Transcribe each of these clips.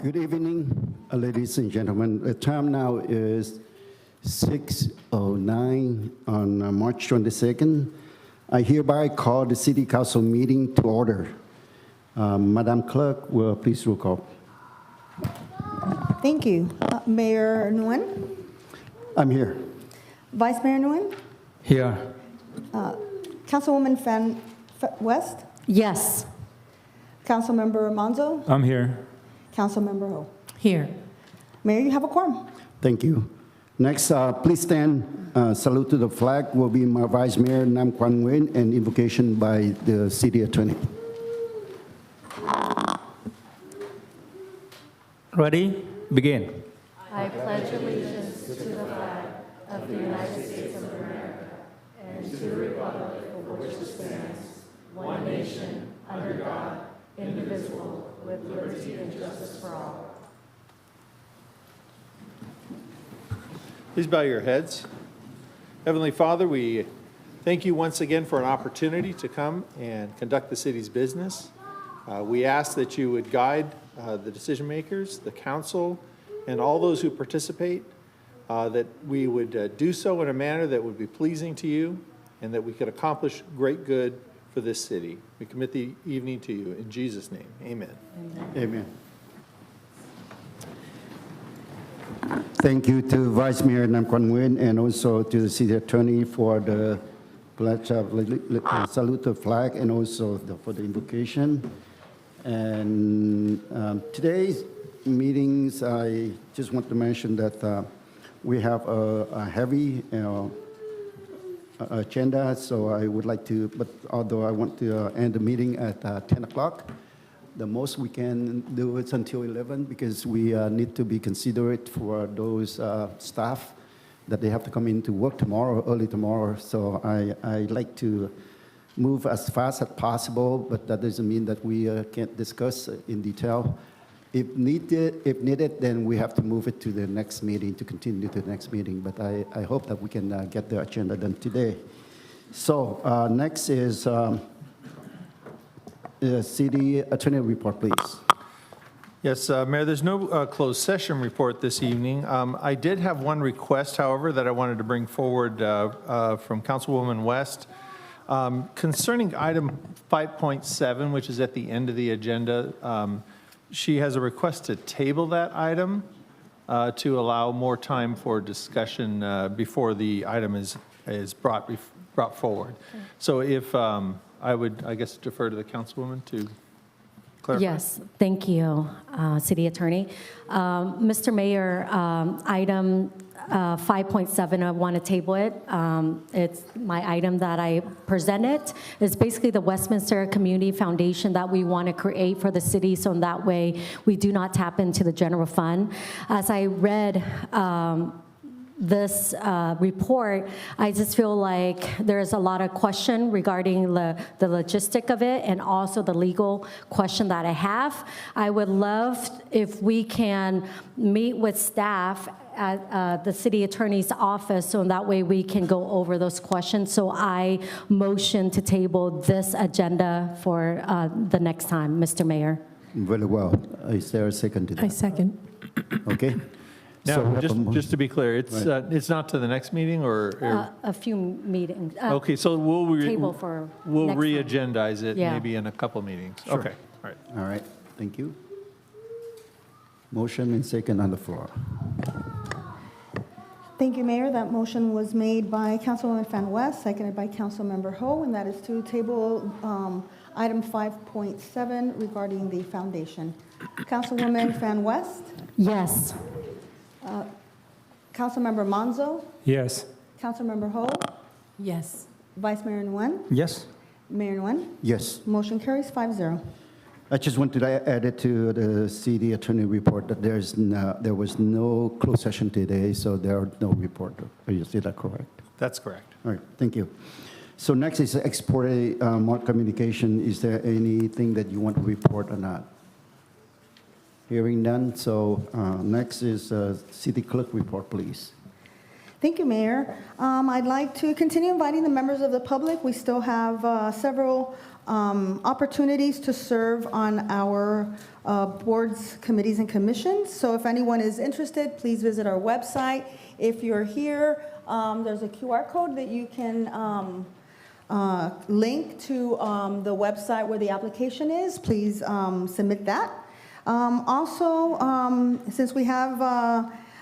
Good evening, ladies and gentlemen. The time now is 6:09 on March 22nd. I hereby call the City Council meeting to order. Madam Clerk, will please roll call. Thank you. Mayor Nguyen, I'm here. Vice Mayor Nguyen, Here. Councilwoman Fan West, Yes. Councilmember Manzo, I'm here. Councilmember Ho. Here. Mayor, you have a quorum. Thank you. Next, please stand. Salute to the flag will be my Vice Mayor Nam Quan Nguyen and invocation by the City Attorney. Ready? Begin. I pledge allegiance to the flag of the United States of America and to the republic for which it stands, one nation, under God, indivisible, with liberty and justice for all. Please bow your heads. Heavenly Father, we thank you once again for an opportunity to come and conduct the city's business. We ask that you would guide the decision makers, the council, and all those who participate, that we would do so in a manner that would be pleasing to you and that we could accomplish great good for this city. We commit the evening to you in Jesus' name. Amen. Amen. Thank you to Vice Mayor Nam Quan Nguyen and also to the City Attorney for the pledge of salute the flag and also for the invocation. And today's meetings, I just want to mention that we have a heavy agenda, so I would like to, but although I want to end the meeting at 10 o'clock, the most we can do is until 11 because we need to be considerate for those staff that they have to come into work tomorrow, early tomorrow. So I like to move as fast as possible, but that doesn't mean that we can't discuss in detail. If needed, then we have to move it to the next meeting, to continue to the next meeting. But I hope that we can get the agenda done today. So next is the City Attorney report, please. Yes, Mayor, there's no closed session report this evening. I did have one request, however, that I wanted to bring forward from Councilwoman West. Concerning item 5.7, which is at the end of the agenda, she has a request to table that item to allow more time for discussion before the item is brought forward. So if I would, I guess, defer to the councilwoman to clarify. Yes, thank you, City Attorney. Mr. Mayor, item 5.7, I want to table it. It's my item that I presented. It's basically the Westminster Community Foundation that we want to create for the city, so in that way we do not tap into the general fund. As I read this report, I just feel like there's a lot of question regarding the logistic of it and also the legal question that I have. I would love if we can meet with staff at the city attorney's office, so in that way we can go over those questions. So I motion to table this agenda for the next time, Mr. Mayor. Very well. Is there a second to that? I second. Okay. Now, So we have just to be clear, it's not to the next meeting or A few meetings. okay, so Table for we'll next time. re-agendize it Yeah. maybe in a couple meetings. Sure. Okay, all right. All right, thank you. Motion and second on the floor. Thank you, Mayor. That motion was made by Councilwoman Fan West, seconded by Councilmember Ho, and that is to table item 5.7 regarding the foundation. Councilwoman Fan West, Yes. Councilmember Manzo, Yes. Councilmember Ho, Yes. Vice Mayor Nguyen, Yes. Mayor Nguyen. Yes, Motion carries 5-0. I just wanted to add it to the city attorney report that there was no closed session today, so there are no report. You see that correct? That's correct. All right, thank you. So next is export mark communication. Is there anything that you want to report or not? Hearing none, so next is city clerk report, please. Thank you, Mayor. I'd like to continue inviting the members of the public. We still have several opportunities to serve on our boards, committees, and commissions. So if anyone is interested, please visit our website. If you're here, there's a QR code that you can link to the website where the application is. Please submit that. Also, since we have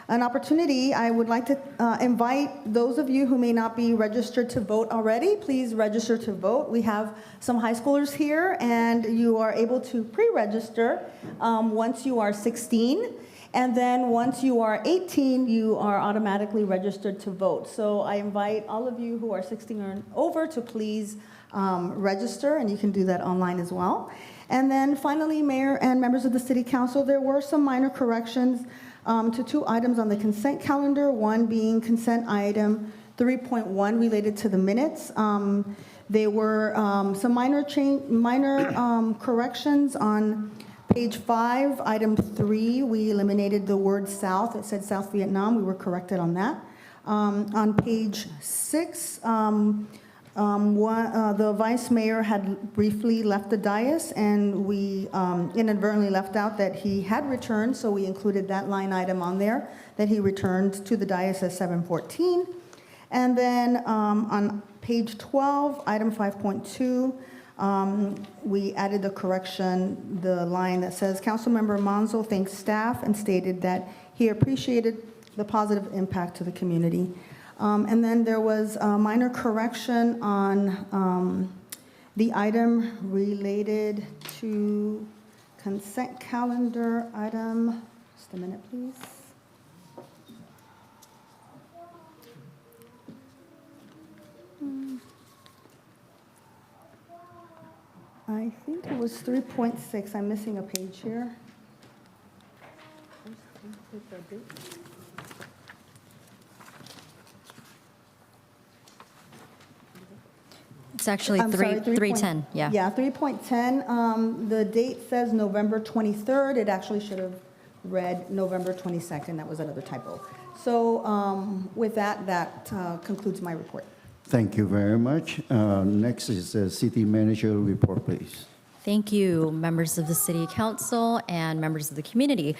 an opportunity, I would like to invite those of you who may not be registered to vote already, please register to vote. We have some high schoolers here, and you are able to pre-register once you are 16. And then once you are 18, you are automatically registered to vote. So I invite all of you who are 16 or over to please register, and you can do that online as well. And then finally, Mayor and members of the City Council, there were some minor corrections to 2 items on the consent calendar, one being consent item 3.1 related to the minutes. There were some minor corrections on page 5, item 3. We eliminated the word South. It said South Vietnam. We were corrected on that. On page 6, the vice mayor had briefly left the dais, and we inadvertently left out that he had returned, so we included that line item on there, that he returned to the dais at 7:14. And then on page 12, item 5.2, we added the correction, the line that says, Councilmember Monzo thanked staff and stated that he appreciated the positive impact to the community. And then there was a minor correction on the item related to consent calendar item. Just a minute, please. I think it was 3.6. I'm missing a page here. It's actually I'm sorry, 310, yeah. Yeah, 3.10. The date says November 23rd. It actually should have read November 22nd. That was another typo. So with that, concludes my report. Thank you very much. Next is the city manager report, please. Thank you, members of the City Council and members of the community.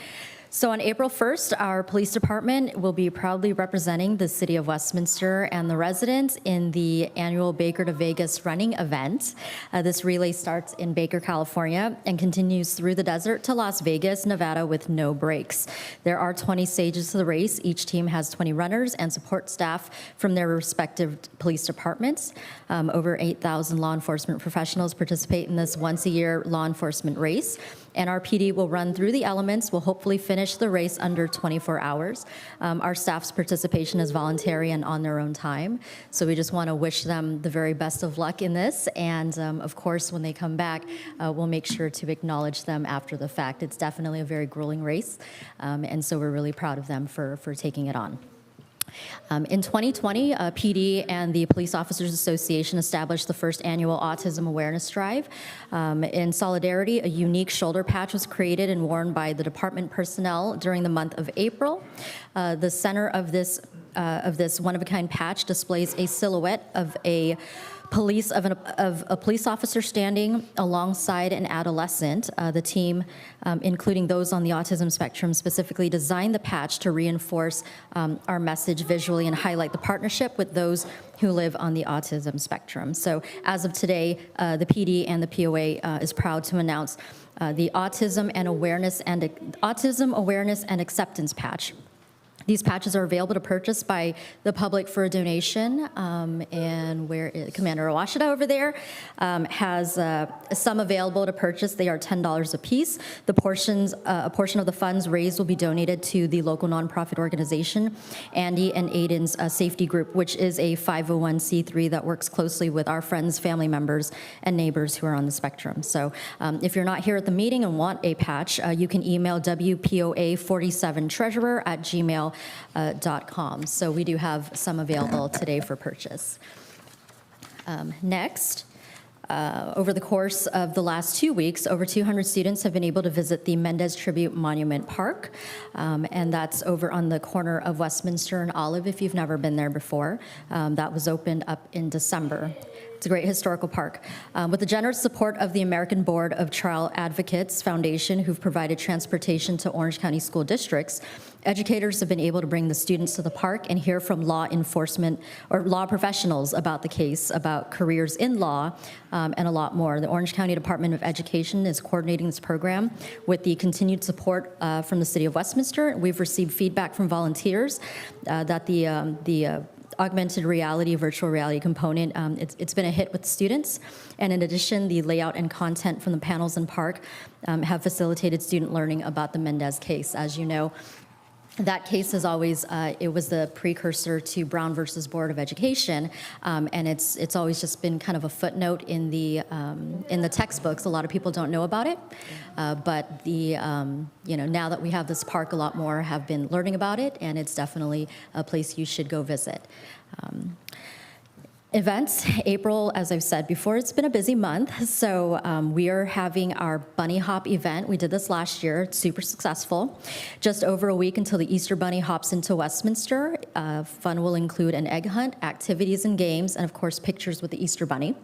So on April 1st, our police department will be proudly representing the City of Westminster and the residents in the annual Baker to Vegas running event. This relay starts in Baker, California, and continues through the desert to Las Vegas, Nevada, with no breaks. There are 20 stages to the race. Each team has 20 runners and support staff from their respective police departments. Over 8,000 law enforcement professionals participate in this once-a-year law enforcement race. And our PD will run through the elements. We'll hopefully finish the race under 24 hours. Our staff's participation is voluntary and on their own time. So we just want to wish them the very best of luck in this. And of course, when they come back, we'll make sure to acknowledge them after the fact. It's definitely a very grueling race. And so we're really proud of them for taking it on. In 2020, PD and the Police Officers Association established the first annual Autism Awareness Drive. In solidarity, a unique shoulder patch was created and worn by the department personnel during the month of April. The center of this one-of-a-kind patch displays a silhouette of a police officer standing alongside an adolescent. The team, including those on the autism spectrum, specifically designed the patch to reinforce our message visually and highlight the partnership with those who live on the autism spectrum. So as of today, the PD and the POA is proud to announce the Autism Awareness and Acceptance Patch. These patches are available to purchase by the public for a donation, and Commander Owashida over there has some available to purchase. They are $10 a piece. A portion of the funds raised will be donated to the local nonprofit organization, Andy and Aiden's Safety Group, which is a 501c3 that works closely with our friends, family members, and neighbors who are on the spectrum. So if you're not here at the meeting and want a patch, you can email WPOA47treasurer@gmail.com. So we do have some available today for purchase. Next, over the course of the last 2 weeks, over 200 students have been able to visit the Mendez Tribute Monument Park, and that's over on the corner of Westminster and Olive if you've never been there before. That was opened up in December. It's a great historical park. With the generous support of the American Board of Child Advocates Foundation, who've provided transportation to Orange County school districts, educators have been able to bring the students to the park and hear from law enforcement or law professionals about the case, about careers in law, and a lot more. The Orange County Department of Education is coordinating this program with the continued support from the City of Westminster. We've received feedback from volunteers that the augmented reality, virtual reality component, it's been a hit with students. And in addition, the layout and content from the panels in park have facilitated student learning about the Mendez case. As you know, that case is always, it was the precursor to Brown versus Board of Education, and it's always just been kind of a footnote in the textbooks. A lot of people don't know about it, but now that we have this park, a lot more have been learning about it, and it's definitely a place you should go visit. Events, April, as I've said before, it's been a busy month, so we are having our Bunny Hop event. We did this last year. It's super successful. Just over a week until the Easter Bunny hops into Westminster. Fun will include an egg hunt, activities and games, and of course, pictures with the Easter Bunny.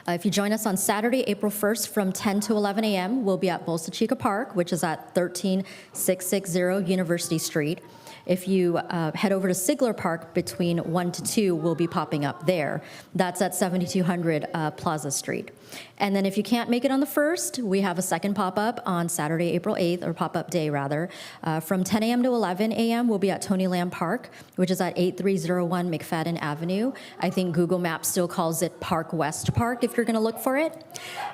If you join us on Saturday, April 1st from 10 to 11 a.m., we'll be at Bolsa Chica Park, which is at 13660 University Street. If you head over to Sigler Park between 1 to 2, we'll be popping up there. That's at 7200 Plaza Street. And then if you can't make it on the 1st, we have a second pop-up on Saturday, April 8th, or pop-up day rather. From 10 a.m. to 11 a.m., we'll be at Tony Lamb Park, which is at 8301 McFadden Avenue. I think Google Maps still calls it Park West Park if you're going to look for it.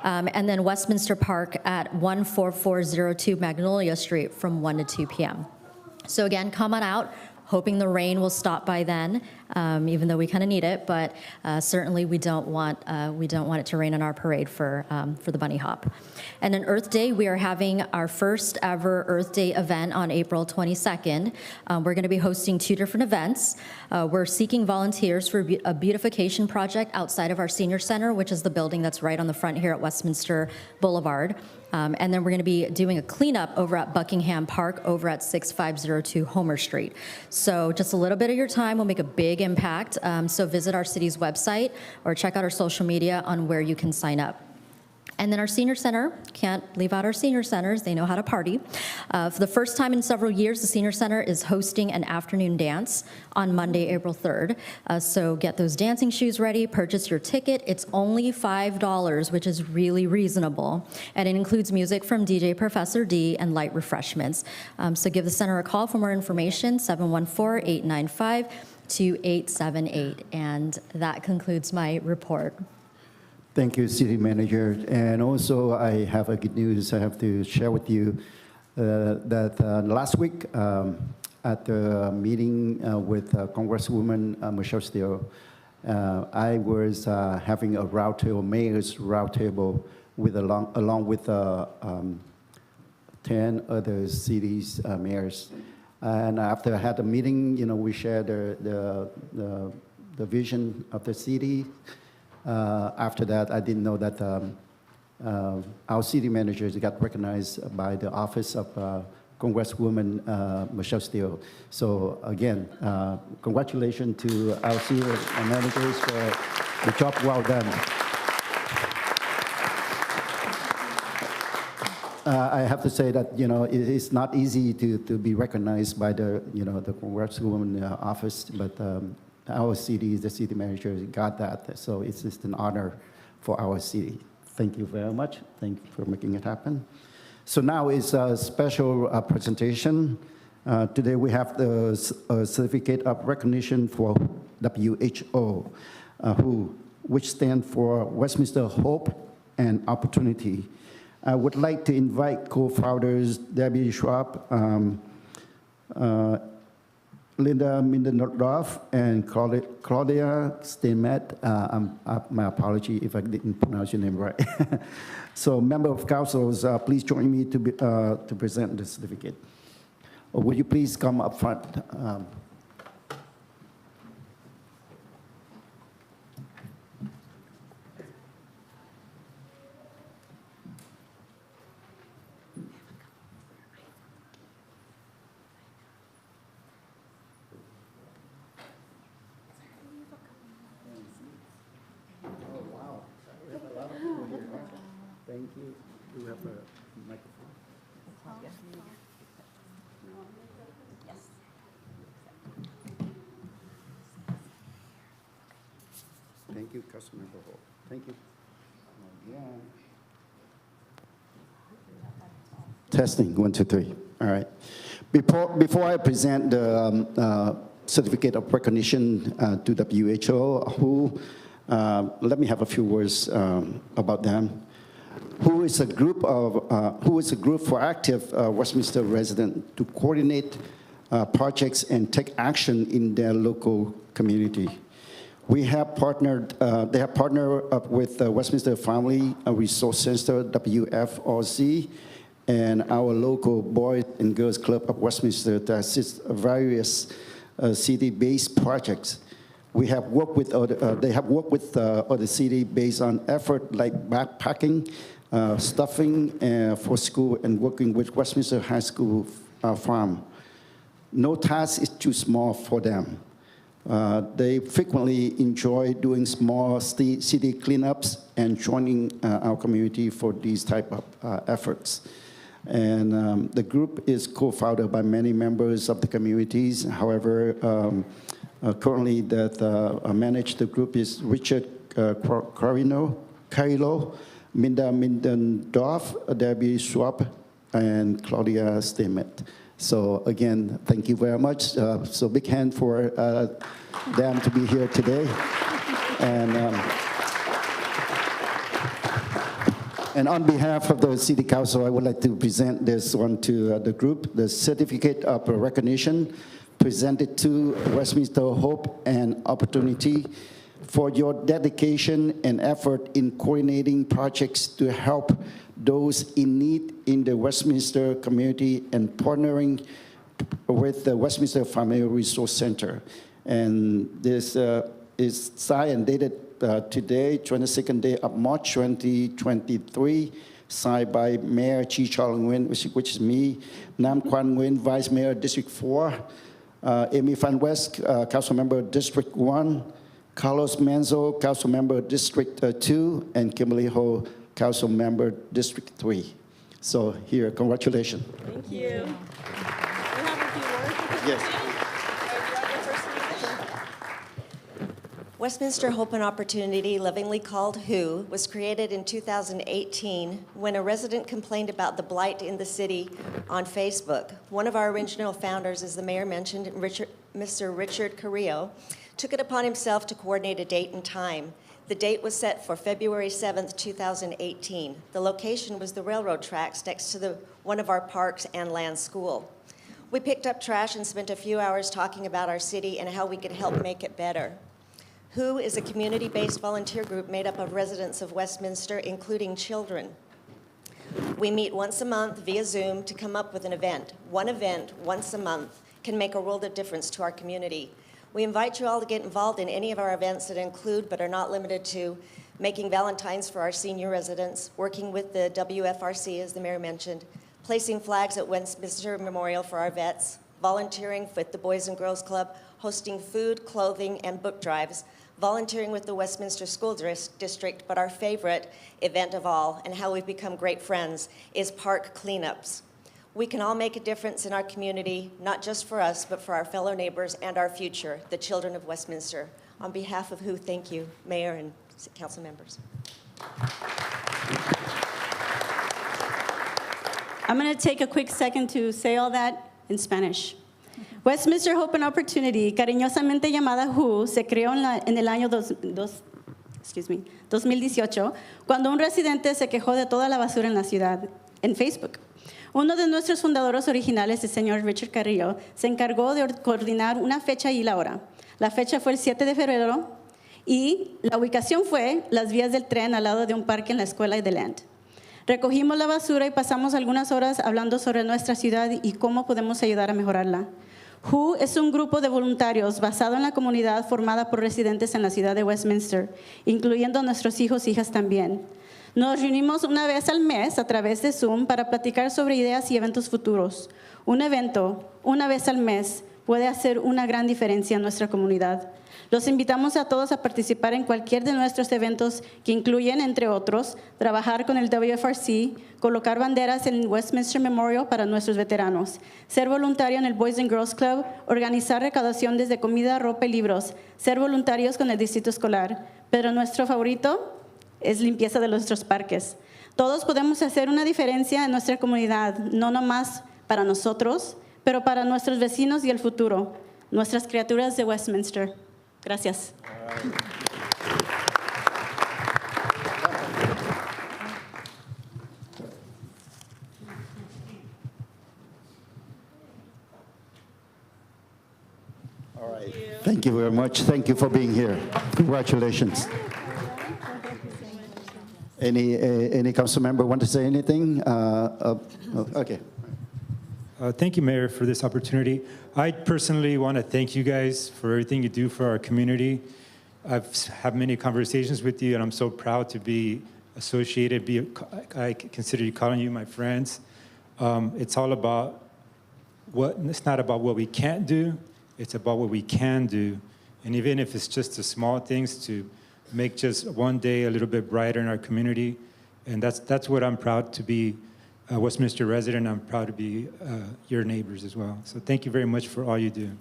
And then Westminster Park at 14402 Magnolia Street from 1 to 2 p.m. So again, come on out, hoping the rain will stop by then, even though we kind of need it, but certainly we don't want it to rain on our parade for the Bunny Hop. And then Earth Day, we are having our first ever Earth Day event on April 22nd. We're going to be hosting 2 different events. We're seeking volunteers for a beautification project outside of our senior center, which is the building that's right on the front here at Westminster Boulevard. And then we're going to be doing a cleanup over at Buckingham Park over at 6502 Homer Street. So just a little bit of your time will make a big impact. So visit our city's website or check out our social media on where you can sign up. And then our senior center, can't leave out our senior centers, they know how to party. For the first time in several years, the senior center is hosting an afternoon dance on Monday, April 3rd. So get those dancing shoes ready, purchase your ticket. It's only $5, which is really reasonable. And it includes music from DJ Professor D and light refreshments. So give the center a call for more information, 714-895-2878. And that concludes my report. Thank you, City Manager. And also, I have a good news I have to share with you that last week at the meeting with Congresswoman Michelle Steele, I was having a roundtable, mayor's roundtable, along with 10 other cities' mayors. And after I had the meeting, we shared the vision of the city. After that, I didn't know that our city managers got recognized by the office of Congresswoman Michelle Steele. So again, congratulations to our city managers for the job well done. I have to say that it's not easy to be recognized by the the Congresswoman office, but our city, the city manager, got that. So it's just an honor for our city. Thank you very much. Thank you for making it happen. So now is a special presentation. Today we have the certificate of recognition for WHO, which stands for Westminster Hope and Opportunity. I would like to invite co-founders Debbie Schwab, Linda Mindendorf, and Claudia Steinmetz. My apology if I didn't pronounce your name right. So, member of councils, please join me to present the certificate. Or would you please come up front? Thank you. Do we have a microphone? Thank you, Councilmember Hall. Thank you. Again. Testing, 1, 2, 3. All right. Before I present the certificate of recognition to WHO, let me have a few words about them. Who is a group for active Westminster residents to coordinate projects and take action in their local community. They have partnered up with the Westminster Family Resource Center, WFRC, and our local Boys and Girls Club of Westminster to assist various city-based projects. They have worked with other city based on effort like backpacking, stuffing for school, and working with Westminster High School farm. No task is too small for them. They frequently enjoy doing small city cleanups and joining our community for these type of efforts. And the group is co-founded by many members of the communities. However, currently that manage the group is Richard Carilo, Minda Mindendorf, Debbie Schwab, and Claudia Stemet. So again, thank you very much. So big hand for them to be here today. And on behalf of the City Council, I would like to present this one to the group, the certificate of recognition presented to Westminster Hope and Opportunity for your dedication and effort in coordinating projects to help those in need in the Westminster community and partnering with the Westminster Family Resource Center. And this is signed and dated today, 22nd day of March 2023, signed by Mayor Chi Chol Nguyen, which is me, Nam Kwan Nguyen, Vice Mayor, District 4, Amy Van West, Council Member, District 1, Carlos Manzo, Council Member, District 2, and Kimberly Ho, Council Member, District 3. So here, congratulations. Thank you. We have a few words. Yes. Westminster Hope and Opportunity, lovingly called WHO, was created in 2018 when a resident complained about the blight in the city on Facebook. One of our original founders, as the mayor mentioned, Mr. Richard Carrillo, took it upon himself to coordinate a date and time. The date was set for February 7th, 2018. The location was the railroad tracks next to one of our parks and land school. We picked up trash and spent a few hours talking about our city and how we could help make it better. WHO is a community-based volunteer group made up of residents of Westminster, including children. We meet once a month via Zoom to come up with an event. One event once a month can make a world of difference to our community. We invite you all to get involved in any of our events that include, but are not limited to, making Valentines for our senior residents, working with the WFRC, as the mayor mentioned, placing flags at Westminster Memorial for our vets, volunteering with the Boys and Girls Club, hosting food, clothing, and book drives, volunteering with the Westminster School District, but our favorite event of all, and how we've become great friends, is park cleanups. We can all make a difference in our community, not just for us, but for our fellow neighbors and our future, the children of Westminster. On behalf of WHO, thank you, Mayor and Council members. I'm going to take a quick second to say all that in Spanish. Westminster Hope and Opportunity, cariñosamente llamada WHO, se creó en el año 2018, cuando un residente se quejó de toda la basura en la ciudad, en Facebook. Uno de nuestros fundadores originales, el señor Richard Carrillo, se encargó de coordinar una fecha y la hora. La fecha fue el 7 de febrero y la ubicación fue las vías del tren al lado de un parque en la escuela de Land. Recogimos la basura y pasamos algunas horas hablando sobre nuestra ciudad y cómo podemos ayudar a mejorarla. WHO es un grupo de voluntarios basado en la comunidad formada por residentes en la ciudad de Westminster, incluyendo nuestros hijos e hijas también. Nos reunimos una vez al mes a través de Zoom para platicar sobre ideas y eventos futuros. Un evento, una vez al mes, puede hacer una gran diferencia en nuestra comunidad. Los invitamos a todos a participar en cualquier de nuestros eventos que incluyen, entre otros, trabajar con el WFRC, colocar banderas en Westminster Memorial para nuestros veteranos, ser voluntario en el Boys and Girls Club, organizar recaudación desde comida, ropa y libros, ser voluntarios con el distrito escolar. Pero nuestro favorito es limpieza de nuestros parques. Todos podemos hacer una diferencia en nuestra comunidad, no nomás para nosotros, pero para nuestros vecinos y el futuro, nuestras criaturas de Westminster. Gracias. All right. Thank you very much. Thank you for being here. Congratulations. Any council member want to say anything? Okay. Thank you, Mayor, for this opportunity. I personally want to thank you guys for everything you do for our community. I've had many conversations with you, and I'm so proud to be associated. I consider you calling you my friends. It's all about it's not about what we can't do, it's about what we can do. And even if it's just the small things to make just one day a little bit brighter in our community. And that's what I'm proud to be. Westminster resident, I'm proud to be your neighbors as well. So thank you very much for all you do.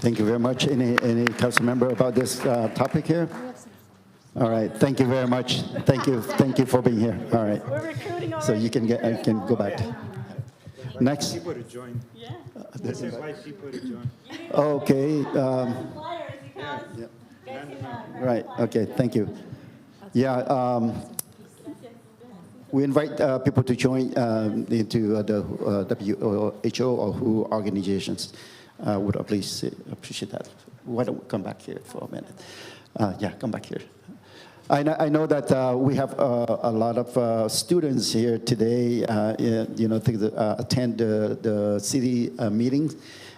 Thank you very much. Any council member about this topic here? All right. Thank you very much. Thank you for being here. All right. We're recruiting already. So you can go back. Next. People to join. Yeah. Let's invite people to join. Okay. Flyers, because Right. Okay. Thank you. Yeah. We invite people to join into the WHO or WHO organizations. Would please appreciate that. Why don't we come back here for a minute? Yeah, come back here. I know that we have a lot of students here today, to attend the city meetings.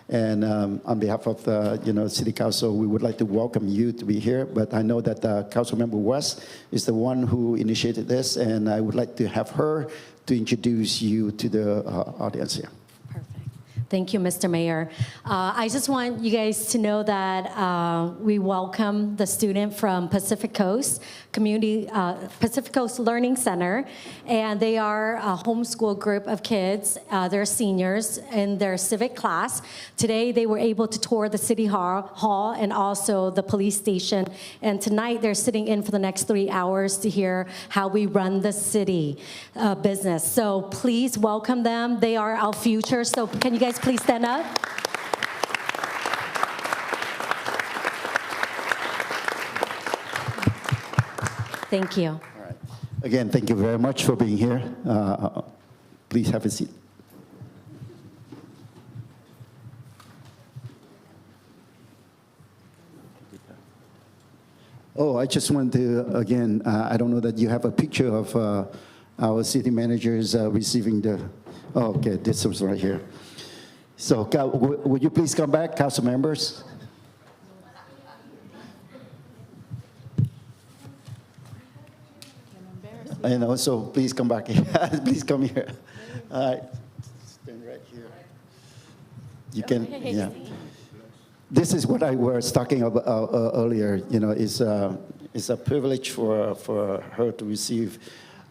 And on behalf of the City Council, we would like to welcome you to be here. But I know that Councilmember West is the one who initiated this, and I would like to have her to introduce you to the audience here. Thank you, Mr. Mayor. I just want you guys to know that we welcome the student from Pacific Coast Learning Center, and they are a homeschool group of kids. They're seniors in their civic class. Today, they were able to tour the city hall and also the police station. And tonight, they're sitting in for the next 3 hours to hear how we run the city business. So please welcome them. They are our future. So can you guys please stand up? Thank you. All right. Again, thank you very much for being here. Please have a seat. Oh, I just want to, again, I don't know that you have a picture of our city managers receiving the, oh, okay, this was right here. So would you please come back, council members? And also, please come back here. Please come here. All right, stand right here. You can, yeah. This is what I was talking about earlier. It's a privilege for her to receive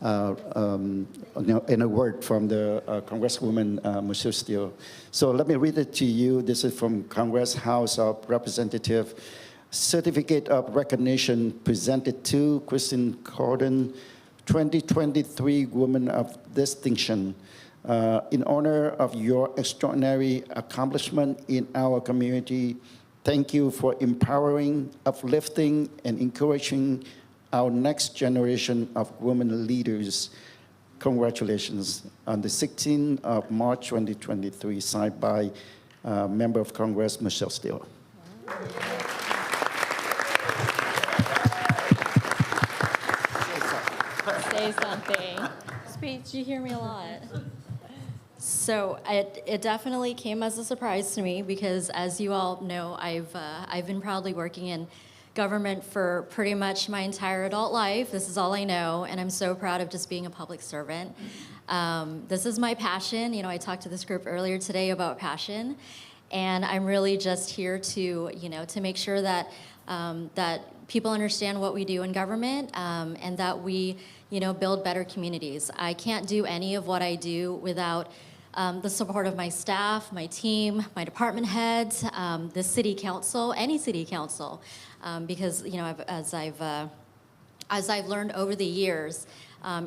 an award from the Congresswoman Michelle Steele. So let me read it to you. This is from Congress House of Representatives. Certificate of recognition presented to Kristen Corden, 2023 Woman of Distinction. In honor of your extraordinary accomplishment in our community, thank you for empowering, uplifting, and encouraging our next generation of women leaders. Congratulations. On the 16th of March 2023, signed by Member of Congress Michelle Steele. Say something. Speech, you hear me a lot. So it definitely came as a surprise to me because, as you all know, I've been proudly working in government for pretty much my entire adult life. This is all I know, and I'm so proud of just being a public servant. This is my passion. I talked to this group earlier today about passion, And I'm really just here to, to make sure that, that people understand what we do in government, and that we, build better communities. I can't do any of what I do without the support of my staff, my team, my department heads, the city council, any city council, because as I've learned over the years,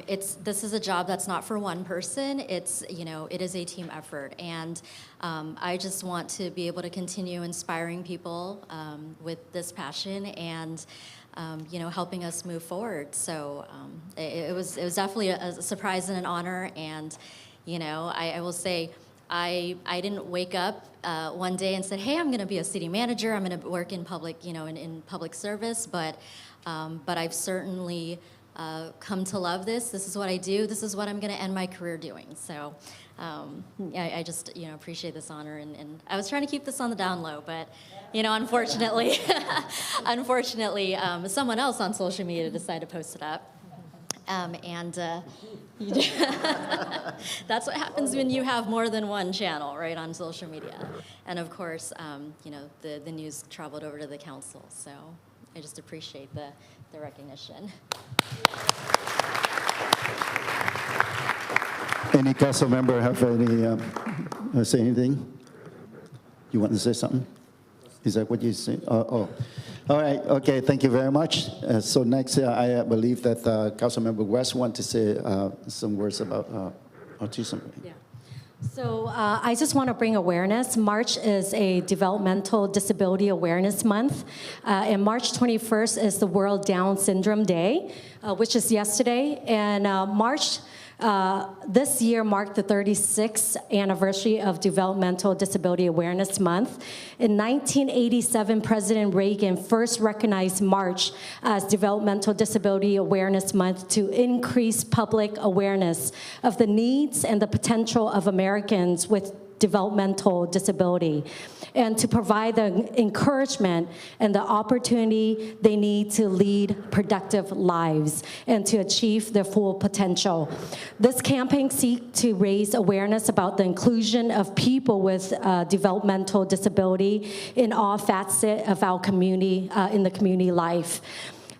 this is a job that's not for one person. It is a team effort, and I just want to be able to continue inspiring people with this passion and helping us move forward. So it was definitely a surprise and an honor, and I will say I didn't wake up one day and said, hey, I'm going to be a city manager. I'm going to work in public, in public service, but I've certainly come to love this. This is what I do. This is what I'm going to end my career doing. So I just, appreciate this honor. And I was trying to keep this on the down low, but, unfortunately, someone else on social media decided to post it up. That's what happens when you have more than one channel, right, on social media. And of course, the news traveled over to the council. So I just appreciate the recognition. Any council member have any, say anything? You want to say something? Is that what you say? Oh. All right, okay, thank you very much. So next, I believe that Councilmember West wants to say some words about autism. Yeah. So I just want to bring awareness. March is a Developmental Disability Awareness Month, and March 21st is the World Down Syndrome Day, which is yesterday. And March this year marked the 36th anniversary of Developmental Disability Awareness Month. In 1987, President Reagan first recognized March as Developmental Disability Awareness Month to increase public awareness of the needs and the potential of Americans with developmental disability, and to provide the encouragement and the opportunity they need to lead productive lives and to achieve their full potential. This campaign seeks to raise awareness about the inclusion of people with developmental disability in all facets of our community, in the community life,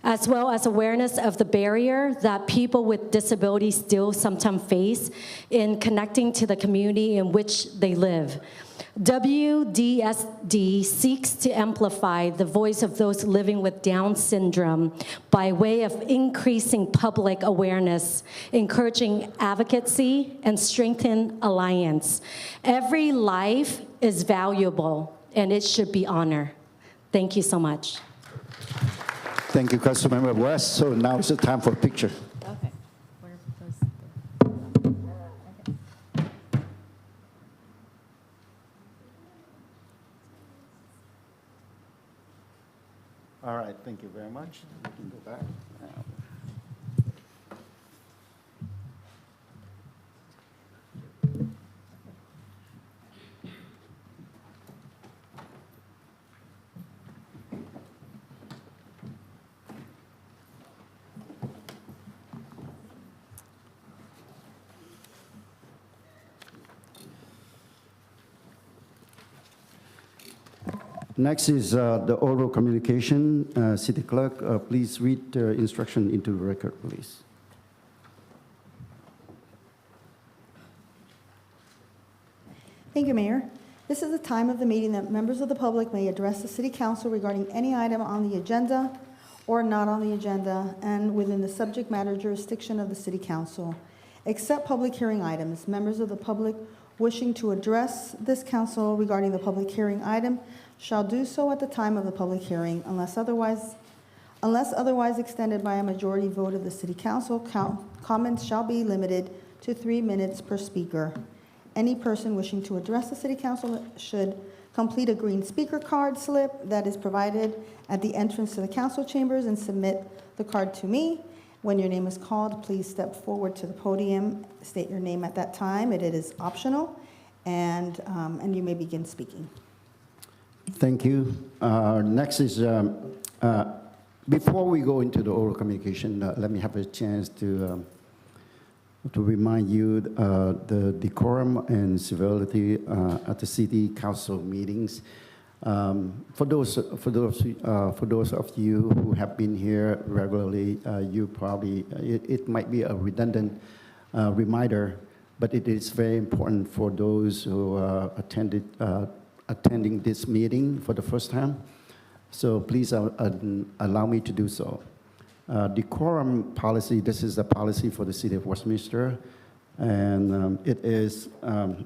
as well as awareness of the barrier that people with disabilities still sometimes face in connecting to the community in which they live. WDSD seeks to amplify the voice of those living with Down syndrome by way of increasing public awareness, encouraging advocacy, and strengthening alliance. Every life is valuable, and it should be honored. Thank you so much. Thank you, Councilmember West. So now is the time for a picture. Okay. All right, thank you very much. You can go back. Next is the oral communication. City Clerk, please read the instruction into the record, please. Thank you, Mayor. This is the time of the meeting that members of the public may address the City Council regarding any item on the agenda or not on the agenda and within the subject matter jurisdiction of the City Council. Except public hearing items, members of the public wishing to address this council regarding the public hearing item shall do so at the time of the public hearing unless otherwise extended by a majority vote of the City Council. Comments shall be limited to 3 minutes per speaker. Any person wishing to address the City Council should complete a green speaker card slip that is provided at the entrance to the council chambers and submit the card to me. When your name is called, please step forward to the podium, state your name at that time. It is optional, and you may begin speaking. Thank you. Next is, before we go into the oral communication, let me have a chance to to remind you the decorum and civility at the city council meetings. For those of you who have been here regularly, you probably it might be a redundant reminder, but it is very important for those who attending this meeting for the first time. So please allow me to do so. Decorum policy, this is a policy for the city of Westminster. And it is, I'm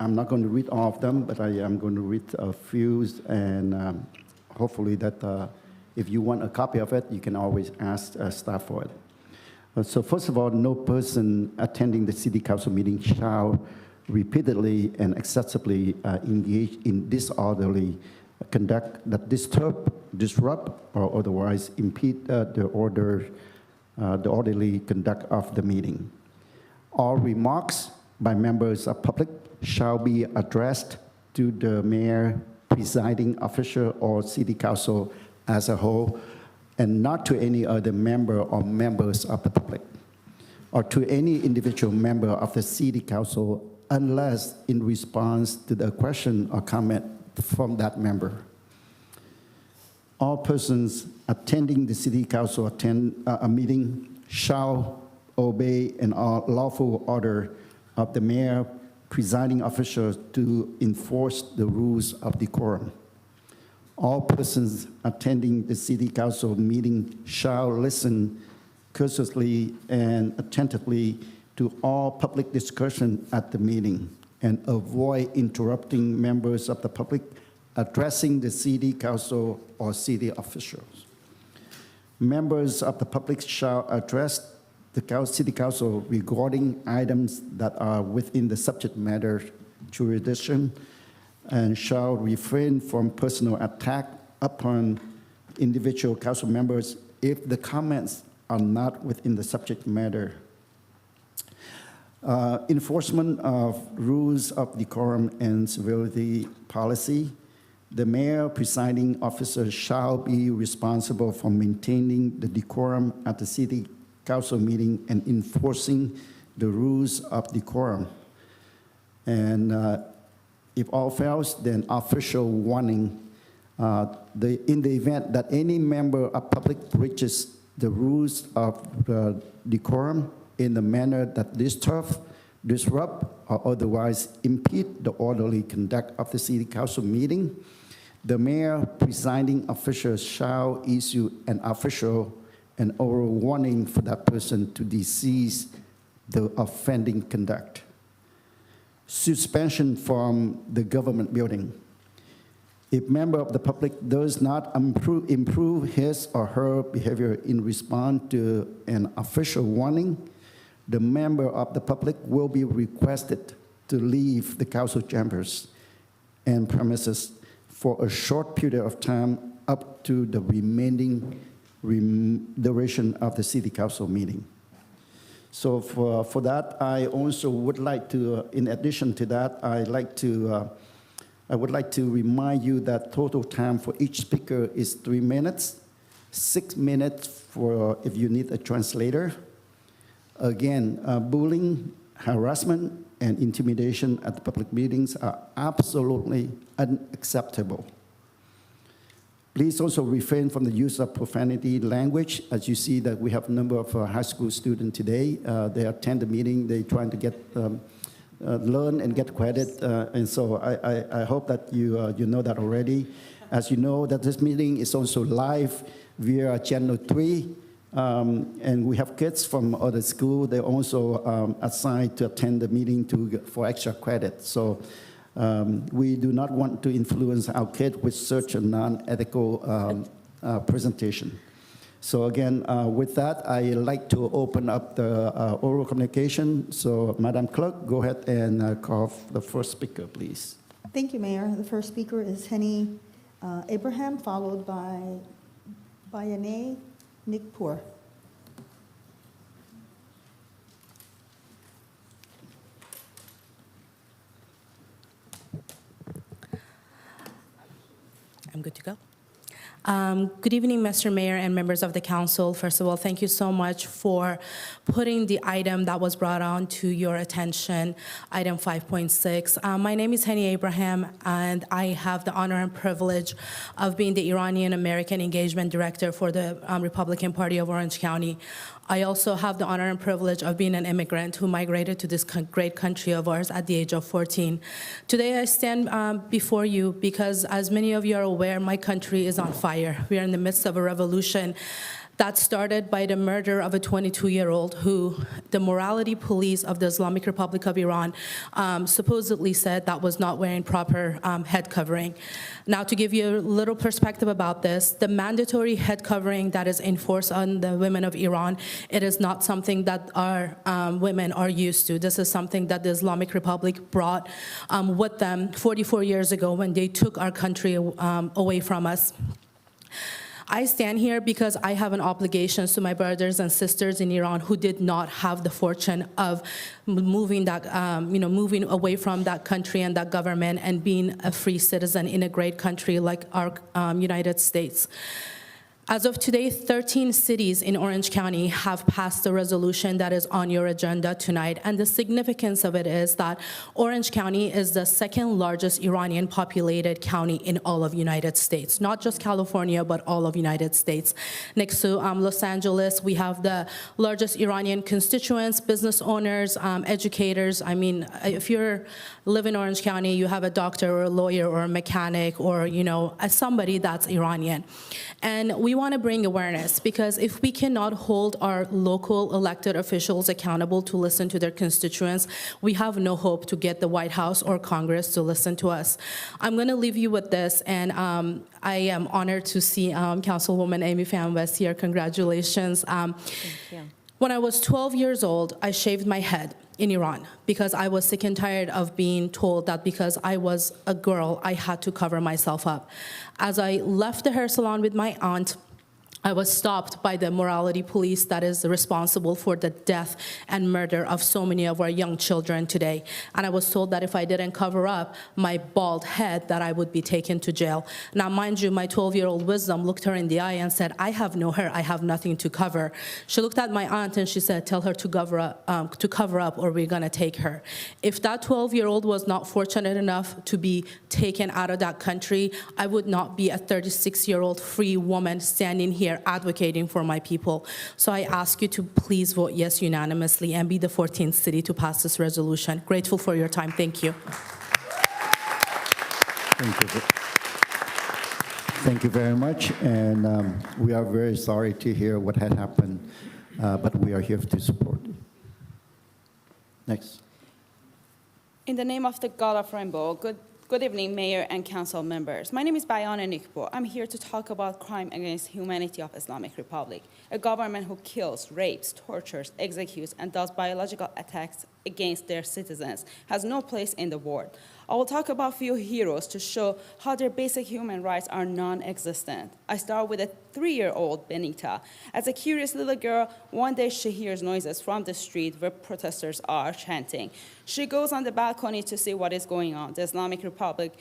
not going to read all of them, but I am going to read a few. And hopefully that if you want a copy of it, you can always ask staff for it. So first of all, no person attending the city council meeting shall repeatedly and excessively engage in disorderly conduct that disrupt, or otherwise impede the orderly conduct of the meeting. All remarks by members of public shall be addressed to the mayor, presiding official, or city council as a whole, and not to any other member or members of the public, or to any individual member of the city council, unless in response to the question or comment from that member. All persons attending the city council meeting shall obey an lawful order of the mayor, presiding official, to enforce the rules of decorum. All persons attending the city council meeting shall listen courteously and attentively to all public discussion at the meeting and avoid interrupting members of the public addressing the city council or city officials. Members of the public shall address the city council regarding items that are within the subject matter jurisdiction and shall refrain from personal attack upon individual council members if the comments are not within the subject matter. Enforcement of rules of decorum and civility policy. The mayor, presiding officer, shall be responsible for maintaining the decorum at the city council meeting and enforcing the rules of decorum. And if all fails, then official warning. In the event that any member of public breaches the rules of decorum in the manner that disrupt, or otherwise impede the orderly conduct of the city council meeting, the mayor, presiding official, shall issue an official and oral warning for that person to cease the offending conduct. Suspension from the government building. If member of the public does not improve his or her behavior in response to an official warning, the member of the public will be requested to leave the council chambers and premises for a short period of time up to the remaining duration of the city council meeting. So for that, I also would like to, in addition to that, I would like to remind you that total time for each speaker is 3 minutes, 6 minutes for if you need a translator. Again, bullying, harassment, and intimidation at the public meetings are absolutely unacceptable. Please also refrain from the use of profanity language. As you see that we have a number of high school students today. They attend the meeting, they're trying to get learn and get credit. And so I hope that you know that already. As you know that this meeting is also live via Channel 3. And we have kids from other schools. They're also assigned to attend the meeting for extra credit. So we do not want to influence our kids with such a non-ethical presentation. So again, with that, I'd like to open up the oral communication. So Madam Clerk, go ahead and call the first speaker, please. Thank you, Mayor. The first speaker is Henny Abraham, followed by Bayane Nikpur. I'm good to go. Good evening, Mr. Mayor and members of the council. First of all, thank you so much for putting the item that was brought on to your attention, item 5.6. My name is Hani Abraham, and I have the honor and privilege of being the Iranian American Engagement Director for the Republican Party of Orange County. I also have the honor and privilege of being an immigrant who migrated to this great country of ours at the age of 14. Today I stand before you because, as many of you are aware, my country is on fire. We are in the midst of a revolution that started by the murder of a 22-year-old who the morality police of the Islamic Republic of Iran supposedly said that was not wearing proper head covering. Now, to give you a little perspective about this, the mandatory head covering that is enforced on the women of Iran, it is not something that our women are used to. This is something that the Islamic Republic brought with them 44 years ago when they took our country away from us. I stand here because I have an obligation to my brothers and sisters in Iran who did not have the fortune of moving away from that country and that government and being a free citizen in a great country like our United States. As of today, 13 cities in Orange County have passed the resolution that is on your agenda tonight, and the significance of it is that Orange County is the second largest Iranian populated county in all of United States, not just California, but all of United States. Next to Los Angeles, we have the largest Iranian constituents, business owners, educators. I mean, if you live in Orange County, you have a doctor or a lawyer or a mechanic or, somebody that's Iranian. And we want to bring awareness because if we cannot hold our local elected officials accountable to listen to their constituents, we have no hope to get the White House or Congress to listen to us. I'm going to leave you with this, and I am honored to see Councilwoman Amy Fan West here. Congratulations. Thank you. When I was 12 years old, I shaved my head in Iran because I was sick and tired of being told that because I was a girl, I had to cover myself up. As I left the hair salon with my aunt, I was stopped by the morality police that is responsible for the death and murder of so many of our young children today. And I was told that if I didn't cover up my bald head, that I would be taken to jail. Now, mind you, my 12-year-old wisdom looked her in the eye and said, I have no hair, I have nothing to cover. She looked at my aunt and she said, tell her to cover up or we're gonna take her. If that 12-year-old was not fortunate enough to be taken out of that country, I would not be a 36-year-old free woman standing here advocating for my people. So I ask you to please vote yes unanimously and be the 14th city to pass this resolution. Grateful for your time. Thank you. Thank you very much, and we are very sorry to hear what had happened, but we are here to support you. Next. In the name of the God of Rainbow, good evening, Mayor and Council members. My name is Bayana Nikbo. I'm here to talk about crime against humanity of Islamic Republic, a government who kills, rapes, tortures, executes, and does biological attacks against their citizens, has no place in the world. I will talk about a few heroes to show how their basic human rights are non-existent. I start with a 3-year-old Benita. As a curious little girl, one day she hears noises from the street where protesters are chanting. She goes on the balcony to see what is going on. The Islamic Republic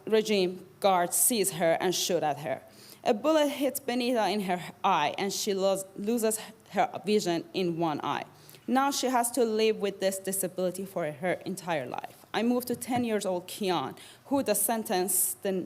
regime guard sees her and shoot at her. A bullet hits Benita in her eye, and she loses her vision in one eye. Now she has to live with this disability for her entire life. I moved to 10-year-old Kian, who the sentence, the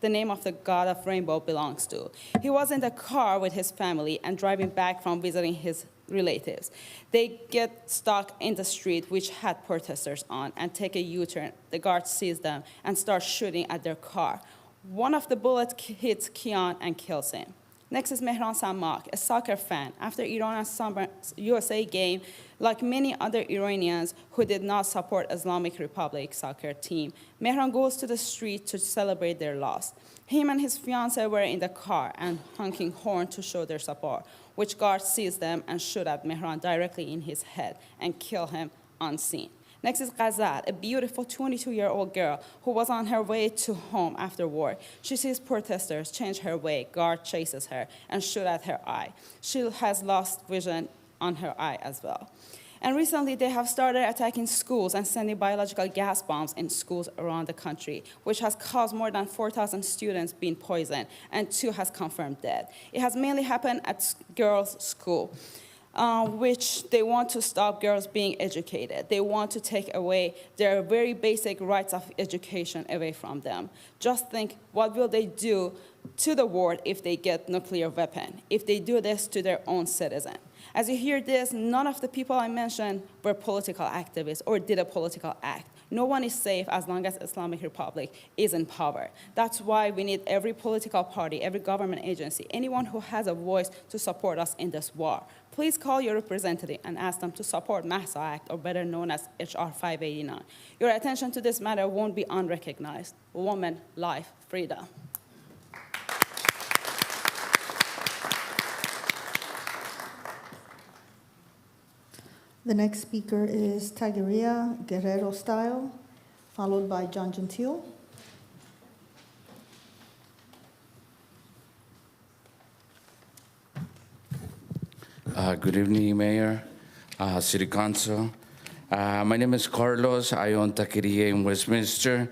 name of the God of Rainbow belongs to. He was in the car with his family and driving back from visiting his relatives. They get stuck in the street, which had protesters on, and take a U-turn. The guard sees them and starts shooting at their car. One of the bullets hits Kian and kills him. Next is Mehran Samak, a soccer fan. After Iran's USA game, like many other Iranians who did not support Islamic Republic soccer team, Mehran goes to the street to celebrate their loss. Him and his fiancée were in the car and honking horn to show their support, which guard sees them and shoot at Mehran directly in his head and kill him unseen. Next is Ghazal, a beautiful 22-year-old girl who was on her way to home after work. She sees protesters change her way. Guard chases her and shoot at her eye. She has lost vision on her eye as well. And recently, they have started attacking schools and sending biological gas bombs in schools around the country, which has caused more than 4,000 students being poisoned, and 2 has confirmed death. It has mainly happened at girls' school, which they want to stop girls being educated. They want to take away their very basic rights of education away from them. Just think, what will they do to the world if they get nuclear weapon, if they do this to their own citizen? As you hear this, none of the people I mentioned were political activists or did a political act. No one is safe as long as Islamic Republic is in power. That's why we need every political party, every government agency, anyone who has a voice to support us in this war. Please call your representative and ask them to support MAHSA Act, or better known as HR 589. Your attention to this matter won't be unrecognized. Woman, life, freedom. The next speaker is Tageria Guerrero Style, followed by John Gentile. Good evening, Mayor, City Council. My name is Carlos. I own Taqueria in Westminster,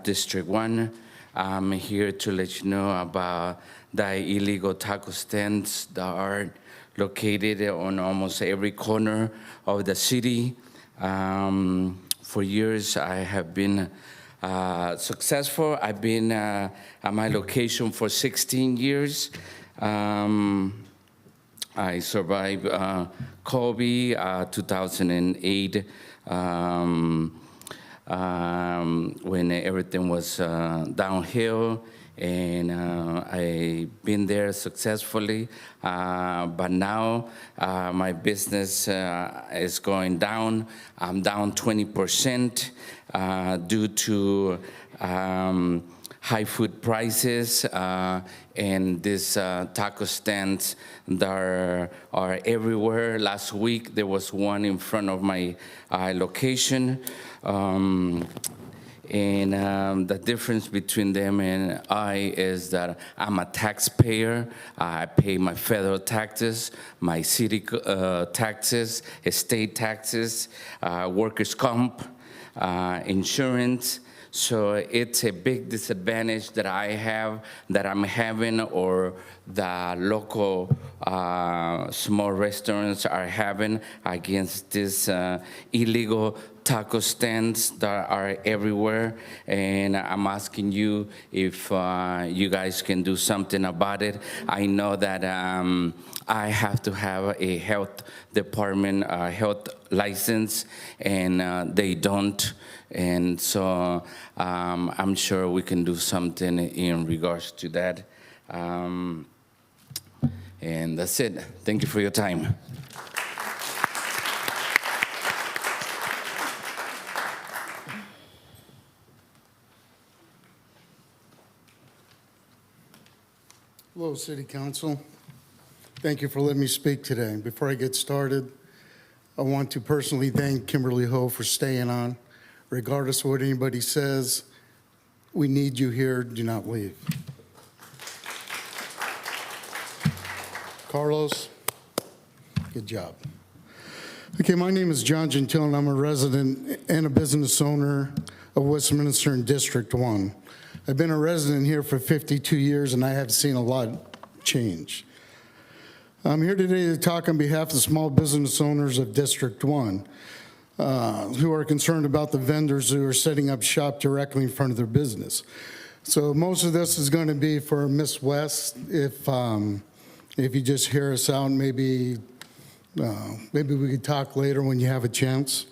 District 1. I'm here to let you know about the illegal taco stands that are located on almost every corner of the city. For years, I have been successful. I've been at my location for 16 years. I survived COVID, 2008, when everything was downhill, and I've been there successfully. But now my business is going down. I'm down 20% due to high food prices and these taco stands that are everywhere. Last week, there was one in front of my location. And the difference between them and I is that I'm a taxpayer. I pay my federal taxes, my city taxes, state taxes, workers' comp, insurance. So it's a big disadvantage that I have, that I'm having, or the local small restaurants are having against this illegal taco stands that are everywhere. And I'm asking you if you guys can do something about it. I know that I have to have a health department, health license, and they don't. And so I'm sure we can do something in regards to that. And that's it. Thank you for your time. Hello, City Council. Thank you for letting me speak today. Before I get started, I want to personally thank Kimberly Ho for staying on. Regardless of what anybody says, we need you here. Do not leave. Carlos, good job. Okay, my name is John Gentile, and I'm a resident and a business owner of Westminster in District 1. I've been a resident here for 52 years, and I have seen a lot change. I'm here today to talk on behalf of the small business owners of District 1. Who are concerned about the vendors who are setting up shop directly in front of their business. So most of this is going to be for Ms. West. If you just hear us out, maybe we could talk later when you have a chance.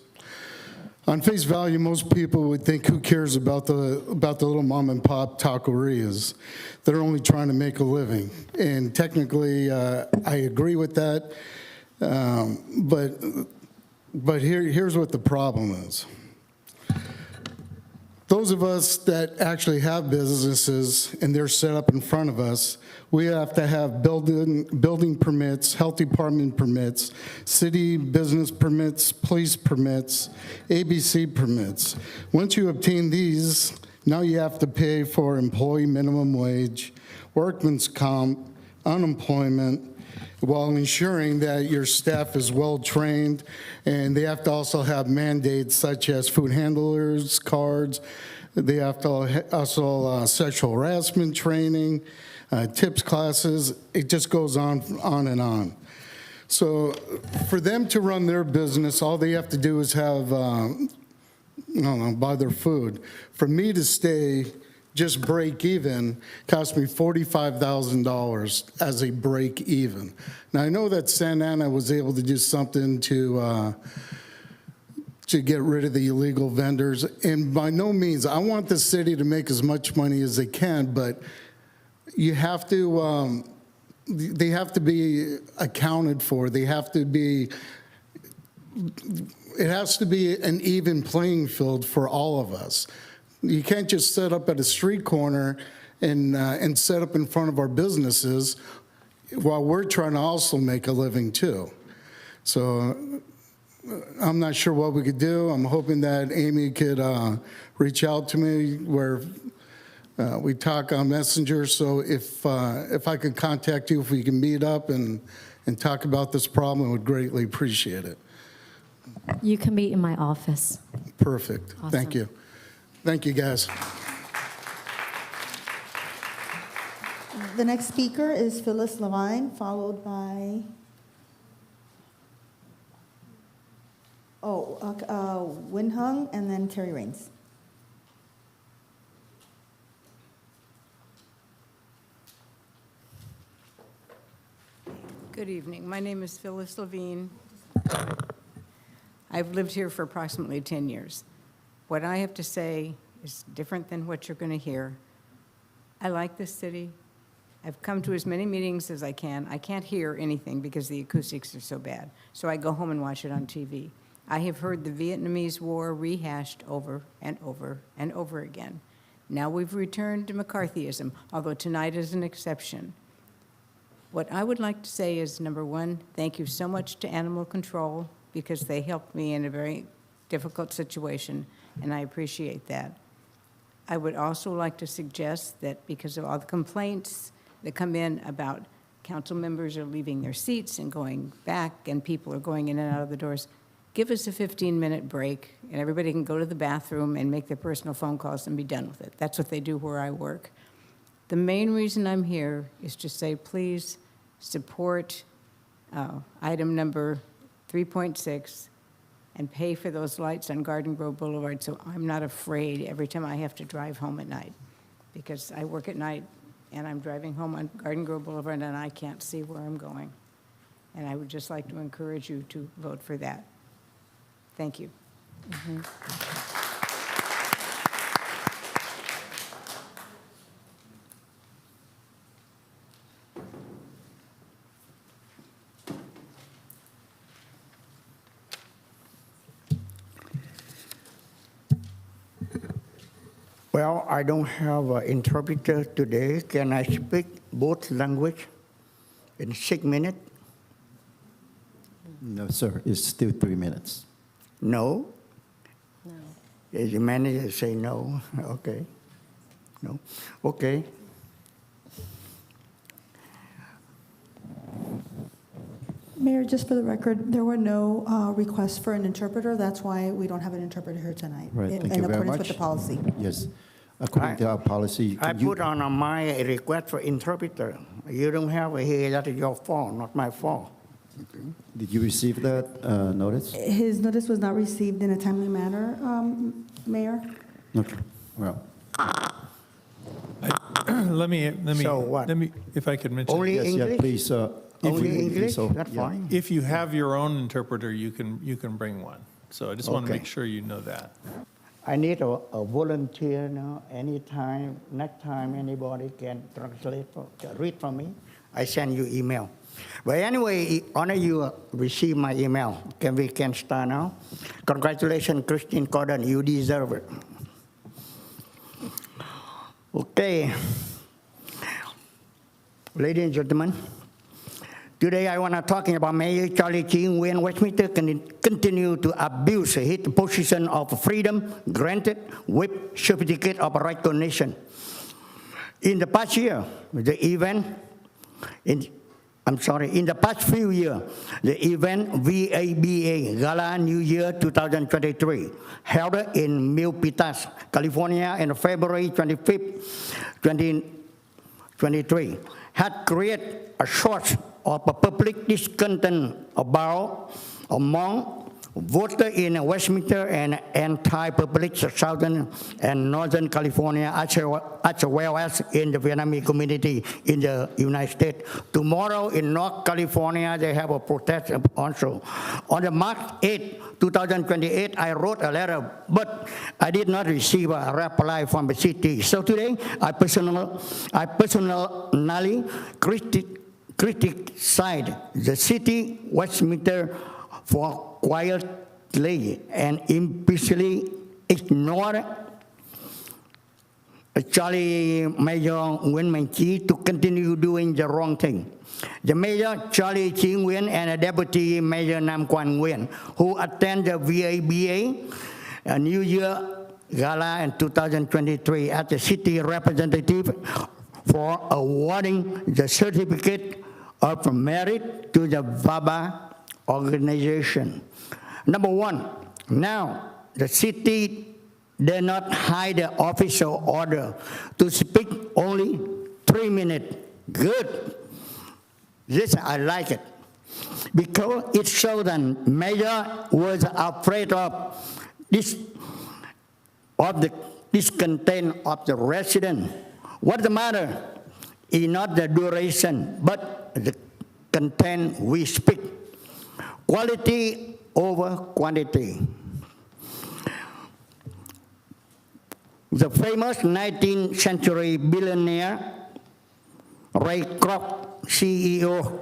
On face value, most people would think, who cares about the little mom and pop taquerias? They're only trying to make a living. And technically, I agree with that, But here's what the problem is. Those of us that actually have businesses and they're set up in front of us, we have to have building permits, health department permits, city business permits, police permits, ABC permits. Once you obtain these, now you have to pay for employee minimum wage, workman's comp, unemployment, while ensuring that your staff is well-trained, and they have to also have mandates such as food handlers, cards. They have to also sexual harassment training, tips classes. It just goes on and on. So for them to run their business, all they have to do is have, buy their food. For me to stay, just break even, cost me $45,000 as a break even. Now, I know that Santa Ana was able to do something to get rid of the illegal vendors, and by no means, I want the city to make as much money as they can, but you have to, they have to be accounted for. They have to be, it has to be an even playing field for all of us. You can't just set up at a street corner and set up in front of our businesses while we're trying to also make a living too. So I'm not sure what we could do. I'm hoping that Amy could reach out to me where we talk on Messenger. So if I could contact you, if we can meet up and talk about this problem, I would greatly appreciate it. You can meet in my office. Perfect. Awesome. Thank you. Thank you, guys. The next speaker is Phyllis Levine, followed by, Win Hung, and then Terry Raines. Good evening. My name is Phyllis Levine. I've lived here for approximately 10 years. What I have to say is different than what you're going to hear. I like this city. I've come to as many meetings as I can. I can't hear anything because the acoustics are so bad, so I go home and watch it on TV. I have heard the Vietnamese War rehashed over and over and over again. Now we've returned to McCarthyism, although tonight is an exception. What I would like to say is, number one, thank you so much to Animal Control because they helped me in a very difficult situation, and I appreciate that. I would also like to suggest that because of all the complaints that come in about council members are leaving their seats and going back and people are going in and out of the doors, give us a 15-minute break and everybody can go to the bathroom and make their personal phone calls and be done with it. That's what they do where I work. The main reason I'm here is to say, please support item number 3.6 and pay for those lights on Garden Grove Boulevard so I'm not afraid every time I have to drive home at night, because I work at night and I'm driving home on Garden Grove Boulevard and I can't see where I'm going. And I would just like to encourage you to vote for that. Thank you. Well, I don't have an interpreter today. Can I speak both language in 6 minutes? No, sir. It's still 3 minutes. No? No. The manager say no. Okay. No. Okay. Mayor, just for the record, there were no requests for an interpreter. That's why we don't have an interpreter here tonight. Right. Thank you In very accordance much. with the policy. Yes. According to our policy, I can you- put on my request for interpreter. You don't have it here. That is your fault, not my fault. Did you receive that notice? His notice was not received in a timely manner, Mayor. Okay. Well, Let me, So what? if I could mention. Only yes, yeah, English? please. Only English? That's yeah. fine. If you have your own interpreter, you can bring one. So I just want to Okay. make sure you know that. I need a volunteer now. Anytime, next time anybody can translate, read from me, I send you email. But anyway, honor you receive my email. We can start now. Congratulations, Christine Corden. You deserve it. Okay. Ladies and gentlemen, today I want to talking about Mayor Charlie Ching when Westminster can continue to abuse his position of freedom granted with certificate of recognition. In the past year, the event in in the past few years, the event VABA Gala New Year 2023, held in Milpitas, California, on February 25th, 2023, had created a source of public discontent among voters in Westminster and entire public southern and northern California, as well as in the Vietnamese community in the United States. Tomorrow in North California, they have a protest also. On the March 8, 2028, I wrote a letter, but I did not receive a reply from the city. So today, I personally criticized the city Westminster for quietly and implicitly ignored Charlie Mayor Nguyen Minh Chi to continue doing the wrong thing. The Mayor Charlie Chi Nguyen and the Deputy Mayor Nam Quan Nguyen, who attend the VABA New Year Gala in 2023 as the city representative for awarding the certificate of merit to the VABA organization. Number one, now the city did not hide the official order to speak only 3 minutes. Good. This, I like it. Because it showed that mayor was afraid of the discontent of the resident. What's the matter? Is not the duration, but the content we speak. Quality over quantity. The famous 19th century billionaire Ray Kroc, CEO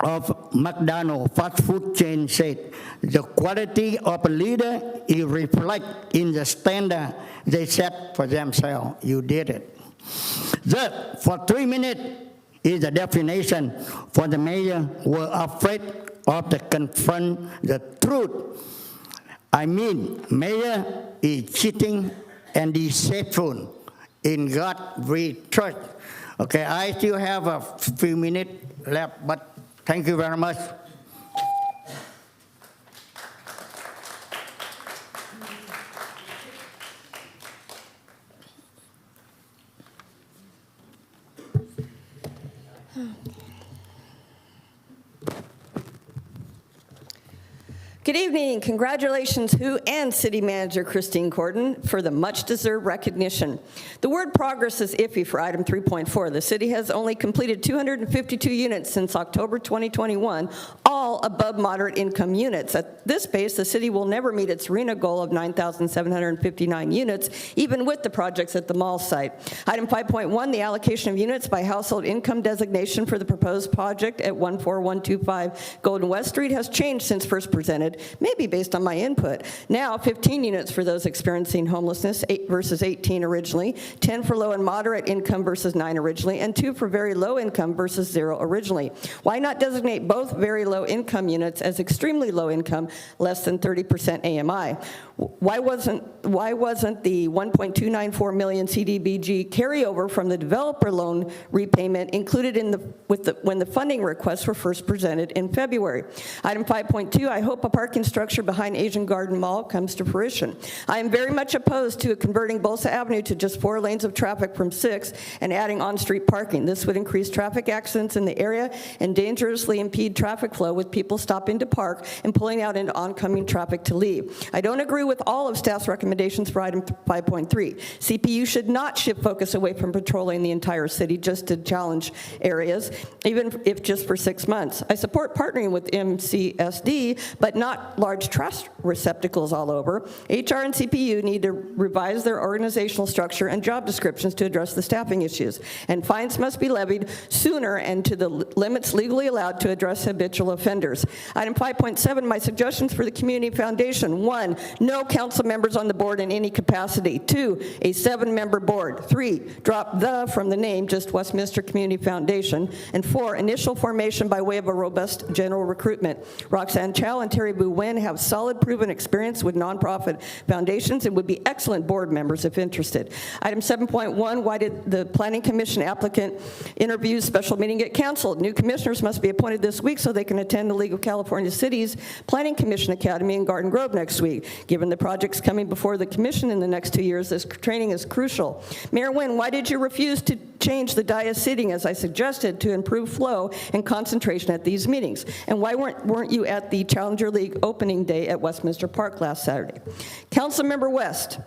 of McDonald's fast food chain, said, the quality of a leader is reflected in the standard they set for themselves. You did it. Thus, for 3 minutes is the definition for the mayor were afraid of to confront the truth. I mean, mayor is cheating and deceitful in God we trust. Okay, I still have a few minutes left, but thank you very much. Good evening. Congratulations, Who and City Manager Christine Corden, for the much-deserved recognition. The word progress is iffy for item 3.4. The city has only completed 252 units since October 2021, all above moderate income units. At this pace, the city will never meet its RENA goal of 9,759 units, even with the projects at the mall site. Item 5.1, the allocation of units by household income designation for the proposed project at 14125 Golden West Street has changed since first presented, maybe based on my input. Now, 15 units for those experiencing homelessness, 8 versus 18 originally, 10 for low and moderate income versus 9 originally, and 2 for very low income versus 0 originally. Why not designate both very low income units as extremely low income, less than 30% AMI? Why wasn't the 1.294 million CDBG carryover from the developer loan repayment included in when the funding requests were first presented in February? Item 5.2, I hope a parking structure behind Asian Garden Mall comes to fruition. I am very much opposed to converting Bolsa Avenue to just 4 lanes of traffic from 6 and adding on-street parking. This would increase traffic accidents in the area and dangerously impede traffic flow with people stopping to park and pulling out into oncoming traffic to leave. I don't agree with all of staff's recommendations for item 5.3. CPU should not shift focus away from patrolling the entire city just to challenge areas, even if just for 6 months. I support partnering with MCSD, but not large trash receptacles all over. HR and CPU need to revise their organizational structure and job descriptions to address the staffing issues. And fines must be levied sooner and to the limits legally allowed to address habitual offenders. Item 5.7, my suggestions for the Community Foundation. 1, no no council members on the board in any capacity. 2, a 7-member board. 3, drop the from the name, just Westminster Community Foundation. And 4, initial formation by way of a robust general recruitment. Roxanne Chow and Terry Bouwen have solid proven experience with nonprofit foundations and would be excellent board members if interested. Item 7.1, why did the Planning Commission applicant interviews special meeting get canceled? New commissioners must be appointed this week so they can attend the League of California Cities Planning Commission Academy in Garden Grove next week. Given the projects coming before the commission in the next 2 years, this training is crucial. Mayor Nguyen, why did you refuse to change the dais seating as I suggested to improve flow and concentration at these meetings? And why weren't you at the Challenger League opening day at Westminster Park last Saturday? Councilmember West,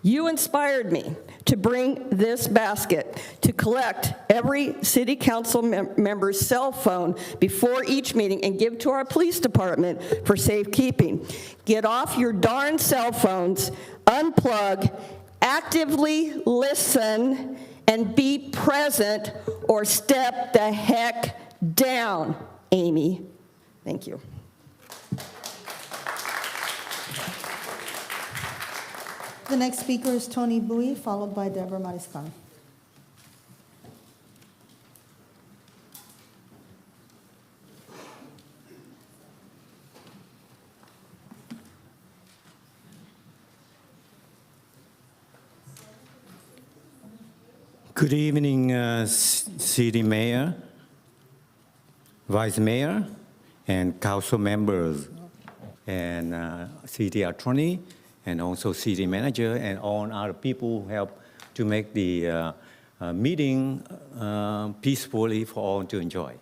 you inspired me to bring this basket to collect every city council member's cell phone before each meeting and give to our police department for safekeeping. Get off your darn cell phones, unplug, actively listen, and be present, or step the heck down, Amy. Thank you. The next speaker is Tony Bui, followed by Deborah Mariscal. Good evening, City Mayor, Vice Mayor, and council members, and City Attorney, and also City Manager, and all other people who help to make the meeting peacefully for all to enjoy.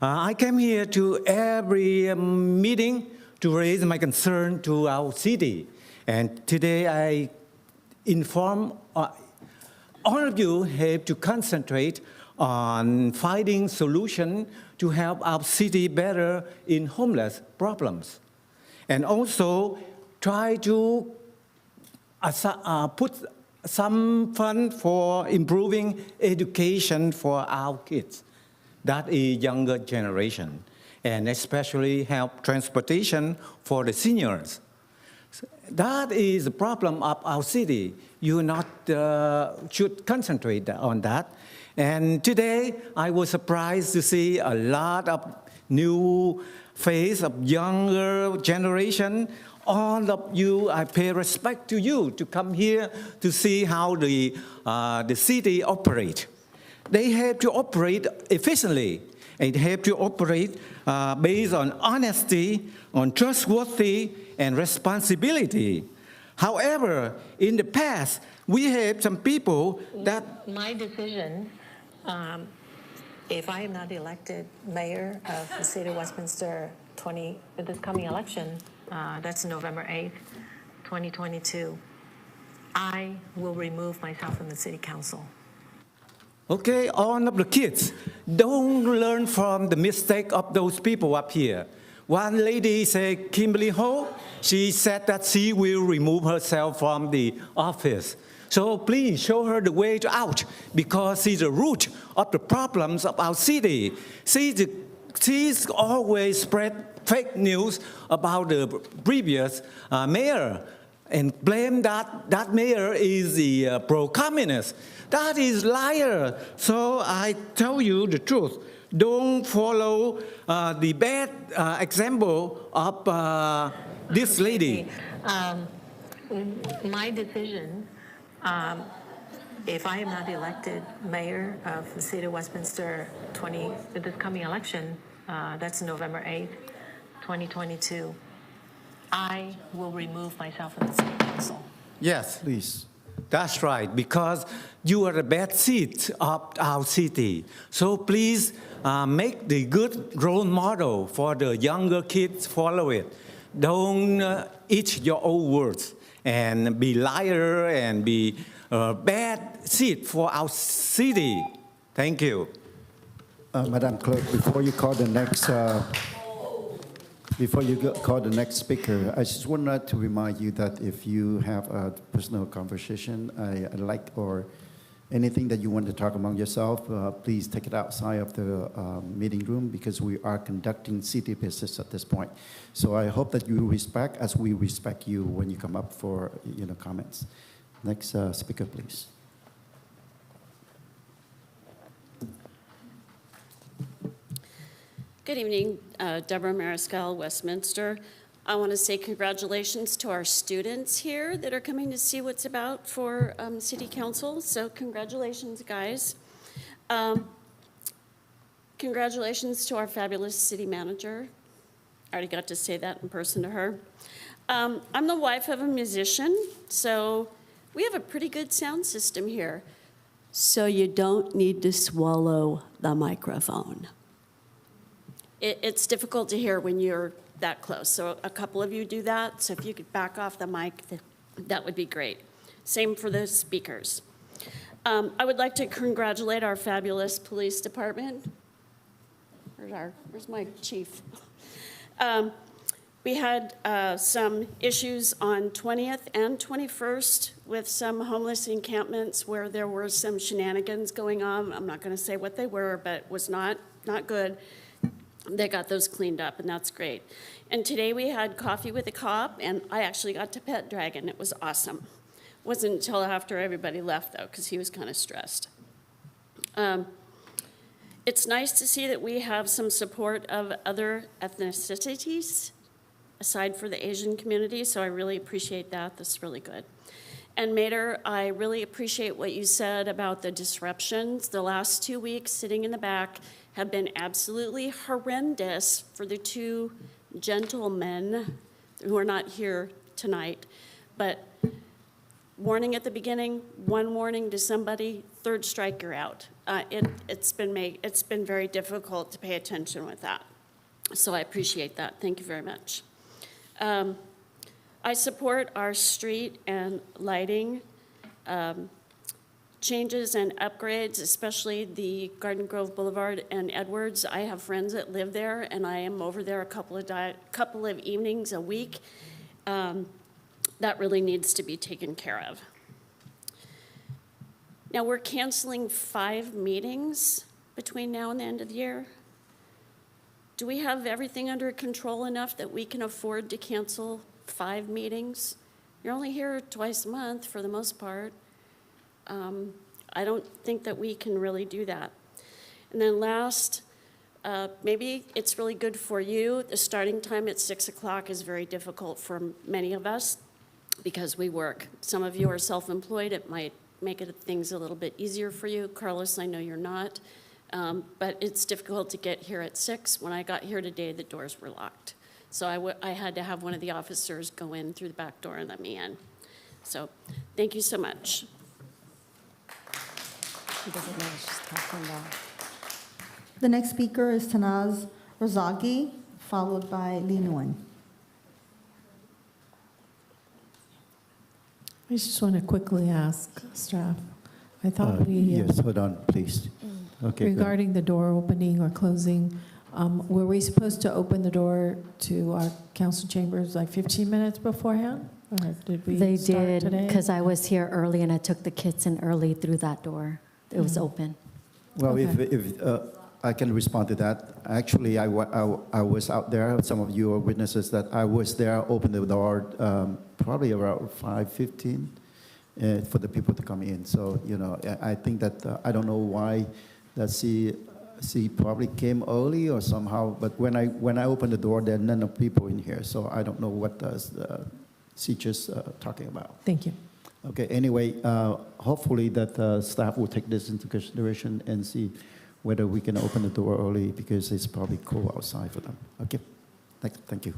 I came here to every meeting to raise my concern to our city, and today I inform all of you have to concentrate on finding solutions to help our city better in homeless problems. And also try to put some fund for improving education for our kids, that is younger generation, and especially help transportation for the seniors. That is the problem of our city. You not should concentrate on that. And today, I was surprised to see a lot of new face of younger generation. All of you, I pay respect to you to come here to see how the city operate. They have to operate efficiently. And they have to operate based on honesty, on trustworthy, and responsibility. However, in the past, we have some people that... My decision, if I am not elected mayor of the city of Westminster this coming election, that's November 8th, 2022, I will remove myself from the city council. Okay, all of the kids, don't learn from the mistake of those people up here. One lady said, Kimberly Ho, she said that she will remove herself from the office. So please show her the way out, because she's the root of the problems of our city. She's always spread fake news about the previous mayor and blame that mayor is the pro-communist. That is liar. So I tell you the truth. Don't follow the bad example of this lady. My decision, if I am not elected mayor of the city of Westminster this coming election, that's November 8th, 2022, I will remove myself from the city council. Yes, please. That's right, because you are the bad seat of our city. So please make the good role model for the younger kids, follow it. Don't eat your own words and be liar and be bad seat for our city. Thank you. Madam Clerk, before you call the next speaker, I just wanted to remind you that if you have a personal conversation, I'd like, or Anything that you want to talk among yourself, please take it outside of the meeting room because we are conducting city business at this point. So I hope that you respect as we respect you when you come up for comments. Next speaker, please. Good evening, Deborah Mariscal, Westminster. I want to say congratulations to our students here that are coming to see what's about for City Council. So congratulations, guys. Congratulations to our fabulous city manager. I already got to say that in person to her. I'm the wife of a musician, so we have a pretty good sound system here. So you don't need to swallow the microphone. It's difficult to hear when you're that close. So a couple of you do that. So if you could back off the mic, that would be great. Same for the speakers. I would like to congratulate our fabulous police department. Where's my chief? We had some issues on 20th and 21st with some homeless encampments where there were some shenanigans going on. I'm not going to say what they were, but it was not good. They got those cleaned up, and that's great. And today we had coffee with a cop, and I actually got to pet Dragon. It was awesome. Wasn't until after everybody left, though, because he was kind of stressed. It's nice to see that we have some support of other ethnicities, aside for the Asian community, so I really appreciate that. That's really good. And Mater, I really appreciate what you said about the disruptions. The last 2 weeks sitting in the back have been absolutely horrendous for the two gentlemen who are not here tonight. But warning at the beginning, one warning to somebody, third strike, you're out. It's been very difficult to pay attention with that. So I appreciate that. Thank you very much. I support our street and lighting changes and upgrades, especially the Garden Grove Boulevard and Edwards. I have friends that live there, and I am over there a couple of evenings a week. That really needs to be taken care of. Now, we're canceling 5 meetings between now and the end of the year. Do we have everything under control enough that we can afford to cancel 5 meetings? You're only here twice a month for the most part. I don't think that we can really do that. And then last, maybe it's really good for you. The starting time at 6 o'clock is very difficult for many of us because we work. Some of you are self-employed. It might make things a little bit easier for you. Carlos, I know you're not. But it's difficult to get here at 6. When I got here today, the doors were locked. So I had to have one of the officers go in through the back door and let me in. So thank you so much. She doesn't know what she's talking about. The next speaker is Tanaz Razagi, followed by Lee Nguyen. I just want to quickly ask staff. I thought Yes, hold on, please. Okay. regarding the door opening or closing, were we supposed to open the door to our council chambers like 15 minutes beforehand? Or did we They start did, today? because I was here early and I took the kids in early through that door. It was open. Well, Okay. if I can respond to that. Actually, I was out there. Some of you are witnesses that I was there, opened the door probably around 5:15 for the people to come in. So, I think that, I don't know why that she probably came early or somehow, but when I opened the door, there are none of people in here. So I don't know what she just talking about. Thank you. Okay, anyway, hopefully that staff will take this into consideration and see whether we can open the door early because it's probably cold outside for them. Okay, thank you.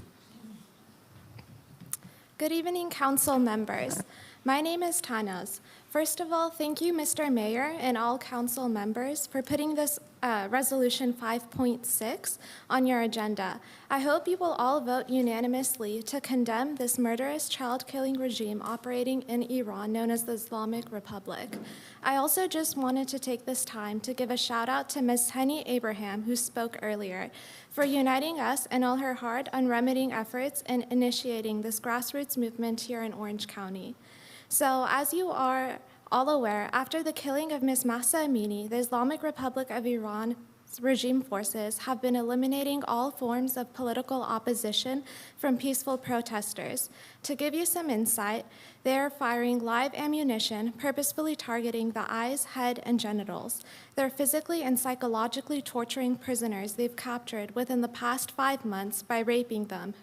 Good evening, council members. My name is Tanaz. First of all, thank you, Mr. Mayor, and all council members for putting this Resolution 5.6 on your agenda. I hope you will all vote unanimously to condemn this murderous child-killing regime operating in Iran known as the Islamic Republic. I also just wanted to take this time to give a shout-out to Ms. Henny Abraham, who spoke earlier, for uniting us and all her hard, unremitting efforts in initiating this grassroots movement here in Orange County. So as you are all aware, after the killing of Ms. Mahsa Amini, the Islamic Republic of Iran's regime forces have been eliminating all forms of political opposition from peaceful protesters. To give you some insight, they are firing live ammunition, purposefully targeting the eyes, head, and genitals. They're physically and psychologically torturing prisoners they've captured within the past 5 months by raping them,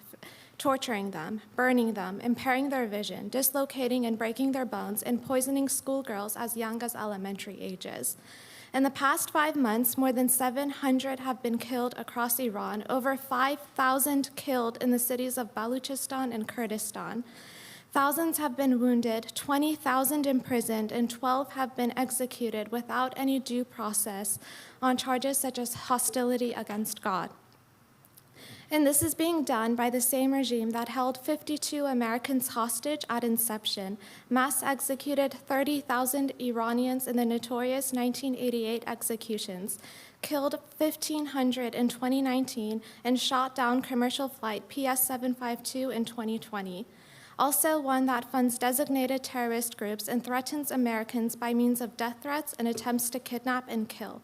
torturing them, burning them, impairing their vision, dislocating and breaking their bones, and poisoning schoolgirls as young as elementary ages. In the past 5 months, more than 700 have been killed across Iran, over 5,000 killed in the cities of Baluchistan and Kurdistan. Thousands have been wounded, 20,000 imprisoned, and 12 have been executed without any due process on charges such as hostility against God. And this is being done by the same regime that held 52 Americans hostage at inception, mass executed 30,000 Iranians in the notorious 1988 executions, killed 1,500 in 2019, and shot down commercial flight PS-752 in 2020. Also one that funds designated terrorist groups and threatens Americans by means of death threats and attempts to kidnap and kill.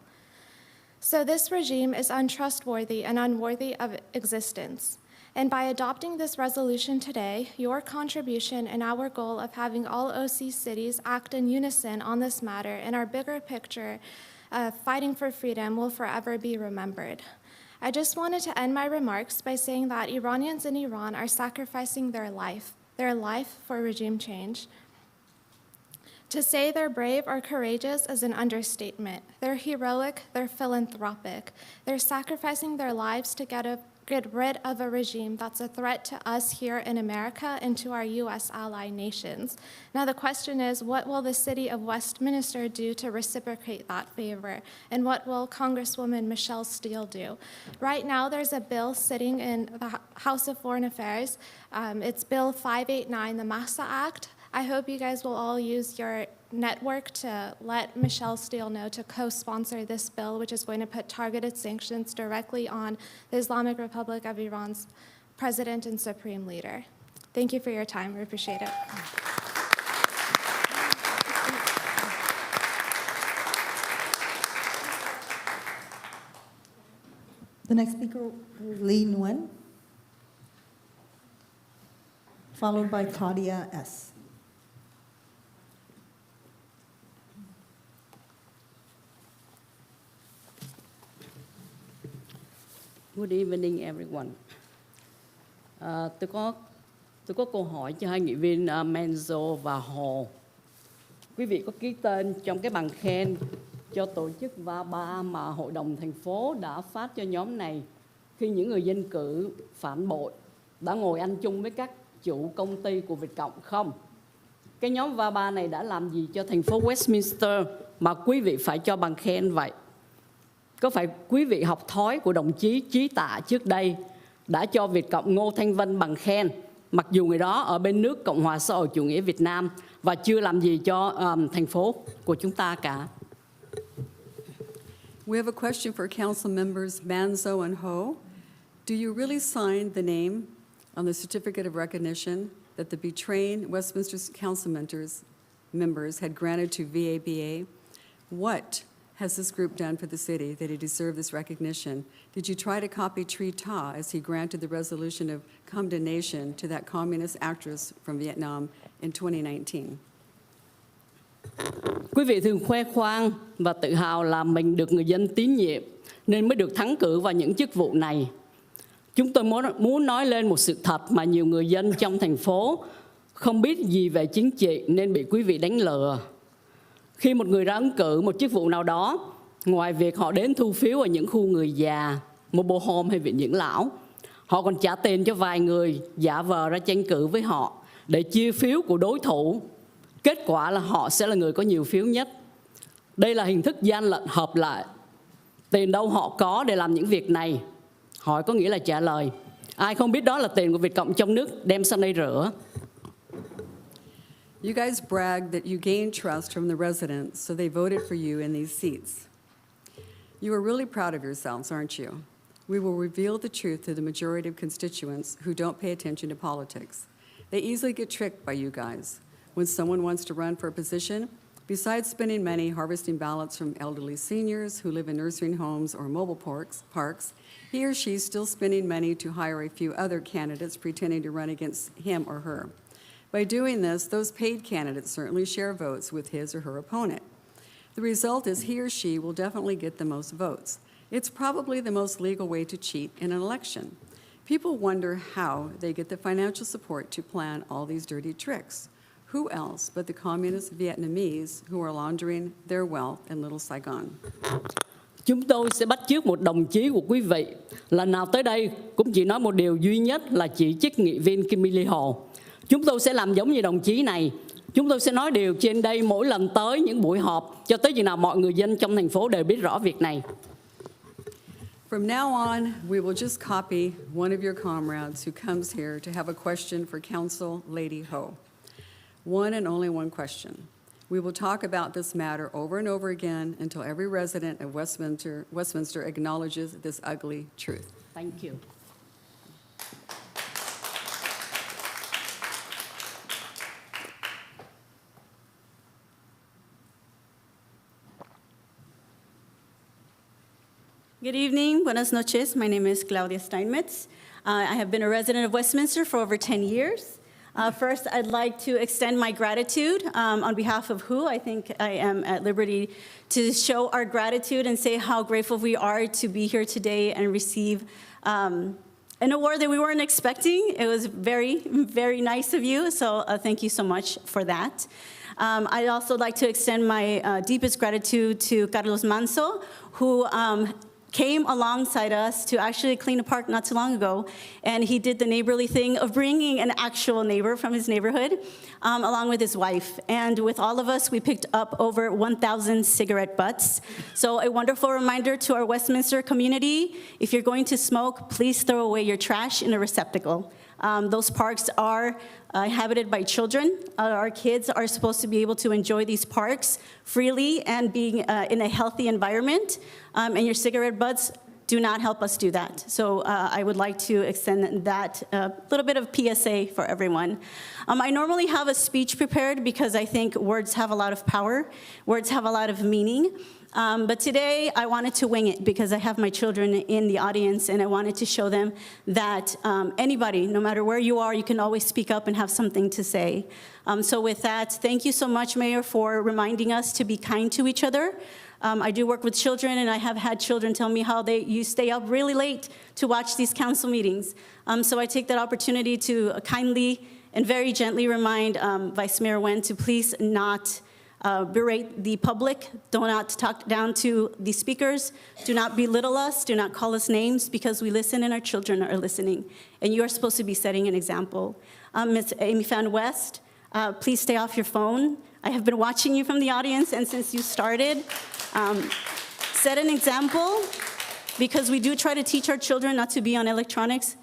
So this regime is untrustworthy and unworthy of existence. And by adopting this resolution today, your contribution and our goal of having all OC cities act in unison on this matter and our bigger picture of fighting for freedom will forever be remembered. I just wanted to end my remarks by saying that Iranians in Iran are sacrificing their life for regime change. To say they're brave or courageous is an understatement. They're heroic, they're philanthropic. They're sacrificing their lives to get rid of a regime that's a threat to us here in America and to our U.S. ally nations. Now the question is, what will the city of Westminster do to reciprocate that favor? And what will Congresswoman Michelle Steele do? Right now there's a bill sitting in the House of Foreign Affairs. It's Bill 589, the Mahsa Act. I hope you guys will all use your network to let Michelle Steele know to co-sponsor this bill, which is going to put targeted sanctions directly on the Islamic Republic of Iran's president and supreme leader. Thank you for your time. We appreciate it. The next speaker, Lee Nguyen, followed by Claudia S. Good evening, everyone. Tôi có câu hỏi cho hai nghị viên Menzo và Hồ. Quý vị có ký tên trong cái bằng khen cho tổ chức VA3 mà Hội đồng thành phố đã phát cho nhóm này khi những người dân cử phản bội đã ngồi ăn chung với các chủ công ty của Việt Cộng không? Cái nhóm VA3 này đã làm gì cho thành phố Westminster mà quý vị phải cho bằng khen vậy? Có phải quý vị học thói của đồng chí Chí Tạ trước đây đã cho Việt Cộng Ngô Thanh Vân bằng khen, mặc dù người đó ở bên nước Cộng hòa xã hội chủ nghĩa Việt Nam và chưa làm gì cho thành phố của chúng ta cả? We have a question for Council members Manzo and Ho. Do you really sign the name on the certificate of recognition that the betraying Westminster Council members had granted to VABA? What has this group done for the city that he deserved this recognition? Did you try to copy Tree Ta as he granted the resolution of condemnation to that communist actress from Vietnam in 2019? Quý vị thường khoe khoang và tự hào là mình được người dân tín nhiệm nên mới được thắng cử vào những chức vụ này. Chúng tôi muốn nói lên một sự thật mà nhiều người dân trong thành phố không biết gì về chính trị nên bị quý vị đánh lừa. Khi một người ra ứng cử một chức vụ nào đó, ngoài việc họ đến thu phiếu ở những khu người già, mobile home hay viện dưỡng lão, họ còn trả tiền cho vài người giả vờ ra tranh cử với họ để chia phiếu của đối thủ. Kết quả là họ sẽ là người có nhiều phiếu nhất. Đây là hình thức gian lận hợp lệ. Tiền đâu họ có để làm những việc này? Hỏi có nghĩa là trả lời. Ai không biết đó là tiền của Việt Cộng trong nước đem sang đây rửa. You guys bragged that you gained trust from the residents, so they voted for you in these seats. You are really proud of yourselves, aren't you? We will reveal the truth to the majority of constituents who don't pay attention to politics. They easily get tricked by you guys. When someone wants to run for a position, Besides spending money harvesting ballots from elderly seniors who live in nursing homes or mobile parks, he or she is still spending money to hire a few other candidates pretending to run against him or her. By doing this, those paid candidates certainly share votes with his or her opponent. The result is he or she will definitely get the most votes. It's probably the most legal way to cheat in an election. People wonder how they get the financial support to plan all these dirty tricks. Who else but the communist Vietnamese who are laundering their wealth in Little Saigon? Chúng tôi sẽ bắt chước một đồng chí của quý vị. Lần nào tới đây cũng chỉ nói một điều duy nhất là chỉ trích nghị viên Kim Lee Hồ. Chúng tôi sẽ làm giống như đồng chí này. Chúng tôi sẽ nói điều trên đây mỗi lần tới những buổi họp cho tới khi nào mọi người dân trong thành phố đều biết rõ việc này. From now on, we will just copy one of your comrades who comes here to have a question for Council Lady Ho. One and only one question. We will talk about this matter over and over again until every resident of Westminster acknowledges this ugly truth. Thank you. Good evening, buenas noches. My name is Claudia Steinmetz. I have been a resident of Westminster for over 10 years. First, I'd like to extend my gratitude on behalf of who I think I am at liberty to show our gratitude and say how grateful we are to be here today and receive an award that we weren't expecting. It was very, very nice of you, so thank you so much for that. I'd also like to extend my deepest gratitude to Carlos Manso, who came alongside us to actually clean a park not too long ago, and he did the neighborly thing of bringing an actual neighbor from his neighborhood along with his wife. And with all of us, we picked up over 1,000 cigarette butts. So a wonderful reminder to our Westminster community, if you're going to smoke, please throw away your trash in a receptacle. Those parks are inhabited by children. Our kids are supposed to be able to enjoy these parks freely and being in a healthy environment. And your cigarette butts do not help us do that. So I would like to extend that little bit of PSA for everyone. I normally have a speech prepared because I think words have a lot of power. Words have a lot of meaning. But today, I wanted to wing it because I have my children in the audience, and I wanted to show them that anybody, no matter where you are, you can always speak up and have something to say. So with that, thank you so much, Mayor, for reminding us to be kind to each other. I do work with children, and I have had children tell me how you stay up really late to watch these council meetings. So I take that opportunity to kindly and very gently remind Vice Mayor Wen to please not berate the public. Do not talk down to the speakers. Do not belittle us. Do not call us names, because we listen and our children are listening. And you are supposed to be setting an example. Ms. Amy Fan West, please stay off your phone. I have been watching you from the audience, and since you started, set an example, because we do try to teach our children not to be on electronics,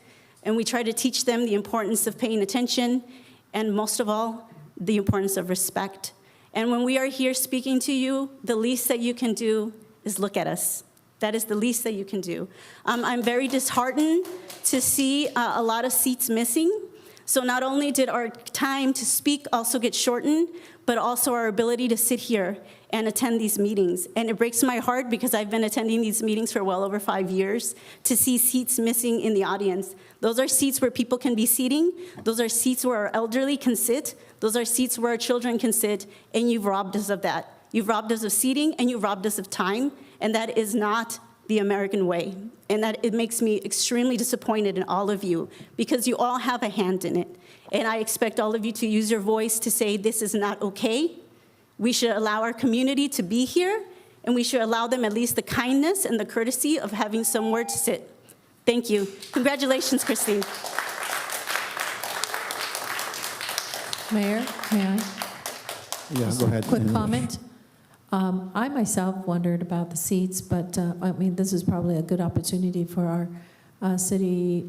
and we try to teach them the importance of paying attention, and most of all, the importance of respect. And when we are here speaking to you, the least that you can do is look at us. That is the least that you can do. I'm very disheartened to see a lot of seats missing. So not only did our time to speak also get shortened, but also our ability to sit here and attend these meetings. And it breaks my heart, because I've been attending these meetings for well over 5 years, to see seats missing in the audience. Those are seats where people can be seating. Those are seats where our elderly can sit. Those are seats where our children can sit, and you've robbed us of that. You've robbed us of seating, and you've robbed us of time, and that is not the American way. And that it makes me extremely disappointed in all of you, because you all have a hand in it. And I expect all of you to use your voice to say this is not okay. We should allow our community to be here, and we should allow them at least the kindness and the courtesy of having somewhere to sit. Thank you. Congratulations, Christine. Mayor, may I? Yeah, go ahead. Quick comment. I myself wondered about the seats, but I mean, this is probably a good opportunity for our city,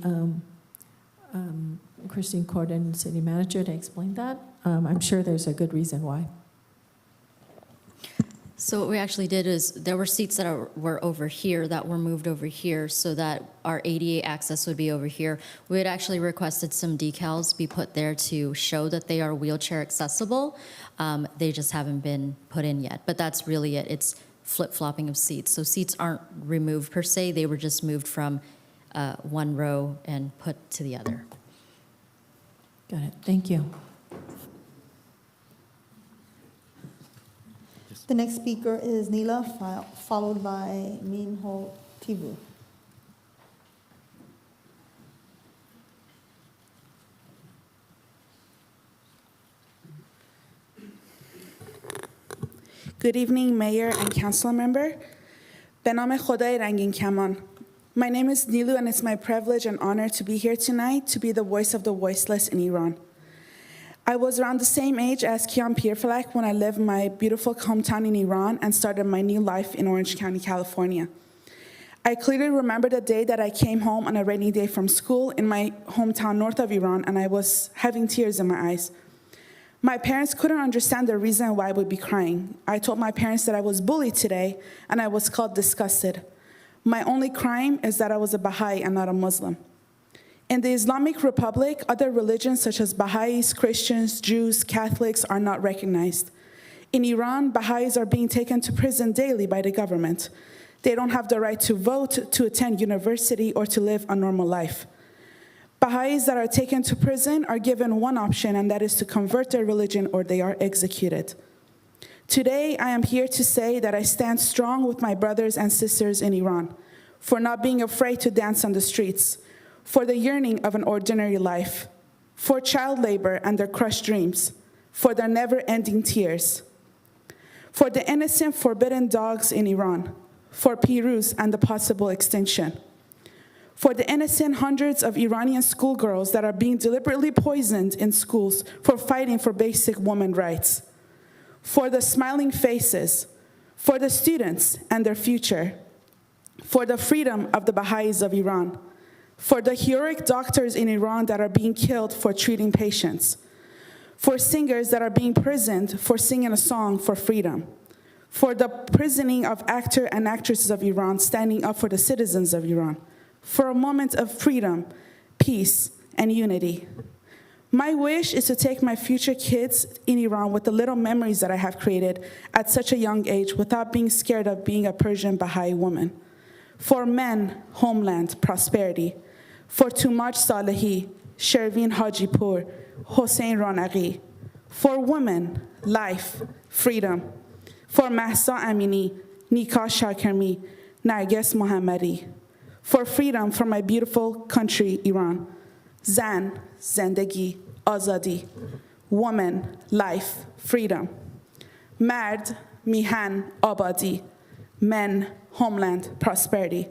Christine Corden, city manager, to explain that. I'm sure there's a good reason why. So what we actually did is there were seats that were over here that were moved over here so that our ADA access would be over here. We had actually requested some decals be put there to show that they are wheelchair accessible. They just haven't been put in yet, but that's really it. It's flip-flopping of seats. So seats aren't removed per se, they were just moved from one row and put to the other. Got it. Thank you. The next speaker is Neela, followed by Minho Tivu. Good evening, Mayor and Council Member. به نام خدای رنگین کمان. My name is Nilu, and it's my privilege and honor to be here tonight to be the voice of the voiceless in Iran. I was around the same age as Kian Pirfalak when I lived my beautiful hometown in Iran and started my new life in Orange County, California. I clearly remember the day that I came home on a rainy day from school in my hometown north of Iran, and I was having tears in my eyes. My parents couldn't understand the reason why I would be crying. I told my parents that I was bullied today, and I was called disgusted. My only crime is that I was a Baha'i and not a Muslim. In the Islamic Republic, other religions such as Baha'is, Christians, Jews, Catholics are not recognized. In Iran, Baha'is are being taken to prison daily by the government. They don't have the right to vote, to attend university, or to live a normal life. Baha'is that are taken to prison are given one option, and that is to convert their religion or they are executed. Today, I am here to say that I stand strong with my brothers and sisters in Iran for not being afraid to dance on the streets, for the yearning of an ordinary life, for child labor and their crushed dreams, for their never-ending tears, for the innocent forbidden dogs in Iran, for Piruz and the possible extinction, for the innocent hundreds of Iranian schoolgirls that are being deliberately poisoned in schools for fighting for basic women's rights, for the smiling faces, for the students and their future, for the freedom of the Baha'is of Iran, for the heroic doctors in Iran that are being killed for treating patients, for singers that are being imprisoned for singing a song for freedom, for the prisoning of actors and actresses of Iran standing up for the citizens of Iran, for a moment of freedom, peace, and unity. My wish is to take my future kids in Iran with the little memories that I have created at such a young age without being scared of being a Persian Baha'i woman. For men, homeland, prosperity. For Tumaj Salehi, Shervin Hajipur, Hossein Ronaghi. For women, life, freedom. For Mahsa Amini, Nikah Shakirmi, Narges Mohammadi. For freedom from my beautiful country, Iran. Zan, Zendegi, Azadi. Woman, life, freedom. Mard, Mihan, Abadi. Men, homeland, prosperity.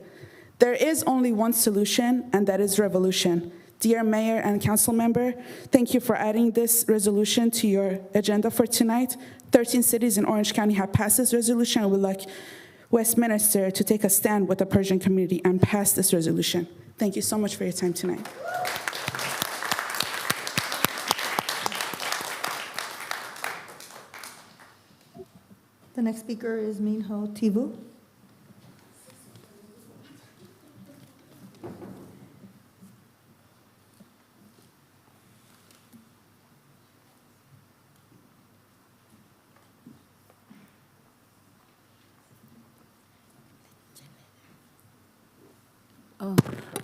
There is only one solution, and that is revolution. Dear Mayor and Council Member, thank you for adding this resolution to your agenda for tonight. 13 cities in Orange County have passed this resolution. I would like Westminster to take a stand with the Persian community and pass this resolution. Thank you so much for your time tonight. The next speaker is Minho Tivu.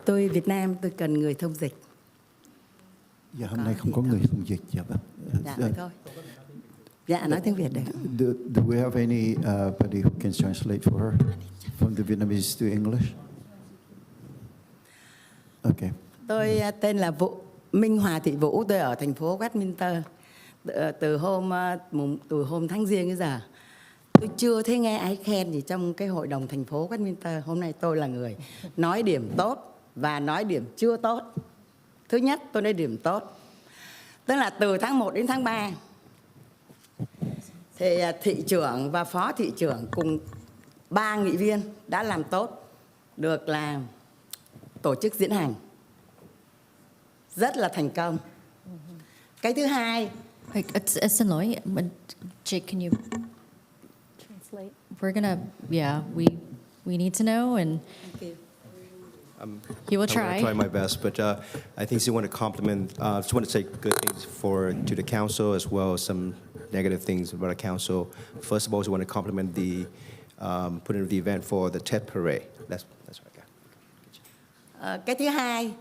Tôi Việt Nam, tôi cần người thông dịch. Dạ, hôm nay không có người thông dịch. Dạ, vâng. Dạ, được thôi. Dạ, nói tiếng Việt được. Do we have anybody who can translate for her from the Vietnamese to English? Okay. Tôi tên là Minh Hòa Thị Vũ, tôi ở thành phố Westminster. Từ hôm tháng Giêng đến giờ, tôi chưa thấy nghe ai khen gì trong cái hội đồng thành phố Westminster. Hôm nay tôi là người nói điểm tốt và nói điểm chưa tốt. Thứ nhất, tôi nói điểm tốt. Tức là từ tháng 1 đến tháng 3, thì thị trưởng và phó thị trưởng cùng 3 nghị viên đã làm tốt, được là tổ chức diễn hành. Rất là thành công. Cái thứ hai, Xin lỗi, Jake, can you slate? We're gonna, we need to know, and he will I'm try. going to try my best, but I think you want to compliment, just want to say good things to the council as well as some negative things about the council. First of all, I want to compliment the putting of the event for the TED Parade. That's what I got. Cái thứ hai,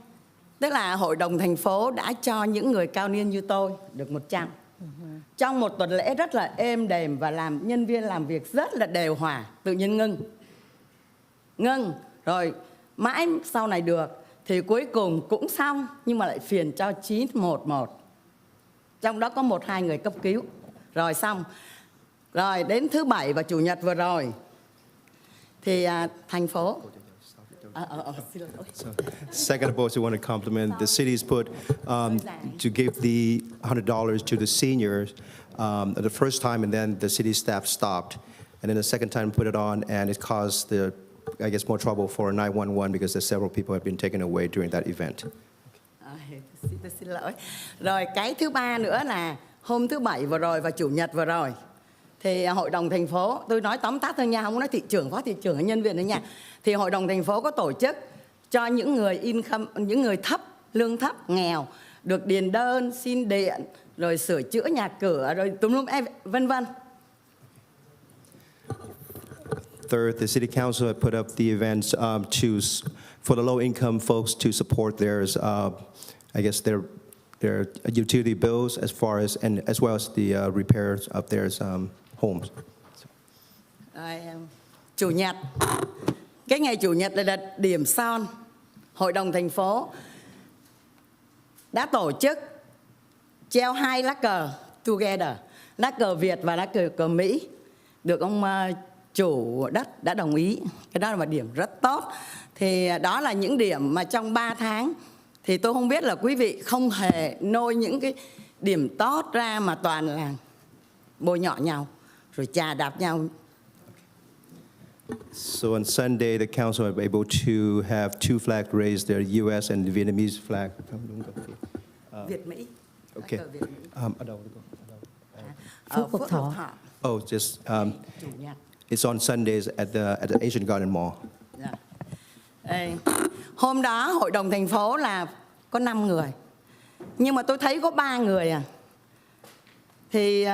tức là hội đồng thành phố đã cho những người cao niên như tôi được 100. Trong một tuần lễ rất là êm đềm và làm nhân viên làm việc rất là đều hòa, tự nhiên ngưng rồi mãi sau này được thì cuối cùng cũng xong nhưng mà lại phiền cho 911. Trong đó có 1-2 người cấp cứu. Rồi xong. Rồi đến thứ Bảy và Chủ nhật vừa rồi thì thành phố Second of all, I want to compliment the city's put to give the $100 to the seniors the first time, and then the city staff stopped, and then the second time put it on, and it caused I guess more trouble for 911 because there's several people have been taken away during that event. Tôi xin lỗi. Rồi cái thứ ba nữa là hôm thứ Bảy vừa rồi và Chủ nhật vừa rồi thì hội đồng thành phố, tôi nói tóm tắt thôi nha, không có nói thị trưởng, phó thị trưởng hay nhân viên nữa nha. Thì hội đồng thành phố có tổ chức cho những người những người thấp, lương thấp, nghèo được điền đơn, xin điện, rồi sửa chữa nhà cửa, rồi tùm lum vân vân. Third, the city council had put up the events for the low-income folks to support theirs, I guess their utility bills as well as the repairs of their homes. Rồi, Chủ nhật, cái ngày Chủ nhật là điểm son, hội đồng thành phố đã tổ chức treo 2 lá cờ together, lá cờ Việt và lá cờ Mỹ, được ông chủ đất đã đồng ý. Cái đó là một điểm rất tốt. Thì đó là những điểm mà trong 3 tháng thì tôi không biết là quý vị không hề nôi những cái điểm tốt ra mà toàn là bôi nhọ nhau rồi chà đạp nhau. So on Sunday, the council was able to have 2 flags raised, the U.S. and the Vietnamese flag. Việt Mỹ. Okay. Phước Lộc Thọ. Oh, just it's on Sundays at the Asian Garden Mall. Hôm đó hội đồng thành phố là có 5 người, nhưng mà tôi thấy có 3 người à. Thì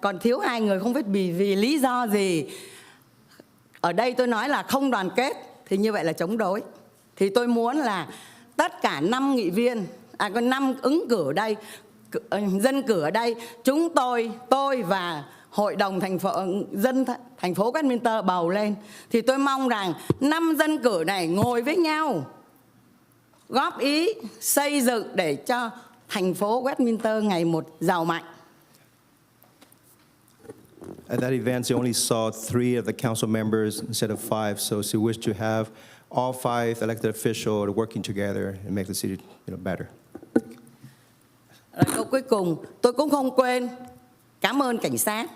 còn thiếu 2 người, không biết vì lý do gì. Ở đây tôi nói là không đoàn kết thì như vậy là chống đối. Thì tôi muốn là tất cả 5 nghị viên, có 5 ứng cử ở đây, dân cử ở đây, chúng tôi và hội đồng dân thành phố Westminster bầu lên. Thì tôi mong rằng 5 dân cử này ngồi với nhau, góp ý, xây dựng để cho thành phố Westminster ngày một giàu mạnh. At that event, she only saw 3 of the council members instead of 5, so she wished to have all 5 elected officials working together and make the city better. Rồi câu cuối cùng, tôi cũng không quên cảm ơn cảnh sát,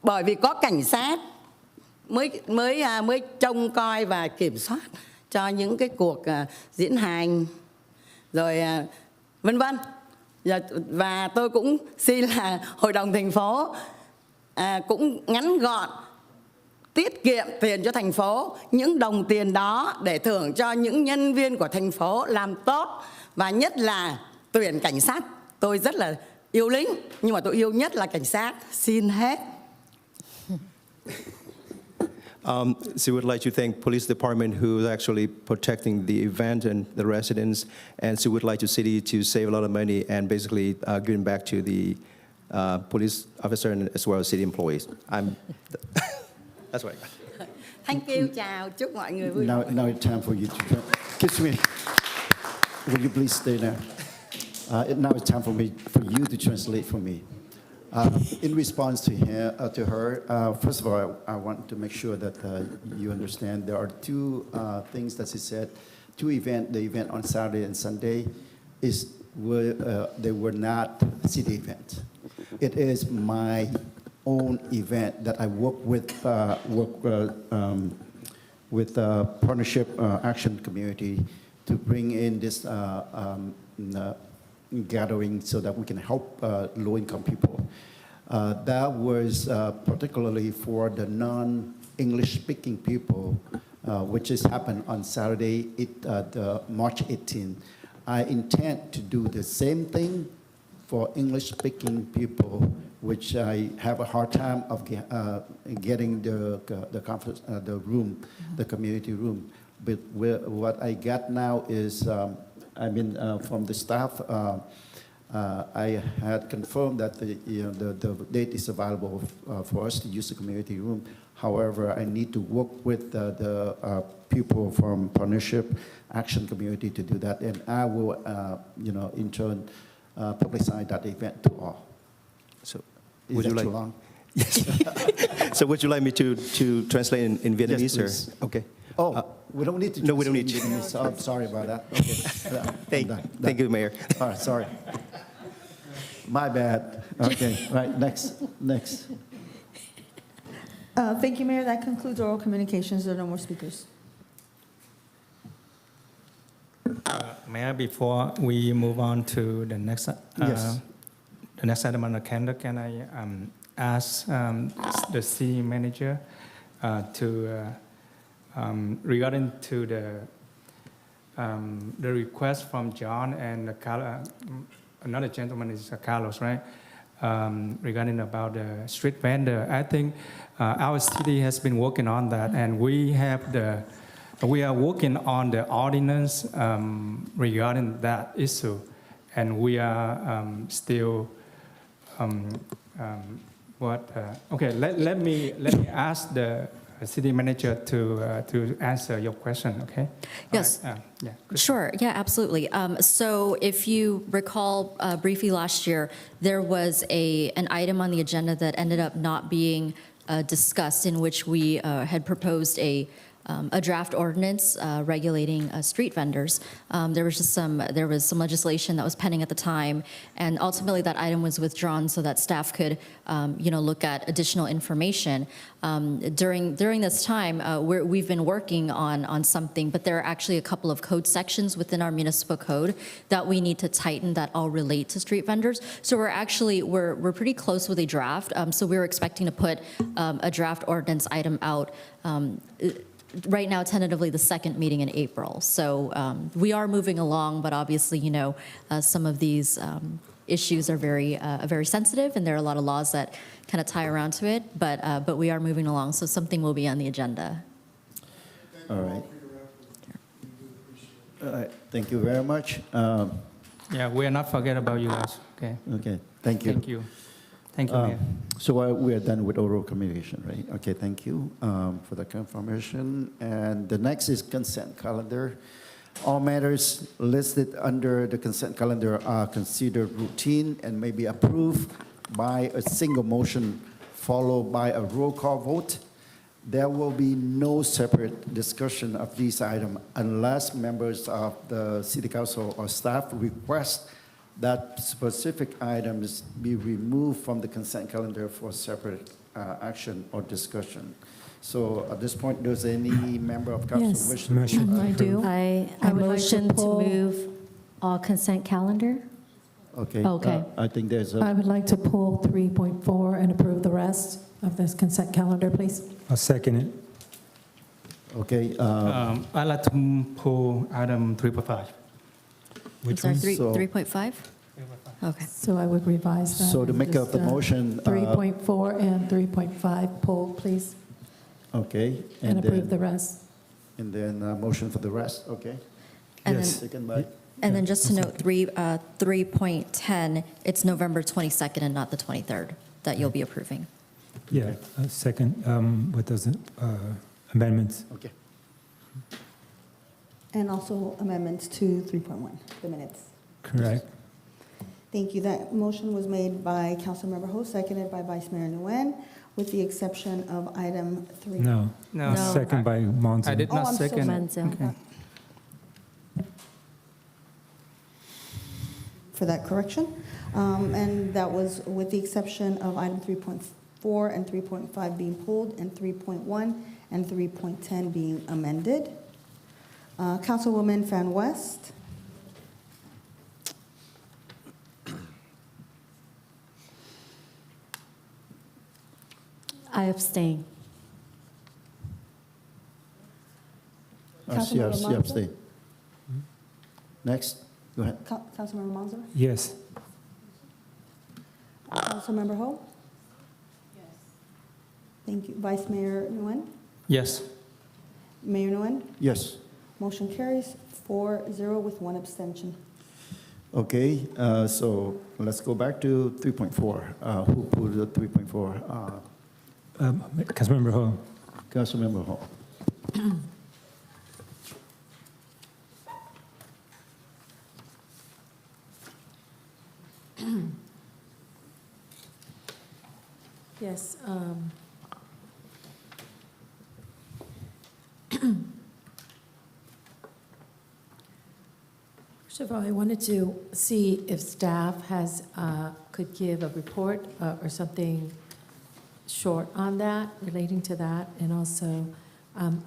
bởi vì có cảnh sát mới trông coi và kiểm soát cho những cái cuộc diễn hành rồi vân vân. Và tôi cũng xin là hội đồng thành phố cũng ngắn gọn, tiết kiệm tiền cho thành phố, những đồng tiền đó để thưởng cho những nhân viên của thành phố làm tốt, và nhất là tuyển cảnh sát. Tôi rất là yêu lính, nhưng mà tôi yêu nhất là cảnh sát. Xin hết. She would like to thank police department who is actually protecting the event and the residents, and she would like the city to save a lot of money and basically giving back to the police officer and as well as city employees. That's what I got. Thank you, chào, chúc mọi người vui. Now it's time for you to kiss me. Will you please stay there? Now it's time for you to translate for me. In response to her, first of all, I want to make sure that you understand there are 2 things that she said. 2 events. The event on Saturday and Sunday they were not city events. It is my own event that I work with Partnership Action Community to bring in this gathering so that we can help low-income people. That was particularly for the non-English speaking people, which has happened on Saturday, March 18. I intend to do the same thing for English-speaking people, which I have a hard time of getting the conference, the room, the community room. But what I got now is, from the staff, I had confirmed that the date is available for us to use the community room. However, I need to work with the people from Partnership Action Community to do that, and I will, in turn, publicize that event to all. So, Is would that you like? too long? Yes. So, would you like me to translate in Vietnamese? Yes, please. Okay. We don't need to. No, we don't need to. Vietnamese. I'm sorry about that. Okay. Thank you, Mayor. All right, sorry. My bad. Okay, right, next. Thank you, Mayor. That concludes oral communications. There are no more speakers. Mayor, before we move on to the next, Yes. the next item on the calendar, can I ask the city manager regarding to the request from John and another gentleman is Carlos, right? Regarding about the street vendor, I think our city has been working on that, and we are working on the ordinance regarding that issue, and we are still let me ask the city manager to answer your question, okay? Yes. Yeah. Sure, yeah, absolutely. So if you recall briefly last year, there was an item on the agenda that ended up not being discussed, in which we had proposed a draft ordinance regulating street vendors. There was some legislation that was pending at the time, and ultimately that item was withdrawn so that staff could, look at additional information. During this time, we've been working on something, but there are actually a couple of code sections within our municipal code that we need to tighten that all relate to street vendors. So we're pretty close with a draft. So we're expecting to put a draft ordinance item out. Right now, tentatively, the second meeting in April. So we are moving along, but obviously, some of these issues are very sensitive, and there are a lot of laws that kind of tie around to it. But we are moving along, so something will be on the agenda. All right. All right, thank you very much. Yeah, we are not forget about you guys, okay? Okay, thank you. Thank you. Thank you, Mayor. So we are done with oral communication, right? Okay, thank you for the confirmation. And the next is consent calendar. All matters listed under the consent calendar are considered routine and may be approved by a single motion followed by a roll call vote. There will be no separate discussion of these items unless members of the City Council or staff request that specific items be removed from the consent calendar for separate action or discussion. So at this point, does any member of council Yes. wish to? I do. I would like to motion to pull- move all consent calendar. Okay. Okay. I think there's I a, would like to pull 3.4 and approve the rest of this consent calendar, please. I'll second it. okay. I'd like to pull item 3.5. I'm sorry, So- 3.5? Okay. So I would revise that. So to and make up just, the motion, 3.4 and 3.5 pull, please, okay. and approve then- the rest. And then motion for the rest, okay. And then- Second by, And then just to note, 3.10, it's November 22nd and not the 23rd that you'll be approving. Yeah, second, what does it, amendments? okay. And also amendments to 3.1, the minutes. Correct. Thank you. That motion was made by Councilmember Ho, seconded by Vice Mayor Nguyen, with the exception of item 3. No, No. second by Monson. I did Oh, I'm so sorry. Manzo. Okay. For that correction. And that was with the exception of item 3.4 and 3.5 being pulled, and 3.1 and 3.10 being amended. Councilwoman Fan West. I abstain. She Councilmember Monzo? abstained. Next, go ahead. Councilmember Monzo? Yes. Councilmember Ho? Yes. Thank you. Vice Mayor Nguyen? Yes. Mayor Nguyen? Yes. Motion carries 4-0 with 1 abstention. Okay, so let's go back to 3.4. Who put the 3.4? Councilmember Ho. Councilmember Hall. Yes. First of all, I wanted to see if staff could give a report or something short on that, relating to that, and also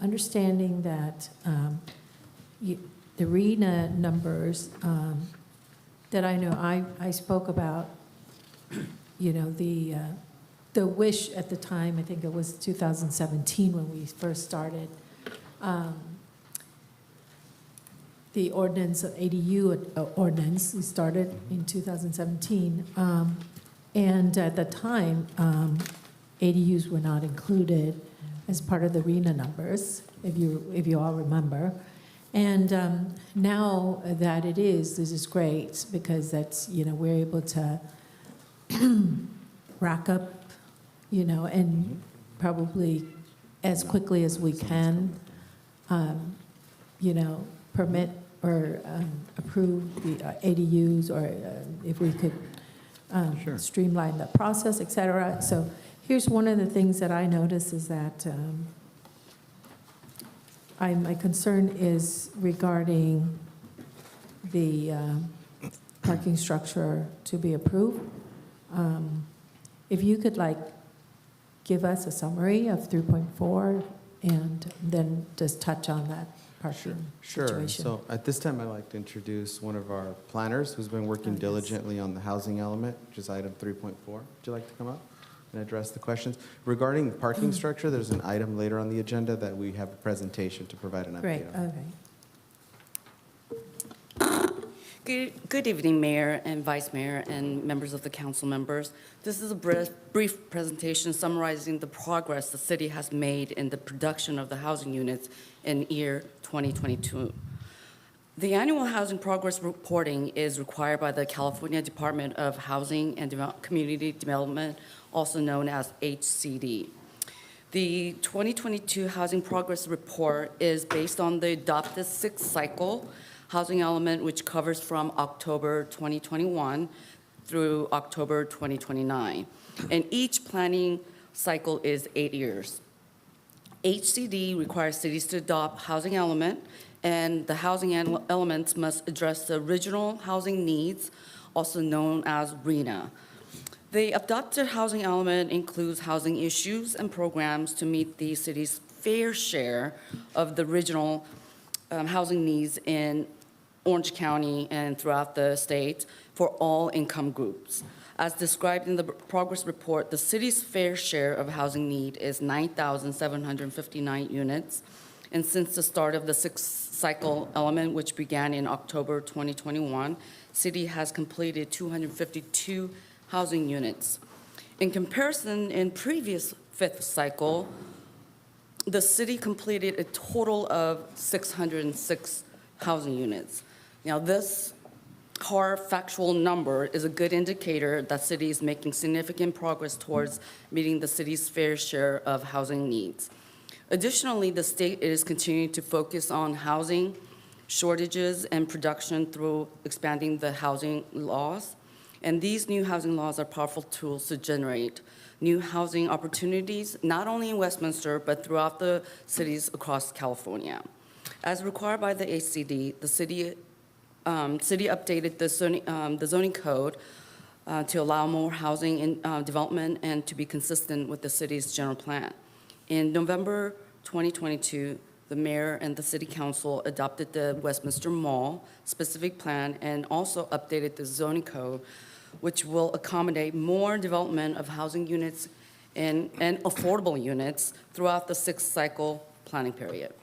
understanding that the RENA numbers that I know I spoke about, the wish at the time, I think it was 2017 when we first started, the ordinance of ADU ordinance, we started in 2017. And at the time, ADUs were not included as part of the RENA numbers, if you all remember. And now that it is, this is great, because that's, we're able to rack up, and probably as quickly as we can, permit or approve the ADUs, or if we could streamline the process, et cetera. So here's one of the things that I notice is that my concern is regarding the parking structure to be approved. If you could give us a summary of 3.4 and then just touch on that parking situation. So at this time, I'd like to introduce one of our planners who's been working diligently on the housing element, which is item 3.4. Would you like to come up and address the questions? Regarding the parking structure, there's an item later on the agenda that we have a presentation to provide an update Great, on. okay. Good evening, Mayor and Vice Mayor and members of the council members. This is a brief presentation summarizing the progress the city has made in the production of the housing units in year 2022. The annual housing progress reporting is required by the California Department of Housing and Community Development, also known as HCD. The 2022 Housing Progress Report is based on the adopted 6th cycle housing element, which covers from October 2021 through October 2029. And each planning cycle is 8 years. HCD requires cities to adopt housing element, and the housing elements must address the original housing needs, also known as RENA. The adopted housing element includes housing issues and programs to meet the city's fair share of the original housing needs in Orange County and throughout the state for all income groups. As described in the progress report, the city's fair share of housing need is 9,759 units. And since the start of the 6th cycle element, which began in October 2021, city has completed 252 housing units. In comparison, in previous 5th cycle, the city completed a total of 606 housing units. Now, this hard factual number is a good indicator that city is making significant progress towards meeting the city's fair share of housing needs. Additionally, the state is continuing to focus on housing shortages and production through expanding the housing laws. And these new housing laws are powerful tools to generate new housing opportunities, not only in Westminster, but throughout the cities across California. As required by the HCD, the city updated the zoning code to allow more housing development and to be consistent with the city's general plan. In November 2022, the mayor and the city council adopted the Westminster Mall specific plan and also updated the zoning code, which will accommodate more development of housing units and affordable units throughout the 6th-cycle planning period.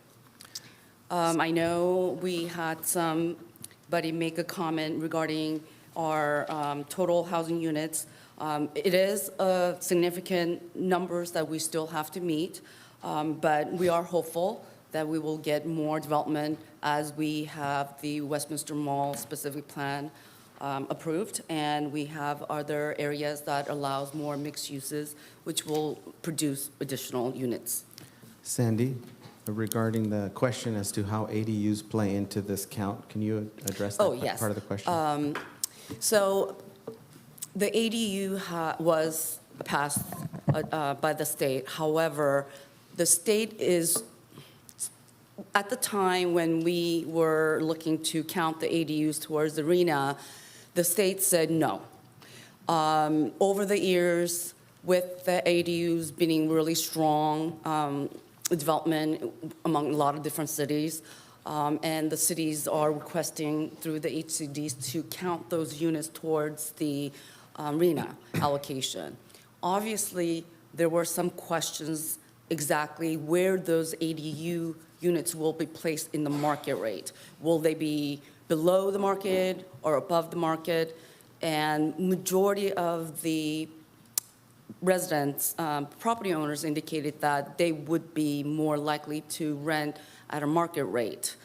I know we had somebody make a comment regarding our total housing units. It is a significant numbers that we still have to meet, but we are hopeful that we will get more development as we have the Westminster Mall specific plan approved, and we have other areas that allows more mixed uses, which will produce additional units. Sandy, regarding the question as to how ADUs play into this count, can you address that Yes. part of the question? So the ADU was passed by the state. However, the state is, at the time when we were looking to count the ADUs towards the RENA, the state said no. Over the years, with the ADUs being really strong development among a lot of different cities, and the cities are requesting through the HCDs to count those units towards the RENA allocation. Obviously, there were some questions exactly where those ADU units will be placed in the market rate. Will they be below the market or above the market? And majority of the residents, property owners indicated that they would be more likely to rent at a market rate.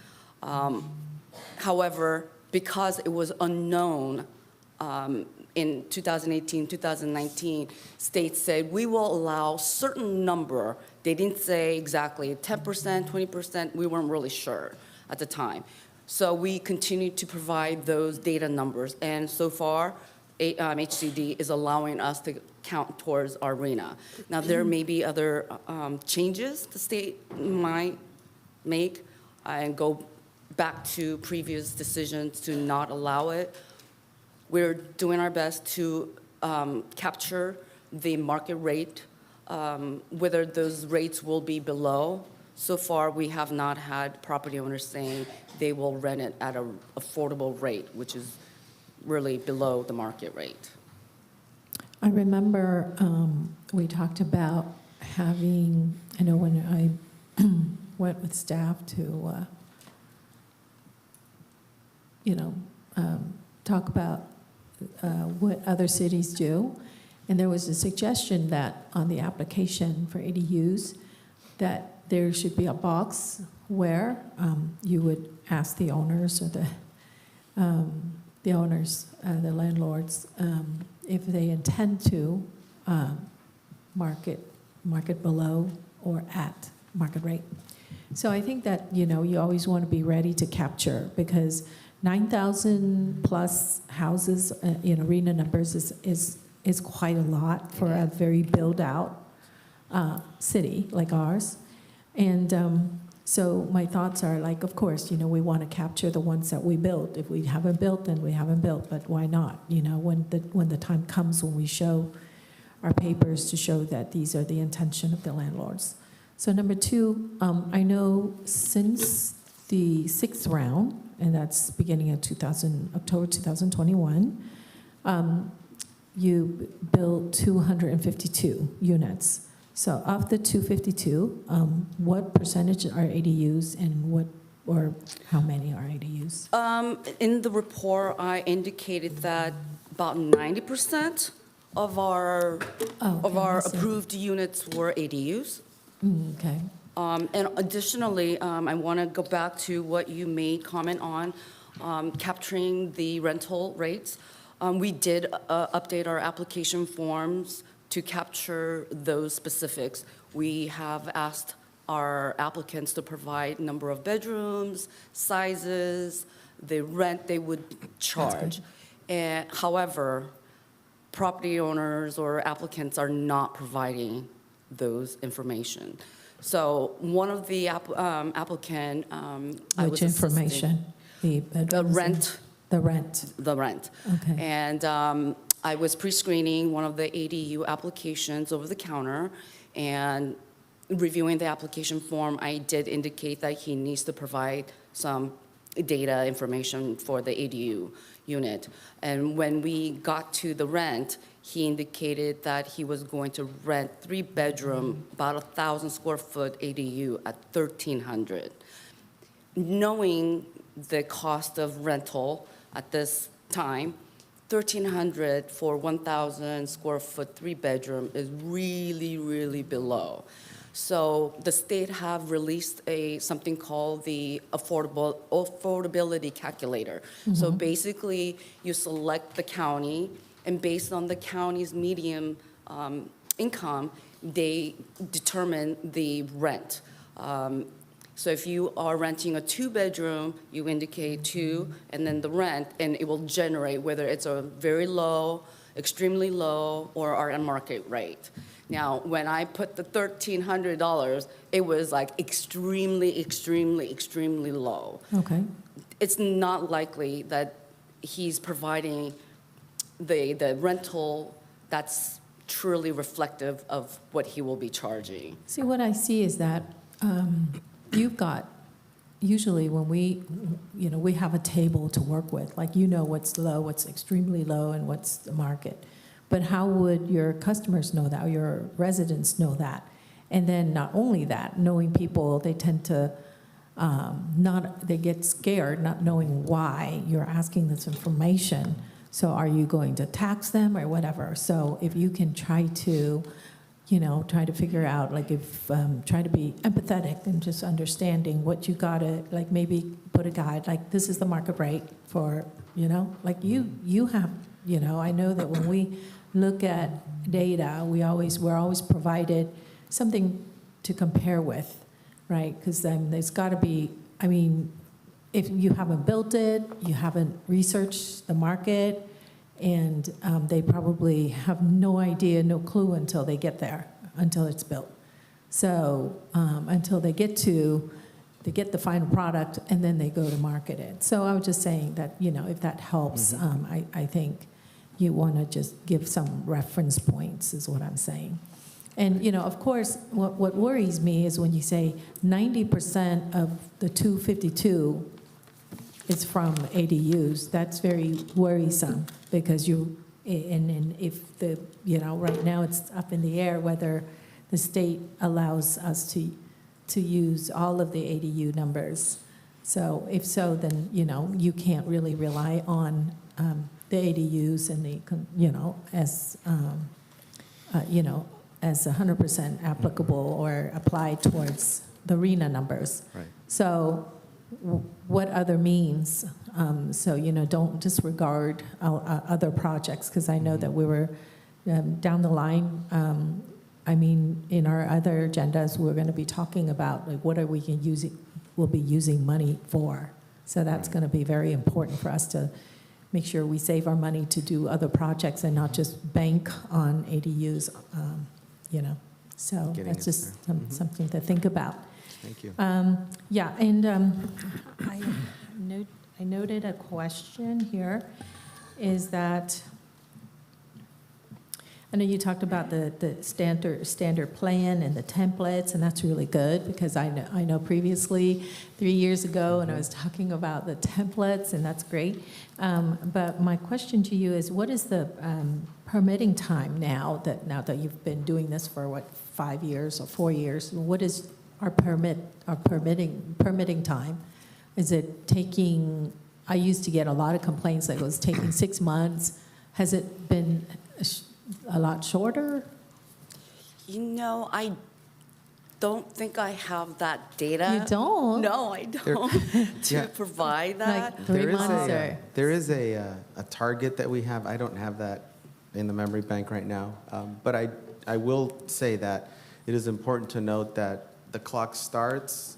However, because it was unknown in 2018, 2019, states said we will allow certain number. They didn't say exactly 10%, 20%, we weren't really sure at the time. So we continued to provide those data numbers, and so far, HCD is allowing us to count towards our RENA. Now, there may be other changes the state might make and go back to previous decisions to not allow it. We're doing our best to capture the market rate, whether those rates will be below. So far, we have not had property owners saying they will rent it at an affordable rate, which is really below the market rate. I remember we talked about having, I know when I went with staff to, talk about what other cities do. And there was a suggestion that on the application for ADUs, that there should be a box where you would ask the owners or the landlords, if they intend to market below or at market rate. So I think that, you always want to be ready to capture, because 9,000 plus houses, RENA numbers is quite a lot for a very built-out city like ours. And so my thoughts are like, of course, we want to capture the ones that we built. If we haven't built, then we haven't built, but why not? When the time comes when we show our papers to show that these are the intention of the landlords. So number two, I know since the 6th round, and that's beginning of October 2021, you built 252 units. So of the 252, what percentage are ADUs and how many are ADUs? In the report, I indicated that about 90% of our approved units were ADUs. Okay. And additionally, I want to go back to what you made comment on, capturing the rental rates. We did update our application forms to capture those specifics. We have asked our applicants to provide number of bedrooms, sizes, the rent they would charge. And however, property owners or applicants are not providing those information. So one of the applicant, Which information? The rent. The rent. The rent. Okay. And I was pre-screening one of the ADU applications over the counter, and reviewing the application form, I did indicate that he needs to provide some data information for the ADU unit. And when we got to the rent, he indicated that he was going to rent 3-bedroom, about 1,000 square foot ADU at $1,300. Knowing the cost of rental at this time, $1,300 for 1,000 square foot 3-bedroom is really, really below. So the state have released something called the affordability calculator. So basically, you select the county, and based on the county's median income, they determine the rent. So if you are renting a 2-bedroom, you indicate 2, and then the rent, and it will generate whether it's a very low, extremely low, or are at market rate. Now, when I put the $1,300, it was like extremely, extremely, extremely low. Okay. It's not likely that he's providing the rental that's truly reflective of what he will be charging. See, what I see is that you've got, usually when we have a table to work with, like what's low, what's extremely low, and what's the market. But how would your customers know that, or your residents know that? And then not only that, knowing people, they tend to they get scared not knowing why you're asking this information. So are you going to tax them or whatever? So if you can try to figure out, like try to be empathetic and just understanding what you gotta, like maybe put a guide, like this is the market rate for, like you have, I know that when we look at data, we're always provided something to compare with, right? Because then there's gotta be, if you haven't built it, you haven't researched the market, and they probably have no idea, no clue until they get there, until it's built. So until they get the final product, and then they go to market it. So I was just saying that, if that helps, I think you want to just give some reference points is what I'm saying. And, of course, what worries me is when you say 90% of the 252 is from ADUs. That's very worrisome, because if right now it's up in the air whether the state allows us to use all of the ADU numbers. So if so, then, you can't really rely on the ADUs and as 100% applicable or applied towards the RENA numbers. Right. So what other means? So, don't disregard other projects, because I know that we were down the line. In our other agendas, we're going to be talking about, like, what are we'll be using money for. So that's going to be very important for us to make sure we save our money to do other projects and not just bank on ADUs, So that's just something to think about. Thank you. Yeah, and I noted a question here, is that, I know you talked about the standard plan and the templates, and that's really good, because I know previously, 3 years ago, and I was talking about the templates, and that's great. But my question to you is, what is the permitting time now that you've been doing this for 5 years or 4 years? What is our permitting time? Is it taking? I used to get a lot of complaints that it was taking 6 months. Has it been a lot shorter? I don't think I have that data. You don't? No, I don't. To provide that. Like 3 months or? There is a target that we have. I don't have that in the memory bank right now. But I will say that it is important to note that the clock starts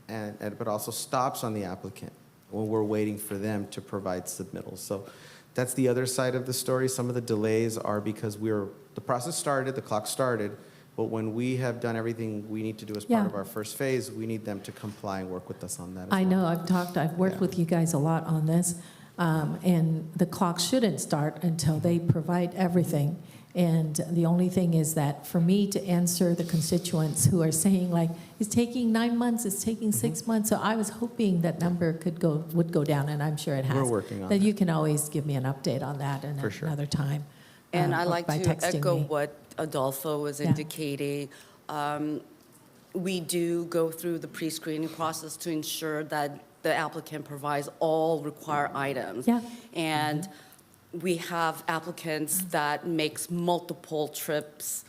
but also stops on the applicant when we're waiting for them to provide submittals. So that's the other side of the story. Some of the delays are because the process started, the clock started, but when we have done everything we need to do as part of our first phase, we need them to comply and work with us on that as well. I know, I've worked with you guys a lot on this, and the clock shouldn't start until they provide everything. And the only thing is that for me to answer the constituents who are saying like, it's taking 9 months, it's taking 6 months. So I was hoping that number would go down, and I'm sure it has. We're working on that. that. You can always give me an update on that For sure. another time. And I or like by to texting echo me. what Adolfo was Yeah. indicating. We do go through the pre-screening process to ensure that the applicant provides all required items. Yeah. And we have applicants that makes multiple trips,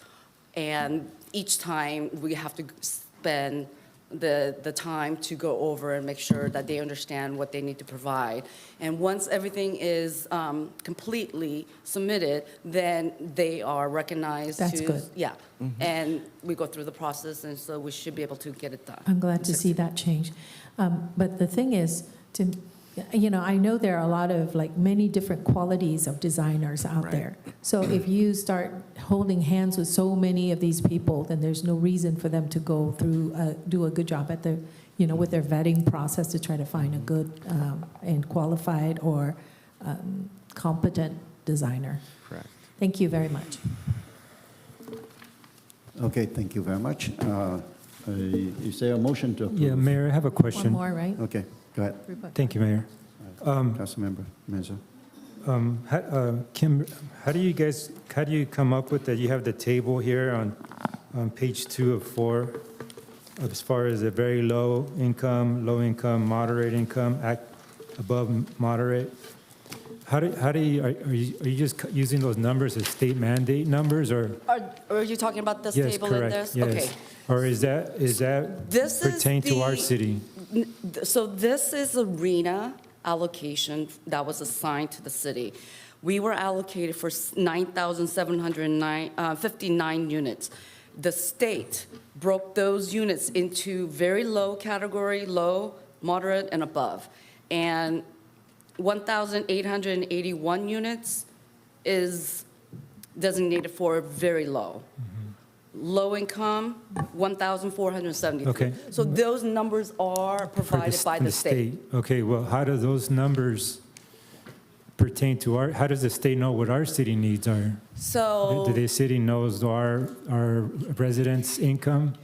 and each time we have to spend the time to go over and make sure that they understand what they need to provide. And once everything is completely submitted, then they are recognized. That's good. Yeah, and we go through the process, and so we should be able to get it done. I'm glad to see that change. But the thing is, I know there are a lot of like many different qualities of designers out there. So if you start holding hands with so many of these people, then there's no reason for them to go through, do a good job at with their vetting process to try to find a good and qualified or competent designer. Correct. Thank you very much. Okay, thank you very much. Is there a motion to approve? Yeah, Mayor, I have a question. One more, right? Okay, go ahead. Thank you, Mayor. Councilmember Menzo. Kim, how do you come up with that? You have the table here on page 2 of 4, as far as the very low income, moderate income, above moderate. Are you just using those numbers as state mandate numbers, or? Are you talking about this Yes, table correct. in this? Yes. Okay. Or is that This is pertain to our the- city? So this is arena allocation that was assigned to the city. We were allocated for 9,759 units. The state broke those units into very low category, low, moderate, and above. And 1,881 units is designated for very low. Low income, 1,473. Okay. So those numbers are provided by From the state. Okay, well, how do those numbers pertain to how does the state know what our city needs are? So. Do the city knows our residents' income?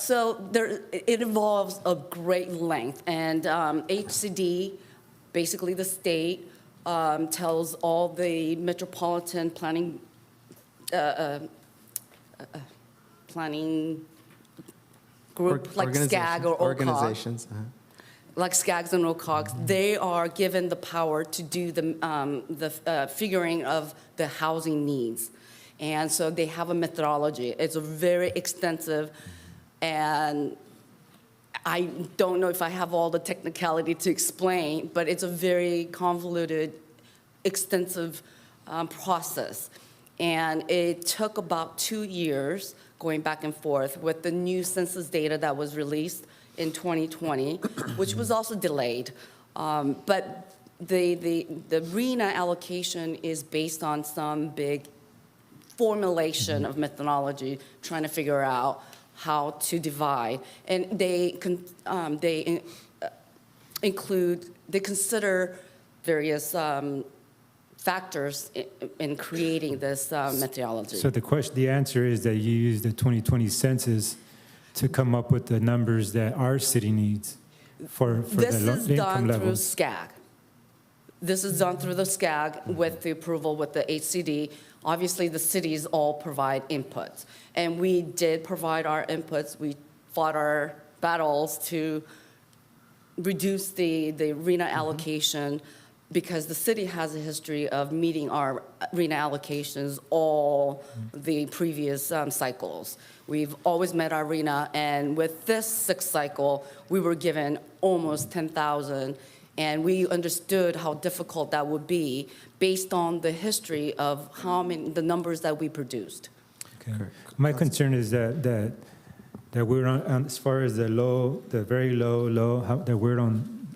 So it involves a great length, and HCD, basically the state, tells all the metropolitan planning group like SCAG or OCOG, organizations. like SCAGs and OCOGs, they are given the power to do the figuring of the housing needs. And so they have a methodology. It's a very extensive, and I don't know if I have all the technicality to explain, but it's a very convoluted, extensive process. And it took about 2 years going back and forth with the new census data that was released in 2020, which was also delayed. But the RENA allocation is based on some big formulation of methodology, trying to figure out how to divide. And they consider various factors in creating this methodology. So the answer is that you use the 2020 census to come up with the numbers that our city needs for This the is income done through levels. SCAG. This is done through the SCAG with the approval with the HCD. Obviously, the cities all provide inputs. And we did provide our inputs. We fought our battles to reduce the RENA allocation because the city has a history of meeting our RENA allocations all the previous cycles. We've always met our RENA, and with this sixth cycle, we were given almost 10,000, and we understood how difficult that would be based on the history of the numbers that we produced. Okay. My concern is that we're on, as far as the very low, that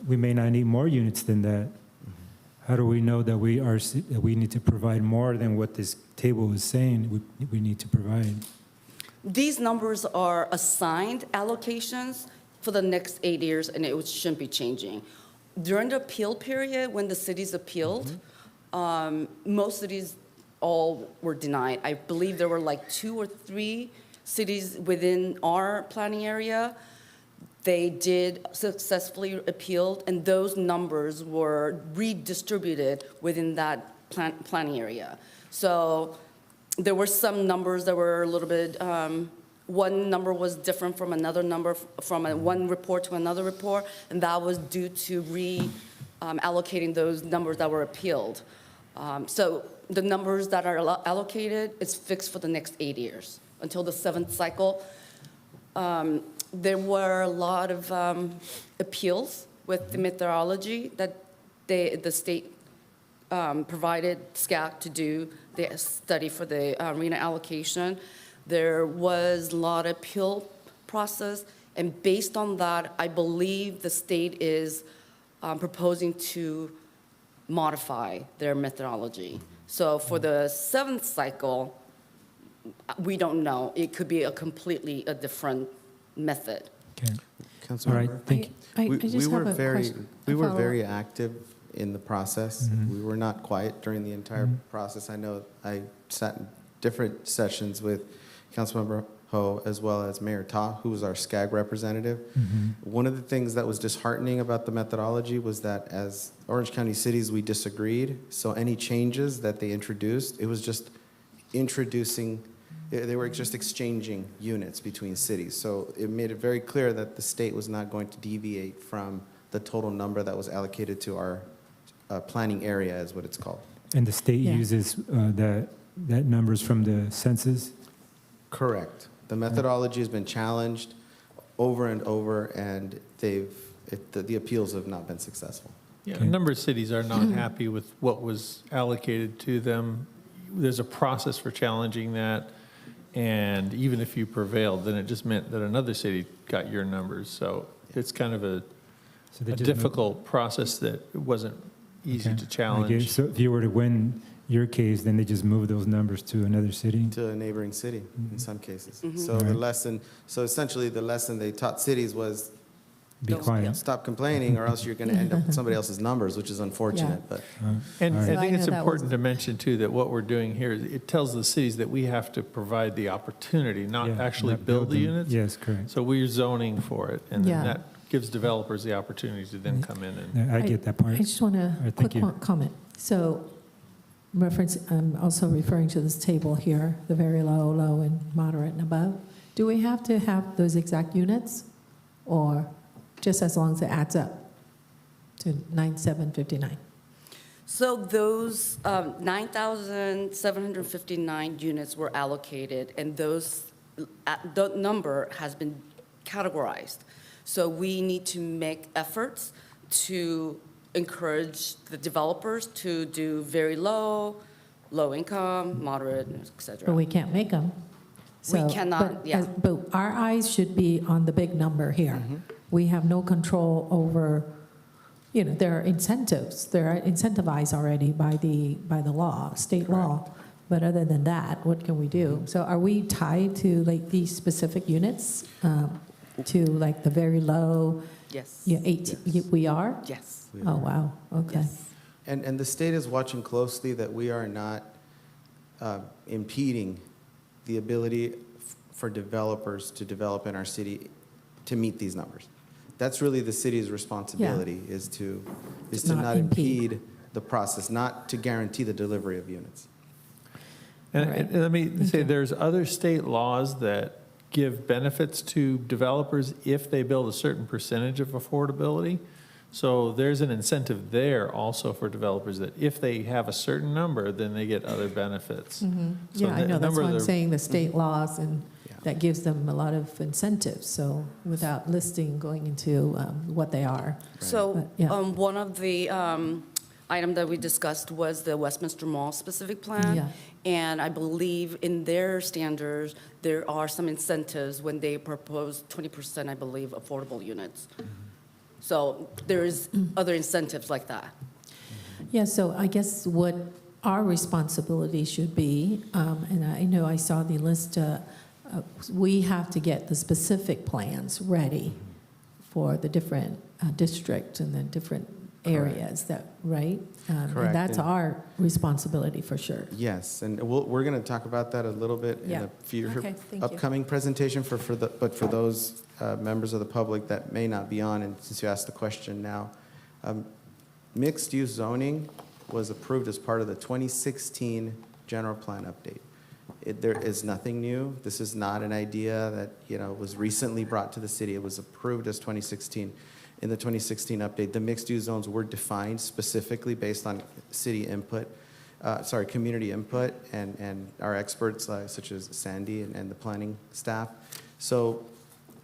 we may not need more units than that. How do we know that we need to provide more than what this table is saying we need to provide? These numbers are assigned allocations for the next 8 years, and it shouldn't be changing. During the appeal period, when the cities appealed, most cities all were denied. I believe there were like 2 or 3 cities within our planning area. They did successfully appeal, and those numbers were redistributed within that planning area. So there were some numbers that were a little bit, one number was different from another number, from one report to another report, and that was due to allocating those numbers that were appealed. So the numbers that are allocated is fixed for the next 8 years until the 7th cycle. There were a lot of appeals with the methodology that the state provided SCAC to do the study for the arena allocation. There was a lot of appeal process, and based on that, I believe the state is proposing to modify their methodology. So for the 7th cycle, we don't know. It could be a completely different method. Okay. Councilmember? All right, thank you. I just have a question. We were follow-up. very active in the process. We were not quiet during the entire process. I know I sat in different sessions with Councilmember Ho as well as Mayor Ta, who was our SCAG representative. One of the things that was disheartening about the methodology was that as Orange County cities, we disagreed. So any changes that they introduced, it was just introducing, they were just exchanging units between cities. So it made it very clear that the state was not going to deviate from the total number that was allocated to our planning area, is what it's called. And the state Yeah. uses that numbers from the census? Correct. The methodology has been challenged over and over, and the appeals have not been successful. Yeah, Okay. a number of cities are not happy with what was allocated to them. There's a process for challenging that, and even if you prevailed, then it just meant that another city got your numbers. So it's kind of a So they just difficult process that wasn't easy Okay. to Okay, challenge. so if you were to win your case, then they just move those numbers to another city? To a neighboring city in some cases. So Right. the lesson, so essentially the lesson they taught cities was Be quiet. stop complaining or else you're going to end up with somebody else's numbers, which is unfortunate. But And All right. I So I think know it's that important to mention, too, that what we're doing here, is it tells the cities that we have to provide the opportunity, not Yeah, actually not build the them. units. Yes, correct. So we're zoning for it, and Yeah. then that gives developers the opportunity to then come in and. Yeah, I get that part. I just want All to, right, quick thank you. comment. So I'm also referring to this table here, the very low, low, and moderate and above. Do we have to have those exact units, or just as long as it adds up to 9,759? So those 9,759 units were allocated, and the number has been categorized. So we need to make efforts to encourage the developers to do very low, low income, moderate, et But cetera. we can't make them. We cannot, yeah. But our eyes should be on the big number here. We have no control over, there are incentives. They're incentivized already by the law, state law. But other than that, what can we do? So are we tied to like these specific units, to like the very low? Yes. Yeah, we are? Yes. Oh, wow, okay. And the state is watching closely that we are not impeding the ability for developers to develop in our city to meet these numbers. That's really the city's responsibility, is to not impede the process, not to guarantee the delivery of units. And All right. and let me say, there's other state laws that give benefits to developers if they build a certain percentage of affordability. So there's an incentive there also for developers that if they have a certain number, then they get other benefits. So Yeah, I the know, that's number why of I'm the- saying the state laws, and that gives them a lot of incentives, so without listing, going into what they are. So But, yeah. one of the item that we discussed was the Westminster Mall specific plan. Yeah. And I believe in their standards, there are some incentives when they propose 20%, I believe, affordable units. So there is other incentives like that. Yeah, so I guess what our responsibility should be, and I know I saw the list, we have to get the specific plans ready for the different districts and then different areas, that, right? Correct. And that's And- our responsibility for sure. Yes, and we're going to talk about that a little bit in Yeah. a future Okay, thank you. upcoming presentation but for those members of the public that may not be on, and since you asked the question now, mixed-use zoning was approved as part of the 2016 general plan update. There is nothing new. This is not an idea that was recently brought to the city. It was approved as 2016. In the 2016 update, the mixed-use zones were defined specifically based on city input, community input, and our experts such as Sandy and the planning staff. So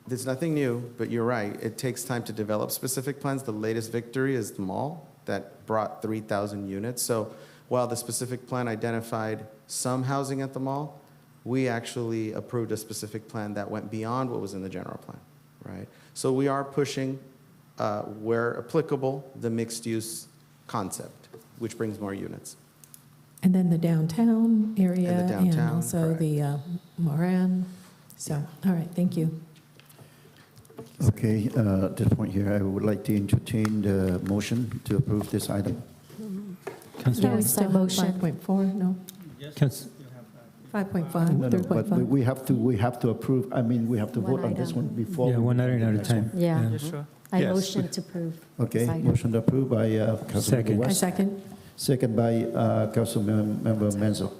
there's nothing new, but you're right. It takes time to develop specific plans. The latest victory is the mall that brought 3,000 units. So while the specific plan identified some housing at the mall, we actually approved a specific plan that went beyond what was in the general plan, right? So we are pushing, where applicable, the mixed-use concept, which brings more units. And then the downtown area. And the downtown, also correct. the Moran. So, all right, thank you. Okay, at this point here, I would like to entertain the motion to approve this item. Councilor- No, Yes, we still have motion. 5.4, no? Council- 5.5, No, no, but 3.5. we have to approve, we have to One vote on this item. one before. Yeah, we one do item the at a next one. time. Yeah. Yes, sure. I Yes. motion to approve. Okay, this item. motion approved by Councilmember Second. I West. second. Second by Councilmember Menzo.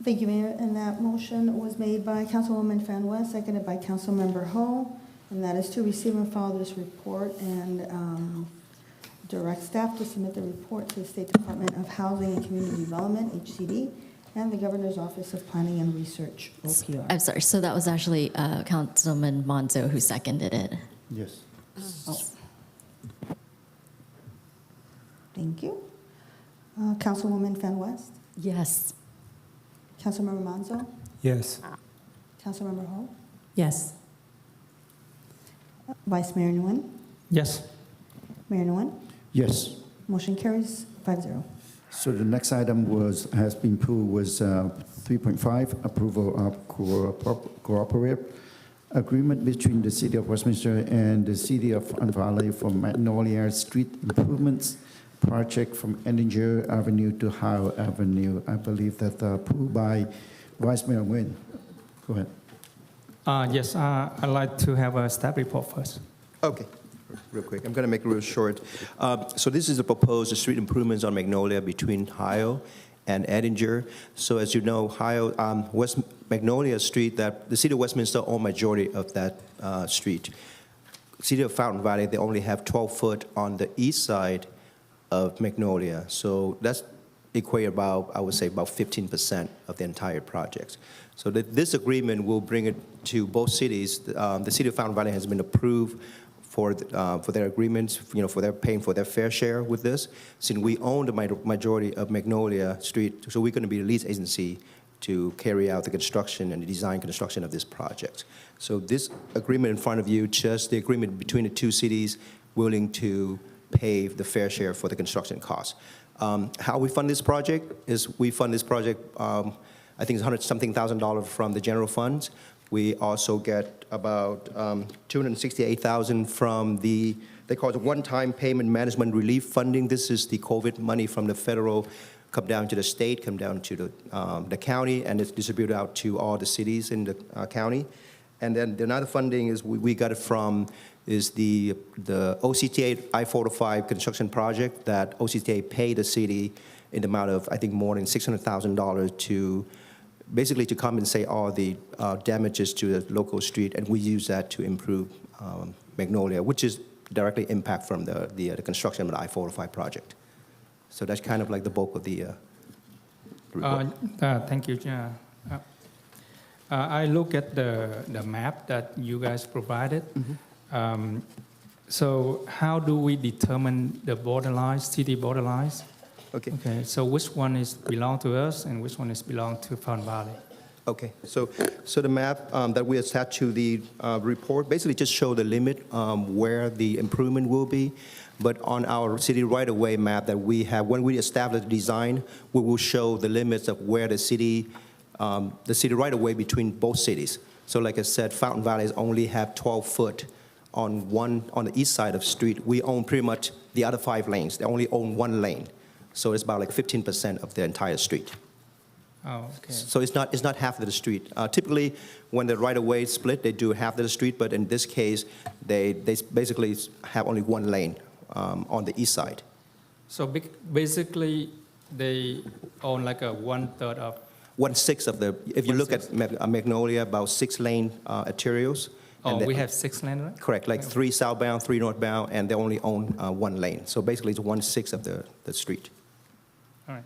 Thank you, Mayor. And that motion was made by Councilwoman Fan West, seconded by Councilmember Ho. And that is to receive and file this report and direct staff to submit the report to the State Department of Housing and Community Development, HCD, and the Governor's Office of Planning and Research, OPR. I'm sorry, so that was actually Councilman Monzo who seconded it. Yes. Oh. Thank you. Councilwoman Fan West, Yes. Councilmember Manzo, Yes. Councilmember Ho, Yes. Vice Mayor Nguyen, Yes. Mayor Nguyen. Yes. Motion carries 5-0. So the next item has been approved was 3.5, approval of cooperative agreement between the City of Westminster and the City of Fun Valley for Magnolia Street improvements project from Endinger Avenue to Howe Avenue. I believe that approved by Vice Mayor Nguyen. Go ahead. Yes, I'd like to have a staff report first. Okay, real quick. I'm going to make it real short. So this is a proposed street improvements on Magnolia between Ohio and Edinger. So as you know, West Magnolia Street, that the City of Westminster own majority of that street. City of Fountain Valley, they only have 12 foot on the east side of Magnolia. So that's equate about, I would say, about 15% of the entire project. So this agreement will bring it to both cities. The City of Fountain Valley has been approved for their agreements, for their paying for their fair share with this. Since we own the majority of Magnolia Street, so we're going to be the lead agency to carry out the construction and the design construction of this project. So this agreement in front of you, just the agreement between the two cities willing to pay the fair share for the construction costs. How we fund this project is we fund this project, I think it's $100-something thousand from the general funds. We also get about $268,000 from they call it one-time payment management relief funding. This is the COVID money from the federal, come down to the state, come down to the county, and it's distributed out to all the cities in the county. And then the other funding is we got it from is the OCTA I-405 construction project that OCTA paid the city in the amount of, I think, more than $600,000 to basically to compensate all the damages to the local street, and we use that to improve Magnolia, which is directly impact from the construction of the I-405 project. So that's kind of like the bulk of the report. Thank you. I look at the map that you guys provided. So how do we determine the border lines, city border lines? Okay, so which one belong to us and which one belong to Fountain Valley? Okay, so the map that we attach to the report basically just show the limit where the improvement will be. But on our city right-of-way map that we have, when we establish the design, we will show the limits of where the city right-of-way between both cities. So like I said, Fountain Valleys only have 12 foot on the east side of the street, we own pretty much the other 5 lanes. They only own 1 lane. So it's about like 15% of the entire street. Oh, okay. So it's not half of the street. Typically, when the right-of-way split, they do half of the street, but in this case, they basically have only 1 lane on the east side. So basically, they own like a 1/3 of. 1/6 of the. If you look at Magnolia, about 6 lane arterials. Oh, and we have 6 lanes, right? Correct, like 3 southbound, 3 northbound, and they only own 1 lane. So basically, it's 1/6 of the street. All right.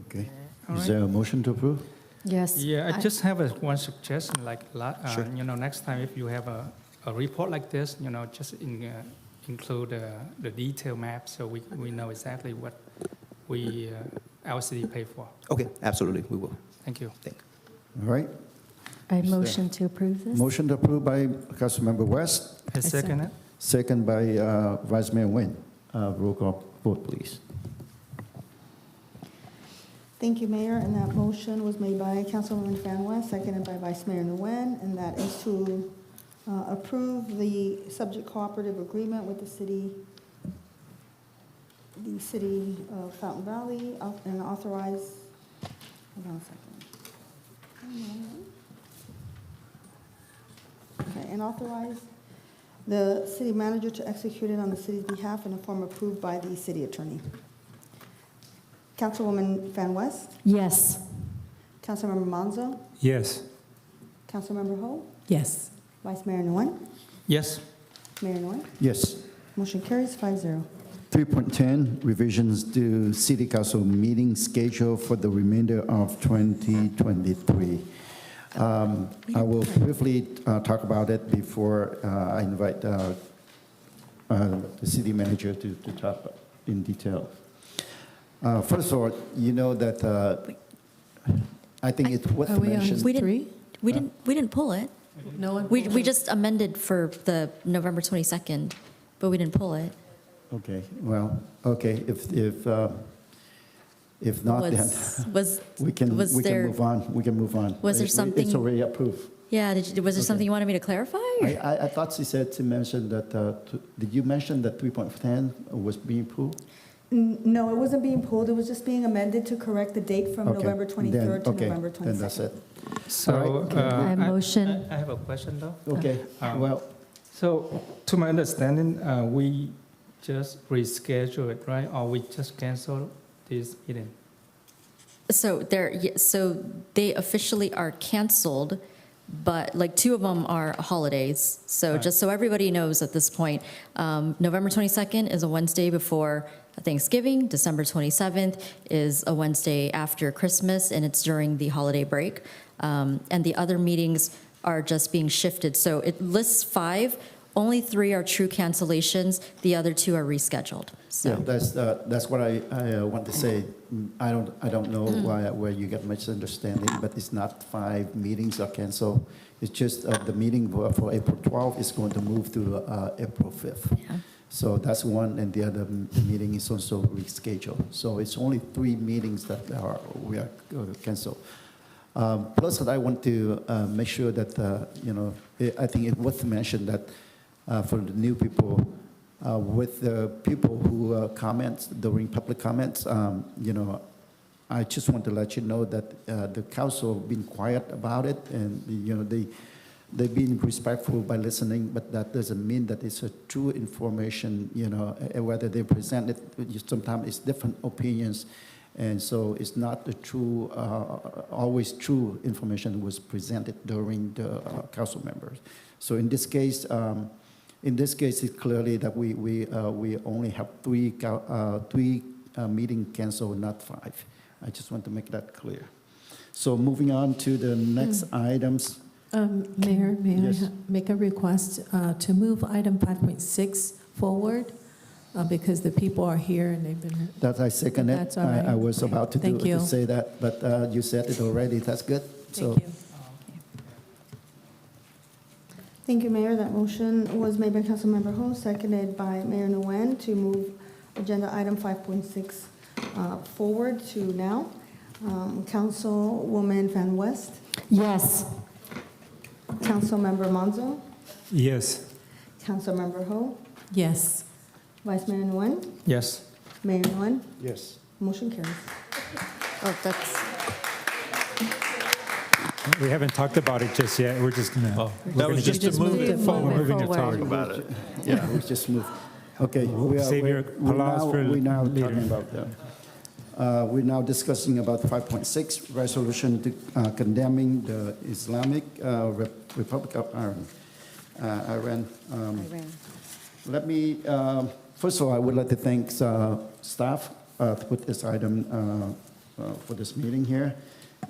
Okay. All Is right. there a motion to approve? Yes. Yeah, I just have one suggestion, like, Sure. next time if you have a report like this, just include the detail map so we know exactly what our city pay for. Okay, absolutely, we will. Thank you. All right. I motion to approve this. Motion to approve by Councilmember West, I second it. second by Vice Mayor Nguyen. Roll call vote, please. Thank you, Mayor, and that motion was made by Councilwoman Fan West, seconded by Vice Mayor Nguyen, and that is to approve the subject cooperative agreement with the city of Fountain Valley, and authorize, hold on a second. Okay, and authorize the city manager to execute it on the city's behalf in a form approved by the city attorney. Councilwoman Fan West, Yes. Councilmember Monzo, Yes. Councilmember Ho, Yes. Vice Mayor Nguyen, Yes. Mayor Nguyen. Yes. Motion carries 5-0. 3.10, revisions to City Council meeting schedule for the remainder of 2023. I will briefly talk about it before I invite the city manager to talk in detail. First of all, you know that I think it's worth Are we on mentioning. We didn't pull it. No one. We just amended for the November 22nd, but we didn't pull it. Okay, well, okay, if not, then we can move on. We can move on. Was there something? It's already approved. Yeah, was there something you wanted me to clarify? Or? I thought she said to mention that, did you mention that 3.10 was being pulled? No, it wasn't being pulled, it was just being amended to correct the date from Okay, November 23rd to okay, November 22nd. then that's it. So I motion. I have a question though. Okay, well, So to my understanding, we just reschedule it, right? Or we just cancel this meeting? So they officially are canceled, but like 2 of them are holidays. So Right. just so everybody knows at this point, November 22nd is a Wednesday before Thanksgiving. December 27th is a Wednesday after Christmas, and it's during the holiday break. And the other meetings are just being shifted. So it lists 5. Only 3 are true cancellations. The other 2 are rescheduled. So. yeah, that's what I want to say. I don't know where you get misunderstanding, but it's not 5 meetings are canceled. It's just the meeting for April 12th is going to move to April 5th. Yeah. So that's one, and the other meeting is also rescheduled. So it's only 3 meetings that we are going to cancel. Plus, I want to make sure that I think it's worth to mention that for the new people, with the people who comment during public comments, I just want to let you know that the council have been quiet about it, and they've been respectful by listening, but that doesn't mean that it's a true information. Whether they present it, sometimes it's different opinions, and so it's not the true, always true information that was presented during the council members. So in this case, it's clearly that we only have 3 meeting canceled, not 5. I just want to make that clear. So moving on to the next items. Mayor, may Yes. I make a request to move item 5.6 forward because the people are here and they've been. That I second it. That's all right. I was about to Thank you. say that, but you said it already. That's good. So Thank you. Thank you, Mayor. That motion was made by Councilmember Ho, seconded by Mayor Nguyen to move agenda item 5.6 forward to now. Councilwoman Van West, Yes. Councilmember Monzo, Yes. Councilmember Ho, Yes. Vice Mayor Nguyen, Yes. Mayor Nguyen, Yes. motion carries. Oh, that's, We haven't talked about it just yet. We're just gonna. we're That gonna was just to get- move it Move it forward. We're moving it forward. forward. About it. Yeah, we just move. Okay. Save your applause for we're now later. talking about we're now discussing about 5.6 resolution to, condemning the Islamic Republic of Iran. Iran. Let me first of all, I would like to thank staff to put this item for this meeting here.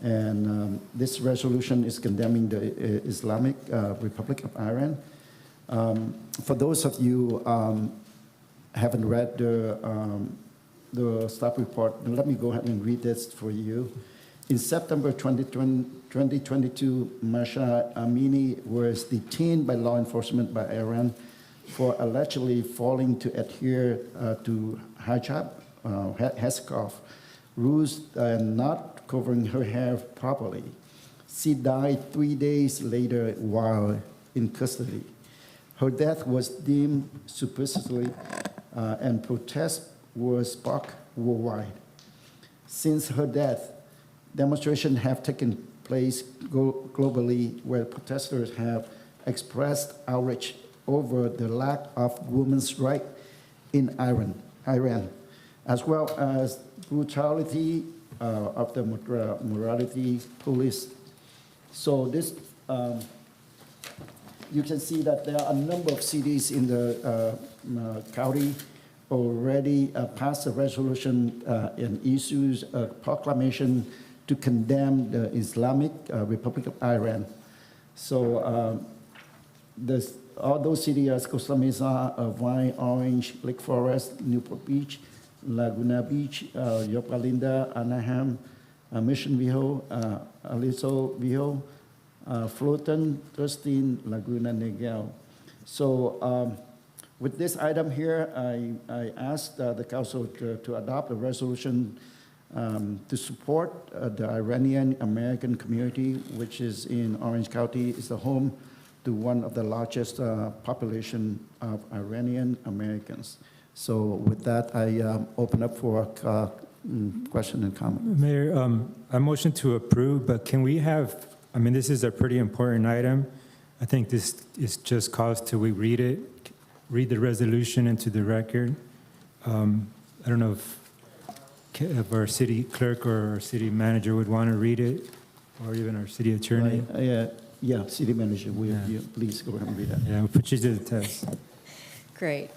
And this resolution is condemning the Islamic Republic of Iran. For those of you haven't read the staff report, let me go ahead and read this for you. In September 2022, Masha Amini was detained by law enforcement by Iran for allegedly failing to adhere to hijab, headscarf rules and not covering her hair properly. She died 3 days later while in custody. Her death was deemed superstitiously, and protests were sparked worldwide. Since her death, demonstrations have taken place globally where protesters have expressed outrage over the lack of women's rights in Iran, as well as brutality of the morality police. So this, you can see that there are a number of cities in the county already passed a resolution and issues a proclamation to condemn the Islamic Republic of Iran. So all those cities are Costa Mesa, Vine, Orange, Lake Forest, Newport Beach, Laguna Beach, Yorba Linda, Anaheim, Mission Viejo, Aliso Viejo, Fulton, Thurston, Laguna Niguel. So with this item here, I asked the council to adopt a resolution to support the Iranian American community, which is in Orange County, is the home to one of the largest population of Iranian Americans. So with that, I open up for question and comment. Mayor, I motion to approve, but can we have, I mean, this is a pretty important item. I think this is just cause till we read it, read the resolution into the record. I don't know if our city clerk or our city manager would want to read it, or even our city attorney. Yeah, city manager, you please go ahead and read that. Yeah, we'll put you to the test. great.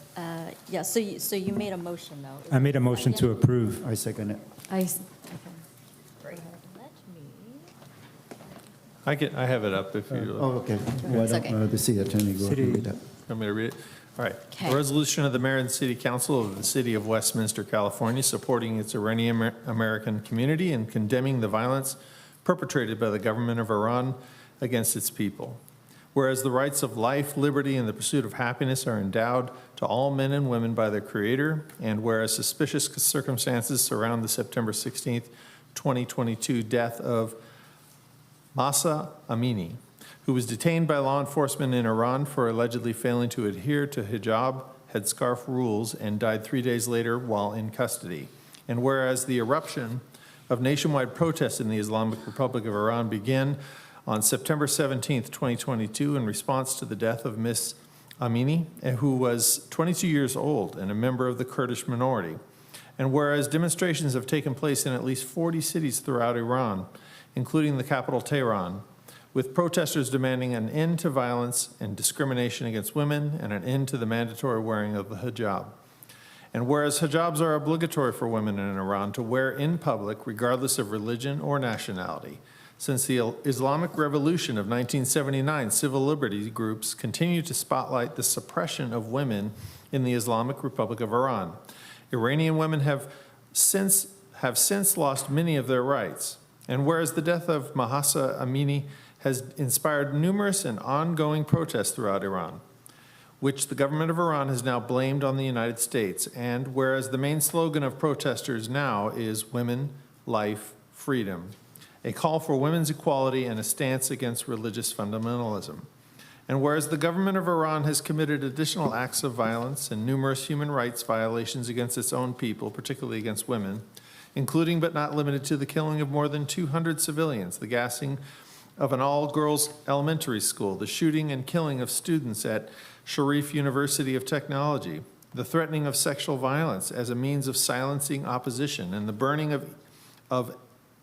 Yeah, so you made a motion, though. I made a motion to approve. I second it. Okay. Very good. Let me. I have it up if you. Oh, okay. Why It's don't okay. the city attorney go ahead and read that? Want me to read it? All right. Okay. A resolution of the Mayor and City Council of the City of Westminster, California, supporting its Iranian American community and condemning the violence perpetrated by the government of Iran against its people. Whereas the rights of life, liberty, and the pursuit of happiness are endowed to all men and women by their Creator, and whereas suspicious circumstances surround the September 16th, 2022 death of Mahsa Amini, who was detained by law enforcement in Iran for allegedly failing to adhere to hijab, headscarf rules, and died 3 days later while in custody. And whereas the eruption of nationwide protests in the Islamic Republic of Iran began on September 17th, 2022, in response to the death of Miss Amini, who was 22 years old and a member of the Kurdish minority. And whereas demonstrations have taken place in at least 40 cities throughout Iran, including the capital Tehran, with protesters demanding an end to violence and discrimination against women and an end to the mandatory wearing of the hijab. And whereas hijabs are obligatory for women in Iran to wear in public, regardless of religion or nationality, since the Islamic Revolution of 1979, civil liberties groups continue to spotlight the suppression of women in the Islamic Republic of Iran. Iranian women have since lost many of their rights. And whereas the death of Mahsa Amini has inspired numerous and ongoing protests throughout Iran, which the government of Iran has now blamed on the United States, and whereas the main slogan of protesters now is women, life, freedom, a call for women's equality and a stance against religious fundamentalism. And whereas the government of Iran has committed additional acts of violence and numerous human rights violations against its own people, particularly against women, including but not limited to the killing of more than 200 civilians, the gassing of an all-girls elementary school, the shooting and killing of students at Sharif University of Technology, the threatening of sexual violence as a means of silencing opposition, and the burning of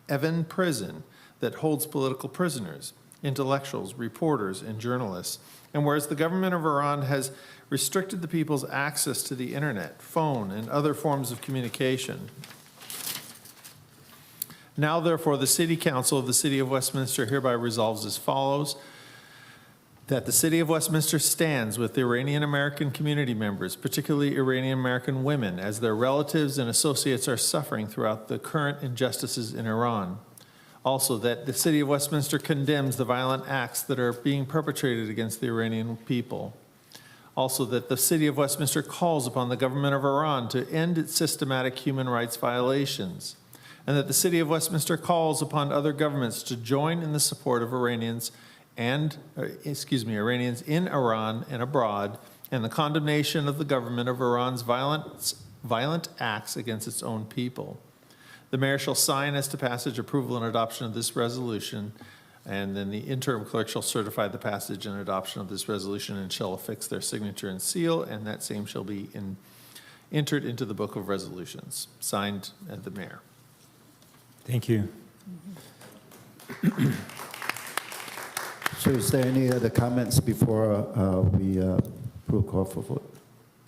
Evin prison that holds political prisoners, intellectuals, reporters, and journalists. And whereas the government of Iran has restricted the people's access to the internet, phone, and other forms of communication, now therefore the City Council of the City of Westminster hereby resolves as follows: that the City of Westminster stands with the Iranian American community members, particularly Iranian American women, as their relatives and associates are suffering throughout the current injustices in Iran. Also, that the City of Westminster condemns the violent acts that are being perpetrated against the Iranian people. Also, that the City of Westminster calls upon the government of Iran to end its systematic human rights violations, and that the City of Westminster calls upon other governments to join in the support of Iranians in Iran and abroad, and the condemnation of the government of Iran's violent acts against its own people. The mayor shall sign as to passage, approval, and adoption of this resolution, and then the interim clerk shall certify the passage and adoption of this resolution and shall affix their signature and seal, and that same shall be entered into the book of resolutions. Signed at the mayor. Thank you. So is there any other comments before we roll call for vote?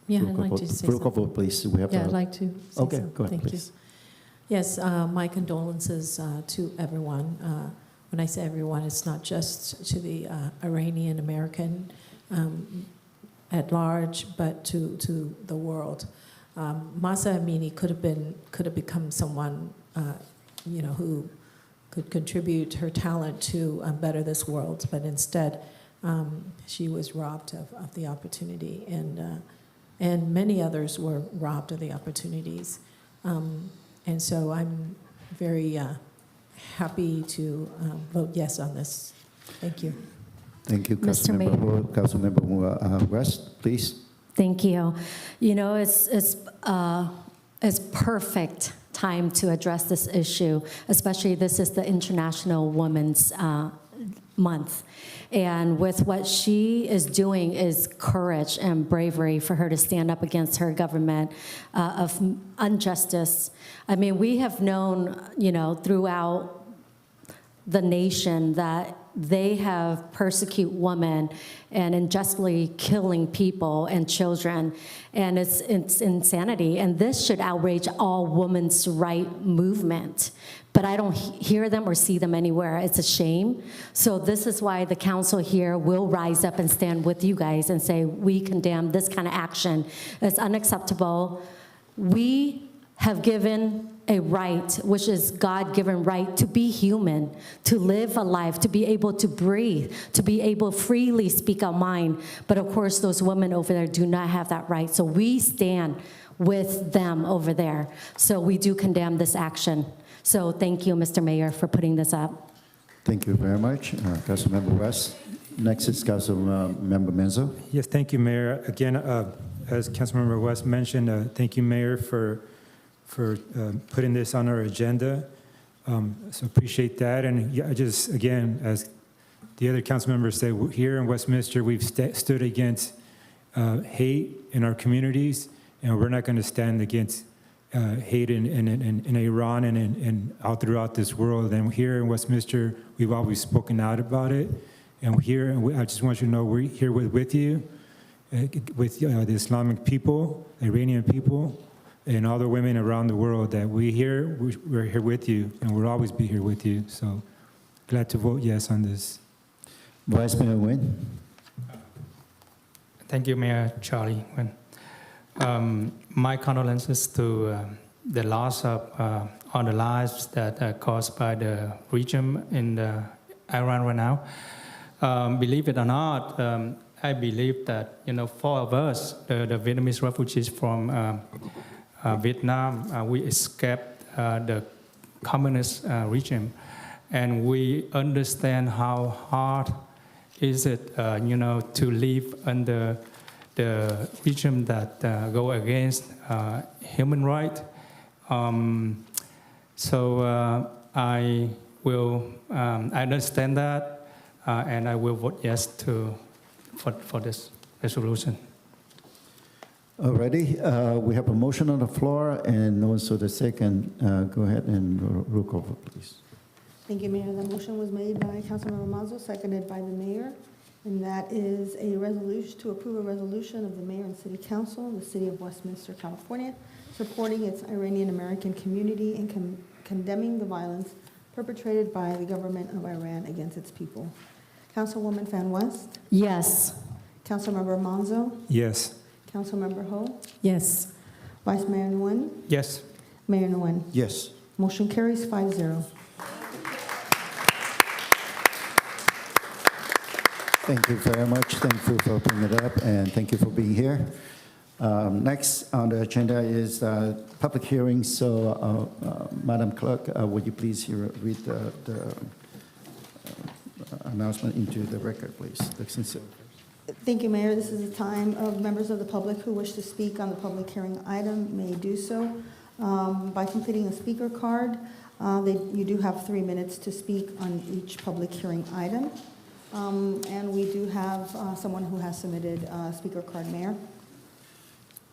Yeah, Roll I'd call like vote. to say Roll call something. vote, please. We have Yeah, I'd like to say Okay, something. go ahead, Thank please. you. Yes, my condolences to everyone. When I say everyone, it's not just to the Iranian American at large, but to the world. Masa Amini could have become someone who could contribute her talent to better this world, but instead she was robbed of the opportunity, and many others were robbed of the opportunities. And so I'm very happy to vote yes on this. Thank you. Thank you, Mr. Mayor. Councilmember West, please. Thank you. You know, it's perfect time to address this issue, especially this is the International Women's Month. And with what she is doing is courage and bravery for her to stand up against her government of injustice. I mean, we have known, throughout the nation that they have persecuted women and unjustly killing people and children, and it's insanity. And this should outrage all women's right movement. But I don't hear them or see them anywhere. It's a shame. So this is why the council here will rise up and stand with you guys and say, we condemn this kind of action. It's unacceptable. We have given a right, which is God-given right, to be human, to live a life, to be able to breathe, to be able to freely speak our mind. But of course, those women over there do not have that right. So we stand with them over there. So we do condemn this action. So thank you, Mr. Mayor, for putting this up. Thank you very much, Councilmember West. Next is Councilmember Menzo. Yes, thank you, Mayor. Again, as Councilmember West mentioned, thank you, Mayor, for putting this on our agenda. So appreciate that. And I just, again, as the other council members said, here in Westminster, we've stood against hate in our communities, and we're not going to stand against hate in Iran and all throughout this world. And here in Westminster, we've always spoken out about it. And I just want you to know we're here with you, with the Islamic people, Iranian people, and all the women around the world that we're here with you, and we'll always be here with you. So glad to vote yes on this. Vice Mayor Nguyen. Thank you, Mayor Charlie Nguyen. My condolences to the loss of all the lives that are caused by the regime in Iran right now. Believe it or not, I believe that four of us, the Vietnamese refugees from Vietnam, we escaped the communist regime, and we understand how hard is it, to live under the regime that go against human rights? I will, I understand that, and I will vote yes for this resolution. Alrighty, we have a motion on the floor and also the second. Go ahead and roll call, please. Thank you, Mayor. The motion was made by Councilmember Mazzo, seconded by the mayor, and that is a resolution to approve a resolution of the mayor and city council of the city of Westminster, California, supporting its Iranian-American community and condemning the violence perpetrated by the government of Iran against its people. Councilwoman Fan West, Yes. Councilmember Manzo, Yes. Councilmember Ho, Yes. Vice Mayor Nguyen, Yes. Mayor Nguyen. Yes. Motion carries 5-0. Thank you very much. Thank you for opening it up, and thank you for being here. Next on the agenda is public hearing. So, Madam Clerk, would you please read the announcement into the record, please? Thank you, Mayor. This is a time of members of the public who wish to speak on the public hearing item may do so by completing a speaker card. You do have 3 minutes to speak on each public hearing item. And we do have someone who has submitted a speaker card, Mayor.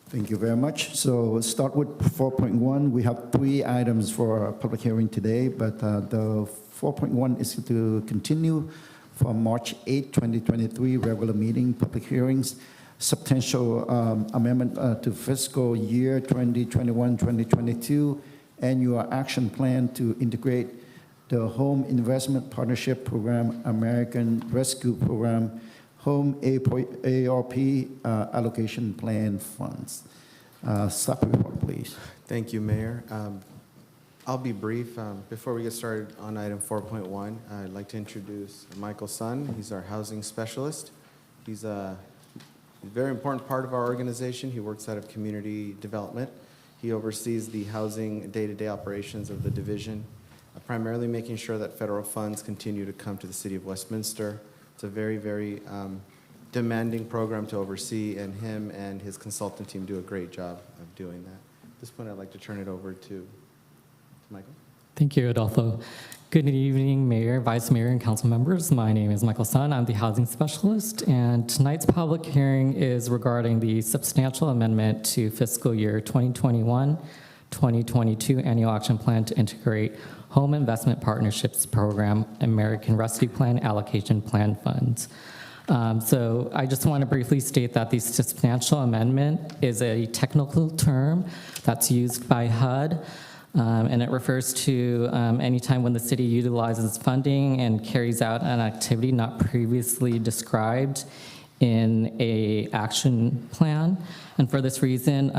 Thank you very much. So we'll start with 4.1. We have 3 items for our public hearing today, but the 4.1 is to continue from March 8, 2023, regular meeting, public hearings, substantial amendment to fiscal year 2021-2022 annual action plan to integrate the Home Investment Partnership Program, American Rescue Program, Home ARP Allocation Plan Funds. Staff report, please. Thank you, Mayor. I'll be brief. Before we get started on item 4.1, I'd like to introduce Michael Sun. He's our housing specialist. He's a very important part of our organization. He works out of community development. He oversees the housing day-to-day operations of the division, primarily making sure that federal funds continue to come to the city of Westminster. It's a very, very demanding program to oversee, and him and his consultant team do a great job of doing that. At this point, I'd like to turn it over to Michael. Thank you, Adolfo. Good evening, Mayor, Vice Mayor, and council members. My name is Michael Sun. I'm the housing specialist, and tonight's public hearing is regarding the substantial amendment to fiscal year 2021-2022 annual action plan to integrate Home Investment Partnerships Program, American Rescue Plan Allocation Plan Funds. So I just want to briefly state that the substantial amendment is a technical term that's used by HUD, and it refers to any time when the city utilizes funding and carries out an activity not previously described in a action plan. And for this reason,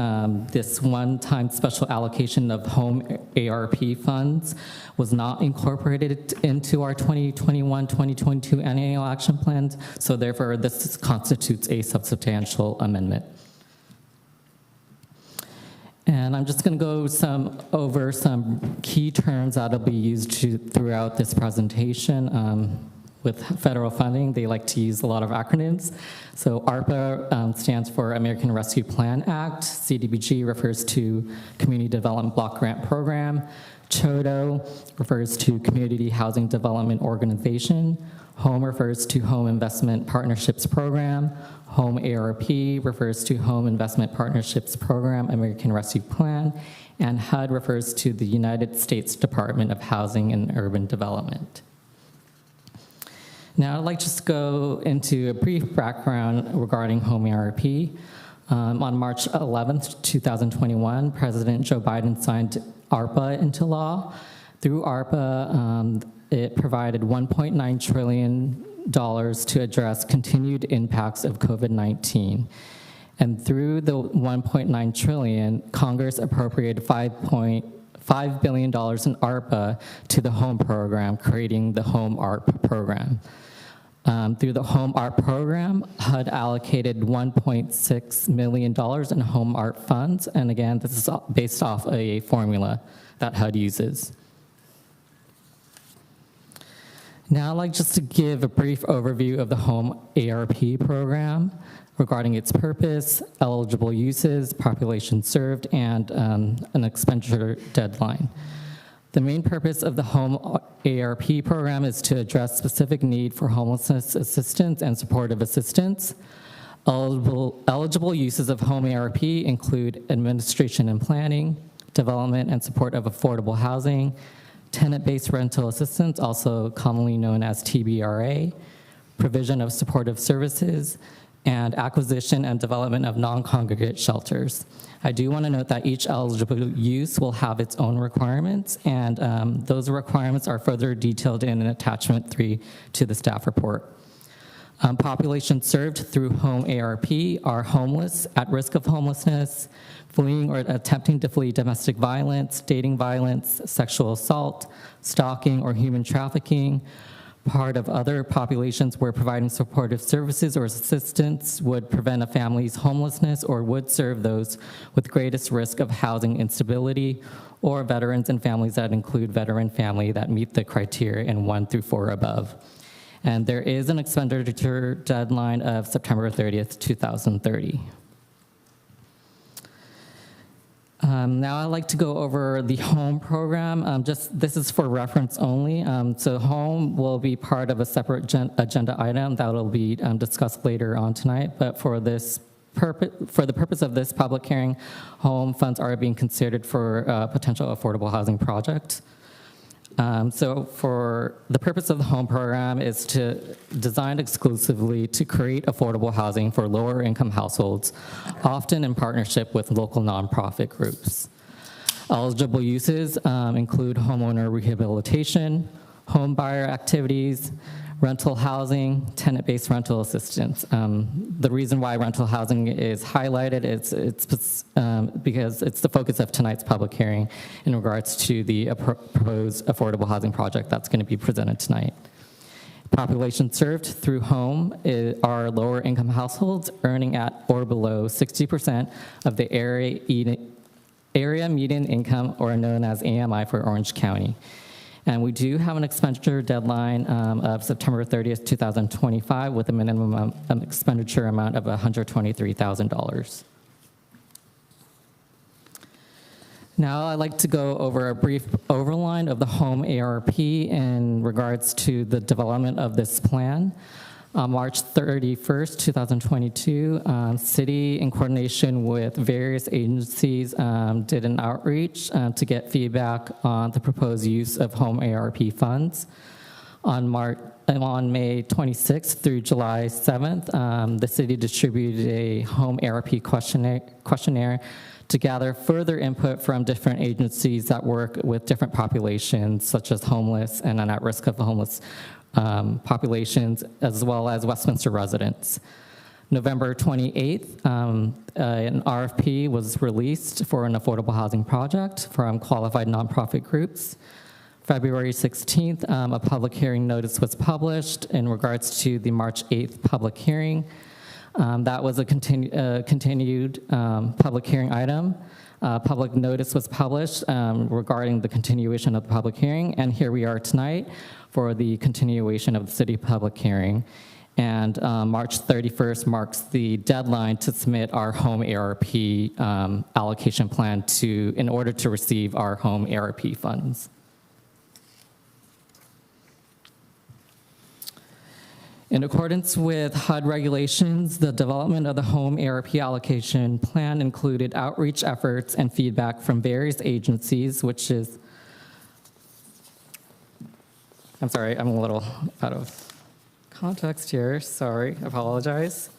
this one-time special allocation of home ARP funds was not incorporated into our 2021-2022 annual action plans. So therefore, this constitutes a substantial amendment. And I'm just going to go over some key terms that will be used throughout this presentation. With federal funding, they like to use a lot of acronyms. So ARPA stands for American Rescue Plan Act. CDBG refers to Community Development Block Grant Program. CHODO refers to Community Housing Development Organization. HOME refers to Home Investment Partnerships Program. HOME ARP refers to Home Investment Partnerships Program, American Rescue Plan. And HUD refers to the United States Department of Housing and Urban Development. Now, I'd like to just go into a brief background regarding Home ARP. On March 11th, 2021, President Joe Biden signed ARPA into law. Through ARPA, it provided $1.9 trillion to address continued impacts of COVID-19. And through the $1.9 trillion, Congress appropriated $5 billion in ARPA to the HOME program, creating the HOME ARP program. Through the HOME ARP program, HUD allocated $1.6 million in HOME ARP funds, and again, this is based off a formula that HUD uses. Now I'd like just to give a brief overview of the Home ARP program regarding its purpose, eligible uses, population served, and an expenditure deadline. The main purpose of the Home ARP program is to address specific need for homelessness assistance and supportive assistance. Eligible uses of Home ARP include administration and planning, development and support of affordable housing, tenant-based rental assistance, also commonly known as TBRA, provision of supportive services, and acquisition and development of non-congregate shelters. I do want to note that each eligible use will have its own requirements, and those requirements are further detailed in attachment 3 to the staff report. Population served through Home ARP are homeless, at risk of homelessness, fleeing or attempting to flee domestic violence, dating violence, sexual assault, stalking, or human trafficking. Part of other populations where providing supportive services or assistance would prevent a family's homelessness or would serve those with greatest risk of housing instability, or veterans and families that include veteran family that meet the criteria in 1 through 4 above. And there is an expenditure deadline of September 30th, 2030. Now I'd like to go over the HOME program. This is for reference only. So HOME will be part of a separate agenda item that will be discussed later on tonight. But for the purpose of this public hearing, HOME funds are being considered for a potential affordable housing project. So for the purpose of the HOME program is designed exclusively to create affordable housing for lower income households, often in partnership with local nonprofit groups. Eligible uses include homeowner rehabilitation, home buyer activities, rental housing, tenant-based rental assistance. The reason why rental housing is highlighted is because it's the focus of tonight's public hearing in regards to the proposed affordable housing project that's going to be presented tonight. Population served through HOME are lower income households earning at or below 60% of the area median income, or known as AMI for Orange County. And we do have an expenditure deadline of September 30th, 2025, with a minimum expenditure amount of $123,000. Now I'd like to go over a brief overline of the HOME ARP in regards to the development of this plan. On March 31st, 2022, City, in coordination with various agencies, did an outreach to get feedback on the proposed use of HOME ARP funds. On May 26th through July 7th, the city distributed a HOME ARP questionnaire to gather further input from different agencies that work with different populations, such as homeless and at risk of homeless populations, as well as Westminster residents. November 28th, an RFP was released for an affordable housing project from qualified nonprofit groups. February 16th, a public hearing notice was published in regards to the March 8th public hearing. That was a continued public hearing item. Public notice was published regarding the continuation of the public hearing, and here we are tonight for the continuation of the city public hearing. And March 31st marks the deadline to submit our HOME ARP allocation plan in order to receive our HOME ARP funds. In accordance with HUD regulations, the development of the HOME ARP allocation plan included outreach efforts and feedback from various agencies, which is, I'm sorry, I'm a little out of context here, sorry, apologize.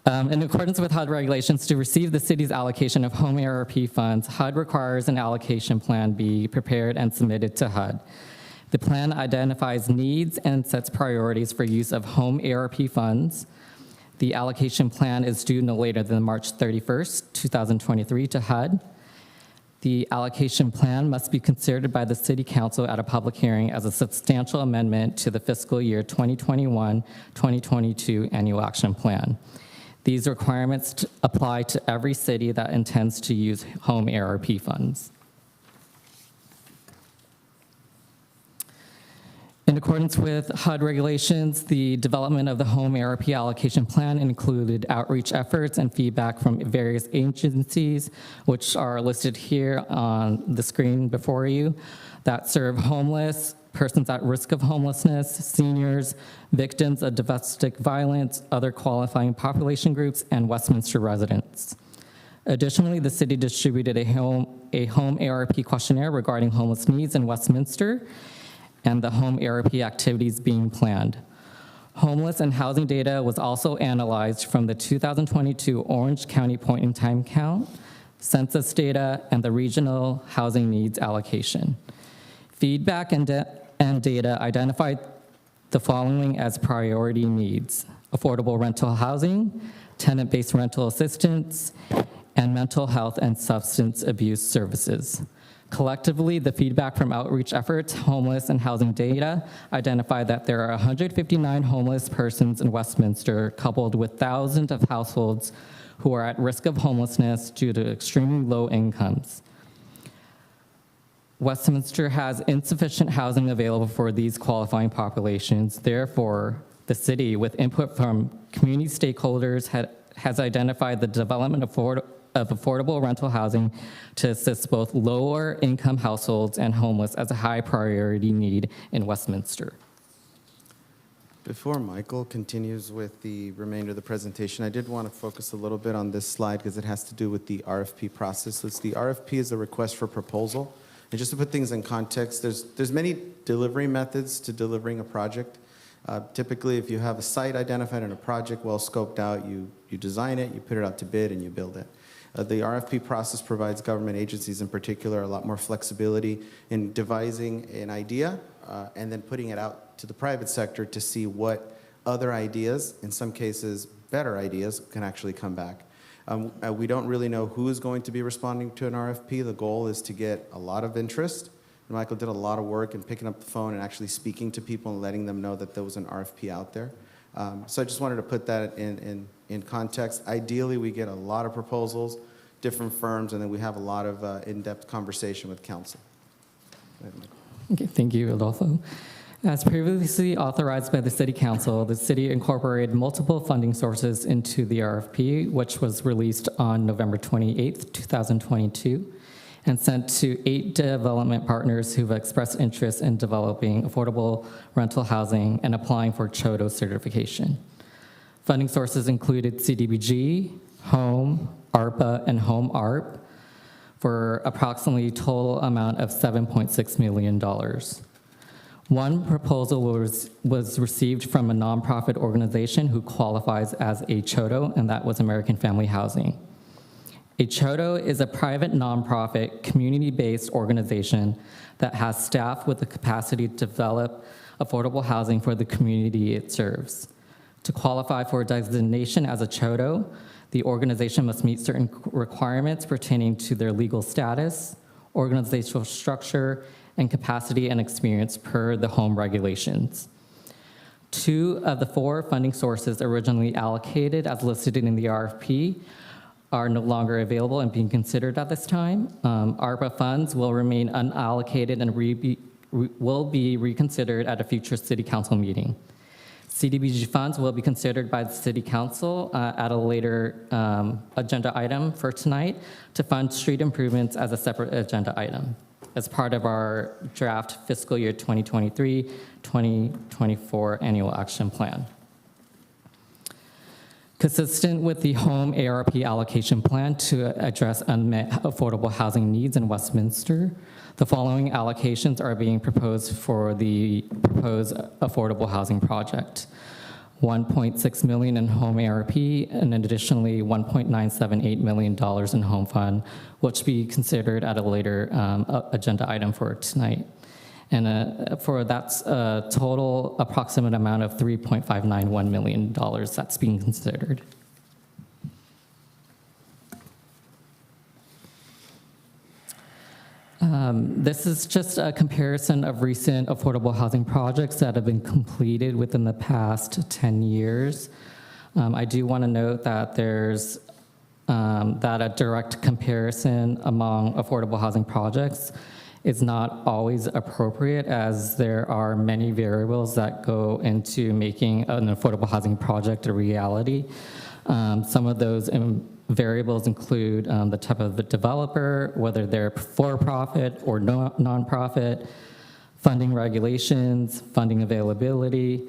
In accordance with HUD regulations, to receive the city's allocation of HOME ARP funds, HUD requires an allocation plan be prepared and submitted to HUD. The plan identifies needs and sets priorities for use of HOME ARP funds. The allocation plan is due no later than March 31st, 2023 to HUD. The allocation plan must be considered by the City Council at a public hearing as a substantial amendment to the fiscal year 2021-2022 annual action plan. These requirements apply to every city that intends to use HOME ARP funds. In accordance with HUD regulations, the development of the home ARP allocation plan included outreach efforts and feedback from various agencies, which are listed here on the screen before you, that serve homeless, persons at risk of homelessness, seniors, victims of domestic violence, other qualifying population groups, and Westminster residents. Additionally, the city distributed a home ARP questionnaire regarding homeless needs in Westminster and the home ARP activities being planned. Homeless and housing data was also analyzed from the 2022 Orange County point-in-time count, census data, and the regional housing needs allocation. Feedback and data identified the following as priority needs: affordable rental housing, tenant-based rental assistance, and mental health and substance abuse services. Collectively, the feedback from outreach efforts, homeless, and housing data identified that there are 159 homeless persons in Westminster, coupled with thousands of households who are at risk of homelessness due to extremely low incomes. Westminster has insufficient housing available for these qualifying populations. Therefore, the city, with input from community stakeholders, has identified the development of affordable rental housing to assist both lower income households and homeless as a high priority need in Westminster. Before Michael continues with the remainder of the presentation, I did want to focus a little bit on this slide because it has to do with the RFP process. So the RFP is a request for proposal. And just to put things in context, there's many delivery methods to delivering a project. Typically, if you have a site identified and a project well scoped out, you design it, you put it out to bid, and you build it. The RFP process provides government agencies in particular a lot more flexibility in devising an idea and then putting it out to the private sector to see what other ideas, in some cases better ideas, can actually come back. We don't really know who is going to be responding to an RFP. The goal is to get a lot of interest. And Michael did a lot of work in picking up the phone and actually speaking to people and letting them know that there was an RFP out there. So I just wanted to put that in context. Ideally, we get a lot of proposals, different firms, and then we have a lot of in-depth conversation with council. Okay, thank you, Adolfo. As previously authorized by the City Council, the city incorporated multiple funding sources into the RFP, which was released on November 28th, 2022, and sent to 8 development partners who've expressed interest in developing affordable rental housing and applying for CHODO certification. Funding sources included CDBG, HOME, ARPA, and HOME ARP for approximately total amount of $7.6 million. One proposal was received from a nonprofit organization who qualifies as a CHODO, and that was American Family Housing. A CHODO is a private nonprofit, community-based organization that has staff with the capacity to develop affordable housing for the community it serves. To qualify for designation as a CHODO, the organization must meet certain requirements pertaining to their legal status, organizational structure, and capacity and experience per the home regulations. 2 of the 4 funding sources originally allocated as listed in the RFP are no longer available and being considered at this time. ARPA funds will remain unallocated and will be reconsidered at a future City Council meeting. CDBG funds will be considered by the City Council at a later agenda item for tonight to fund street improvements as a separate agenda item as part of our draft fiscal year 2023-2024 annual action plan. Consistent with the home ARP allocation plan to address unmet affordable housing needs in Westminster, the following allocations are being proposed for the proposed affordable housing project. $1.6 million in home ARP and additionally $1.978 million in home fund, which be considered at a later agenda item for tonight. And for that's a total approximate amount of $3.591 million that's being considered. This is just a comparison of recent affordable housing projects that have been completed within the past 10 years. I do want to note that there's that a direct comparison among affordable housing projects is not always appropriate, as there are many variables that go into making an affordable housing project a reality. Some of those variables include the type of the developer, whether they're for-profit or nonprofit, funding regulations, funding availability,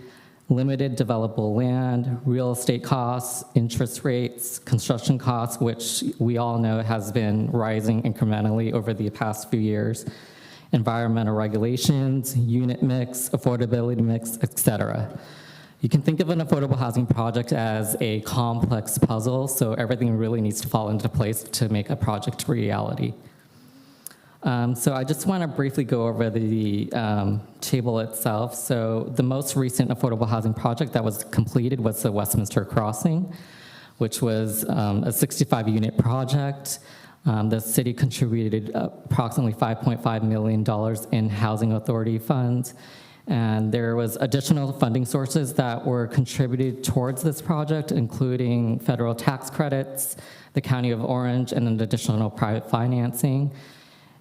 limited developable land, real estate costs, interest rates, construction costs, which we all know has been rising incrementally over the past few years, environmental regulations, unit mix, affordability mix, et cetera. You can think of an affordable housing project as a complex puzzle, so everything really needs to fall into place to make a project a reality. So I just want to briefly go over the table itself. So the most recent affordable housing project that was completed was the Westminster Crossing, which was a 65-unit project. The city contributed approximately $5.5 million in housing authority funds. And there was additional funding sources that were contributed towards this project, including federal tax credits, the County of Orange, and an additional private financing.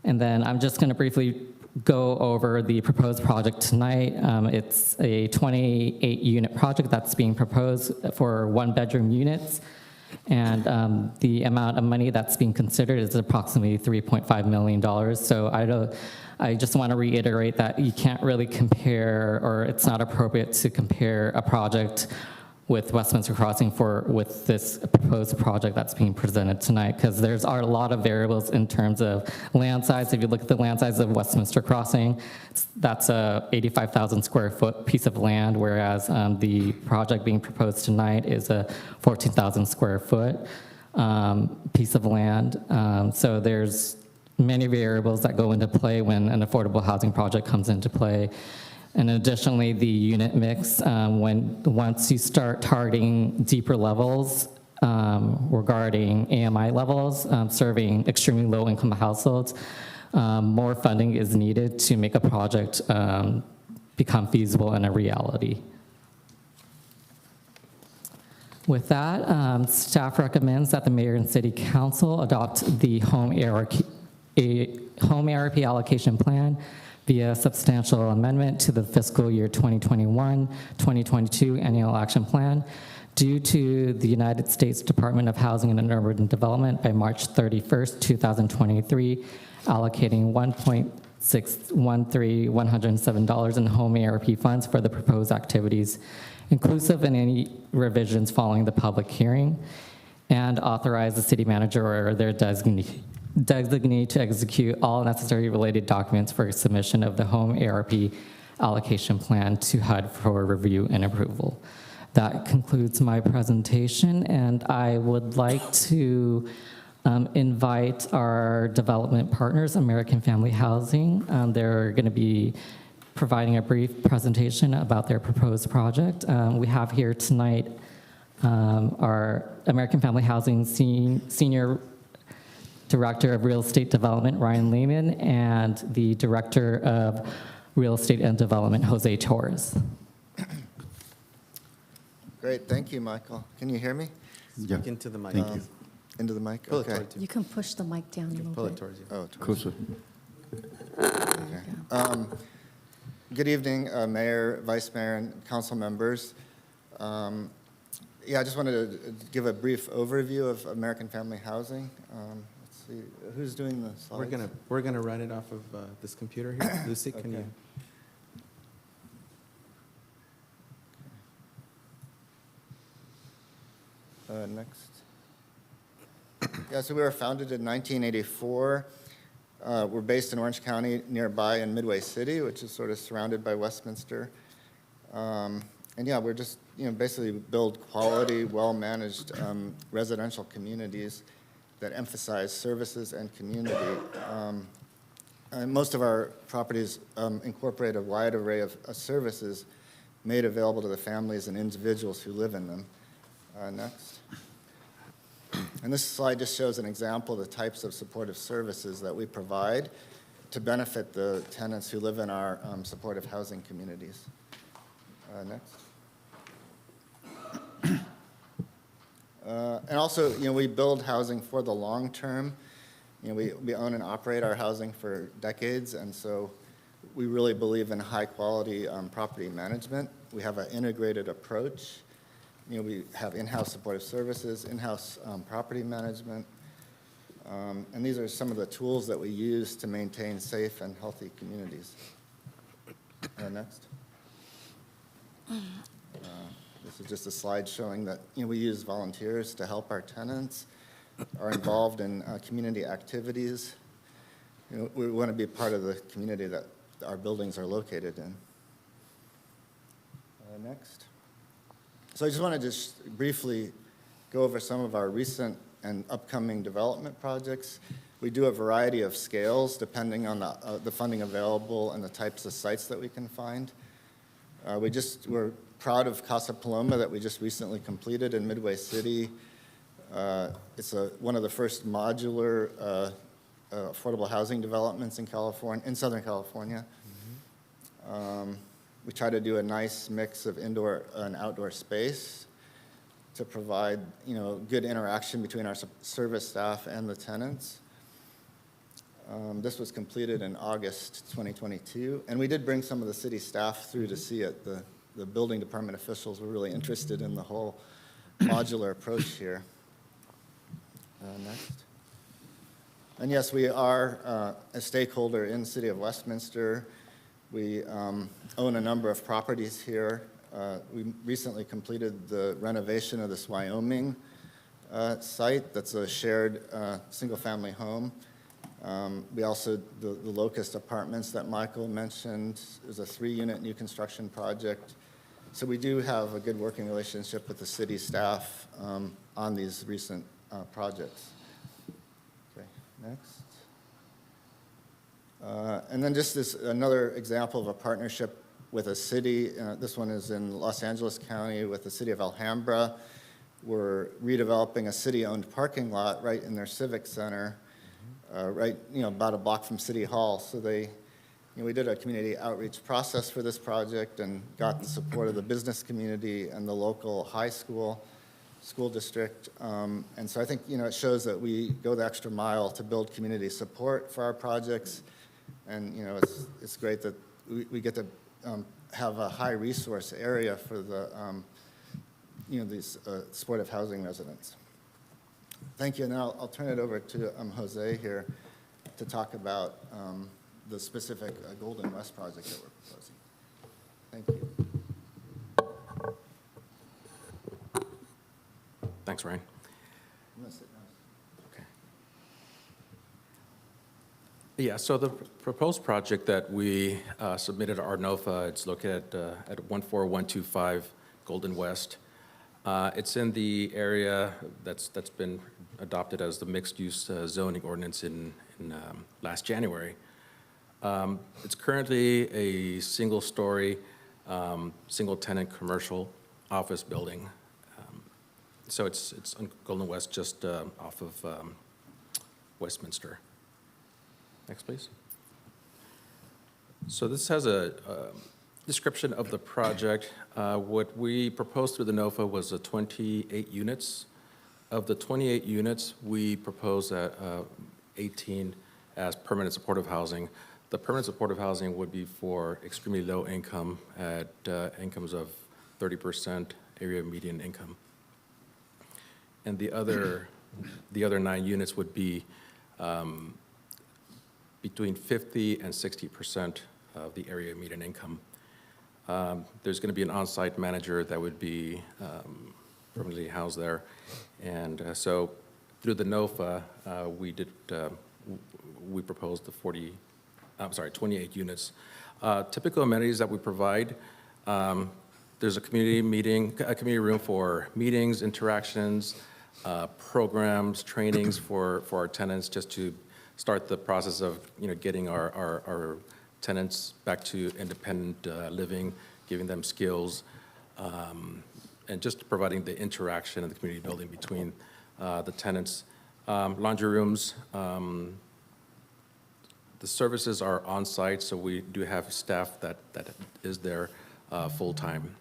And then I'm just going to briefly go over the proposed project tonight. It's a 28-unit project that's being proposed for one-bedroom units. And the amount of money that's being considered is approximately $3.5 million. So I just want to reiterate that you can't really compare, or it's not appropriate to compare a project with Westminster Crossing with this proposed project that's being presented tonight, because there's a lot of variables in terms of land size. If you look at the land size of Westminster Crossing, that's a 85,000 square foot piece of land, whereas the project being proposed tonight is a 14,000 square foot piece of land. So there's many variables that go into play when an affordable housing project comes into play. And additionally, the unit mix, once you start targeting deeper levels regarding AMI levels, serving extremely low-income households, more funding is needed to make a project become feasible and a reality. With that, staff recommends that the mayor and city council adopt the home ARP allocation plan via substantial amendment to the fiscal year 2021-2022 annual action plan due to the United States Department of Housing and Urban Development by March 31st, 2023, allocating $1.613,107 in home ARP funds for the proposed activities, inclusive in any revisions following the public hearing, and authorize the city manager or their designee to execute all necessary related documents for submission of the home ARP allocation plan to HUD for review and approval. That concludes my presentation, and I would like to invite our development partners, American Family Housing. They're going to be providing a brief presentation about their proposed project. We have here tonight our American Family Housing Senior Director of Real Estate Development, Ryan Lehman, and the Director of Real Estate and Development, Jose Torres. Great, thank you, Michael. Can you hear me? Speak into the mic. Thank you. Into the mic? Pull it Okay. towards you. You can push the mic down a little Pull it bit. towards you. Oh, towards you. Okay. Good evening, Mayor, Vice Mayor, and council members. Yeah, I just wanted to give a brief overview of American Family Housing. Let's see, who's doing the slides? We're gonna run it off of this computer here. Lucy, can Okay. you? Next. Yeah, so we were founded in 1984. We're based in Orange County, nearby in Midway City, which is sort of surrounded by Westminster. And yeah, we're just, basically build quality, well-managed residential communities that emphasize services and community. And most of our properties incorporate a wide array of services made available to the families and individuals who live in them. Next. And this slide just shows an example of the types of supportive services that we provide to benefit the tenants who live in our supportive housing communities. Next. And also, we build housing for the long term. we own and operate our housing for decades, and so we really believe in high-quality property management. We have an integrated approach. We have in-house supportive services, in-house property management, and these are some of the tools that we use to maintain safe and healthy communities. Next. This is just a slide showing that we use volunteers to help our tenants, are involved in community activities. We want to be part of the community that our buildings are located in. Next. So I just want to briefly go over some of our recent and upcoming development projects. We do a variety of scales depending on the funding available and the types of sites that we can find. We're proud of Casa Paloma that we just recently completed in Midway City. It's one of the first modular affordable housing developments in Southern California. We try to do a nice mix of indoor and outdoor space to provide, good interaction between our service staff and the tenants. This was completed in August 2022, and we did bring some of the city staff through to see it. The building department officials were really interested in the whole modular approach here. Next. And yes, we are a stakeholder in the city of Westminster. We own a number of properties here. We recently completed the renovation of this Wyoming site. That's a shared single-family home. We also, the Locust Apartments that Michael mentioned is a 3-unit new construction project. So we do have a good working relationship with the city staff on these recent projects. Okay, next. And then just another example of a partnership with a city. This one is in Los Angeles County with the city of Alhambra. We're redeveloping a city-owned parking lot right in their civic center, about a block from City Hall. So we did a community outreach process for this project and got the support of the business community and the local high school district. And so I think, it shows that we go the extra mile to build community support for our projects. And, it's great that we get to have a high resource area for the, these supportive housing residents. Thank you. And now I'll turn it over to Jose here to talk about the specific Golden West project that we're proposing. Thank you. Thanks, Ryan. I'm gonna sit down. Okay. Yeah, so the proposed project that we submitted to Arnova, it's located at 14125 Golden West. It's in the area that's been adopted as the mixed-use zoning ordinance in last January. It's currently a single-story, single-tenant commercial office building. So it's on Golden West, just off of Westminster. Next, please. So this has a description of the project. What we proposed through the NOFA was 28 units. Of the 28 units, we proposed 18 as permanent supportive housing. The permanent supportive housing would be for extremely low income at incomes of 30% area median income. And the other 9 units would be between 50 and 60% of the area median income. There's going to be an on-site manager that would be permanently housed there. And so through the NOFA, we proposed the 28 units. Typical amenities that we provide, there's a community room for meetings, interactions, programs, trainings for our tenants, just to start the process of getting our tenants back to independent living, giving them skills, and just providing the interaction and the community building between the tenants. Laundry rooms, the services are on site, so we do have staff that is there full-time,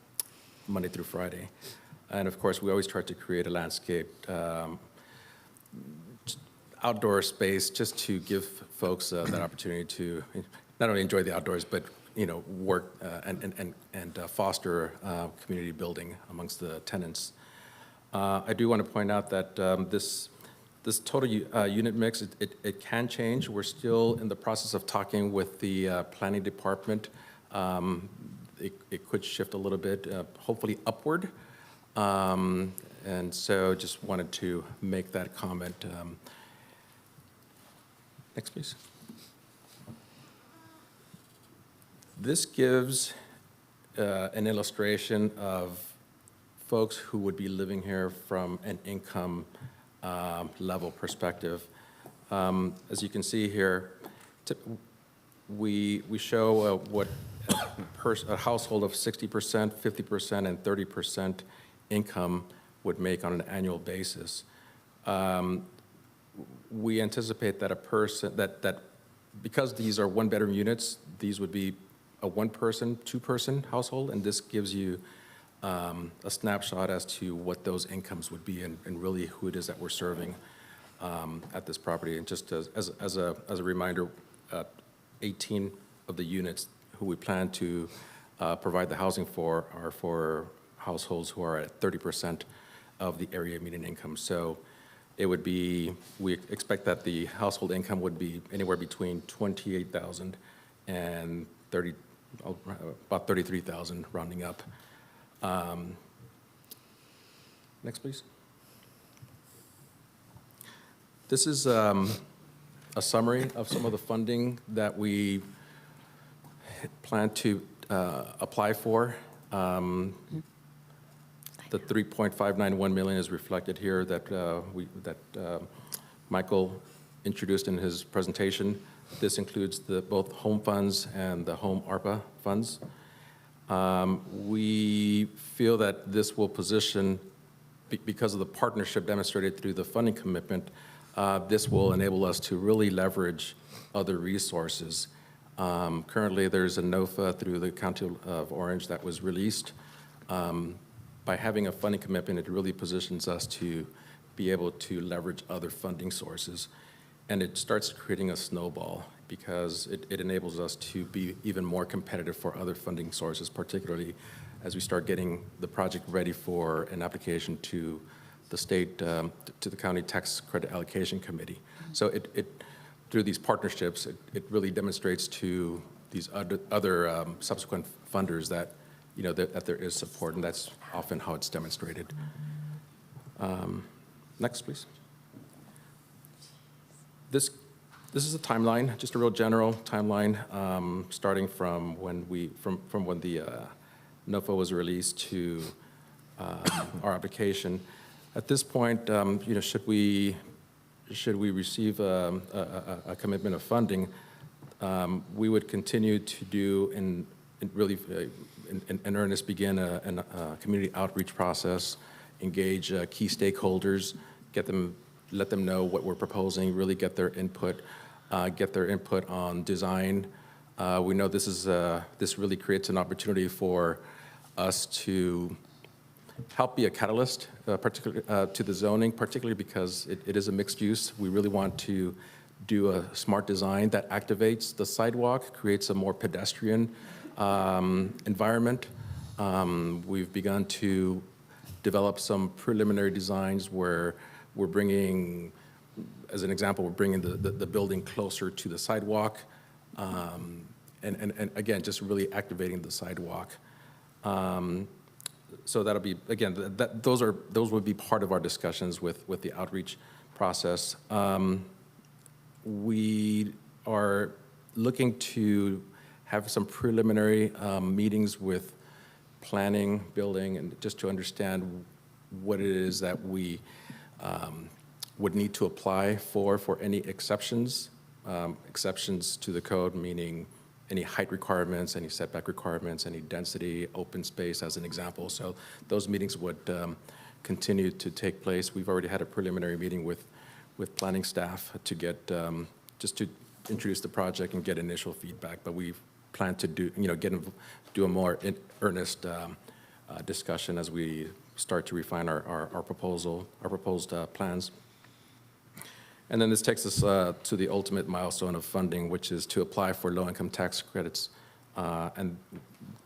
Monday through Friday. And of course, we always try to create a landscape outdoor space just to give folks that opportunity to not only enjoy the outdoors, but work and foster community building amongst the tenants. I do want to point out that this total unit mix, it can change. We're still in the process of talking with the planning department. It could shift a little bit, hopefully upward. And so just wanted to make that comment. Next, please. This gives an illustration of folks who would be living here from an income level perspective. As you can see here, we show what a household of 60%, 50%, and 30% income would make on an annual basis. We anticipate that a person, that because these are one-bedroom units, these would be a one-person, two-person household, and this gives you a snapshot as to what those incomes would be and really who it is that we're serving at this property. And just as a reminder, 18 of the units who we plan to provide the housing for are for households who are at 30% of the area median income. So it would be, we expect that the household income would be anywhere between $28,000 and about $33,000, rounding up. Next, please. This is a summary of some of the funding that we plan to apply for. The $3.591 million is reflected here that Michael introduced in his presentation. This includes both home funds and the home ARPA funds. We feel that this will position, because of the partnership demonstrated through the funding commitment, this will enable us to really leverage other resources. Currently, there's a NOFA through the County of Orange that was released. By having a funding commitment, it really positions us to be able to leverage other funding sources. And it starts creating a snowball because it enables us to be even more competitive for other funding sources, particularly as we start getting the project ready for an application to the state, to the County Tax Credit Allocation Committee. So through these partnerships, it really demonstrates to these other subsequent funders that that there is support, and that's often how it's demonstrated. Next, please. This is a timeline, just a real general timeline, starting from when the NOFA was released to our application. At this point, should we receive a commitment of funding, we would continue to do in earnest begin a community outreach process, engage key stakeholders, let them know what we're proposing, really get their input on design. We know this really creates an opportunity for us to help be a catalyst, particularly to the zoning, particularly because it is a mixed use. We really want to do a smart design that activates the sidewalk, creates a more pedestrian environment. We've begun to develop some preliminary designs where we're bringing, as an example, we're bringing the building closer to the sidewalk, and again, just really activating the sidewalk. So that'll be, again, those would be part of our discussions with the outreach process. We are looking to have some preliminary meetings with planning, building, and just to understand what it is that we would need to apply for any exceptions. Exceptions to the code, meaning any height requirements, any setback requirements, any density, open space as an example. So those meetings would continue to take place. We've already had a preliminary meeting with planning staff to get, just to introduce the project and get initial feedback, but we plan to do a more earnest discussion as we start to refine our proposed plans. And then this takes us to the ultimate milestone of funding, which is to apply for low-income tax credits. And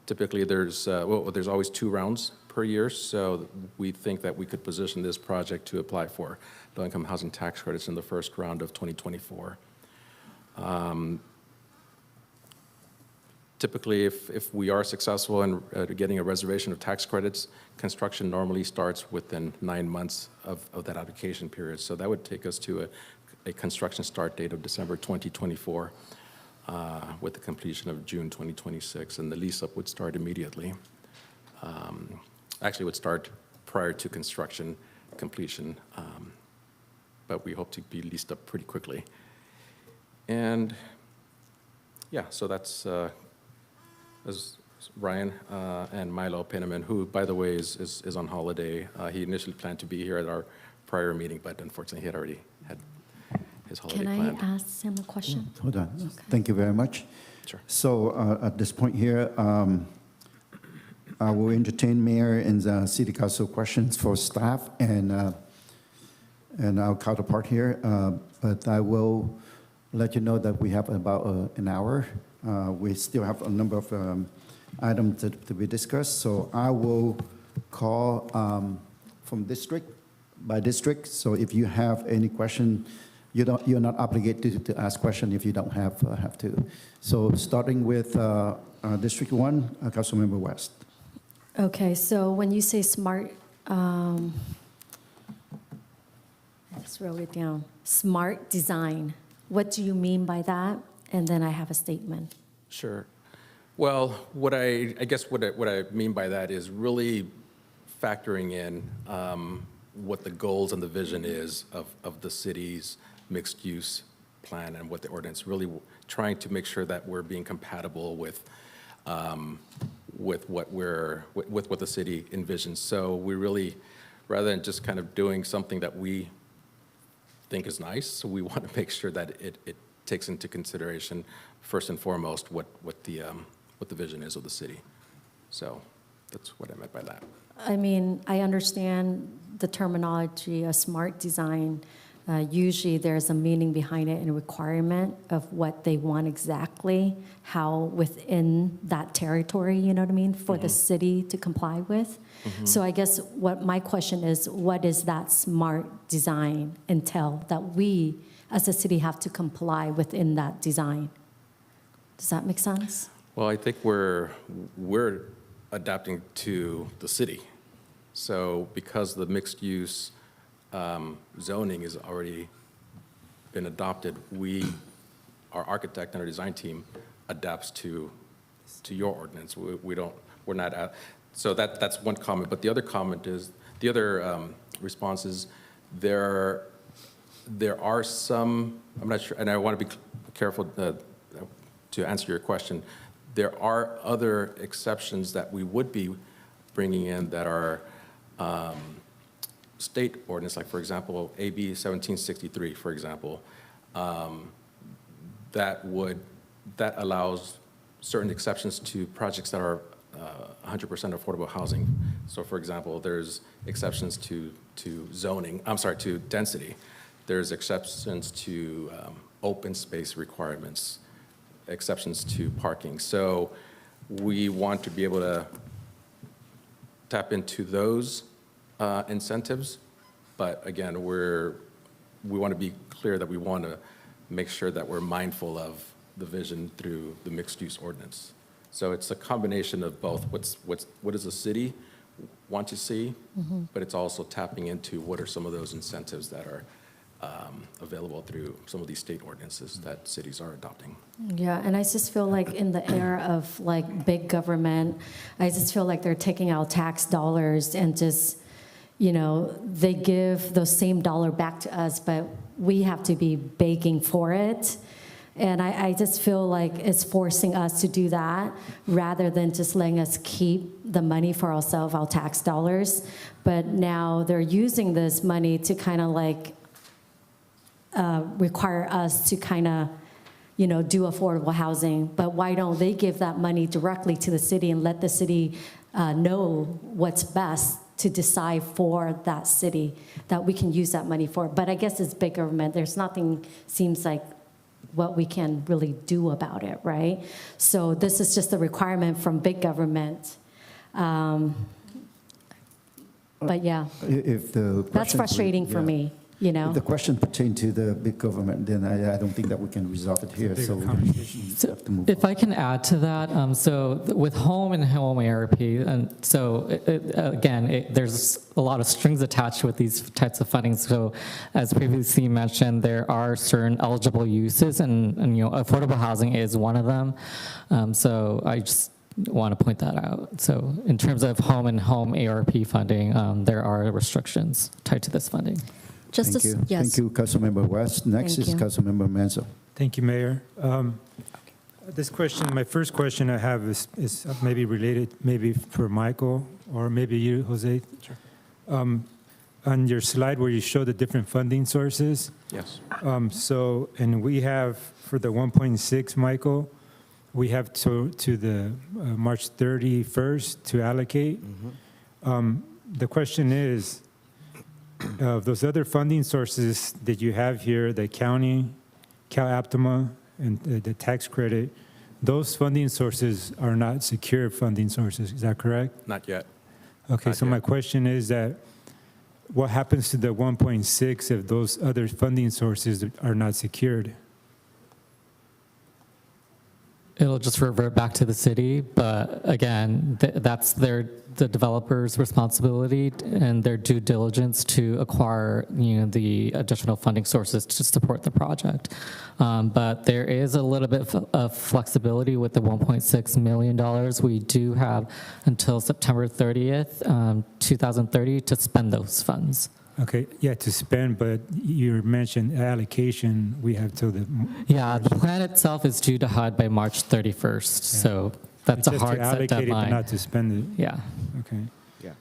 typically there's always 2 rounds per year, so we think that we could position this project to apply for low-income housing tax credits in the first round of 2024. Typically, if we are successful in getting a reservation of tax credits, construction normally starts within 9 months of that application period. So that would take us to a construction start date of December 2024 with the completion of June 2026, and the lease-up would start immediately. Actually, it would start prior to construction completion, but we hope to be leased up pretty quickly. And yeah, so that's Ryan and Milo Penniman, who, by the way, is on holiday. He initially planned to be here at our prior meeting, but unfortunately, he had already had his holiday planned. Can I ask him a question? Hold on. Thank you very much. Sure. So at this point here, I will entertain mayor and city council questions for staff and our counterpart here. But I will let you know that we have about an hour. We still have a number of items to be discussed. So I will call from district by district. So if you have any question, you're not obligated to ask question if you don't have to. So starting with District 1, Councilmember West. Okay, so when you say smart, I just wrote it down. Smart design. What do you mean by that? And then I have a statement. Sure. Well, I guess what I mean by that is really factoring in what the goals and the vision is of the city's mixed-use plan and what the ordinance really trying to make sure that we're being compatible with what the city envisions. So we really, rather than just kind of doing something that we think is nice, so we want to make sure that it takes into consideration first and foremost what the vision is of the city. So that's what I meant by that. I mean, I understand the terminology of smart design. Usually there's a meaning behind it and a requirement of what they want exactly, how within that territory, you know what I mean, for the city to comply with. So I guess what my question is, what does that smart design entail that we as a city have to comply within that design? Does that make sense? Well, I think we're adapting to the city. So because the mixed use zoning has already been adopted, our architect and our design team adapts to your ordinance. We're not so that's one comment. But the other comment is, the other response is there are some, I'm not sure, and I want to be careful to answer your question. There are other exceptions that we would be bringing in that are state ordinance, like, for example, AB 1763, for example, that allows certain exceptions to projects that are 100% affordable housing. So, for example, there's exceptions to zoning, to density. There's exceptions to open space requirements, exceptions to parking. So we want to be able to tap into those incentives, but again, we want to be clear that we want to make sure that we're mindful of the vision through the mixed-use ordinance. So it's a combination of both. What does the city want to see, but it's also tapping into what are some of those incentives that are available through some of these state ordinances that cities are adopting. Yeah, and I just feel like in the era of like big government, I just feel like they're taking out tax dollars and just, they give those same dollar back to us, but we have to be begging for it. And I just feel like it's forcing us to do that rather than just letting us keep the money for ourselves, our tax dollars. But now they're using this money to kind of like require us to kind of, do affordable housing. But why don't they give that money directly to the city and let the city know what's best to decide for that city that we can use that money for. But I guess it's big government. There's nothing, seems like, what we can really do about it, right? So this is just a requirement from big government. But yeah, If the that's question- frustrating for yeah. me, you know? If the question pertained to the big government, then I don't think that we can resolve it here, so we have to move If I can add to that, so with home and home ARP, and so again, there's a lot of strings attached with these types of funding. So as previously mentioned, there are certain eligible uses, and affordable housing is one of them. So I just want to point that out. So in terms of home and home ARP funding, there are restrictions tied to this funding. Thank you. Thank you, Councilmember West. Next Thank is you. Councilmember Manzo. Thank you, Mayor. This question, my first question I have is maybe related, maybe for Michael, or maybe you, Jose. Sure. On your slide where you show the different funding sources. Yes. And we have, for the 1.6, Michael, we have to the March 31st to allocate. The question is, of those other funding sources that you have here, the county, Cal Optima, and the tax credit, those funding sources are not secure funding sources. Is that correct? Not yet. Okay, Not so yet. my question is that what happens to the 1.6 if those other funding sources are not secured? It'll just revert back to the city, but again, that's the developer's responsibility and their due diligence to acquire, the additional funding sources to support the project. But there is a little bit of flexibility with the $1.6 million. We do have until September 30th, 2030 to spend those funds. Okay, yeah, to spend, but you mentioned allocation, we have till the... Yeah, the plan itself is due to HUD by March 31st, so that's a hard set Just to allocate it, but deadline. not to spend it. Yeah. Okay. Yeah.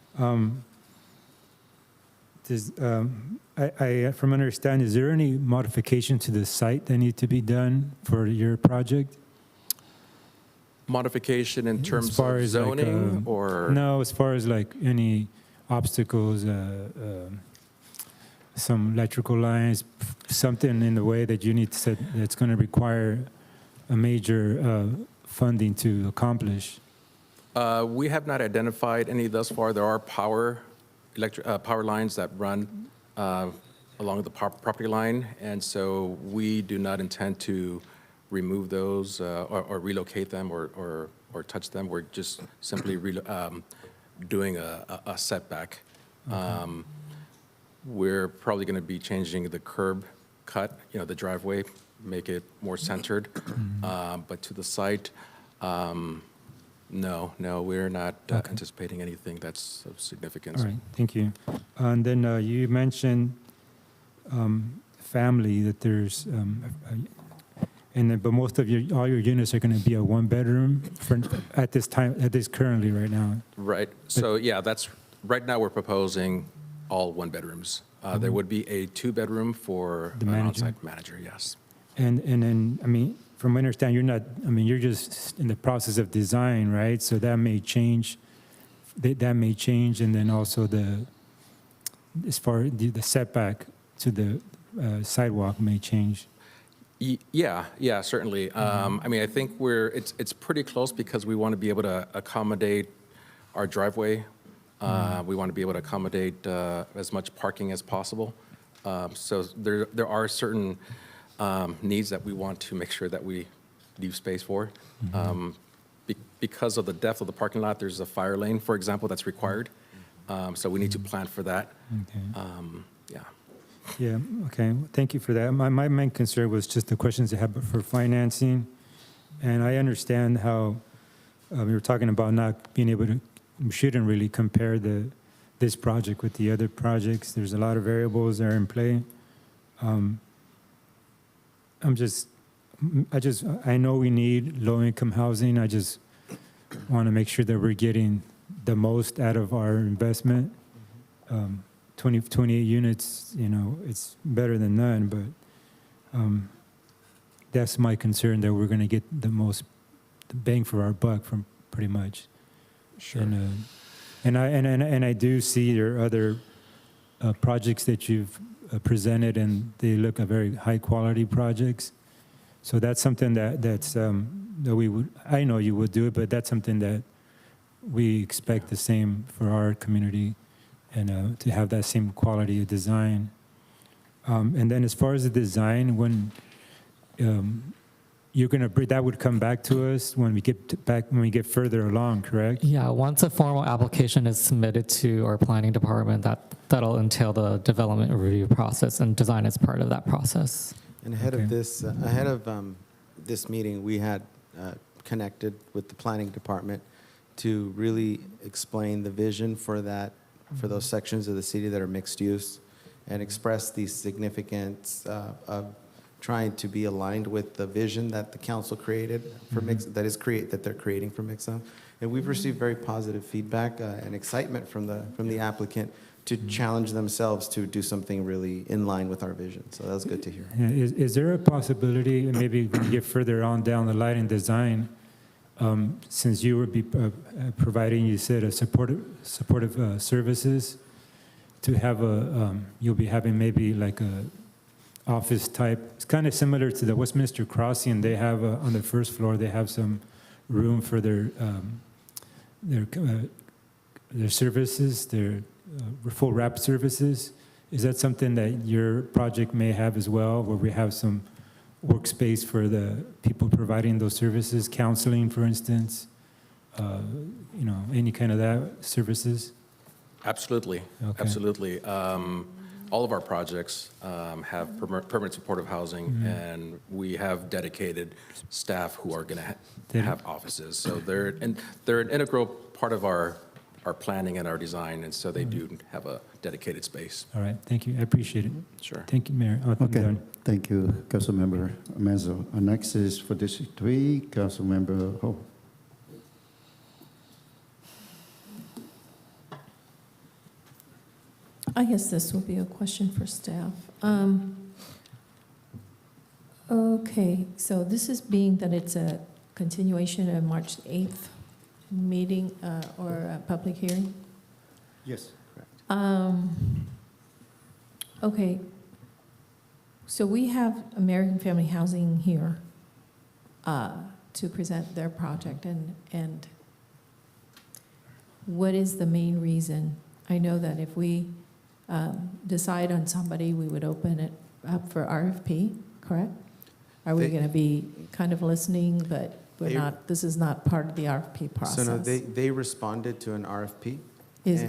From understanding, is there any modification to the site that need to be done for your project? Modification in terms As far of as zoning or? No, as far as like any obstacles, some electrical lines, something in the way that you need to set, that's going to require a major funding to accomplish. We have not identified any thus far. There are power lines that run along the property line, and so we do not intend to remove those or relocate them or touch them. We're just simply doing a setback. Okay. We're probably going to be changing the curb cut, the driveway, make it more centered. But to the site, no, we're not anticipating anything that's of significance. All right, thank you. And then you mentioned family, that there's, but most of all your units are going to be a one-bedroom at this currently right now. Right. So yeah, right now we're proposing all one bedrooms. There would be a two-bedroom for The an manager? on-site manager. Yes. And then, from what I understand, you're just in the process of design, right? So that may change, and then also as far as the setback to the sidewalk may change. Yeah, certainly. I think it's pretty close because we want to be able to accommodate our driveway. We want to be able to accommodate as much parking as possible. So there are certain needs that we want to make sure that we leave space for. Because of the depth of the parking lot, there's a fire lane, for example, that's required. So we need to plan for that. Okay. Yeah. Yeah, okay, thank you for that. My main concern was just the questions I have for financing. And I understand how we were talking about not being able to, we shouldn't really compare this project with the other projects. There's a lot of variables that are in play. I know we need low-income housing. I just want to make sure that we're getting the most out of our investment. 28 units, it's better than none, but that's my concern, that we're going to get the bang for our buck from pretty much. Sure. And And I do see your other projects that you've presented, and they look very high-quality projects. So that's something that we would, I know you would do it, but that's something that we expect the same for our community, and to have that same quality of design. And then as far as the design, when you're going to bring, that would come back to us when we get further along, correct? Yeah, once a formal application is submitted to our planning department, that'll entail the development review process, and design is part of that process. And ahead of this meeting, we had connected with the planning department to really explain the vision for those sections of the city that are mixed use, and express the significance of trying to be aligned with the vision that the council created for that they're creating for mixed zone. And we've received very positive feedback and excitement from the applicant to challenge themselves to do something really in line with our vision. So that was good to hear. Yeah, is there a possibility, maybe when you get further on down the line in design, since you would be providing, you said, a supportive services, to have you'll be having maybe like a office type. It's kind of similar to the Westminster Crossing. They have on the first floor, they have some room for their services, their full wrap services. Is that something that your project may have as well, where we have some workspace for the people providing those services, counseling, for instance, any kind of that services? Absolutely, Okay. absolutely. All of our projects have permanent supportive housing, and we have dedicated staff who are going to have offices. So they're an integral part of our planning and our design, and so they do have a dedicated space. All right, thank you. I appreciate it. Sure. Thank you, Mayor. I'm Okay, done. thank you, Councilmember Manzo. Next is for District 3, Councilmember Ho. I guess this will be a question for staff. Okay, so this is being that it's a continuation of March 8th meeting or a public hearing? Yes, correct. Okay, so we have American Family Housing here to present their project, and what is the main reason? I know that if we decide on somebody, we would open it up for RFP, correct? Are we going to be kind of listening, but we're not, this is not part of the RFP process? So no, they responded to an RFP.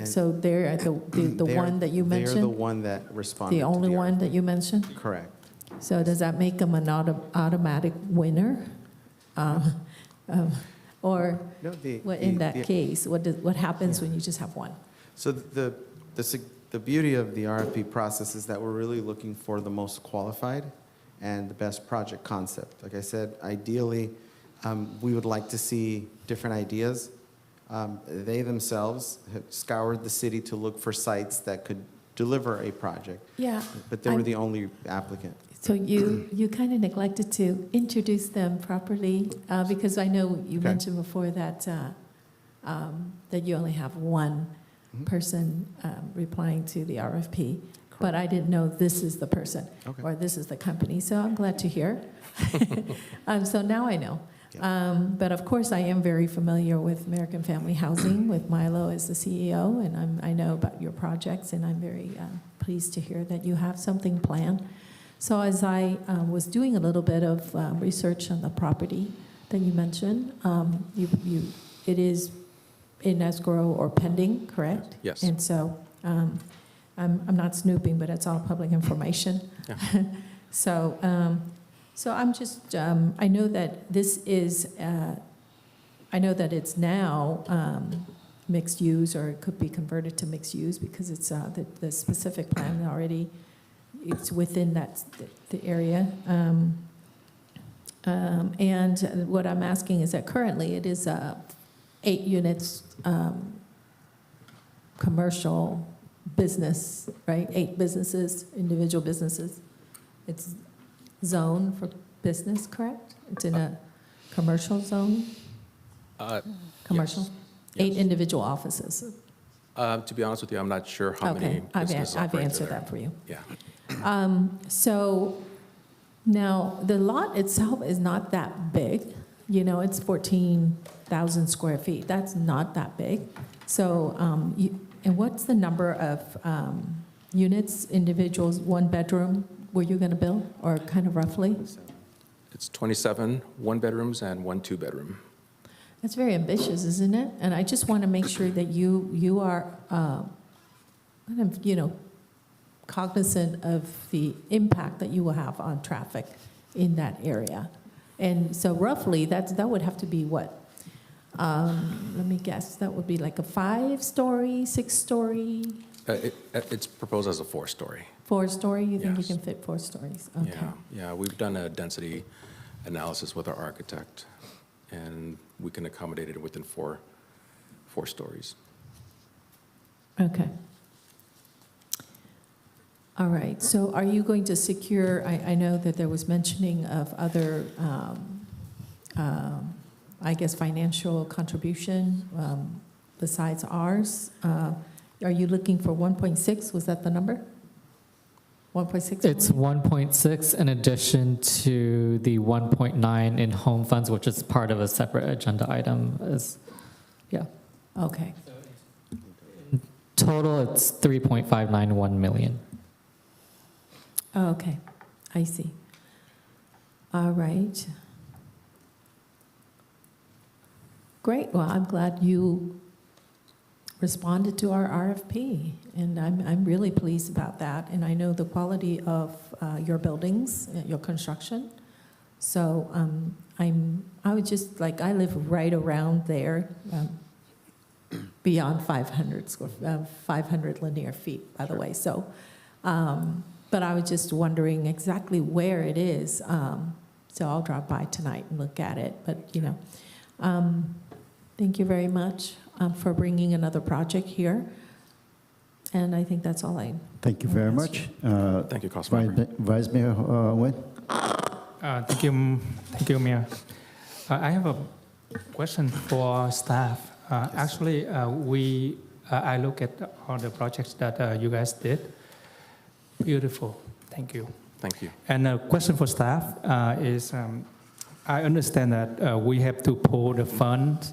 So they're the one that you mentioned? They're the one that responded. The only to the one RFP. that you mentioned? Correct. So does that make them an automatic winner? Or No, in that case, what happens when you just have one? So the beauty of the RFP process is that we're really looking for the most qualified and the best project concept. Like I said, ideally, we would like to see different ideas. They themselves have scoured the city to look for sites that could deliver a project. Yeah. But they were the only applicant. So you kind of neglected to introduce them properly, because I know you mentioned before that that you only have one person replying to the RFP, but I didn't know this is the person or this is the company. So I'm glad to hear. So now I know. But of course, I am very familiar with American Family Housing, with Milo as the CEO, and I know about your projects, and I'm very pleased to hear that you have something planned. So as I was doing a little bit of research on the property that you mentioned, it is in escrow or pending, correct? Yes. And so I'm not snooping, but it's all public information. Yeah. So I'm just, I know that this is, I know that it's now mixed use, or it could be converted to mixed use because it's the specific plan already, it's within the area. And what I'm asking is that currently it is 8 units commercial business, right? 8 businesses, individual businesses. It's zone for business, correct? It's in a commercial zone? Commercial? Yes. 8 individual offices. To be honest with you, I'm not sure how many Okay, businesses I've operate answered there. that for you. Yeah. So now, the lot itself is not that big. You know, it's 14,000 square feet. That's not that big. So, and what's the number of units, individuals, one bedroom, were you going to build, or kind of roughly? It's 27 one-bedrooms and 1 two-bedroom. That's very ambitious, isn't it? And I just want to make sure that you are, kind of, you know, cognizant of the impact that you will have on traffic in that area. And so roughly, that would have to be what? Let me guess, that would be like a 5-story, 6-story? It's proposed as a 4-story. 4-story? You think you Yes. can fit 4 stories? Okay. Yeah, we've done a density analysis with our architect, and we can accommodate it within 4 stories. Okay. All right, so are you going to secure, I know that there was mentioning of other, I guess, financial contribution besides ours. Are you looking for 1.6? Was that the number? 1.6? It's 1.6 in addition to the 1.9 in home funds, which is part of a separate agenda item. Yeah. Okay. Total, it's 3.591 million. Oh, okay, I see. All right. Great, well, I'm glad you responded to our RFP, and I'm really pleased about that. And I know the quality of your buildings, your construction. So I would just, like, I live right around there, beyond 500 linear feet, by the way. So, but I was just wondering exactly where it is. So I'll drop by tonight and look at it. But, you know, thank you very much for bringing another project here. And I think that's all I. Thank you very much. Thank you, Councilmember. Vice Mayor Nguyen. Thank you, Mayor. I have a question for staff. Actually, I look at all the projects that you guys did. Beautiful. Thank you. Thank you. And a question for staff is, I understand that we have to pull the funds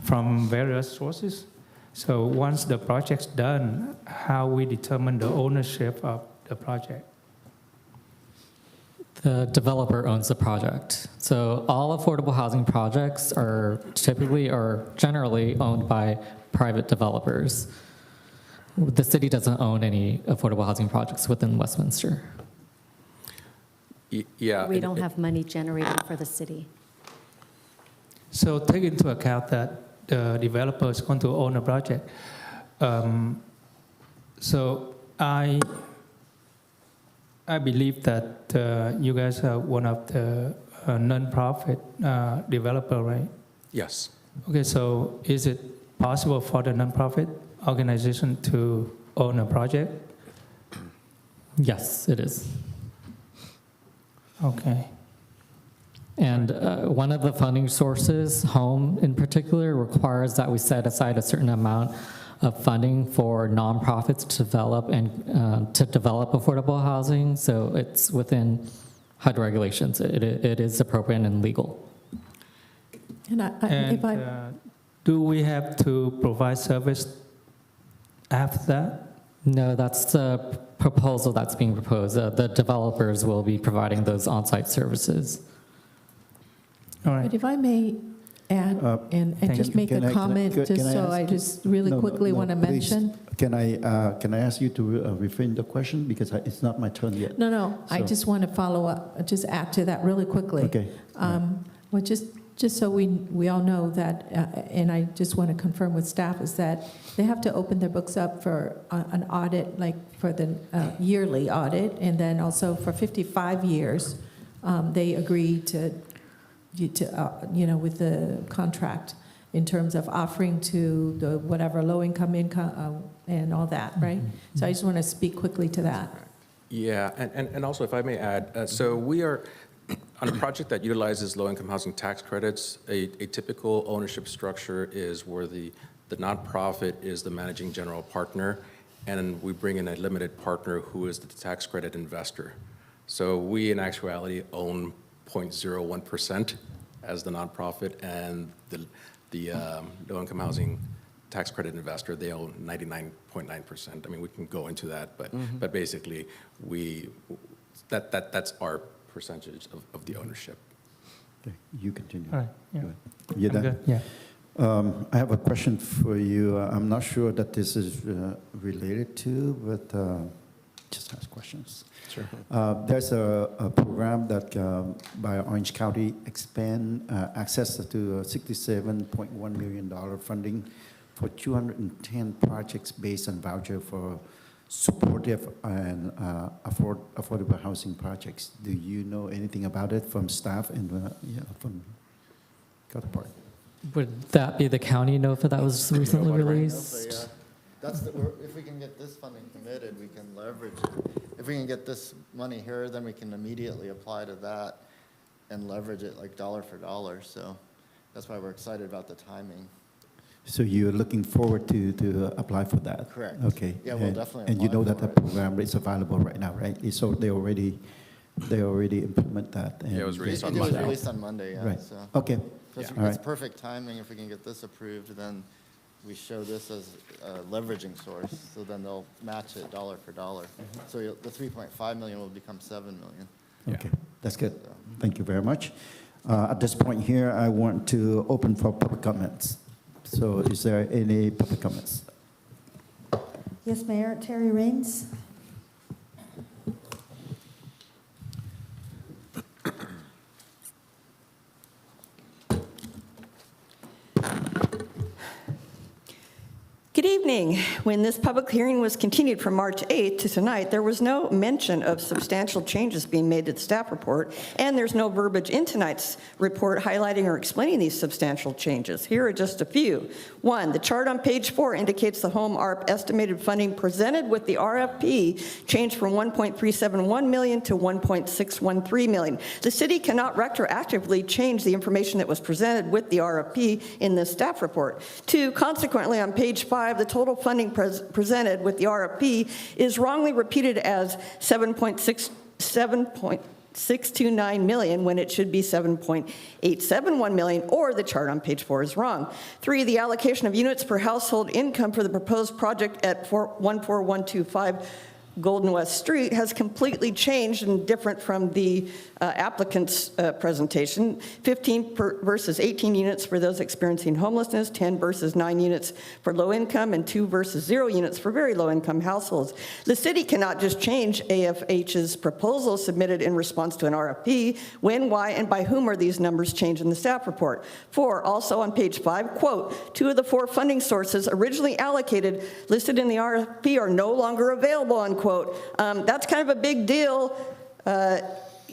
from various sources. So once the project's done, how we determine the ownership of the project? The developer owns the project. So all affordable housing projects are typically or generally owned by private developers. The city doesn't own any affordable housing projects within Westminster. Yeah. We don't have money generated for the city. So take into account that the developer is going to own a project. So I believe that you guys are one of the non-profit developer, right? Yes. Okay, so is it possible for the non-profit organization to own a project? Yes, it is. Okay. And one of the funding sources, home in particular, requires that we set aside a certain amount of funding for nonprofits to develop and to develop affordable housing. So it's within HUD regulations. It is appropriate and legal. And do we have to provide service after that? No, that's the proposal that's being proposed. The developers will be providing those on-site services. All right. But if I may add and just make a comment, just so I just really quickly want to please. mention. Can I ask you to reframe the question, because it's not my turn yet? No, I So- just want to follow up, just add to that really quickly. Okay. Well, just so we all know that, and I just want to confirm with staff, is that they have to open their books up for an audit, like for the yearly audit, and then also for 55 years, they agree to with the contract in terms of offering to the whatever low-income and all that, right? So I just want to speak quickly to that. Yeah, and also if I may add, so we are on a project that utilizes low-income housing tax credits. A typical ownership structure is where the The nonprofit is the managing general partner, and we bring in a limited partner who is the tax credit investor. So we, in actuality, own 0.01% as the nonprofit, and the low-income housing tax credit investor, they own 99.9%. I mean, we can go into that, but basically, that's our percentage of the ownership. Okay, you continue. All right, yeah. Go ahead. You I'm done? good, yeah. I have a question for you. I'm not sure that this is related to, but just ask questions. Sure. There's a program that by Orange County expand access to $67.1 million funding for 210 projects based on voucher for supportive and affordable housing projects. Do you know anything about it from staff and from counterpart? Would that be the county NOFA that was recently released? Yeah. If we can get this funding committed, we can leverage it. If we can get this money here, then we can immediately apply to that and leverage it like dollar for dollar. So that's why we're excited about the timing. So you're looking forward to apply for that? Correct. Okay. Yeah, we'll definitely And you apply know that for the it. program is available right now, right? So they already implement that. Yeah, it was released on It was Monday. released on Monday, yeah. Right. So Okay. it's All right. perfect timing. If we can get this approved, then we show this as a leveraging source. So then they'll match it dollar for dollar. So the 3.5 million will become 7 million. Okay, that's good. Thank you very much. At this point here, I want to open for public comments. So is there any public comments? Yes, Mayor. Terry Raines. Good evening. When this public hearing was continued from March 8th to tonight, there was no mention of substantial changes being made to the staff report, and there's no verbiage in tonight's report highlighting or explaining these substantial changes. Here are just a few. One, the chart on page 4 indicates the home ARP estimated funding presented with the RFP changed from $1.371 million to $1.613 million. The city cannot retroactively change the information that was presented with the RFP in this staff report. Two, consequently, on page 5, the total funding presented with the RFP is wrongly repeated as $7.629 million when it should be $7.871 million, or the chart on page 4 is wrong. 3, the allocation of units per household income for the proposed project at 14125 Golden West Street has completely changed and different from the applicant's presentation. 15 versus 18 units for those experiencing homelessness, 10 versus 9 units for low income, and 2 versus 0 units for very low income households. The city cannot just change AFH's proposal submitted in response to an RFP. When, why, and by whom are these numbers changed in the staff report? 4, also on page 5, quote, 2 of the 4 funding sources originally allocated listed in the RFP are no longer available, unquote. That's kind of a big deal.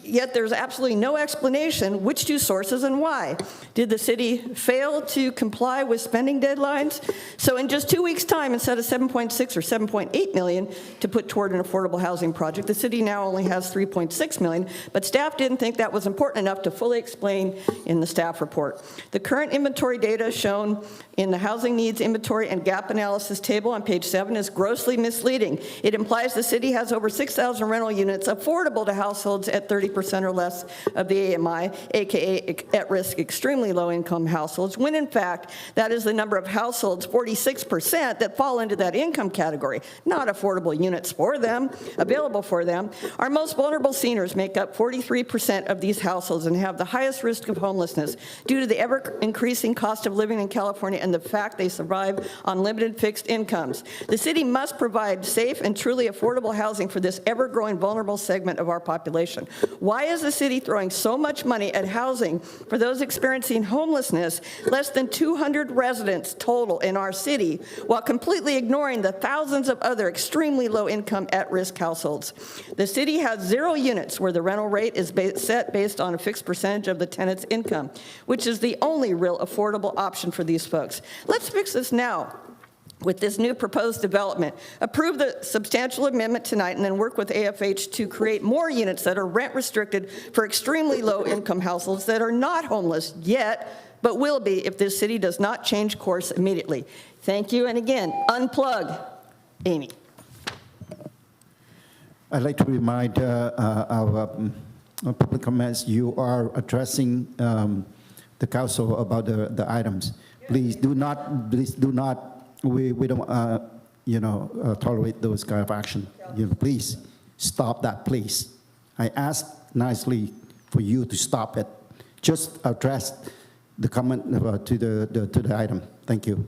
Yet there's absolutely no explanation which 2 sources and why. Did the city fail to comply with spending deadlines? So in just 2 weeks' time, instead of 7.6 or 7.8 million to put toward an affordable housing project, the city now only has 3.6 million, but staff didn't think that was important enough to fully explain in the staff report. The current inventory data shown in the housing needs inventory and gap analysis table on page 7 is grossly misleading. It implies the city has over 6,000 rental units affordable to households at 30% or less of the AMI, aka at-risk extremely low-income households, when in fact that is the number of households, 46%, that fall into that income category, not affordable units for them, available for them. Our most vulnerable seniors make up 43% of these households and have the highest risk of homelessness due to the ever-increasing cost of living in California and the fact they survive on limited fixed incomes. The city must provide safe and truly affordable housing for this ever-growing vulnerable segment of our population. Why is the city throwing so much money at housing for those experiencing homelessness, less than 200 residents total in our city, while completely ignoring the thousands of other extremely low-income at-risk households? The city has 0 units where the rental rate is set based on a fixed percentage of the tenant's income, which is the only real affordable option for these folks. Let's fix this now. With this new proposed development, approve the substantial amendment tonight and then work with AFH to create more units that are rent restricted for extremely low income households that are not homeless, yet but will be if this city does not change course immediately. Thank you, and again, unplug. Amy. I'd like to remind our public comments, you are addressing the council about the items. Please do not, we don't, tolerate those kind of action. Please stop that, please. I ask nicely for you to stop it. Just address the comment to the item. Thank you.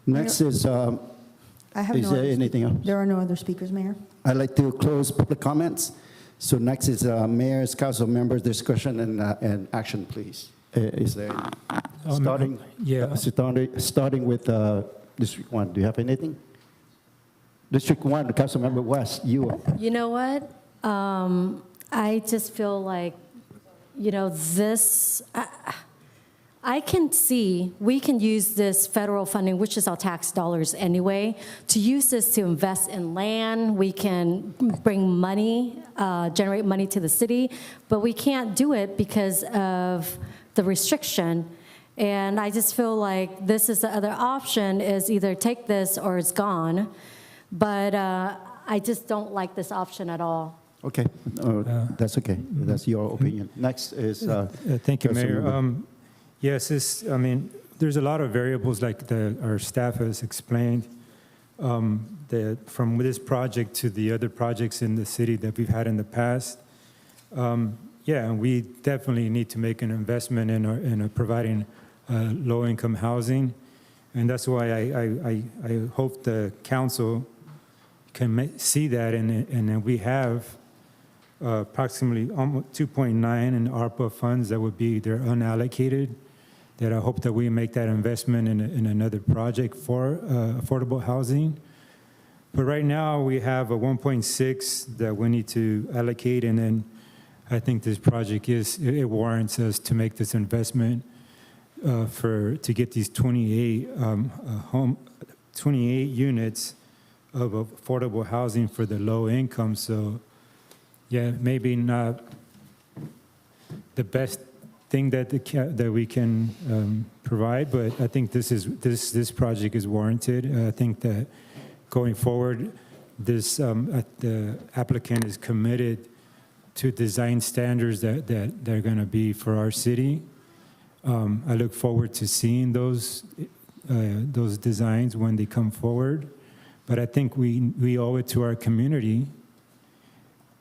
Next is, I have is no there other anything else? There are no other speakers, Mayor. I'd like to close public comments. So next is mayor's, council members' discussion and action, please. Is there, starting with District 1, do you have anything? District 1, Councilmember West, you. You know what? I just feel like, this, I can see we can use this federal funding, which is our tax dollars anyway, to use this to invest in land. We can bring money, generate money to the city, but we can't do it because of the restriction. And I just feel like this is the other option, is either take this or it's gone. But I just don't like this option at all. Okay, that's okay. That's your opinion. Next is. Thank you, Mayor. Councilmember. Yes, there's a lot of variables like our staff has explained. From this project to the other projects in the city that we've had in the past. Yeah, and we definitely need to make an investment in providing low-income housing. And that's why I hope the council can see that, and we have approximately almost 2.9 in ARPA funds that would be they're unallocated, that I hope that we make that investment in another project for affordable housing. But right now we have a 1.6 that we need to allocate, and then I think this project it warrants us to make this investment to get these 28 units of affordable housing for the low income. So yeah, maybe not the best thing that we can provide, but I think this project is warranted. I think that going forward, the applicant is committed to design standards that are going to be for our city. I look forward to seeing those designs when they come forward. But I think we owe it to our community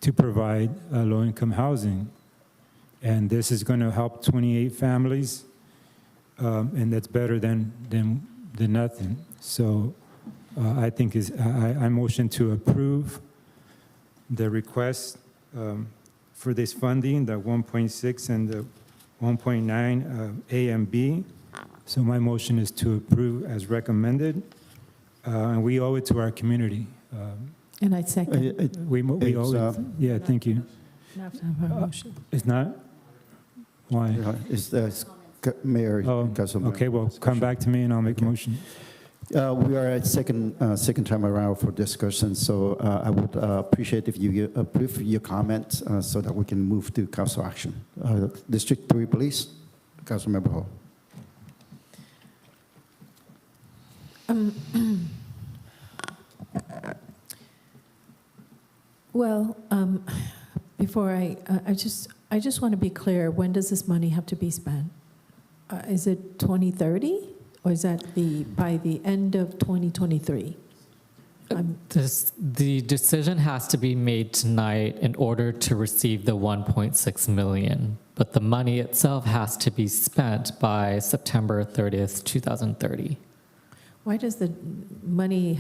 to provide low-income housing. And this is going to help 28 families, and that's better than nothing. So I think I motion to approve the request for this funding, the 1.6 and the 1.9 A and B. So my motion is to approve as recommended, and we owe it to our community. And I second. We owe it. Yeah, thank you. Not to have a motion. It's not? Why? Is the mayor? Okay, well, come back to me and I'll make a motion. We are at second time around for discussion, so I would appreciate if you approve your comments so that we can move to council action. District 3, please. Councilmember Hall. Well, before I just want to be clear, when does this money have to be spent? Is it 2030, or is that by the end of 2023? The decision has to be made tonight in order to receive the 1.6 million, but the money itself has to be spent by September 30th, 2030. Why does the money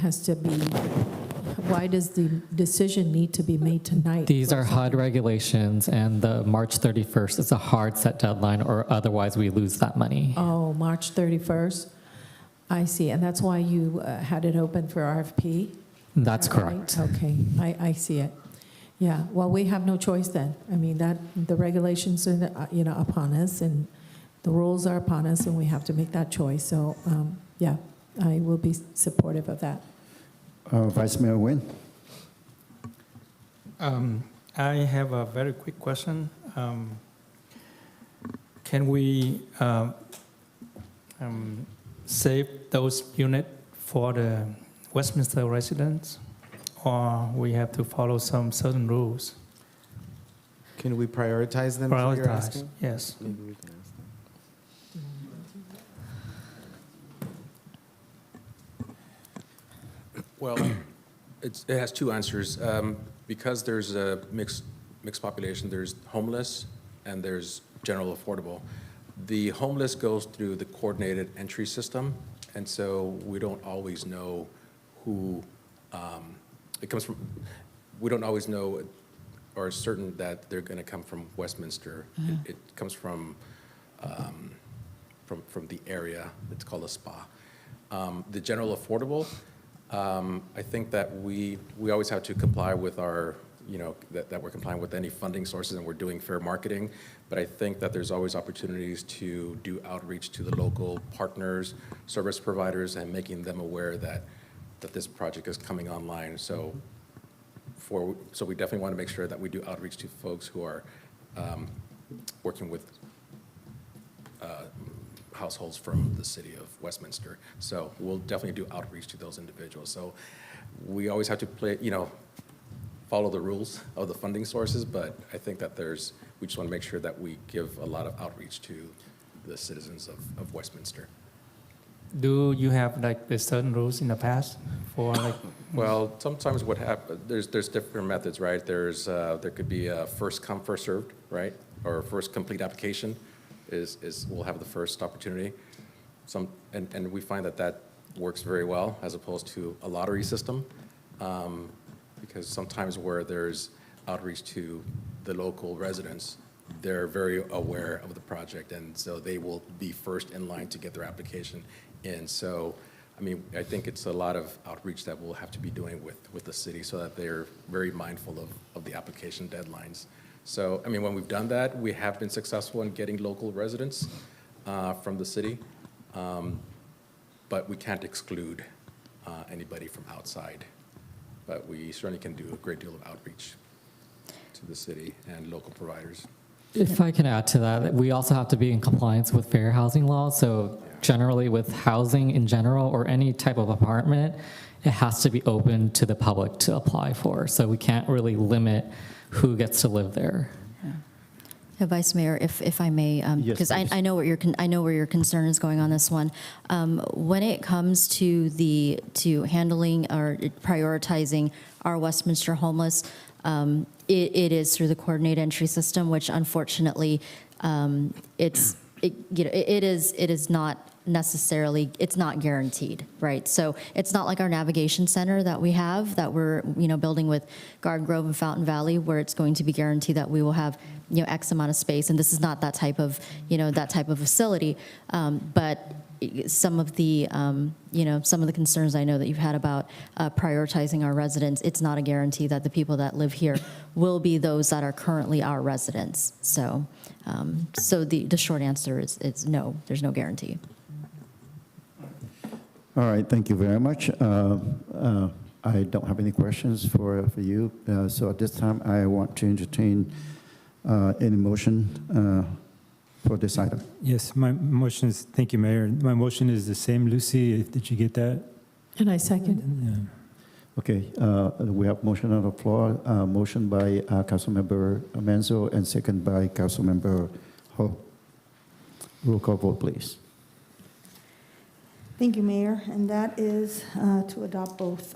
why does the decision need to be made tonight? These are HUD regulations, and the March 31st is a hard set deadline, or otherwise we lose that money. Oh, March 31st? I see, and that's why you had it open for RFP? That's correct. Right? Okay, I see it. Yeah, well, we have no choice then. I mean, the regulations are, upon us, and the rules are upon us, and we have to make that choice. So, yeah, I will be supportive of that. Vice Mayor Nguyen. I have a very quick question. can we save those units for the Westminster residents, or we have to follow some certain rules? Can we prioritize them? is what you're Prioritize, asking? yes. Maybe we can ask them. Well, it has two answers. Because there's a mixed population, there's homeless and there's general affordable. The homeless goes through the coordinated entry system, and so we don't always know who it comes from. We don't always know or are certain that they're going to come from Westminster. It comes from the area. It's called a SPA. The general affordable, I think that we always have to comply with our, that we're complying with any funding sources and we're doing fair marketing. But I think that there's always opportunities to do outreach to the local partners, service providers, and making them aware that this project is coming online. So we definitely want to make sure that we do outreach to folks who are working with households from the city of Westminster. So we'll definitely do outreach to those individuals. So we always have to follow the rules of the funding sources, but I think that we just want to make sure that we give a lot of outreach to the citizens of Westminster. Do you have like the certain rules in the past for like? Well, sometimes what happens, there's different methods, right? There could be a first come, first served, right? Or first complete application we'll have the first opportunity. And we find that works very well as opposed to a lottery system. Because sometimes where there's outreach to the local residents, they're very aware of the project, and so they will be first in line to get their application in. So, I mean, I think it's a lot of outreach that we'll have to be doing with the city so that they're very mindful of the application deadlines. So, I mean, when we've done that, we have been successful in getting local residents from the city, but we can't exclude anybody from outside. But we certainly can do a great deal of outreach to the city and local providers. If I can add to that, we also have to be in compliance with fair housing laws. So generally with housing in general or any type of apartment, it has to be open to the public to apply for. So we can't really limit who gets to live there. Vice Mayor, if I may, because I know where your concern is going on this one. When it comes to handling or prioritizing our Westminster homeless, it is through the coordinated entry system, which unfortunately, it is not necessarily, it's not guaranteed, right? So it's not like our navigation center that we have that we're building with Garden Grove and Fountain Valley, where it's going to be guaranteed that we will have X amount of space, and this is not that type of facility. But some of the concerns I know that you've had about prioritizing our residents, it's not a guarantee that the people that live here will be those that are currently our residents. So, the short answer is no. There's no guarantee. All right, thank you very much. I don't have any questions for you. So at this time, I want to entertain any motion for this item. Yes, my motion is, thank you, Mayor. My motion is the same. Lucy, did you get that? And I second. Yeah. Okay, we have motion on the floor, motion by Councilmember Manzo and second by Councilmember Ho. Roll call vote, please. Thank you, Mayor. And that is to adopt both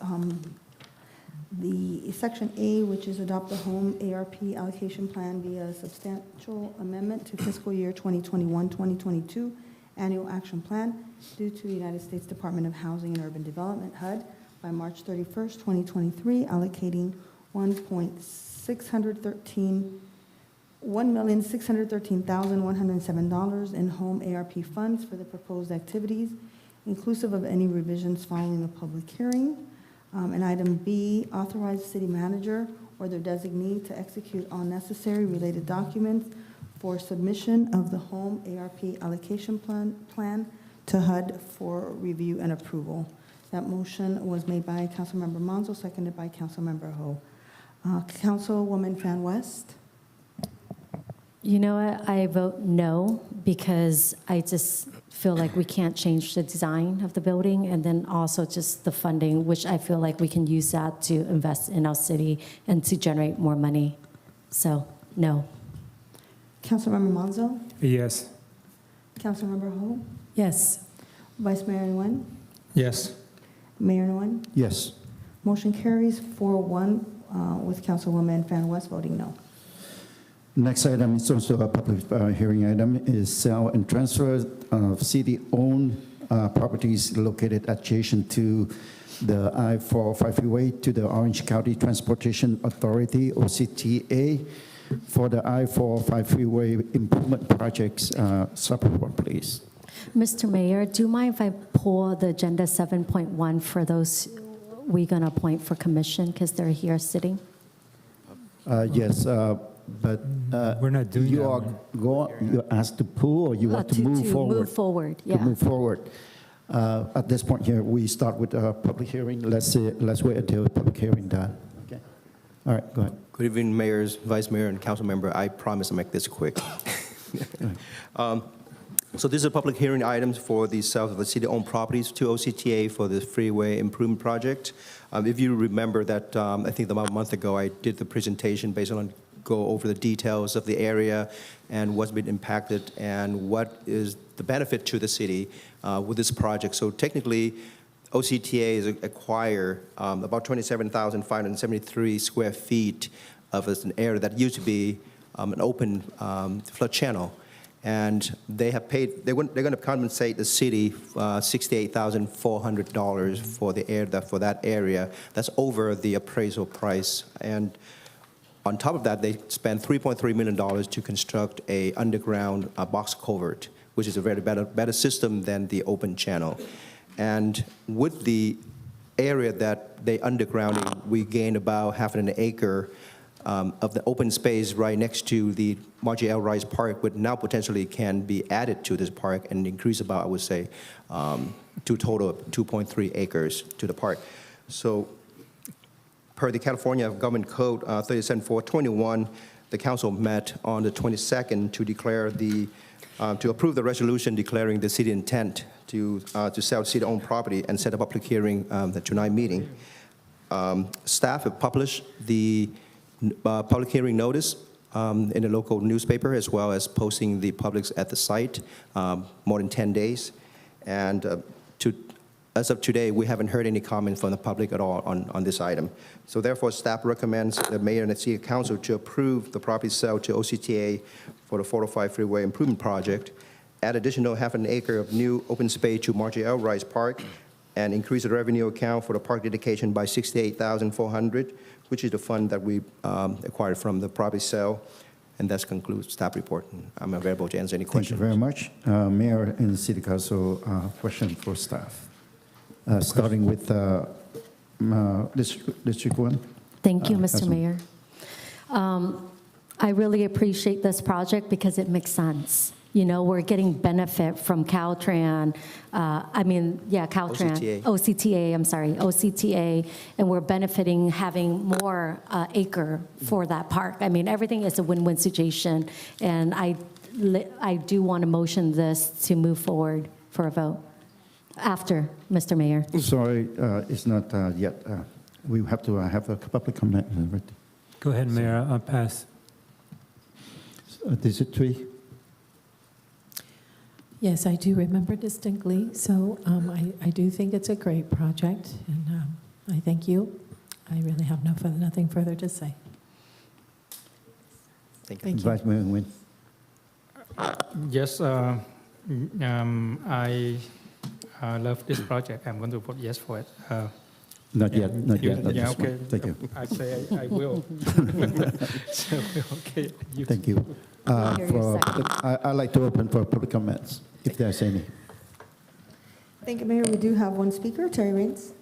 the Section A, which is adopt the home ARP allocation plan via substantial amendment to fiscal year 2021-2022 annual action plan due to the United States Department of Housing and Urban Development, HUD, by March 31st, 2023, allocating $1,613,107 in home ARP funds for the proposed activities, inclusive of any revisions following the public hearing. And item B, authorize city manager or their designee to execute all necessary related documents for submission of the home ARP allocation plan to HUD for review and approval. That motion was made by Councilmember Manzo, seconded by Councilmember Ho. Councilwoman Fan West. You know what? I vote no because I just feel like we can't change the design of the building and then also just the funding, which I feel like we can use that to invest in our city and to generate more money. So, no. Councilmember Monzo, Yes. Councilmember Ho, Yes. Vice Mayor Nguyen, Yes. Mayor Nguyen. Yes. Motion carries 4-1 with Councilwoman Fan West voting no. Next item is also a public hearing item, is sale and transfer of city-owned properties located adjacent to the I-405 freeway to the Orange County Transportation Authority, OCTA, for the I-405 freeway improvement projects. Support, please. Mr. Mayor, do you mind if I pull the agenda 7.1 for those we're going to appoint for commission because they're here sitting? Yes, but We're not doing you that are you're asked to pull, or you want to move forward? Move forward, To yeah. move forward. At this point here, we start with a public hearing. Let's wait until the public hearing done. Okay. All right, go ahead. Good evening, mayors, vice mayor, and council member. I promise to make this quick. So this is a public hearing item for the sale of the city-owned properties to OCTA for the freeway improvement project. If you remember that, I think about a month ago, I did the presentation based on go over the details of the area and what's been impacted and what is the benefit to the city with this project. So technically, OCTA is acquire about 27,573 square feet of an area that used to be an open flood channel. And they have paid, they're going to compensate the city $68,400 for for that area. That's over the appraisal price. And on top of that, they spent $3.3 million to construct a underground box culvert, which is a very better system than the open channel. And with the area that they undergrounded, we gained about half an acre of the open space right next to the Margie L. Rice Park, which now potentially can be added to this park and increase about, I would say, to a total of 2.3 acres to the park. So per the California Government Code 37421, the council met on the 22nd to declare to approve the resolution declaring the city intent to sell city-owned property and set a public hearing the tonight meeting. Staff have published the public hearing notice in the local newspaper, as well as posting the publics at the site more than 10 days. And as of today, we haven't heard any comment from the public at all on this item. So therefore, staff recommends the mayor and the city council to approve the property sale to OCTA for the 405 freeway improvement project, add additional half an acre of new open space to Margie L. Rice Park, and increase the revenue account for the park dedication by $68,400, which is the fund that we acquired from the property sale. And that concludes staff report. I'm available to answer any questions. Thank you very much. Mayor and City Council, question for staff. Starting with District 1. Thank you, Mr. Councilman. Mayor. I really appreciate this project because it makes sense. You know, we're getting benefit from Caltrans, Caltrans, OCTA, and we're benefiting having more acre for that park. I mean, everything is a win-win situation, and I do want to motion this to move forward for a vote after, Mr. Mayor. Sorry, it's not yet. We have to have a public comment. Go ahead, Mayor. I'll pass. District 3. Yes, I do remember distinctly. So I do think it's a great project, and I thank you. I really have nothing further to say. Thank you. Vice Mayor Nguyen. Yes, I love this project. I'm going to vote yes for it. Not yet. Yeah, okay. Thank you. I say I will. So, okay. Thank you. I'd like to open for public comments, if there's any. Thank you, Mayor. We do have one speaker, Terry Raines.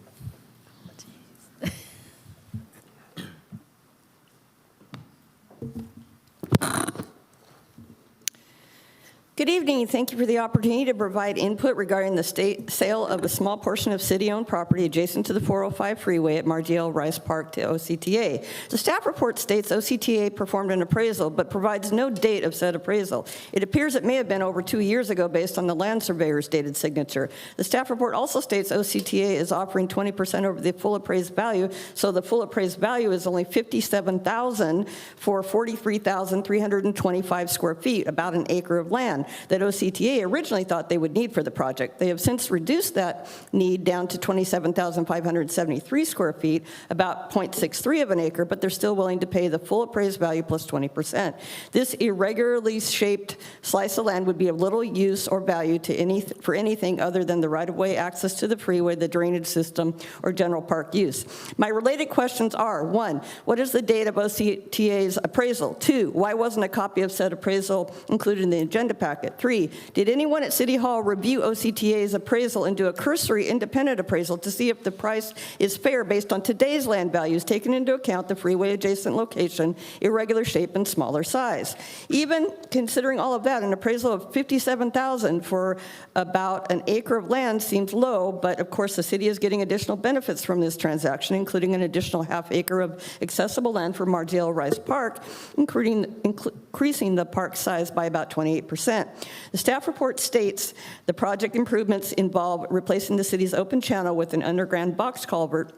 Good evening. evening. Thank you for the opportunity to provide input regarding the state sale of a small portion of city-owned property adjacent to the 405 freeway at Margiela Rice Park to OCTA. The staff report states OCTA performed an appraisal, but provides no date of said appraisal. It appears it may have been over 2 years ago based on the land surveyor's dated signature. The staff report also states OCTA is offering 20% over the full appraised value, so the full appraised value is only $57,000 for 43,325 square feet, about an acre of land that OCTA originally thought they would need for the project. They have since reduced that need down to 27,573 square feet, about 0.63 of an acre, but they're still willing to pay the full appraised value plus 20%. This irregularly shaped slice of land would be of little use or value to for anything other than the right-of-way access to the freeway, the drainage system, or general park use. My related questions are, 1, what is the date of OCTA's appraisal? 2, why wasn't a copy of said appraisal included in the agenda packet? 3, did anyone at City Hall review OCTA's appraisal and do a cursory independent appraisal to see if the price is fair based on today's land values, taking into account the freeway adjacent location, irregular shape, and smaller size? Even considering all of that, an appraisal of $57,000 for about an acre of land seems low, but of course the city is getting additional benefits from this transaction, including an additional half acre of accessible land for Margiela Rice Park, increasing the park size by about 28%. The staff report states the project improvements involve replacing the city's open channel with an underground box culvert,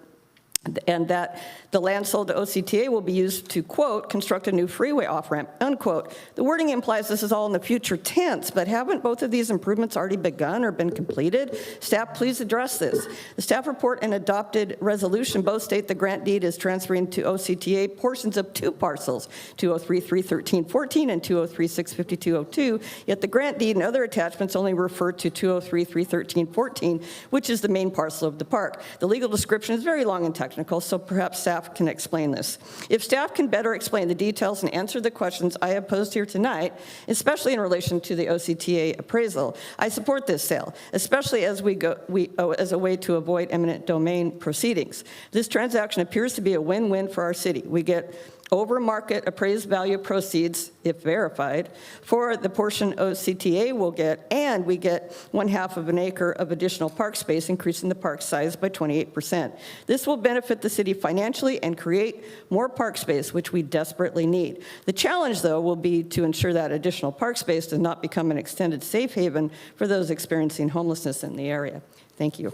and that the land sold to OCTA will be used to, quote, construct a new freeway off-ramp, unquote. The wording implies this is all in the future tense, but haven't both of these improvements already begun or been completed? Staff, please address this. The staff report and adopted resolution both state the grant deed is transferring to OCTA portions of 2 parcels, 203-313-14 and 203-652-02, yet the grant deed and other attachments only refer to 203-313-14, which is the main parcel of the park. The legal description is very long and technical, so perhaps staff can explain this. If staff can better explain the details and answer the questions I have posed here tonight, especially in relation to the OCTA appraisal, I support this sale, especially as as a way to avoid eminent domain proceedings. This transaction appears to be a win-win for our city. We get over-market appraised value proceeds, if verified, for the portion OCTA will get, and we get 1/2 of an acre of additional park space, increasing the park size by 28%. This will benefit the city financially and create more park space, which we desperately need. The challenge, though, will be to ensure that additional park space does not become an extended safe haven for those experiencing homelessness in the area. Thank you.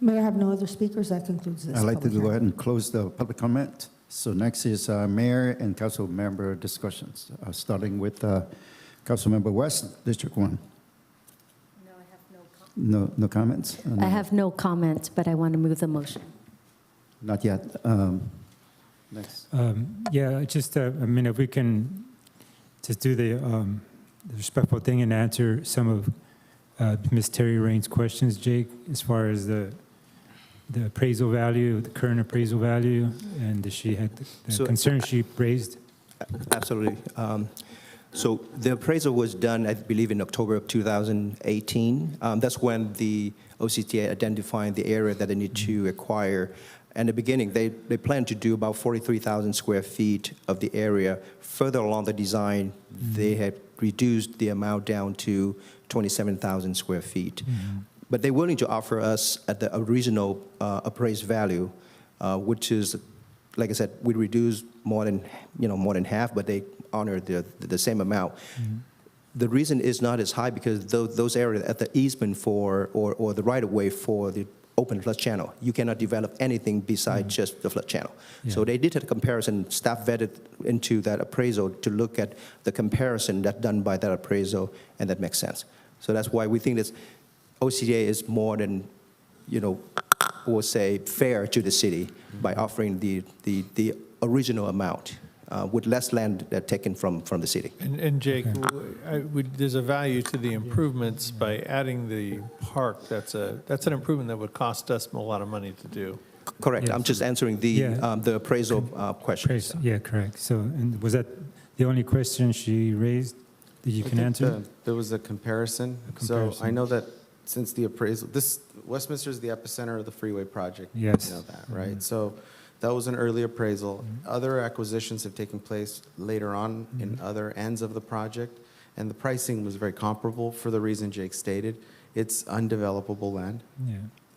Mayor, I have no other speakers. That concludes this. I'd like to public go hearing. ahead and close the public comment. So next is mayor and council member discussions, starting with council member West, District 1. No, I have no comment. No comments? I have no comment, but I want to move the motion. Not yet. Next. Yeah, just, I mean, if we can just do the respectful thing and answer some of Ms. Terry Rain's questions, Jake, as far as the appraisal value, the current appraisal value, and she had the concern she raised. Absolutely. So the appraisal was done, I believe, in October of 2018. That's when the OCTA identified the area that they need to acquire. In the beginning, they planned to do about 43,000 square feet of the area. Further along the design, they had reduced the amount down to 27,000 square feet. But they're willing to offer us at the original appraised value, which is, like I said, we reduced more than half, but they honor the same amount. The reason is not as high because those areas at the easement for or the right of way for the open flood channel, you cannot develop anything besides just the flood channel. Yeah. So they did a comparison. Staff vetted into that appraisal to look at the comparison that's done by that appraisal, and that makes sense. So that's why we think that OCTA is more than, we'll say, fair to the city by offering the original amount with less land taken from the city. And Jake, there's a value to the improvements by adding the park. That's an improvement that would cost us a lot of money to do. Correct. Yes. I'm just answering the appraisal question. Yeah, correct. So, and was that the only question she raised that you can answer? There was a comparison. So I know that since the appraisal, Westminster is the epicenter of the freeway project. Yes. You know that, right? So That was an early appraisal. Other acquisitions have taken place later on in other ends of the project, and the pricing was very comparable for the reason Jake stated. It's undevelopable land. Yeah.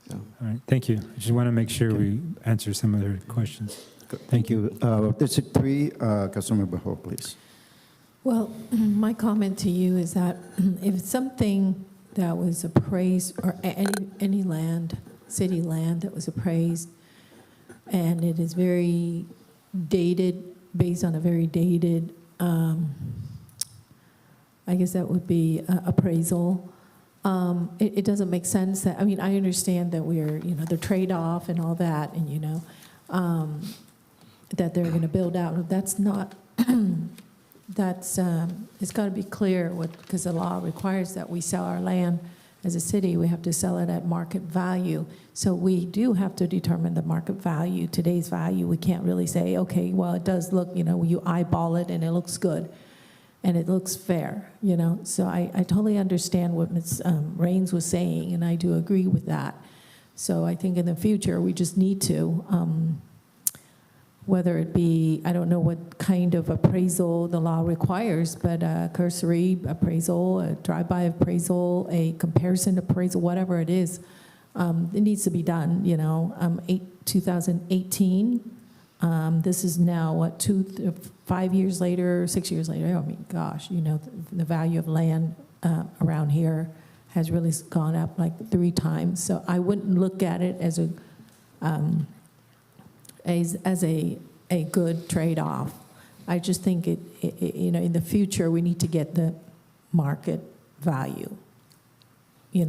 So. All right, thank you. I just want to make sure we answer some of their questions. Thank you. District 3, Councilmember Ho, please. Well, my comment to you is that if something that was appraised, or any land, city land that was appraised, and it is very dated, based on a very dated, I guess that would be appraisal, it doesn't make sense that, I mean, I understand that we're, the trade-off and all that, and, that they're going to build out. That's not, it's got to be clear because the law requires that we sell our land as a city. We have to sell it at market value. So we do have to determine the market value, today's value. We can't really say, okay, well, it does look, you eyeball it and it looks good and it looks fair, So I totally understand what Ms. Raines was saying, and I do agree with that. So I think in the future, we just need to, whether it be, I don't know what kind of appraisal the law requires, but a cursory appraisal, a drive-by appraisal, a comparison appraisal, whatever it is, it needs to be done, 2018. This is now, 5 years later, 6 years later, I mean, gosh, the value of land around here has really gone up like 3 times. So I wouldn't look at it as a good trade-off. I just think in the future we need to get the market value. We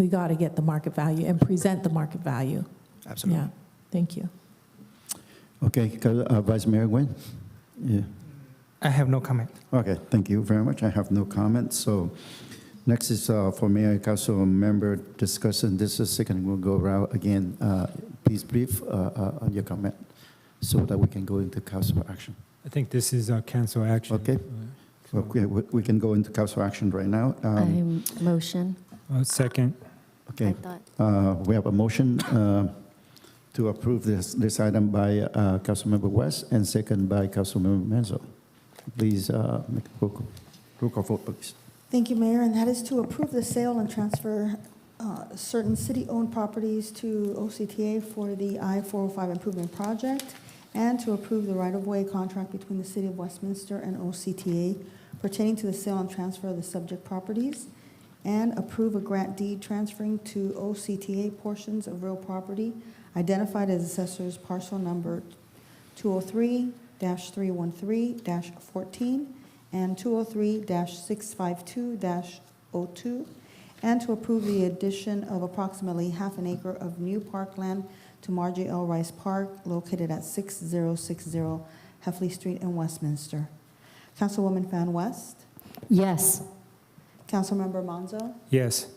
got to get the market value and present the market value. Absolutely. Yeah. Thank you. Okay, Vice Mayor Nguyen? Yeah. I have no comment. Okay, thank you very much. I have no comment. So next is for Mayor and Council member discussion. This is second. We'll go around again. Please brief on your comment so that we can go into council action. I think this is council action. Okay. Okay, we can go into council action right now. Motion. Second. Okay. We have a motion to approve this item by Councilmember West and second by Councilmember Menzo. Please make a roll call vote, please. Thank you, Mayor, and that is to approve the sale and transfer certain city-owned properties to OCTA for the I-405 improvement project, and to approve the right-of-way contract between the City of Westminster and OCTA pertaining to the sale and transfer of the subject properties, and approve a grant deed transferring to OCTA portions of real property identified as assessor's parcel number 203-313-14 and 203-652-02, and to approve the addition of approximately half an acre of new parkland to Margie L. Rice Park, located at 6060 Heffley Street in Westminster. Councilwoman Fan West? Yes. Councilmember Monzo? Yes.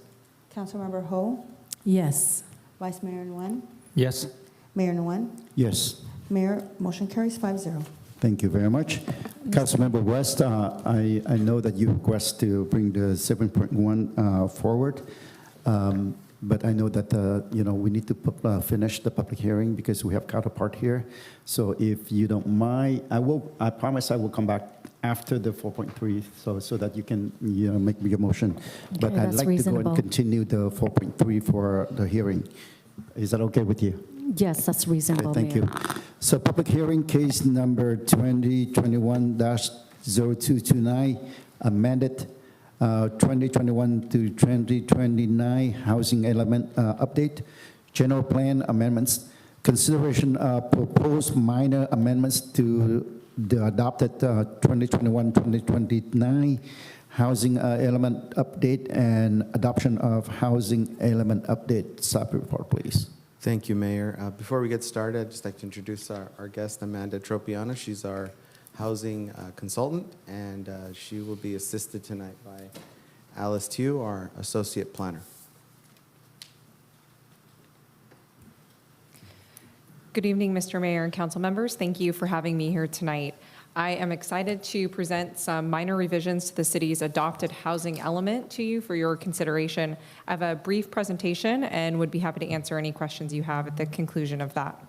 Councilmember Ho? Yes. Vice Mayor Nguyen? Yes. Mayor Nguyen? Yes. Mayor, motion carries 5-0. Thank you very much. Councilmember West, I know that you request to bring the 7.1 forward, but I know that we need to finish the public hearing because we have counterpart here. So if you don't mind, I promise I will come back after the 4.3, so that you can make me a motion. But I'd like to go and continue the 4.3 for the hearing. Is that okay with you? Yes, that's reasonable, Okay, thank you. So public hearing, case number 2021-0229, amended 2021 to 2029 housing element update, general plan amendments, consideration of proposed minor amendments to the adopted 2021-2029 housing element update, and adoption of housing element update. Staff report, please. Thank you, Mayor. Before we get started, I'd just like to introduce our guest, Amanda Tropiano. She's our housing consultant, and she will be assisted tonight by Alice Tew, our associate planner. Good evening, Mr. Mayor and council members. Thank you for having me here tonight. I am excited to present some minor revisions to the city's adopted housing element to you for your consideration. I have a brief presentation and would be happy to answer any questions you have at the conclusion of that.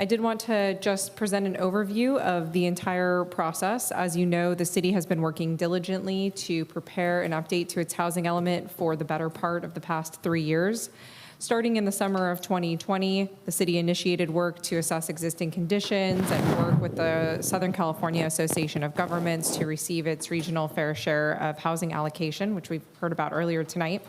I did want to just present an overview of the entire process. As you know, the city has been working diligently to prepare an update to its housing element for the better part of the past 3 years. Starting in the summer of 2020, the city initiated work to assess existing conditions and work with the Southern California Association of Governments to receive its regional fair share of housing allocation, which we've heard about earlier tonight.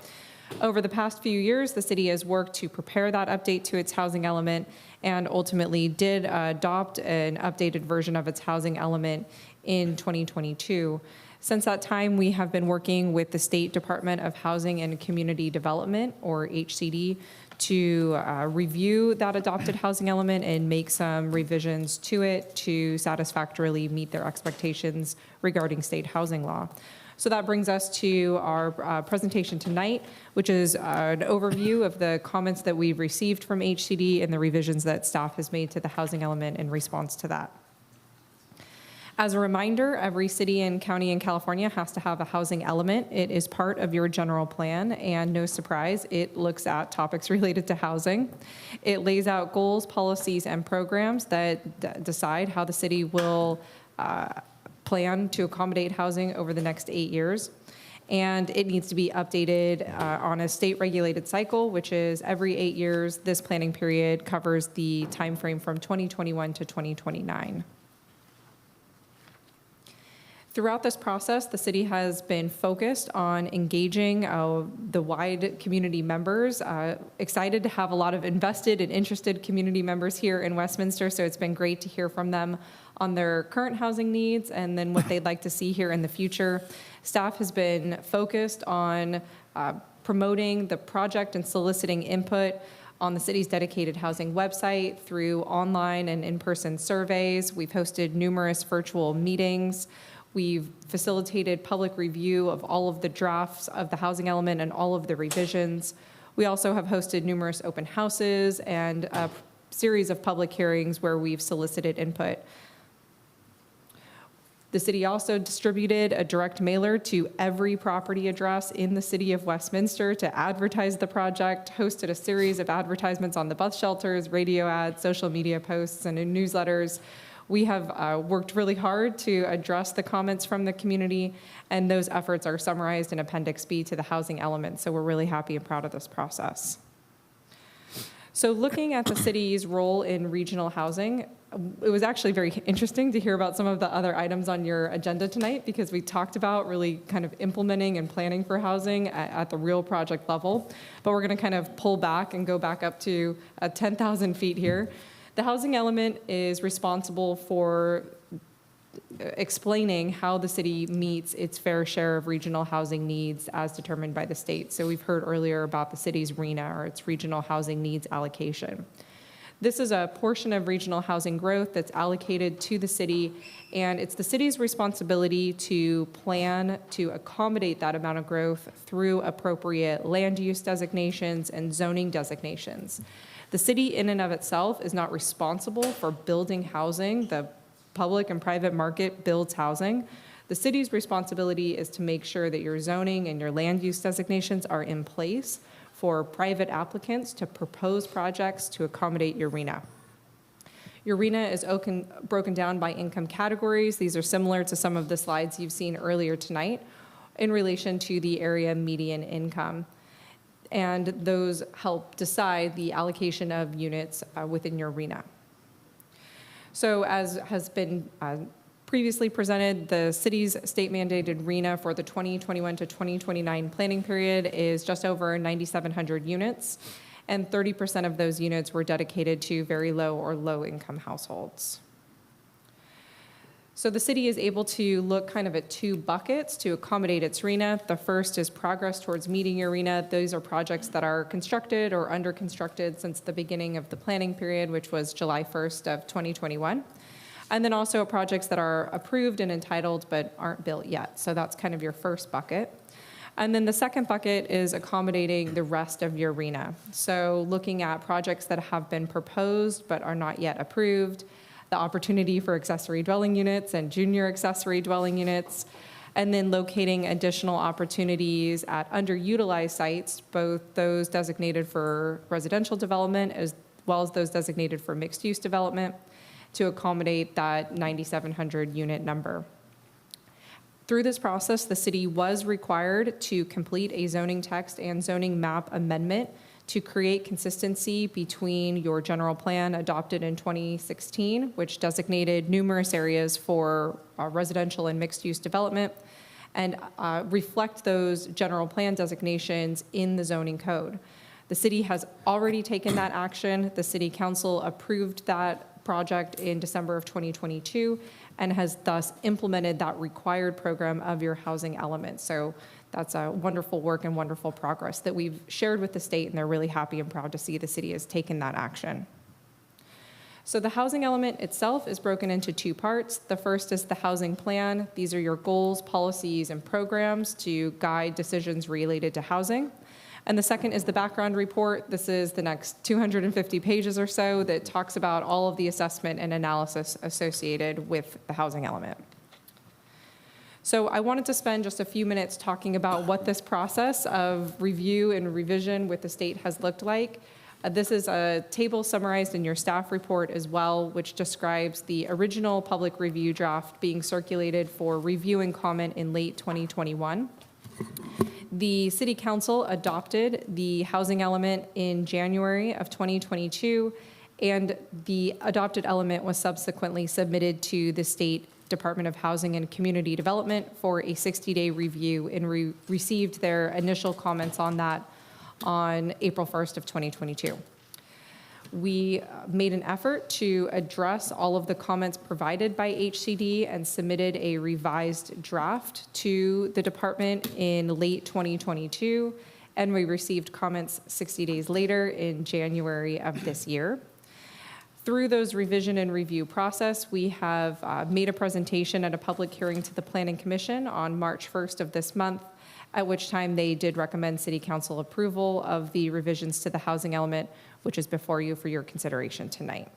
Over the past few years, the city has worked to prepare that update to its housing element and ultimately did adopt an updated version of its housing element in 2022. Since that time, we have been working with the State Department of Housing and Community Development, or HCD, to review that adopted housing element and make some revisions to it to satisfactorily meet their expectations regarding state housing law. So that brings us to our presentation tonight, which is an overview of the comments that we've received from HCD and the revisions that staff has made to the housing element in response to that. As a reminder, every city and county in California has to have a housing element. It is part of your general plan, and no surprise, it looks at topics related to housing. It lays out goals, policies, and programs that decide how the city will plan to accommodate housing over the next 8 years. And it needs to be updated on a state-regulated cycle, which is every 8 years. This planning period covers the timeframe from 2021 to 2029. Throughout this process, the city has been focused on engaging the wide community members. Excited to have a lot of invested and interested community members here in Westminster, so it's been great to hear from them on their current housing needs and then what they'd like to see here in the future. Staff has been focused on promoting the project and soliciting input on the city's dedicated housing website through online and in-person surveys. We've hosted numerous virtual meetings. We've facilitated public review of all of the drafts of the housing element and all of the revisions. We also have hosted numerous open houses and a series of public hearings where we've solicited input. The city also distributed a direct mailer to every property address in the city of Westminster to advertise the project, hosted a series of advertisements on the bus shelters, radio ads, social media posts, and in newsletters. We have worked really hard to address the comments from the community, and those efforts are summarized in Appendix B to the housing element, so we're really happy and proud of this process. So looking at the city's role in regional housing, it was actually very interesting to hear about some of the other items on your agenda tonight, because we talked about really kind of implementing and planning for housing at the real project level, but we're going to kind of pull back and go back up to 10,000 feet here. The housing element is responsible for explaining how the city meets its fair share of regional housing needs as determined by the state. So we've heard earlier about the city's RHNA, or its Regional Housing Needs Allocation. This is a portion of regional housing growth that's allocated to the city, and it's the city's responsibility to plan to accommodate that amount of growth through appropriate land use designations and zoning designations. The city in and of itself is not responsible for building housing. The public and private market builds housing. The city's responsibility is to make sure that your zoning and your land use designations are in place for private applicants to propose projects to accommodate your RHNA. Your RHNA is broken down by income categories. These are similar to some of the slides you've seen earlier tonight in relation to the area median income. And those help decide the allocation of units within your RHNA. So as has been previously presented, the city's state-mandated RHNA for the 2021 to 2029 planning period is just over 9,700 units, and 30% of those units were dedicated to very low or low-income households. So the city is able to look kind of at two buckets to accommodate its RHNA. The first is progress towards meeting your RHNA. Those are projects that are constructed or under constructed since the beginning of the planning period, which was July 1st of 2021. And then also projects that are approved and entitled but aren't built yet. So that's kind of your first bucket. And then the second bucket is accommodating the rest of your RHNA. So looking at projects that have been proposed but are not yet approved, the opportunity for accessory dwelling units and junior accessory dwelling units, and then locating additional opportunities at underutilized sites, both those designated for residential development as well as those designated for mixed-use development, to accommodate that 9,700 unit number. Through this process, the city was required to complete a zoning text and zoning map amendment to create consistency between your general plan adopted in 2016, which designated numerous areas for residential and mixed-use development, and reflect those general plan designations in the zoning code. The city has already taken that action. The city council approved that project in December of 2022 and has thus implemented that required program of your housing element. So that's a wonderful work and wonderful progress that we've shared with the state, and they're really happy and proud to see the city has taken that action. So the housing element itself is broken into two parts. The first is the housing plan. These are your goals, policies, and programs to guide decisions related to housing. And the second is the background report. This is the next 250 pages or so that talks about all of the assessment and analysis associated with the housing element. So I wanted to spend just a few minutes talking about what this process of review and revision with the state has looked like. This is a table summarized in your staff report as well, which describes the original public review draft being circulated for review and comment in late 2021. The City Council adopted the housing element in January of 2022, and the adopted element was subsequently submitted to the State Department of Housing and Community Development for a 60-day review, and received their initial comments on that on April 1st of 2022. We made an effort to address all of the comments provided by HCD and submitted a revised draft to the department in late 2022, and we received comments 60 days later in January of this year. Through those revision and review process, we have made a presentation at a public hearing to the Planning Commission on March 1st of this month, at which time they did recommend City Council approval of the revisions to the housing element, which is before you for your consideration tonight.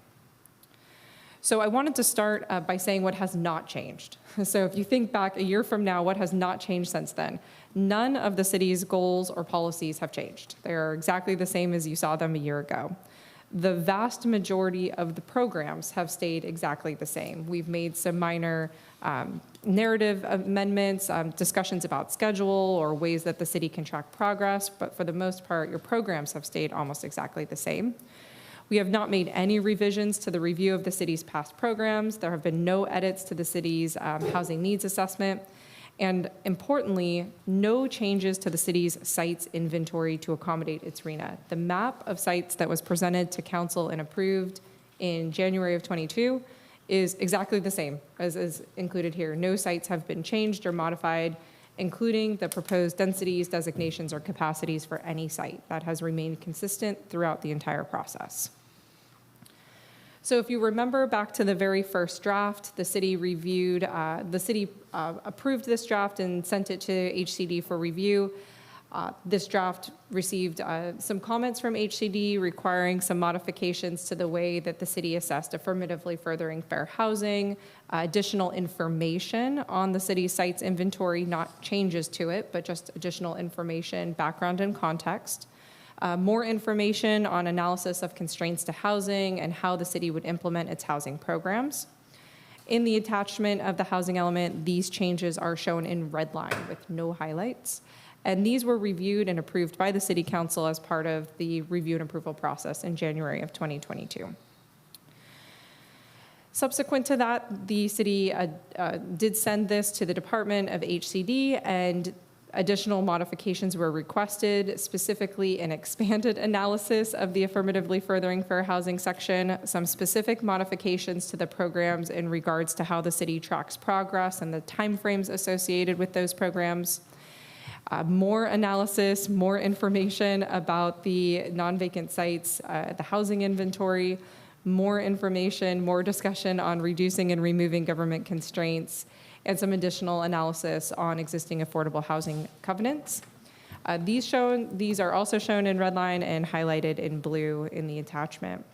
So I wanted to start by saying what has not changed. So if you think back a year from now, what has not changed since then? None of the city's goals or policies have changed. They're exactly the same as you saw them a year ago. The vast majority of the programs have stayed exactly the same. We've made some minor narrative amendments, discussions about schedule or ways that the city can track progress, but for the most part, your programs have stayed almost exactly the same. We have not made any revisions to the review of the city's past programs. There have been no edits to the city's housing needs assessment. And importantly, no changes to the city's sites inventory to accommodate its RENA. The map of sites that was presented to council and approved in January of 22 is exactly the same as is included here. No sites have been changed or modified, including the proposed densities, designations, or capacities for any site. That has remained consistent throughout the entire process. So if you remember back to the very first draft, the city approved this draft and sent it to HCD for review. This draft received some comments from HCD requiring some modifications to the way that the city assessed affirmatively furthering fair housing, additional information on the city's sites inventory, not changes to it, but just additional information, background and context. More information on analysis of constraints to housing and how the city would implement its housing programs. In the attachment of the housing element, these changes are shown in red line with no highlights. And these were reviewed and approved by the City Council as part of the review and approval process in January of 2022. Subsequent to that, the city did send this to the Department of HCD, and additional modifications were requested, specifically an expanded analysis of the affirmatively furthering fair housing section, some specific modifications to the programs in regards to how the city tracks progress and the timeframes associated with those programs, more analysis, more information about the non-vacant sites, the housing inventory, more information, more discussion on reducing and removing government constraints, and some additional analysis on existing affordable housing covenants. These are also shown in red line and highlighted in blue in the attachment.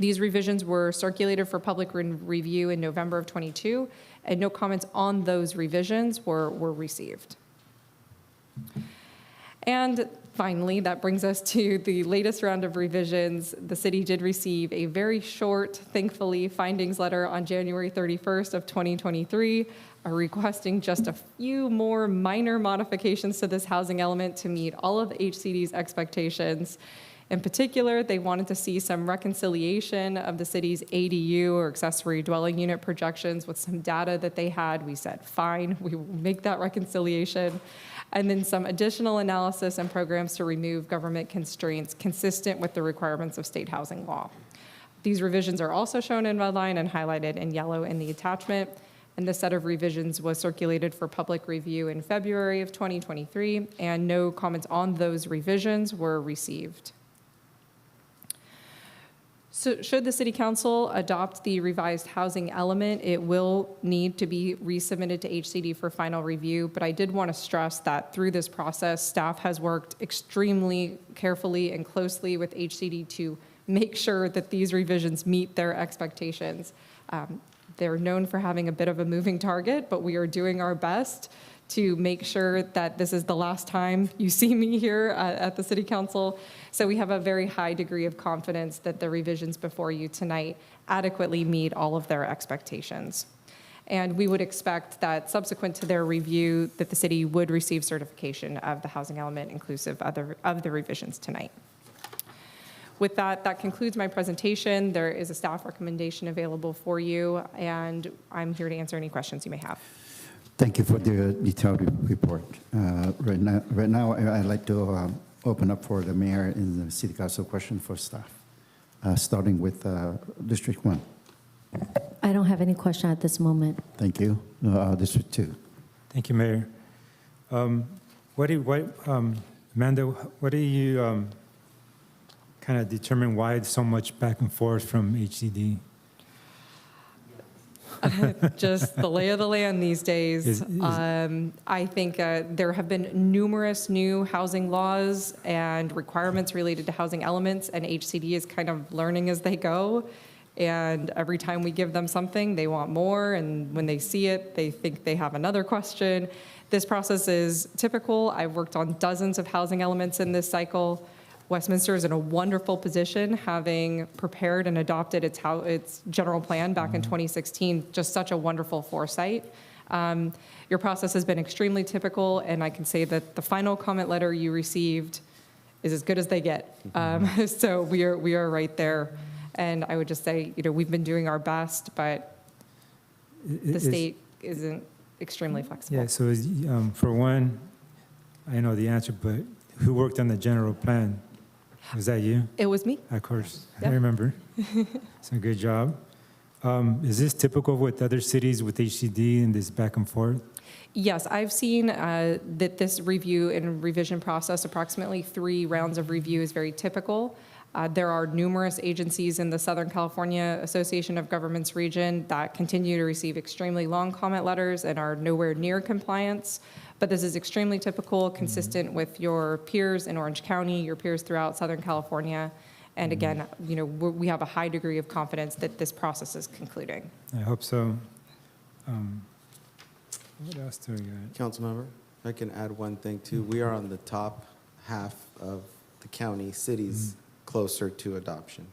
These revisions were circulated for public review in November of 22, and no comments on those revisions were received. And Finally, that brings us to the latest round of revisions. The city did receive a very short, thankfully, findings letter on January 31st of 2023, requesting just a few more minor modifications to this housing element to meet all of the HCD's expectations. In particular, they wanted to see some reconciliation of the city's ADU or accessory dwelling unit projections with some data that they had. We said, fine, we will make that reconciliation. And then some additional analysis and programs to remove government constraints consistent with the requirements of state housing law. These revisions are also shown in red line and highlighted in yellow in the attachment. And this set of revisions was circulated for public review in February of 2023, and no comments on those revisions were received. So should the City Council adopt the revised housing element, it will need to be resubmitted to HCD for final review. But I did want to stress that through this process, staff has worked extremely carefully and closely with HCD to make sure that these revisions meet their expectations. They're known for having a bit of a moving target, but we are doing our best to make sure that this is the last time you see me here at the City Council. So we have a very high degree of confidence that the revisions before you tonight adequately meet all of their expectations. And we would expect that subsequent to their review, that the city would receive certification of the housing element inclusive of the revisions tonight. With that, that concludes my presentation. There is a staff recommendation available for you, and I'm here to answer any questions you may have. Thank you for the detailed report. Right now, I'd like to open up for the mayor and the city council question for staff, starting with District 1. I don't have any question at this moment. Thank you. District 2. Thank you, Mayor. Amanda, what do you kind of determine why so much back and forth from HCD? Just the lay of the land these days. I think there have been numerous new housing laws and requirements related to housing elements, and HCD is kind of learning as they go. And every time we give them something, they want more, and when they see it, they think they have another question. This process is typical. I've worked on dozens of housing elements in this cycle. Westminster is in a wonderful position, having prepared and adopted its general plan back in 2016, just such a wonderful foresight. Your process has been extremely typical, and I can say that the final comment letter you received is as good as they get. So we are right there. And I would just say, we've been doing our best, but the state isn't extremely flexible. Yeah, so for one, I know the answer, but who worked on the general plan? Was that you? It was me. Of course, Yep. I remember. So good job. Is this typical with other cities with HCD and this back and forth? Yes, I've seen that this review and revision process, approximately 3 rounds of review, is very typical. There are numerous agencies in the Southern California Association of Governments region that continue to receive extremely long comment letters and are nowhere near compliance. But this is extremely typical, consistent with your peers in Orange County, your peers throughout Southern California. And again, we have a high degree of confidence that this process is concluding. I hope so. What else do we got? Councilmember, if I can add one thing too. We are on the top half of the county cities closer to adoption,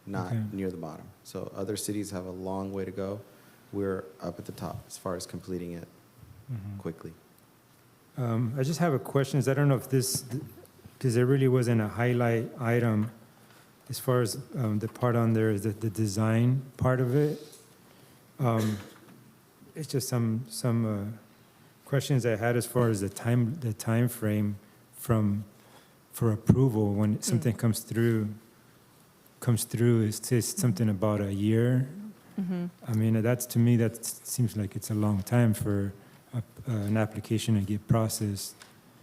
not near the bottom. So other cities have a long way to go. We're up at the top as far as completing it quickly. I just have a question. I don't know if this, because there really wasn't a highlight item as far as the part on there is the design part of it. It's just some questions I had as far as the time frame for approval when something comes through. It says something about a year. I mean, to me that seems like it's a long time for an application to get processed.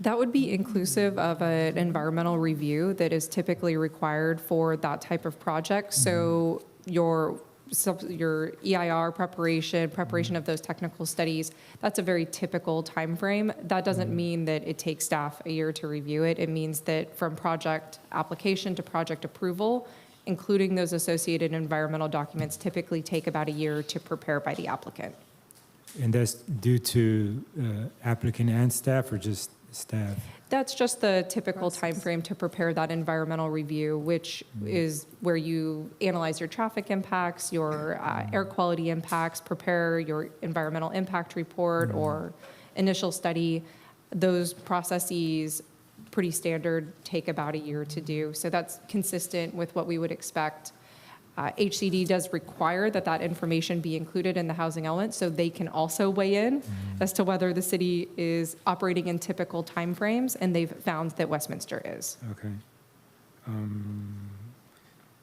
That would be inclusive of an environmental review that is typically required for that type of project. So your EIR preparation of those technical studies, that's a very typical time frame. That doesn't mean that it takes staff a year to review it. It means that from project application to project approval, including those associated environmental documents, typically take about a year to prepare by the applicant. And that's due to applicant and staff, or just staff? That's just the typical timeframe to prepare that environmental review, which is where you analyze your traffic impacts, your air quality impacts, prepare your environmental impact report or initial study. Those processes, pretty standard, take about a year to do. So that's consistent with what we would expect. HCD does require that that information be included in the housing element, so they can also weigh in as to whether the city is operating in typical timeframes, and they've found that Westminster is. Okay.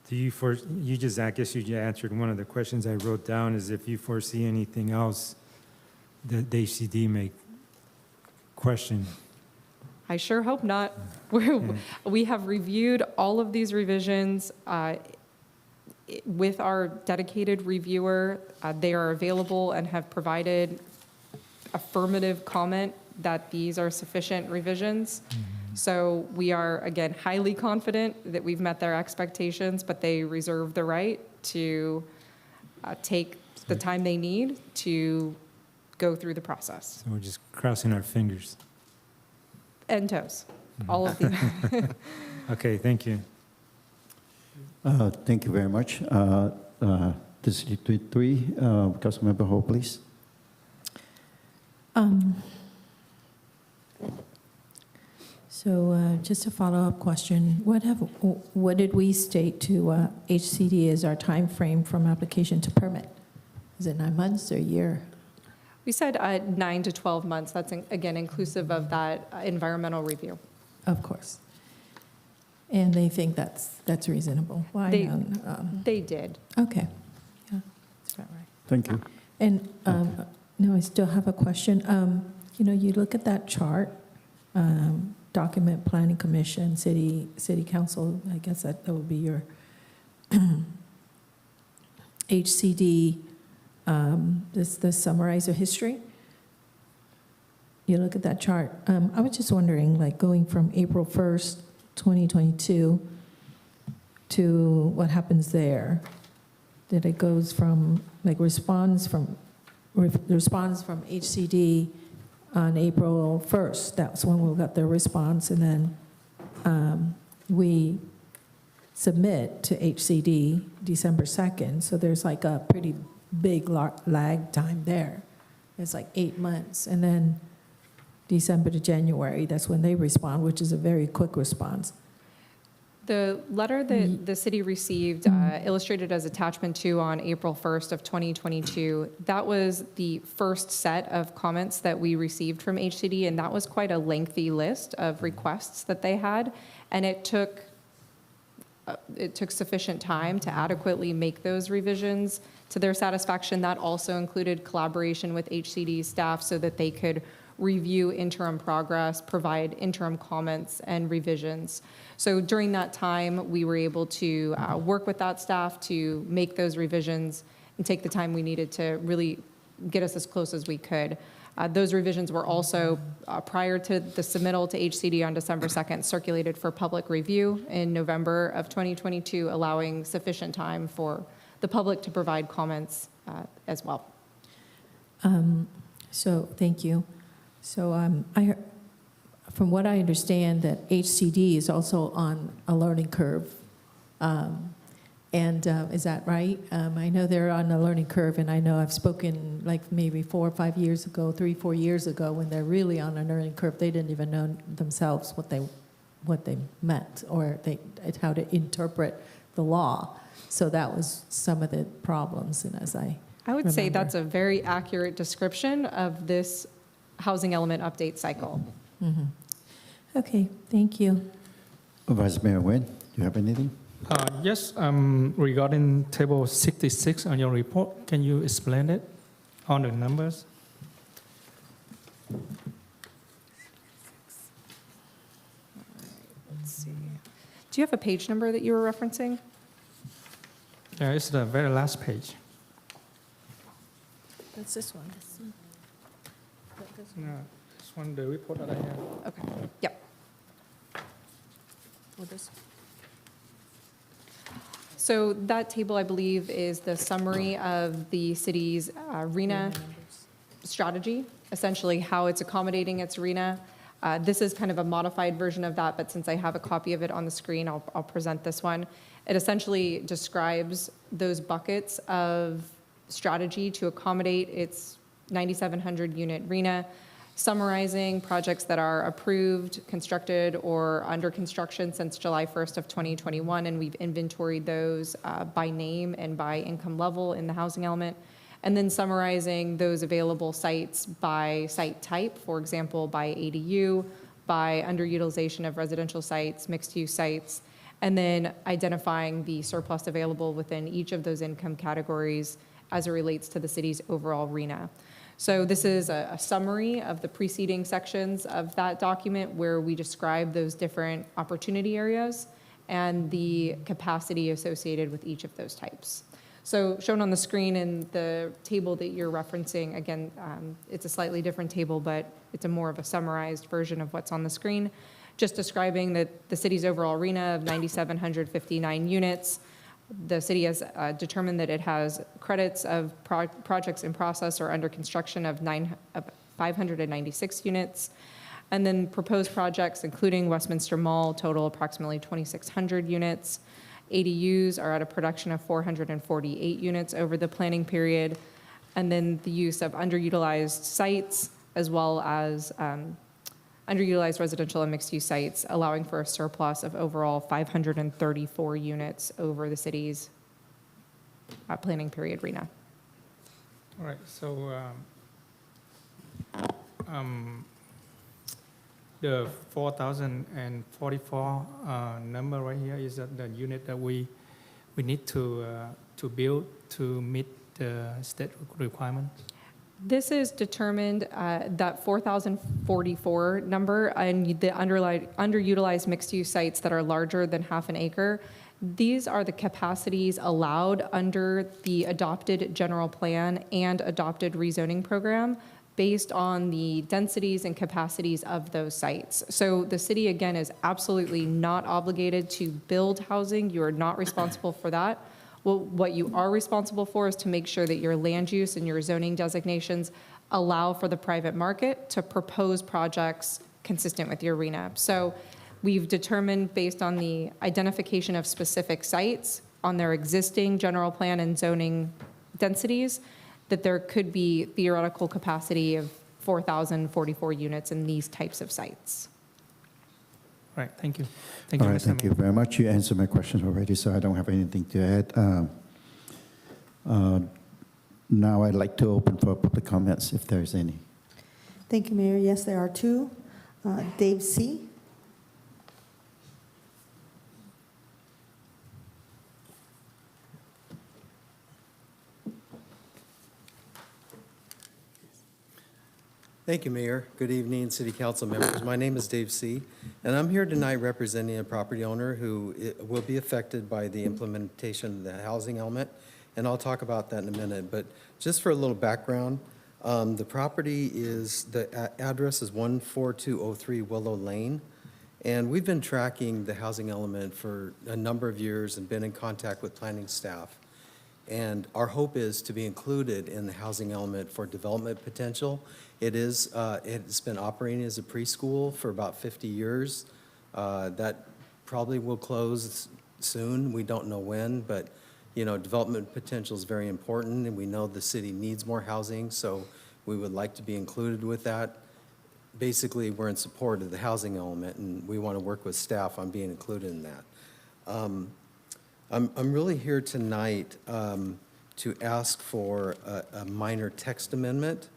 Do you you just, I guess you answered one of the questions I wrote down, is if you foresee anything else that the HCD may question. I sure hope not. We have reviewed all of these revisions with our dedicated reviewer. They are available and have provided affirmative comment that these are sufficient revisions. So we are, again, highly confident that we've met their expectations, but they reserve the right to take the time they need to go through the process. So we're just crossing our fingers. And toes, all of them. Okay, thank you. Thank you very much. District 3, Councilmember Ho, please. So just a follow-up question. What did we state to HCD as our time frame from application to permit? Is it 9 months or a year? We said 9 to 12 months. That's, again, inclusive of that environmental review. Of course. And they think that's reasonable. Why? They did. Okay. Yeah, that's about right. Thank you. And no, I still have a question. You look at that chart, document planning commission, city council. I guess that would be your HCD. This summarizer history. You look at that chart. I was just wondering, like going from April 1st, 2022 to what happens there. That it goes from like response from HCD on April 1st. That's when we got their response, and then we submit to HCD December 2nd. So there's like a pretty big lag time there. It's like 8 months, and then December to January, that's when they respond, which is a very quick response. The letter that the city received, illustrated as attachment 2 on April 1st of 2022, that was the first set of comments that we received from HCD, and that was quite a lengthy list of requests that they had, and it took sufficient time to adequately make those revisions to their satisfaction. That also included collaboration with HCD staff so that they could review interim progress, provide interim comments and revisions. So during that time, we were able to work with that staff to make those revisions and take the time we needed to really get us as close as we could. Those revisions were also, prior to the submittal to HCD on December 2nd, circulated for public review in November of 2022, allowing sufficient time for the public to provide comments as well. So thank you. So from what I understand, that HCD is also on a learning curve. And is that right? I know they're on a learning curve, and I know I've spoken like maybe 4 or 5 years ago, 3, 4 years ago, when they're really on a learning curve. They didn't even know themselves what they meant, or how to interpret the law. So that was some of the problems, and as I would say remember. that's a very accurate description of this housing element update cycle. Mm-hmm. Okay, thank you. Vice Mayor Nguyen, do you have anything? Yes, regarding table 66 on your report, can you explain it on the numbers? Let's see. Do you have a page number that you were referencing? Yeah, it's the very last page. That's this one. No, this one, the report that I have. Okay, yep. Or this. So that table, I believe, is the summary of the city's RENA strategy, essentially how it's accommodating its RENA. This is kind of a modified version of that, but since I have a copy of it on the screen, I'll present this one. It essentially describes those buckets of strategy to accommodate its 9,700 unit RENA, summarizing projects that are approved, constructed, or under construction since July 1st of 2021, and we've inventoried those by name and by income level in the housing element, and then summarizing those available sites by site type, for example, by ADU, by underutilization of residential sites, mixed-use sites, and then identifying the surplus available within each of those income categories as it relates to the city's overall RENA. So this is a summary of the preceding sections of that document where we describe those different opportunity areas and the capacity associated with each of those types. So shown on the screen in the table that you're referencing, again, it's a slightly different table, but it's a more of a summarized version of what's on the screen, just describing that the city's overall RENA of 9,759 units. The city has determined that it has credits of projects in process or under construction of 596 units. And then proposed projects, including Westminster Mall, total approximately 2,600 units. ADUs are at a production of 448 units over the planning period. And then the use of underutilized sites, as well as underutilized residential and mixed-use sites, allowing for a surplus of overall 534 units over the city's planning period RENA. All right, so the 4,044 number right here is the unit that we need to build to meet the state requirements. This is determined, that 4,044 number, and the underutilized mixed-use sites that are larger than half an acre. These are the capacities allowed under the adopted general plan and adopted rezoning program based on the densities and capacities of those sites. So the city, again, is absolutely not obligated to build housing. You are not responsible for that. Well, what you are responsible for is to make sure that your land use and your zoning designations allow for the private market to propose projects consistent with your RENA. So we've determined, based on the identification of specific sites on their existing general plan and zoning densities, that there could be theoretical capacity of 4,044 units in these types of sites. All right, thank you. Thank you, All right, Mr. thank you very much. You answered my questions already, so I don't have anything to add. Now I'd like to open for public comments, if there's any. Thank you, Mayor. Yes, there are two. Dave C. Thank you, Mayor. Good evening, City Council members. My name is Dave C., and I'm here tonight representing a property owner who will be affected by the implementation of the housing element, and I'll talk about that in a minute. But just for a little background, the property is, the address is 14203 Willow Lane, and we've been tracking the housing element for a number of years and been in contact with planning staff. And our hope is to be included in the housing element for development potential. It's been operating as a preschool for about 50 years. That probably will close soon. We don't know when, but development potential is very important, and we know the city needs more housing, so we would like to be included with that. Basically, we're in support of the housing element, and we want to work with staff on being included in that. I'm really here tonight to ask for a minor text amendment.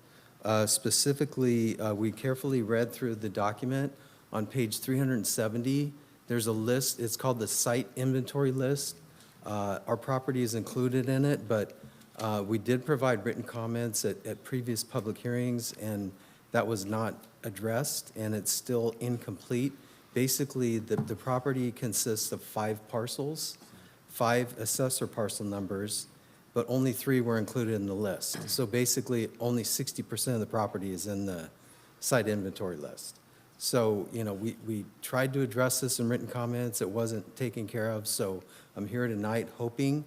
Specifically, we carefully read through the document. On page 370, there's a list. It's called the site inventory list. Our property is included in it, but we did provide written comments at previous public hearings, and that was not addressed, and it's still incomplete. Basically, the property consists of 5 parcels, 5 assessor parcel numbers, but only 3 were included in the list. So basically, only 60% of the property is in the site inventory list. So, we tried to address this in written comments. It wasn't taken care of, so I'm here tonight hoping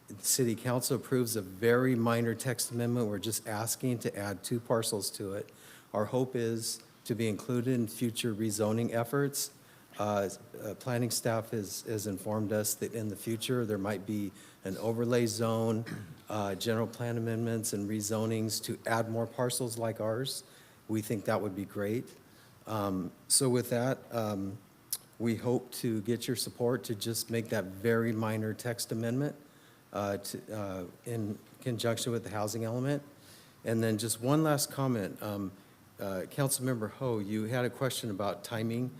the City Council approves a very minor text amendment. We're just asking to add 2 parcels to it. Our hope is to be included in future rezoning efforts. Planning staff has informed us that in the future, there might be an overlay zone, general plan amendments and rezonings to add more parcels like ours. We think that would be great. So with that, we hope to get your support to just make that very minor text amendment in conjunction with the housing element. And then just one last comment. Councilmember Ho, you had a question about timing.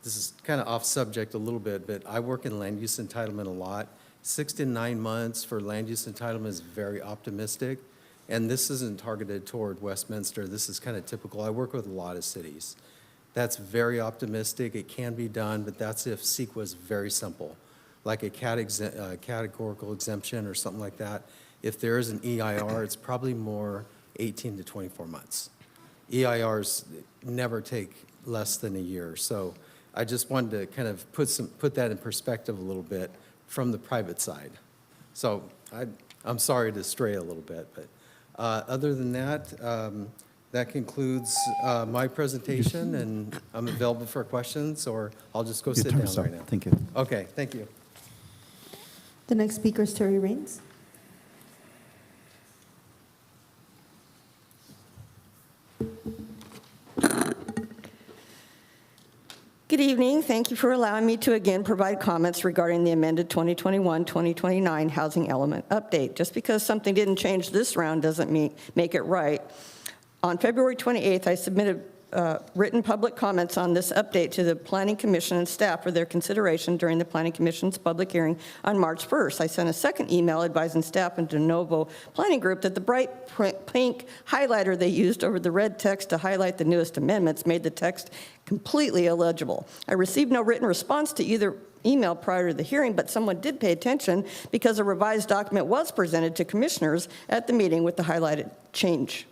This is kind of off subject a little bit, but I work in land use entitlement a lot. 6 to 9 months for land use entitlement is very optimistic. And this isn't targeted toward Westminster. This is kind of typical. I work with a lot of cities. That's very optimistic. It can be done, but that's if CEQA was very simple, like a categorical exemption or something like that. If there is an EIR, it's probably more 18 to 24 months. EIRs never take less than a year. So I just wanted to kind of put that in perspective a little bit from the private side. So I'm sorry to stray a little bit, but other than that, that concludes my presentation, and I'm available for questions, or I'll just go sit down right now. Thank you. Okay, thank you. The next speaker is Terry Raines. Good evening. Thank you for allowing me to again provide comments regarding the amended 2021-2029 housing element update. Just because something didn't change this round doesn't make it right. On February 28th, I submitted written public comments on this update to the Planning Commission and staff for their consideration during the Planning Commission's public hearing on March 1st. I sent a second email advising staff and de novo planning group that the bright pink highlighter they used over the red text to highlight the newest amendments made the text completely illegible. I received no written response to either email prior to the hearing, but someone did pay attention because a revised document was presented to commissioners at the meeting with the highlighted change.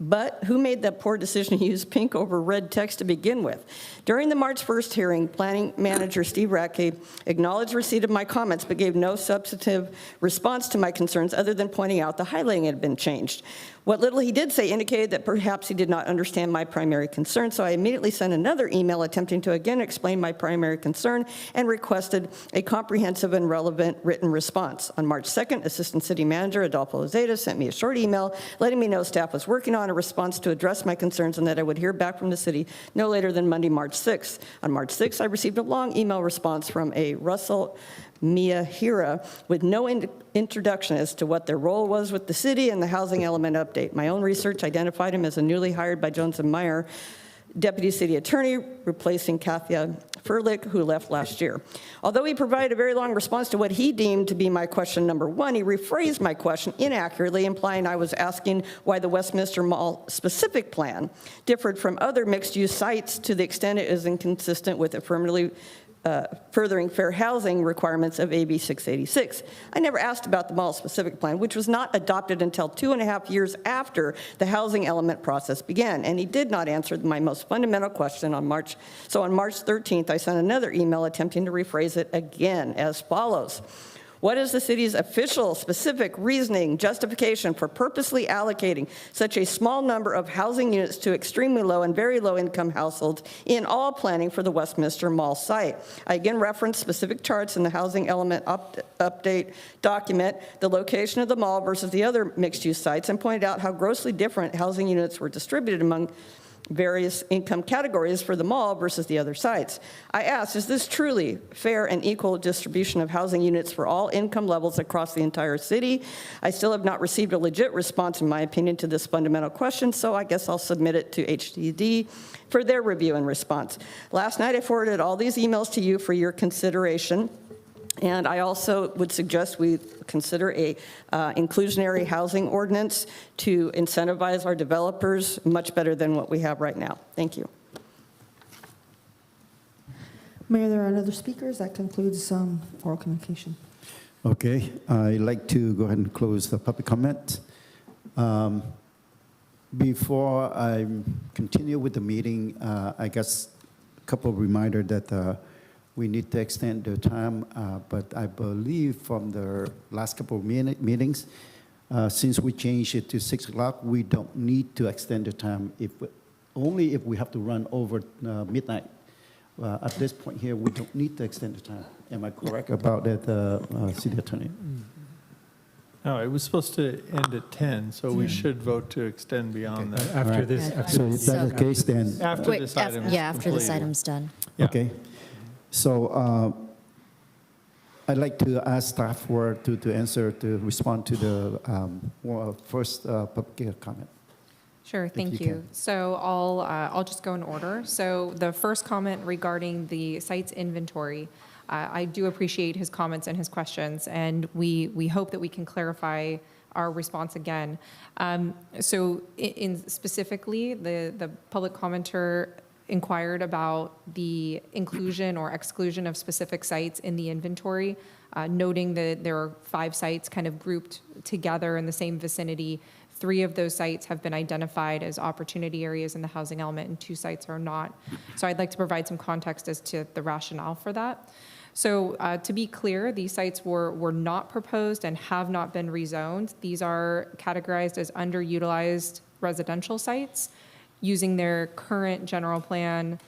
But who made that poor decision to use pink over red text to begin with? During the March 1st hearing, Planning Manager Steve Radke acknowledged receipt of my comments, but gave no substantive response to my concerns other than pointing out the highlighting had been changed. What little he did say indicated that perhaps he did not understand my primary concern, so I immediately sent another email attempting to again explain my primary concern and requested a comprehensive and relevant written response. On March 2nd, Assistant City Manager Adolfo Ozeda sent me a short email letting me know staff was working on a response to address my concerns and that I would hear back from the city no later than Monday, March 6th. On March 6th, I received a long email response from a Russell Miyahira with no introduction as to what their role was with the city and the housing element update. My own research identified him as a newly hired by Jones & Meyer deputy city attorney, replacing Kathia Furlick, who left last year. Although he provided a very long response to what he deemed to be my question number one, he rephrased my question inaccurately, implying I was asking why the Westminster Mall specific plan differed from other mixed-use sites to the extent it is inconsistent with affirmatively furthering fair housing requirements of AB 686. I never asked about the mall-specific plan, which was not adopted until 2.5 years after the housing element process began, and he did not answer my most fundamental question on March. So on March 13th, I sent another email attempting to rephrase it again as follows. What is the city's official, specific reasoning, justification for purposely allocating such a small number of housing units to extremely low and very low income households in all planning for the Westminster Mall site? I again referenced specific charts in the housing element update document, the location of the mall versus the other mixed-use sites, and pointed out how grossly different housing units were distributed among various income categories for the mall versus the other sites. I asked, is this truly fair and equal distribution of housing units for all income levels across the entire city? I still have not received a legit response, in my opinion, to this fundamental question, so I guess I'll submit it to HDD for their review and response. Last night, I forwarded all these emails to you for your consideration. And I also would suggest we consider a inclusionary housing ordinance to incentivize our developers much better than what we have right now. Thank you. Mayor, there are no other speakers. That concludes oral communication. Okay, I'd like to go ahead and close the public comment. Before I continue with the meeting, I guess a couple of reminders that we need to extend the time, but I believe from the last couple of meetings, since we changed it to 6 o'clock, we don't need to extend the time if only if we have to run over midnight. At this point here, we don't need to extend the time. Am I correct about that, City Attorney? No, it was supposed to end at 10, so we should vote to extend beyond that. After Right. this, So if that's the case, then, After Wait, this item is yeah, after this completed. item's done. Yeah. okay. So I'd like to ask staff to respond to the first public comment. Sure, thank you you. can. So I'll just go in order. So the first comment regarding the site's inventory, I do appreciate his comments and his questions, and we hope that we can clarify our response again. So in specifically, the public commenter inquired about the inclusion or exclusion of specific sites in the inventory, noting that there are 5 sites kind of grouped together in the same vicinity. 3 of those sites have been identified as opportunity areas in the housing element, and 2 sites are not. So I'd like to provide some context as to the rationale for that. So to be clear, these sites were not proposed and have not been rezoned. These are categorized as underutilized residential sites using their current general plan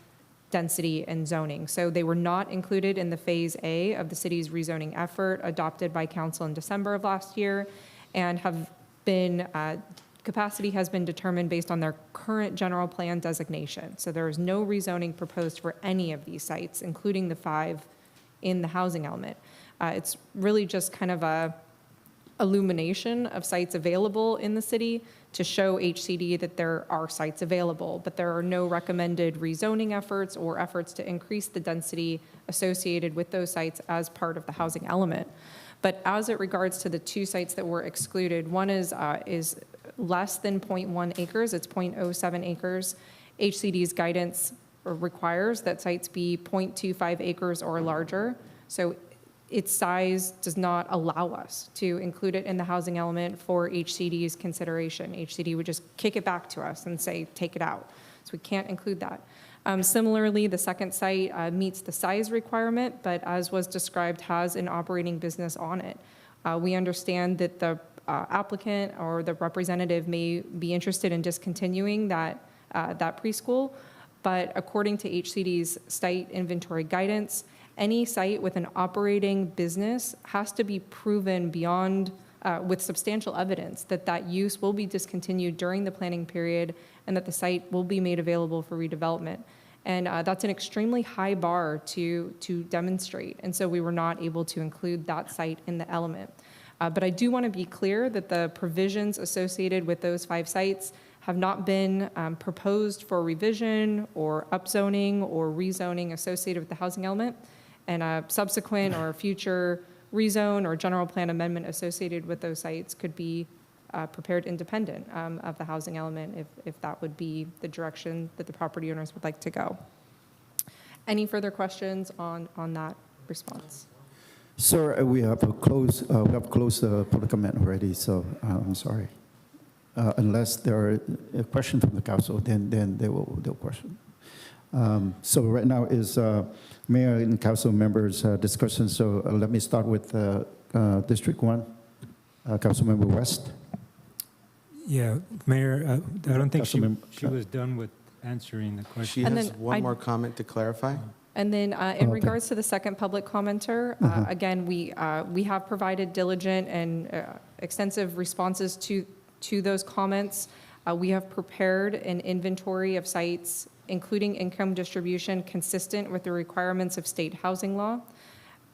density and zoning. So they were not included in the Phase A of the city's rezoning effort adopted by council in December of last year, and have been, capacity has been determined based on their current general plan designation. So there is no rezoning proposed for any of these sites, including the 5 in the housing element. It's really just kind of a illumination of sites available in the city to show HCD that there are sites available, but there are no recommended rezoning efforts or efforts to increase the density associated with those sites as part of the housing element. But as it regards to the 2 sites that were excluded, one is less than 0.1 acres, it's 0.07 acres. HCD's guidance requires that sites be 0.25 acres or larger. So its size does not allow us to include it in the housing element for HCD's consideration. HCD would just kick it back to us and say, take it out. So we can't include that. Similarly, the second site meets the size requirement, but as was described, has an operating business on it. We understand that the applicant or the representative may be interested in discontinuing that preschool, but according to HCD's site inventory guidance, any site with an operating business has to be proven beyond, with substantial evidence that that use will be discontinued during the planning period and that the site will be made available for redevelopment. And that's an extremely high bar to demonstrate. And so we were not able to include that site in the element. But I do want to be clear that the provisions associated with those 5 sites have not been proposed for revision or upzoning or rezoning associated with the housing element. And a subsequent or future rezone or general plan amendment associated with those sites could be prepared independent of the housing element if that would be the direction that the property owners would like to go. Any further questions on that response? Sir, we have closed public comment already, so I'm sorry. Unless there are a question from the council, then they'll question. So right now is Mayor and council members' discussion. So let me start with District 1, Councilmember West. Yeah, Mayor, I don't think she Councilmember- was done with answering the She question. And has then one more comment to clarify. And then in okay. regards to the second public commenter, again, we have provided diligent and extensive responses to those comments. We have prepared an inventory of sites, including income distribution consistent with the requirements of state housing law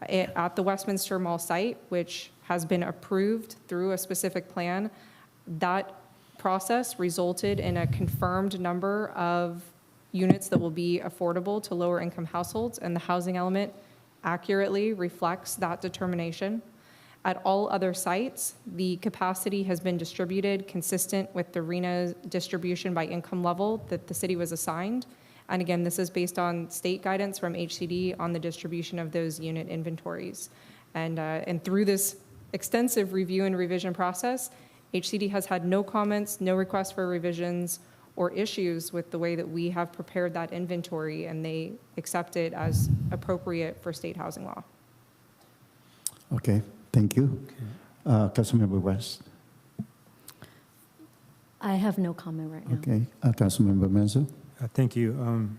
at the Westminster Mall site, which has been approved through a specific plan. That process resulted in a confirmed number of units that will be affordable to lower income households, and the housing element accurately reflects that determination. At all other sites, the capacity has been distributed consistent with the RENA distribution by income level that the city was assigned. And again, this is based on state guidance from HCD on the distribution of those unit inventories. And through this extensive review and revision process, HCD has had no comments, no requests for revisions, or issues with the way that we have prepared that inventory, and they accept it as appropriate for state housing law. Okay, thank you. Councilmember West. I have no comment right now. Okay, Councilmember Menzo. Thank you.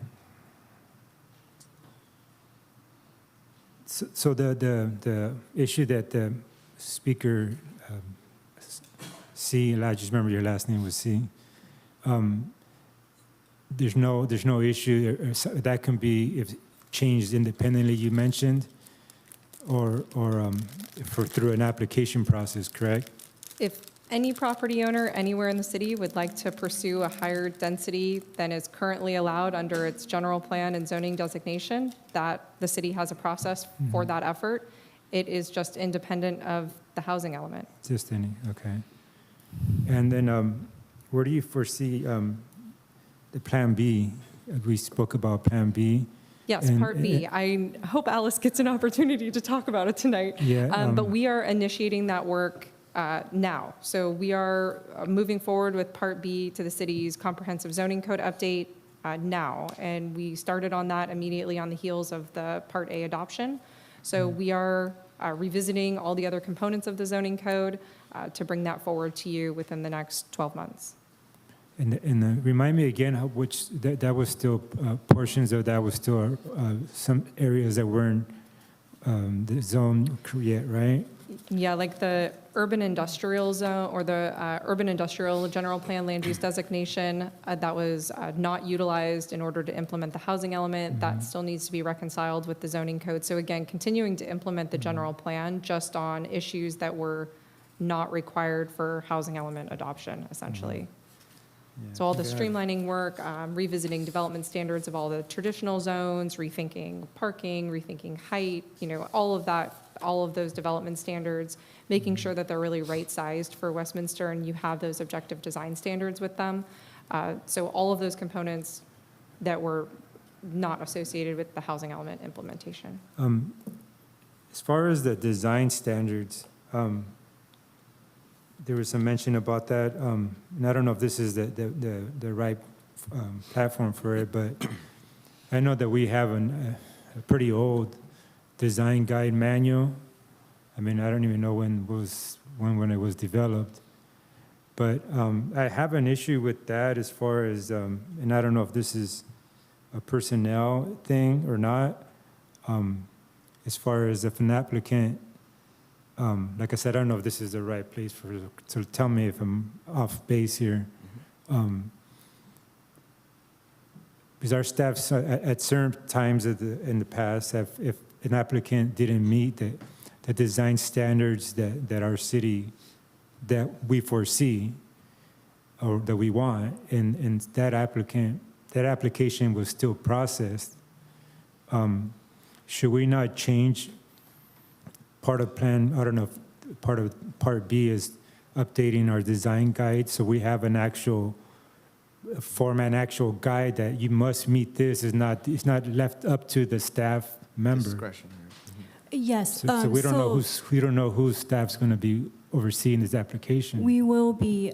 So the issue that the speaker, C, I just remember your last name was C. There's no issue that can be if changed independently. You mentioned, or through an application process, correct? If any property owner anywhere in the city would like to pursue a higher density than is currently allowed under its general plan and zoning designation, that the city has a process for that effort. It is just independent of the housing element. Just any, okay. And then where do you foresee the Plan B? We spoke about Plan B. Yes, Part B. I hope Alice gets an opportunity to talk about it tonight. Yeah, but we are initiating that work now. So we are moving forward with Part B to the city's comprehensive zoning code update now. And we started on that immediately on the heels of the Part A adoption. So we are revisiting all the other components of the zoning code to bring that forward to you within the next 12 months. And remind me again, which that was still portions of that was still some areas that weren't the zone yet, right? Yeah, like the urban industrial zone or the urban industrial general plan land use designation that was not utilized in order to implement the housing element, that still needs to be reconciled with the zoning code. So again, continuing to implement the general plan just on issues that were not required for housing element adoption, essentially. So all the streamlining work, revisiting development standards of all the traditional zones, rethinking parking, rethinking height, all of that, all of those development standards, making sure that they're really right-sized for Westminster and you have those objective design standards with them. So all of those components that were not associated with the housing element implementation. As far as the design standards, there was some mention about that, and I don't know if this is the right platform for it, but I know that we have a pretty old design guide manual. I mean, I don't even know when it was developed, but I have an issue with that as far as, and I don't know if this is a personnel thing or not, as far as if an applicant, like I said, I don't know if this is the right place to tell me if I'm off base here. Because our staffs at certain times in the past, if an applicant didn't meet the design standards that our city, that we foresee or that we want, and that application was still processed, should we not change part of plan, I don't know if part B is updating our design guide, so we have an actual format, an actual guide that you must meet this. It's not left up to the staff member. Discretionary. Yes. So we don't know whose staff's going to be overseeing this application. We will be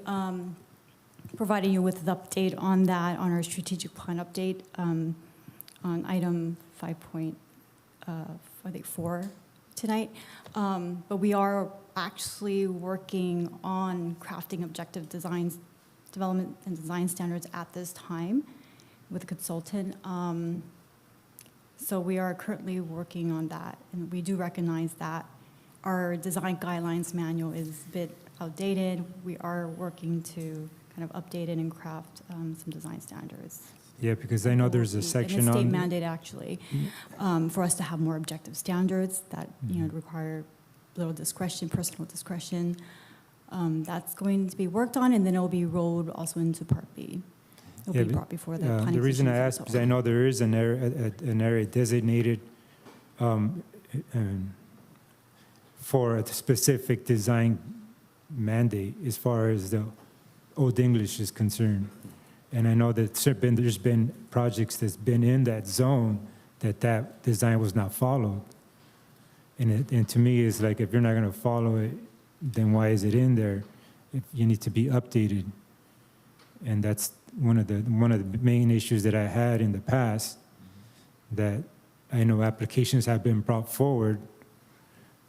providing you with an update on that on our strategic plan update on item 5.4 tonight. But we are actually working on crafting objective designs, development and design standards at this time with a consultant. So we are currently working on that, and we do recognize that our design guidelines manual is a bit outdated. We are working to kind of update it and craft some design standards. Yeah, because I know there's a section on... And a state mandate, actually, for us to have more objective standards that, require little discretion, personal discretion. That's going to be worked on, and then it will be rolled also into Part B. It'll be brought before the planning The reason I commission asked, because I know there is an area designated for a specific design mandate as far as the Old English is concerned. And I know that there's been projects that's been in that zone that design was not followed. And to me, it's like, if you're not going to follow it, then why is it in there? If you need to be updated. And that's one of the main issues that I had in the past, that I know applications have been brought forward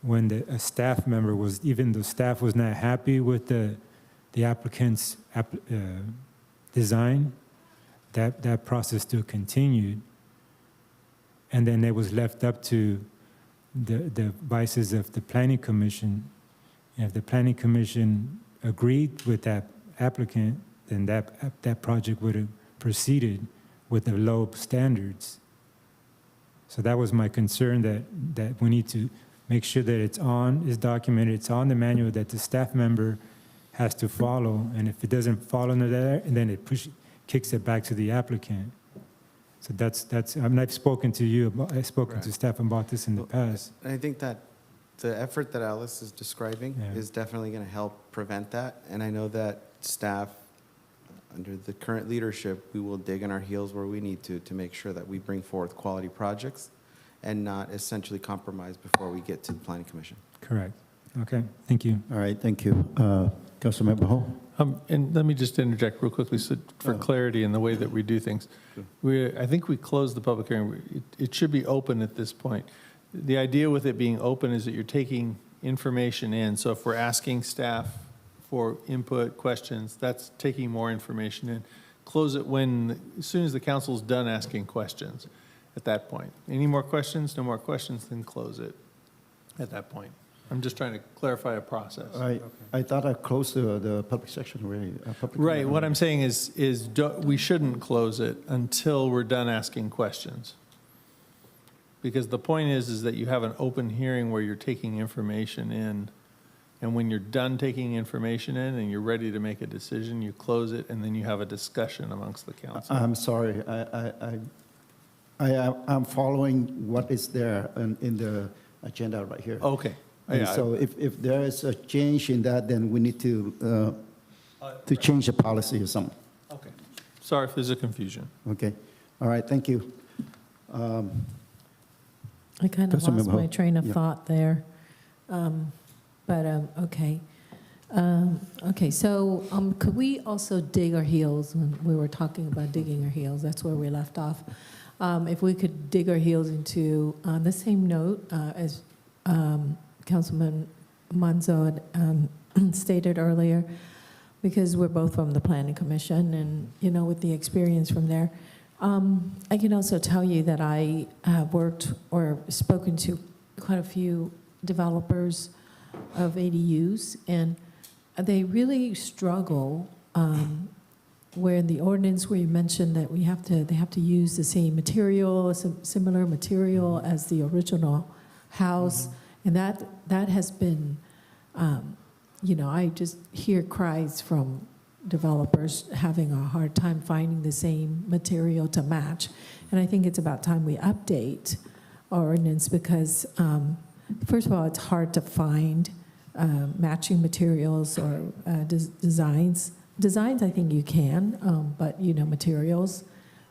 when a staff member even the staff was not happy with the applicant's design, that process still continued. And then it was left up to the vices of the Planning Commission. And if the Planning Commission agreed with that applicant, then that project would have proceeded with the low standards. So that was my concern, that we need to make sure that it's documented, it's on the manual that the staff member has to follow. And if it doesn't fall under that, and then it kicks it back to the applicant. So that's. I mean, I've spoken to you. I've spoken to staff about this in the past. And I think that the effort that Alice is describing is definitely going to help prevent that. And I know that staff, under the current leadership, we will dig in our heels where we need to make sure that we bring forth quality projects and not essentially compromise before we get to the Planning Commission. Correct. Okay. Thank you. All right, thank you. Councilmember Ho? And let me just interject real quickly for clarity in the way that we do things. I think we closed the public hearing. It should be open at this point. The idea with it being open is that you're taking information in. So if we're asking staff for input, questions, that's taking more information in. Close it as soon as the council's done asking questions at that point. Any more questions? No more questions, then close it at that point. I'm just trying to clarify a process. I thought I closed the public section already. Right, what I'm saying is we shouldn't close it until we're done asking questions. Because the point is that you have an open hearing where you're taking information in, and when you're done taking information in and you're ready to make a decision, you close it, and then you have a discussion amongst the council. I'm sorry. I'm following what is there in the agenda right here. Okay. And so if there is a change in that, then we need to change the policy or something. Okay. Sorry if there's a confusion. Okay. All right, thank you. I kind of lost my train of Yeah. thought there. Okay. Okay, so could we also dig our heels when we were talking about digging our heels? That's where we left off. If we could dig our heels into, on the same note as Councilman Manzo had stated earlier, because we're both from the Planning Commission and, with the experience from there, I can also tell you that I have worked or spoken to quite a few developers of ADUs, and they really struggle where in the ordinance where you mentioned that they have to use the same material, similar material as the original house, and that has been, I just hear cries from developers having a hard time finding the same material to match. And I think it's about time we update our ordinance because, first of all, it's hard to find matching materials or designs. Designs, I think you can, but, materials.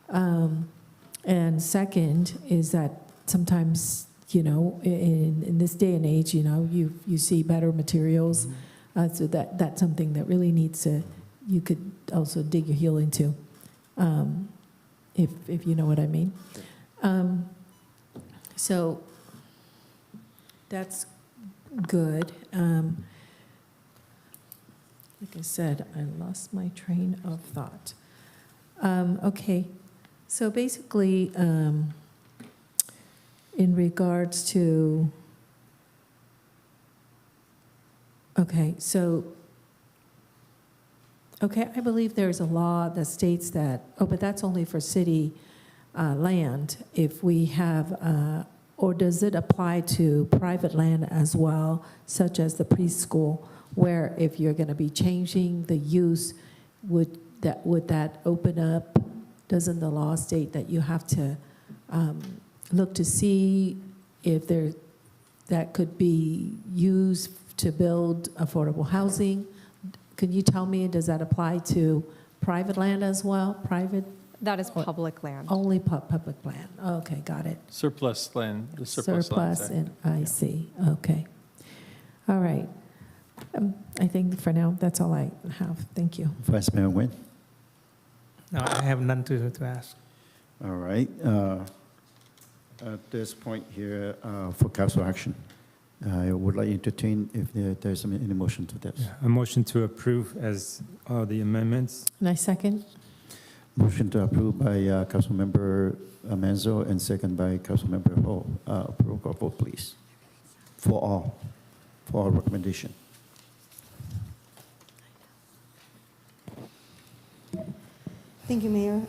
And second is that sometimes, in this day and age, you see better materials. So that's something that really needs you could also dig your heel into, if you know what I mean. So that's good. Like I said, I lost my train of thought. Okay, so basically, in regards to, I believe there's a law that states that, but that's only for city land. If we have, or does it apply to private land as well, such as the preschool, where if you're going to be changing the use, would that open up? Doesn't the law state that you have to look to see if that could be used to build affordable housing? Could you tell me, does that apply to private land as well? That is public land. Only public land. Okay, got it. Surplus land, the Surplus Land Act. And I see. Okay. All right. I think for now, that's all I have. Thank you. Vice Mayor Nguyen? No, I have none to ask. All right. At this point here, for council action, I would like to entertain if there's any motion to this. A motion to approve as all the amendments. And I second. Motion to approve by Councilmember Manzo and second by Councilmember Ho. Roll call vote, please. For all recommendation. Thank you, Mayor.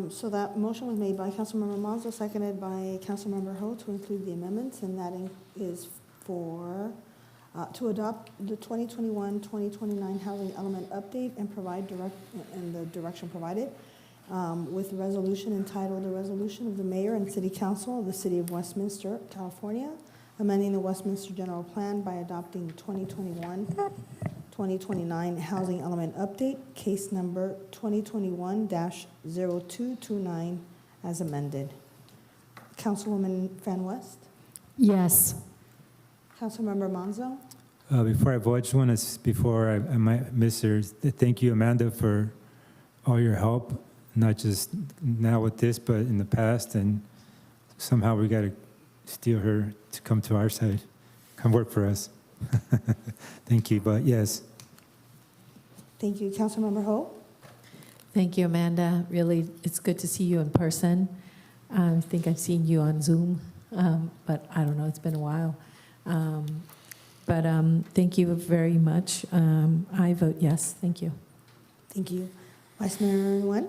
So that motion was made by Councilmember Mazza, seconded by Councilmember Ho to include the amendments, and that is for, to adopt the 2021-2029 housing element update and provide the direction provided with a resolution entitled, "A Resolution of the Mayor and City Council of the City of Westminster, California, amending the Westminster General Plan by adopting the 2021-2029 housing element update, case number 2021-0229 as amended." Councilwoman Van West? Yes. Councilmember Manzo? Before I vote, I just want to, before I might miss her, thank you, Amanda, for all your help, not just now with this, but in the past, and somehow we got to steal her to come to our side, come work for us. Thank you, but yes. Thank you. Councilmember Ho? Thank you, Amanda. Really, it's good to see you in person. I think I've seen you on Zoom, but I don't know, it's been a while. But thank you very much. I vote yes. Thank you. Thank you. Vice Mayor Nguyen?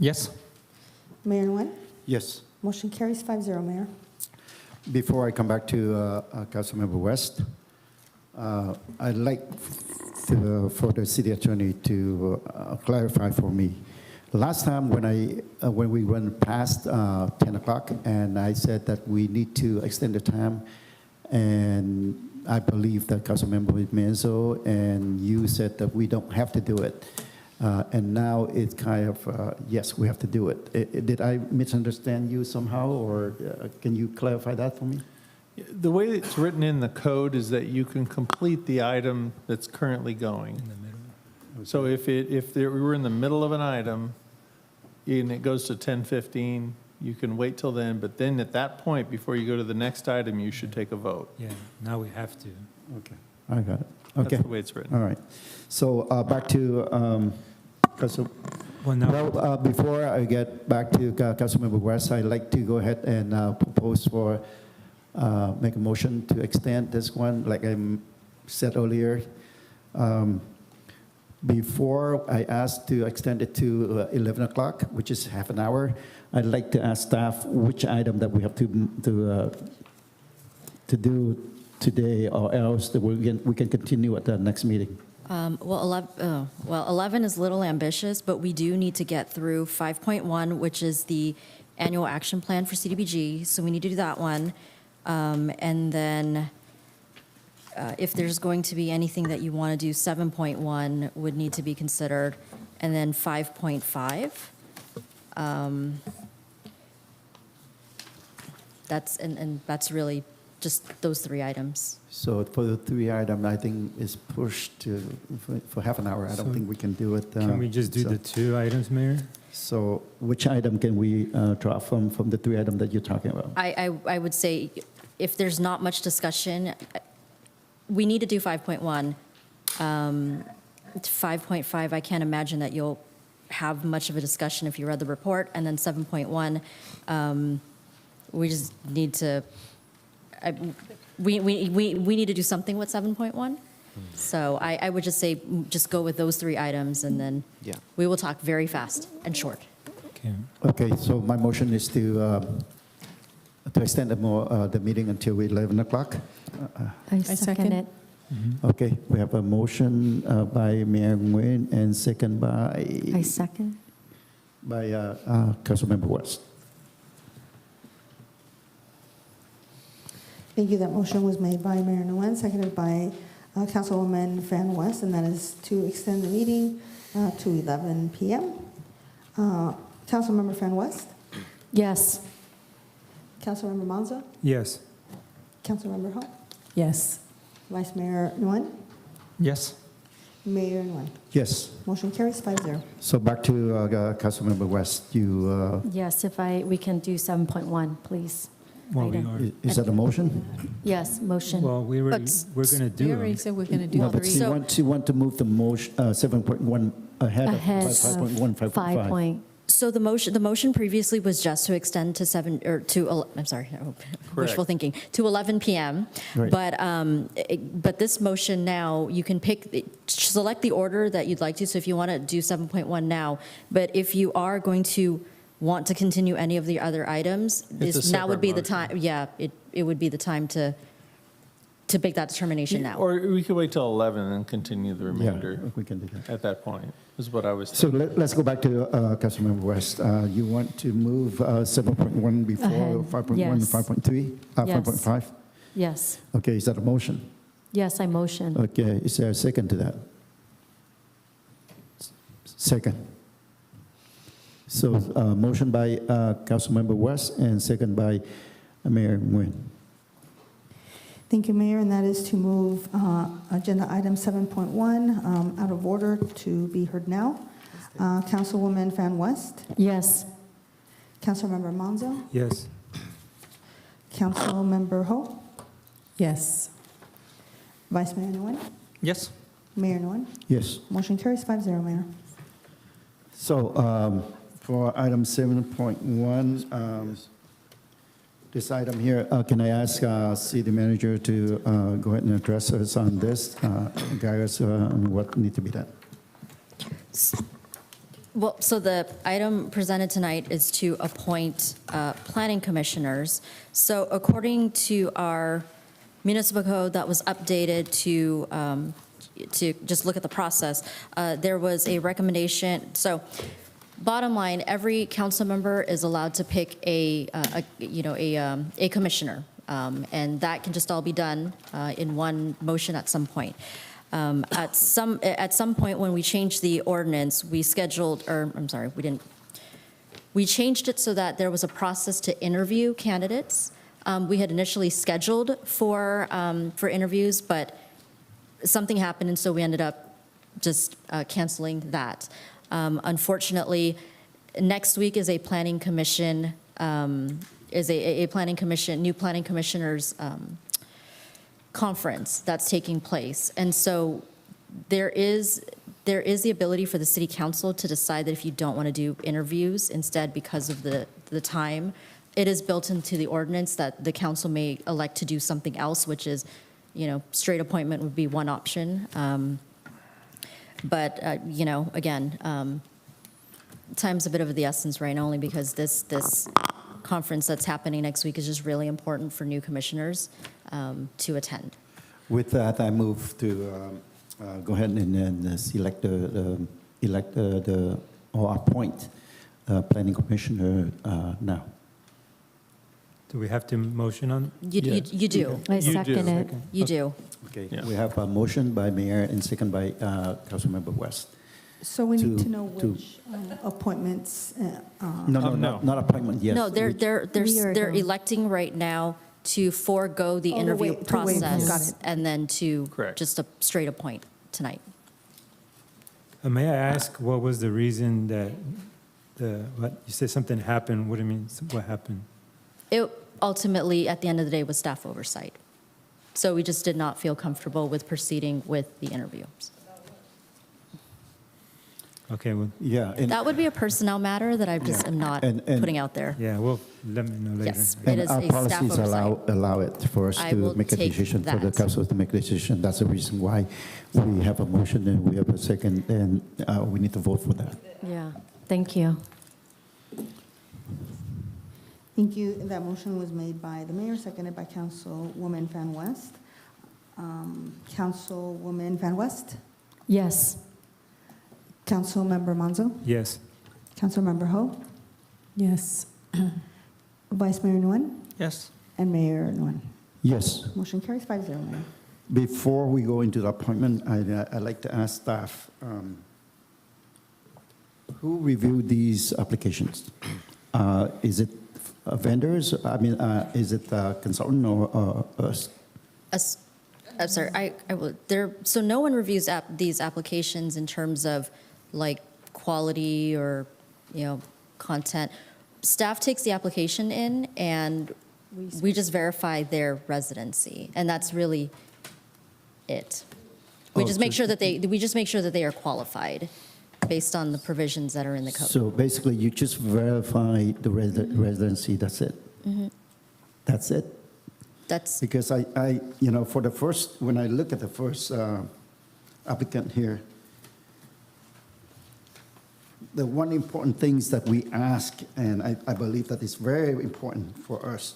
Yes. Mayor Nguyen? Yes. Motion carries 5-0, Mayor. Before I come back to Councilmember West, I'd like for the city attorney to clarify for me. Last time when we went past 10 o'clock, and I said that we need to extend the time, and I believe that Councilmember Menzo and you said that we don't have to do it. And now it's kind of, yes, we have to do it. Did I misunderstand you somehow, or can you clarify that for me? The way it's written in the code is that you can complete the item that's currently going. In the middle. So if we were in the middle of an item and it goes to 10:15, you can wait till then, but then at that point, before you go to the next item, you should take a vote. Yeah, now we have to. Okay, I got it. Okay. That's the way it's written. All right. So back to, before I get back to Councilmember West, I'd like to go ahead and propose for, make a motion to extend this one, like I said earlier. Before I asked to extend it to 11 o'clock, which is half an hour, I'd like to ask staff which item that we have to do today, or else that we can continue at the next meeting. 11 is a little ambitious, but we do need to get through 5.1, which is the annual action plan for CDBG, so we need to do that one. And then if there's going to be anything that you want to do, 7.1 would need to be considered, and then 5.5. That's really just those three items. So for the three items, I think is pushed for half an hour. I don't think we can do it. Can we just do the two items, Mayor? So which item can we drop from the three items that you're talking about? I would say if there's not much discussion, we need to do 5.1. 5.5, I can't imagine that you'll have much of a discussion if you read the report. And then 7.1, we just need to, we need to do something with 7.1. So I would just say, just go with those three items, and then we will talk very fast and short. Okay, so my motion is to extend the meeting until 11 o'clock. I second it. Okay, we have a motion by Mayor Nguyen and second by... I second. By Councilmember West. Thank you. That motion was made by Mayor Nguyen, seconded by Councilwoman Van West, and that is to extend the meeting to 11 p.m. Councilmember Van West? Yes. Councilmember Manzo? Yes. Councilmember Ho? Yes. Vice Mayor Nguyen? Yes. Mayor Nguyen? Yes. Motion carries 5-0. So back to Councilmember West. You. Yes, we can do 7.1, please. Well, is that a motion? Yes, motion. Well, we're going to do We already said we're going to do No, but three. she want to move the motion 7.1 ahead of Ahead 5.1, 5.5. 5 point. So the motion previously was just to extend to 7, or to, I'm sorry, wishful thinking, to 11 PM. Right. But this motion now, you can select the order that you'd like to, so if you want to do 7.1 now, but if you are going to want to continue any of the other items, now would be the time, it would be the time to make that determination now. Or we could wait till 11 and continue the remainder Yeah, we can do that. at that point, is what I was So thinking. let's go back to Councilmember West. You want to move 7.1 before Ahead. 5.1 Yes. and 5.3, Yes. 5.5? Yes. Okay, is that a motion? Yes, I motion. Okay, is there a second to that? Second. So motion by Councilmember West and second by Mayor Nguyen. Thank you, Mayor, and that is to move agenda item 7.1 out of order to be heard now. Councilwoman Fan West, Yes. Councilmember Monzo, Yes. Councilmember Ho, Yes. Vice Mayor Nguyen, Yes. Mayor Nguyen. Yes. Motion carries 5-0, Mayor. So for item 7.1, this item here, can I ask City Manager to go ahead and address us on this, guide us on what need to be done? Well, so the item presented tonight is to appoint planning commissioners. So according to our municipal code that was updated to just look at the process, there was a recommendation. So bottom line, every council member is allowed to pick a commissioner, and that can just all be done in one motion at some point. At some point when we changed the ordinance, we changed it so that there was a process to interview candidates. We had initially scheduled for interviews, but something happened, and so we ended up just canceling that. Unfortunately, next week is a planning commission, new planning commissioners conference that's taking place. And so there is the ability for the city council to decide that if you don't want to do interviews instead because of the time, it is built into the ordinance that the council may elect to do something else, which is, straight appointment would be one option. But again, time's a bit of the essence right now, only because this conference that's happening next week is just really important for new commissioners to attend. With that, I move to go ahead and select or appoint planning commissioner now. Do we have to motion on? You do. I second it. You do. Okay, Yeah. we have a motion by Mayor and second by Councilmember West. So we need To- to know to- which appointments. No, no. not appointment, yes. No, they're We are done. electing right now to forego the interview wait, to waive. Got process it. and then to Correct. just a straight appoint tonight. May I ask, what was the reason that what you said something happened? What do you mean, what happened? It ultimately, at the end of the day, was staff oversight. So we just did not feel comfortable with proceeding with the interviews. Okay, well, Yeah. and- That would be a personnel matter that I just am not And- putting out there. yeah, well, let me know later. Yes, And it is our a staff policies oversight. allow it for us I to will make a take decision, for the that. council to make a decision. That's the reason why we have a motion and we have a second, and we need to vote for that. Yeah. Thank you. Thank you. That motion was made by the mayor, seconded by Councilwoman Fan West. Councilwoman Fan West, Yes. Councilmember Monzo, Yes. Councilmember Ho, Yes. Vice Mayor Nguyen, Yes. and Mayor Nguyen. Yes. Motion carries 5-0, Mayor. Before we go into the appointment, I'd like to ask staff, who reviewed these applications? Is it vendors? I mean, is it a consultant or us? I'm sorry, I will, so no one reviews these applications in terms of like quality or, content. Staff takes the application in and we just verify their residency, and that's really it. We Oh, just so- make sure that they are qualified. based on the provisions that are in the code. So basically, you just verify the residency, that's it? Mhm. That's it? That's, Because for the first, when I look at the first applicant here, the one important things that we ask, and I believe that is very important for us,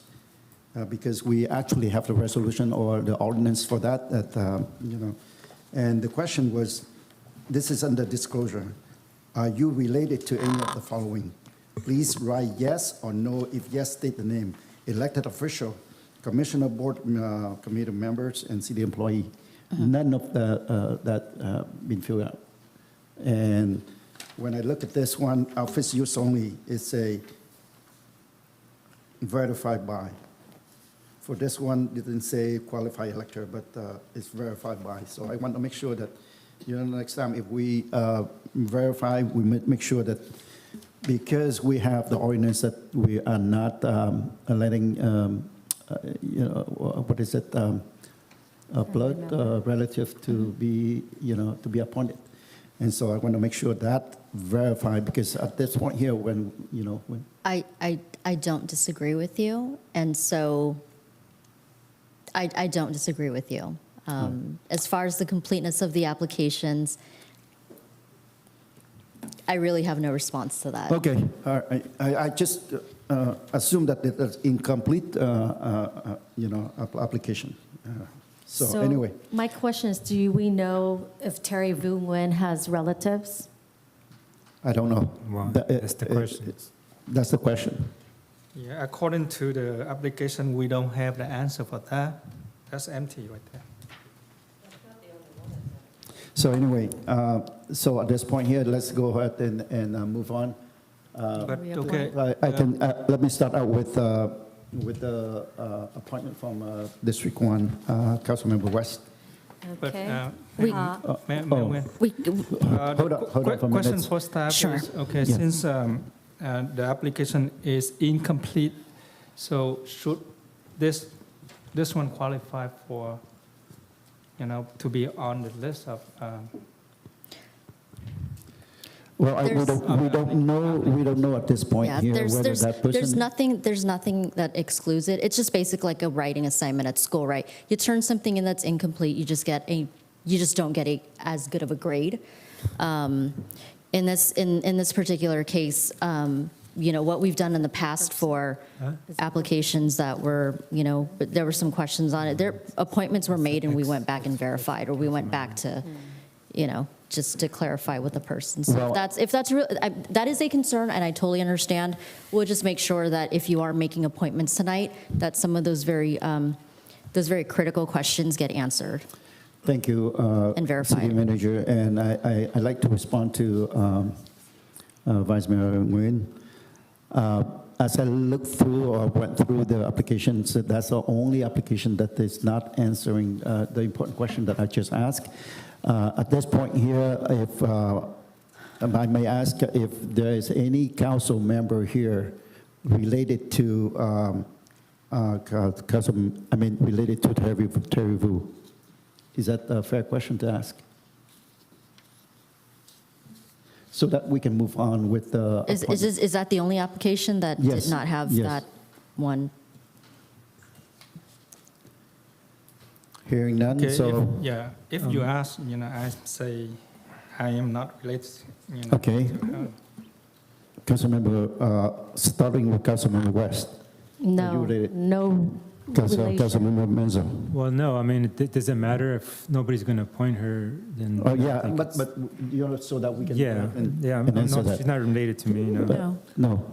because we actually have the resolution or the ordinance for that, and the question was, this is under disclosure. Are you related to any of the following? Please write yes or no. If yes, state the name. Elected official, commissioner, board committee members, and city employee. None of that been filled out. And when I look at this one, office use only, it's a verified by. For this one, it didn't say qualified elector, but it's verified by. So I want to make sure that, next time if we verify, we make sure that because we have the ordinance that we are not letting, what is it, a blood relative to be, to be appointed. And so I want to make sure that verified, because at this point here, when. I don't disagree with you, and so I don't disagree with you. As far as the completeness of the applications, I really have no response to that. Okay, all right. I just assume that it's incomplete, application. So anyway. My question is, do we know if Terry Vu Nguyen has relatives? I don't know. Well, that's the question. That's the question. Yeah, according to the application, we don't have the answer for that. That's empty right there. So anyway, so at this point here, let's go ahead and move on. But, okay. I can, let me start out with the appointment from District 1, Councilmember West. But, Okay. Hold on for a minute. Question for staff Sure. is, okay, Yeah. since the application is incomplete, so should this one qualify for, to be on the list of, Well, we don't know at this point Yeah, here whether that person. there's nothing that excludes it. It's just basically like a writing assignment at school, right? You turn something in that's incomplete, you just don't get as good of a grade. In this particular case, what we've done in the past for applications that were, there were some questions on it. Their appointments were made and we went back and verified, or we went back to, just to clarify with the person. So Well- if that's real, that is a concern, and I totally understand. We'll just make sure that if you are making appointments tonight, that some of those very critical questions get answered. Thank you, And verified. City Manager, and I'd like to respond to Vice Mayor Nguyen. As I looked through or went through the applications, that's the only application that is not answering the important question that I just asked. At this point here, if I may ask if there is any council member here related to related to Terry Vu. Is that a fair question to ask? So that we can move on with the. Is that the only application that Yes, did not have yes. that one? Hearing none, okay, so. if you ask, I say I am not related, Okay. Councilmember, starting with Councilmember West. No, related? no relation. Councilmember Menzo. Well, no, I mean, it doesn't matter if nobody's going to appoint her, then. Oh, I yeah, think but, it's- so that we can. Yeah, and answer that. she's not related to me, no. No. No,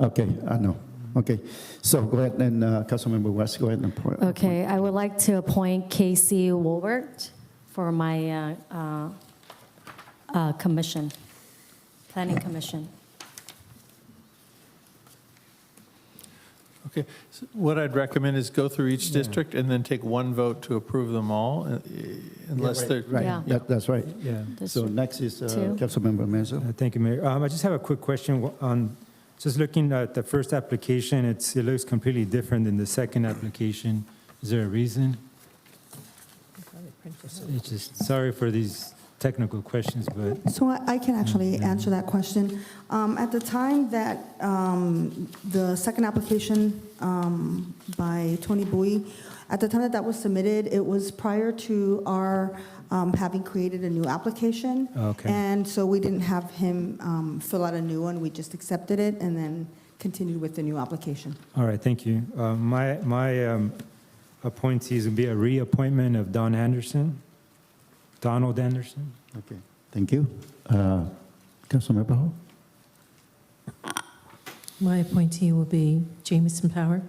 okay, I know. Okay, so go ahead and, Councilmember West, go ahead and. Okay, I would like to appoint Casey Woolbert for my commission, planning commission. Okay, so what I'd recommend is go through each district and then take one vote to approve them all, unless they're. Right, Yeah. that's right. Yeah. So next is Two. Councilmember Menzo. Thank you, Mayor. I just have a quick question on, just looking at the first application, it looks completely different than the second application. Is there a reason? It's just, sorry for these technical questions, but So I can actually answer that question. At the time that the second application by Tony Bowie, at the time that that was submitted, it was prior to our having created a new application. Okay. And so we didn't have him fill out a new one. We just accepted it and then continued with the new application. all right, thank you. My appointees would be a reappointment of Donald Anderson. Okay, thank you. Councilmember Ho? My appointee will be Jamison Power.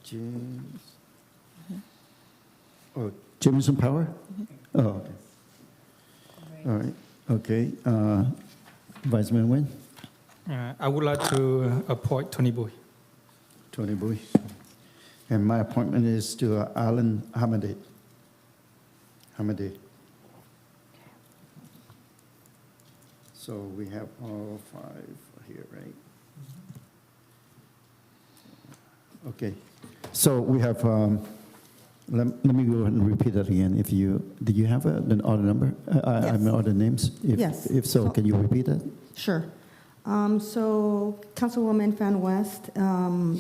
James. Oh, Jamison Power? Oh, okay. All right, okay. Vice Mayor Nguyen? I would like to appoint Tony Bowie. Tony Bowie. And my appointment is to Alan Hamadi. So we have all 5 here, right? Okay. So we have, let me go ahead and repeat that again. If you, do you have an order number? I mean, order names? Yes. If so, can you repeat that? Sure. So Councilwoman Fan West,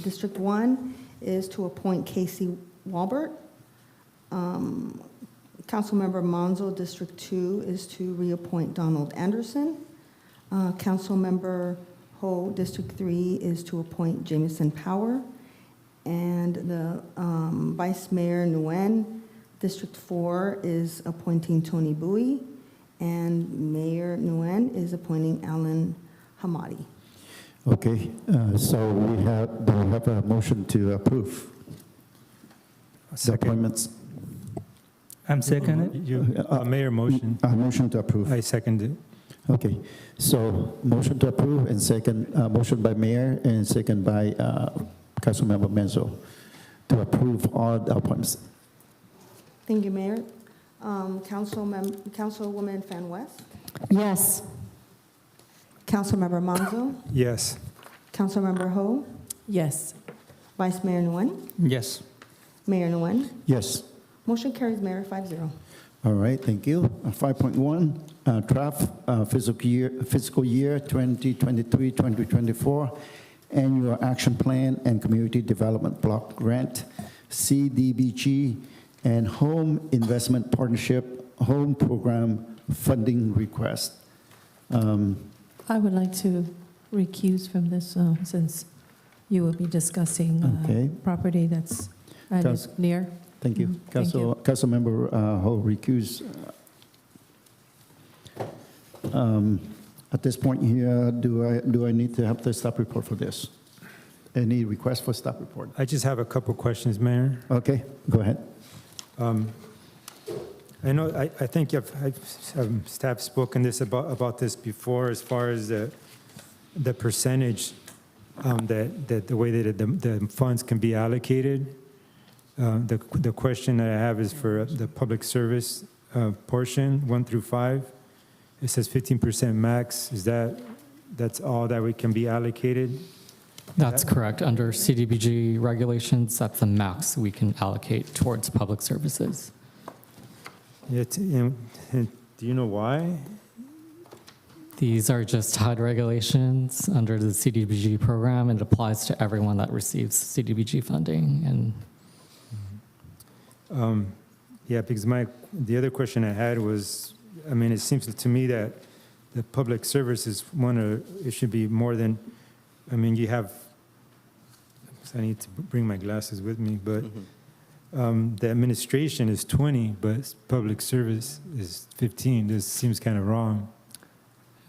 District 1 is to appoint Casey Walbert. Councilmember Monzo, District 2 is to reappoint Donald Anderson. Councilmember Ho, District 3 is to appoint Jamison Power. And the Vice Mayor Nguyen, District 4 is appointing Tony Bowie. And Mayor Nguyen is appointing Alan Hamadi. Okay, so do we have a motion to approve the appointments? I'm second it. Mayor motion. Motion to approve. I second it. Okay, so motion to approve and second, motion by Mayor and second by Councilmember Menzo to approve all the appointments. Thank you, Mayor. Councilwoman Fan West, Yes. Councilmember Monzo, Yes. Councilmember Ho, Yes. Vice Mayor Nguyen, Yes. Mayor Nguyen. Yes. Motion carries, Mayor, 5-0. All right, thank you. 5.1, draft fiscal year 2023-2024 annual action plan and community development block grant, CDBG, and home investment partnership home program funding request. I would like to recuse from this since you will be discussing Okay. property that's near. Thank you. Thank you. Councilmember Ho recuse. At this point here, do I need to have the staff report for this? Any request for staff report? I just have a couple questions, Mayor. Okay, go ahead. I know, I think staff spoken this about this before, as far as the percentage that the way that the funds can be allocated. The question that I have is for the public service portion, 1 through 5. It says 15% max. That's all that we can be allocated? That's correct. Under CDBG regulations, that's the max we can allocate towards public services. And do you know why? These are just HUD regulations under the CDBG program. It applies to everyone that receives CDBG funding. And Yeah, because the other question I had was, I mean, it seems to me that the public services it should be more than, I mean, you have, I need to bring my glasses with me, but the administration is 20, but public service is 15. This seems kind of wrong.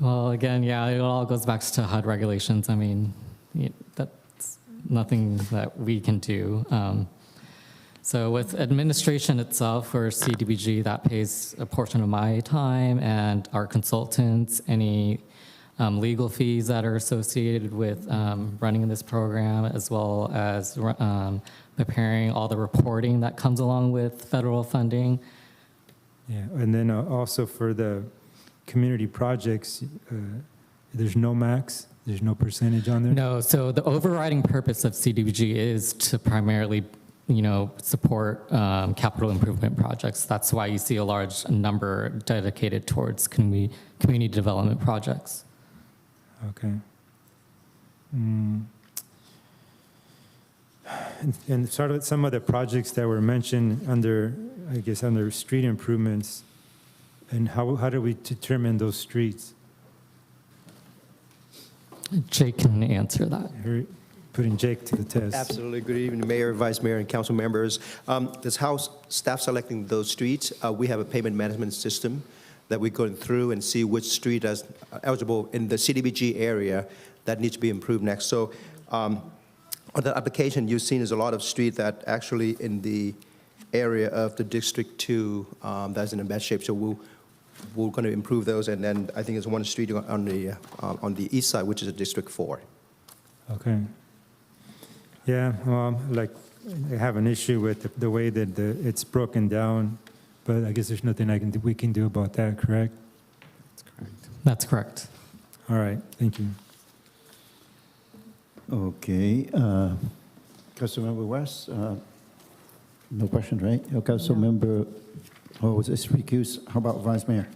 well, again, yeah, it all goes back to HUD regulations. I mean, that's nothing that we can do. So with administration itself for CDBG, that pays a portion of my time, and our consultants, any legal fees that are associated with running this program, as well as preparing all the reporting that comes along with federal funding. Yeah, and then also for the community projects, there's no max, there's no percentage on there? No, so the overriding purpose of CDBG is to primarily support capital improvement projects. That's why you see a large number dedicated towards community development projects. Okay. And sort of some of the projects that were mentioned under, I guess, under street improvements, and how do we determine those streets? Jake can answer that. You're putting Jake to the test. Absolutely. Good evening, Mayor, Vice Mayor, and council members. This House staff selecting those streets, we have a payment management system that we're going through and see which street is eligible in the CDBG area that needs to be improved next. So on the application, you've seen is a lot of street that actually in the area of the District 2 that's in a bad shape. So we're going to improve those, and then I think there's one street on the east side, which is a District 4. Okay. Yeah, like I have an issue with the way that it's broken down, but I guess there's nothing we can do about that, correct? That's correct. All right, thank you. Okay, Councilmember West, no question, right? Councilmember, is recused. How about Vice Mayor?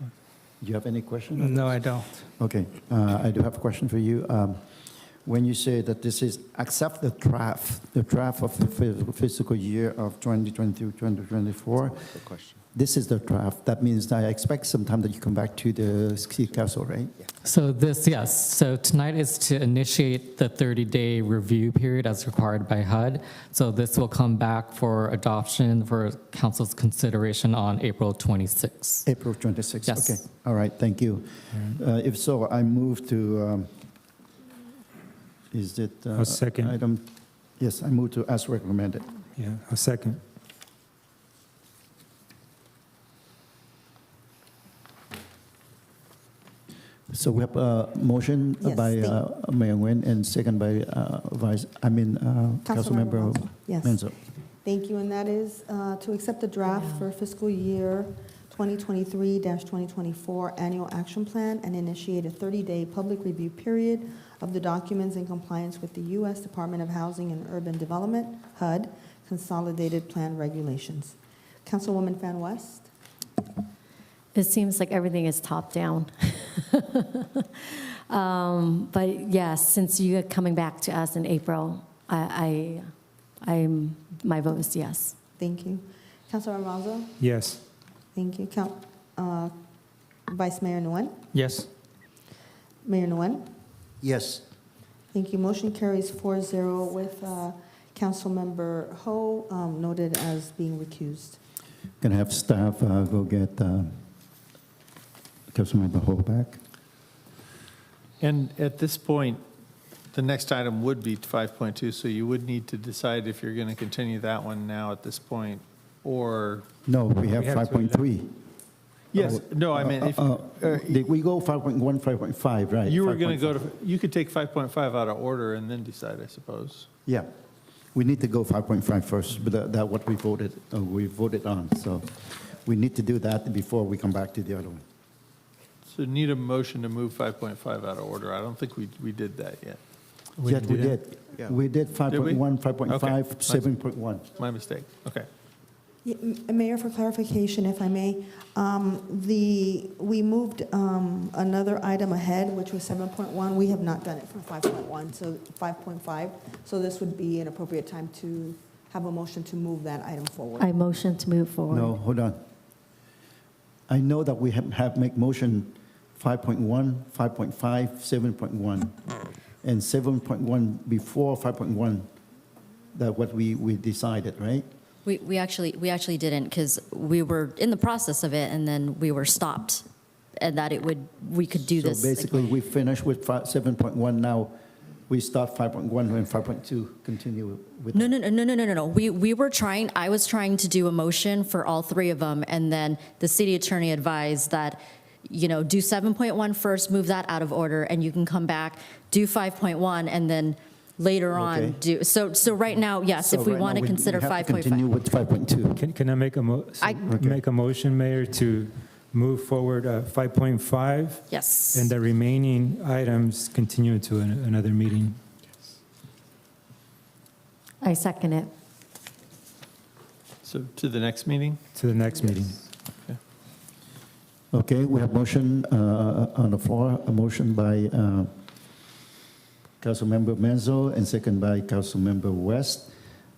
Do you have any questions? No, I don't. Okay, I do have a question for you. When you say that this is, accept the draft of the fiscal year of 2022-2024, this is the draft. That means that I expect sometime that you come back to the city council, right? So yes. So tonight is to initiate the 30-day review period as required by HUD. So this will come back for adoption for council's consideration on April 26th. April 26th. Yes. Okay. All right. Thank you. If so, I move to. Is it A second. item? Yes, I move to as recommended. Yeah, a second. So we have a motion Yes, by Mayor Nguyen and second by Councilmember Menzo. Yes. Menzo. Thank you, and that is to accept the draft for fiscal year 2023-2024 annual action plan and initiate a 30-day public review period of the documents in compliance with the U.S. Department of Housing and Urban Development, HUD, Consolidated Plan Regulations. Councilwoman Fan West? It seems like everything is top down. But yes, since you are coming back to us in April, my vote is yes. Thank you. Councilor Alonso? Yes. Thank you. Vice Mayor Nguyen? Yes. Mayor Nguyen? Yes. Thank you. Motion carries 4-0 with Councilmember Ho noted as being recused. Can I have staff go get Councilmember Ho back? And at this point, the next item would be 5.2, so you would need to decide if you're going to continue that one now at this point, or... No, we have 5.3. Yes, no, I mean, if... did we go 5.1, 5.5, right? You were going to go to, you could take 5.5 out of order and then decide, I suppose. Yeah. We need to go 5.5 first, but that's what we voted on. So we need to do that before we come back to the other one. So need a motion to move 5.5 out of order. I don't think we did that yet. Yes, we did. Yeah. We did 5.1, 5.5, Okay. 7.1. My mistake. Okay. Yeah, Mayor, for clarification, if I may, we moved another item ahead, which was 7.1. We have not done it for 5.1, so 5.5. So this would be an appropriate time to have a motion to move that item forward. I motion to move forward. No, hold on. I know that we have make motion 5.1, 5.5, 7.1, and 7.1 before 5.1. That what we decided, right? We actually didn't, because we were in the process of it, and then we were stopped, and that we could do this. So basically, we finished with 7.1. Now we start 5.1 and 5.2 continue with. No. We were trying. I was trying to do a motion for all three of them, and then the city attorney advised that, do 7.1 first, move that out of order, and you can come back, do 5.1, and then later on do. So right now, yes, So if we right want now to consider we have to 5.5. continue with 5.2. Can I make a make a motion, Mayor, to move forward 5.5? Yes. And the remaining items continue to another meeting. I second it. So to the next meeting? To the next meeting. Okay. Okay, we have motion on the floor, a motion by Councilmember Menzo and second by Councilmember West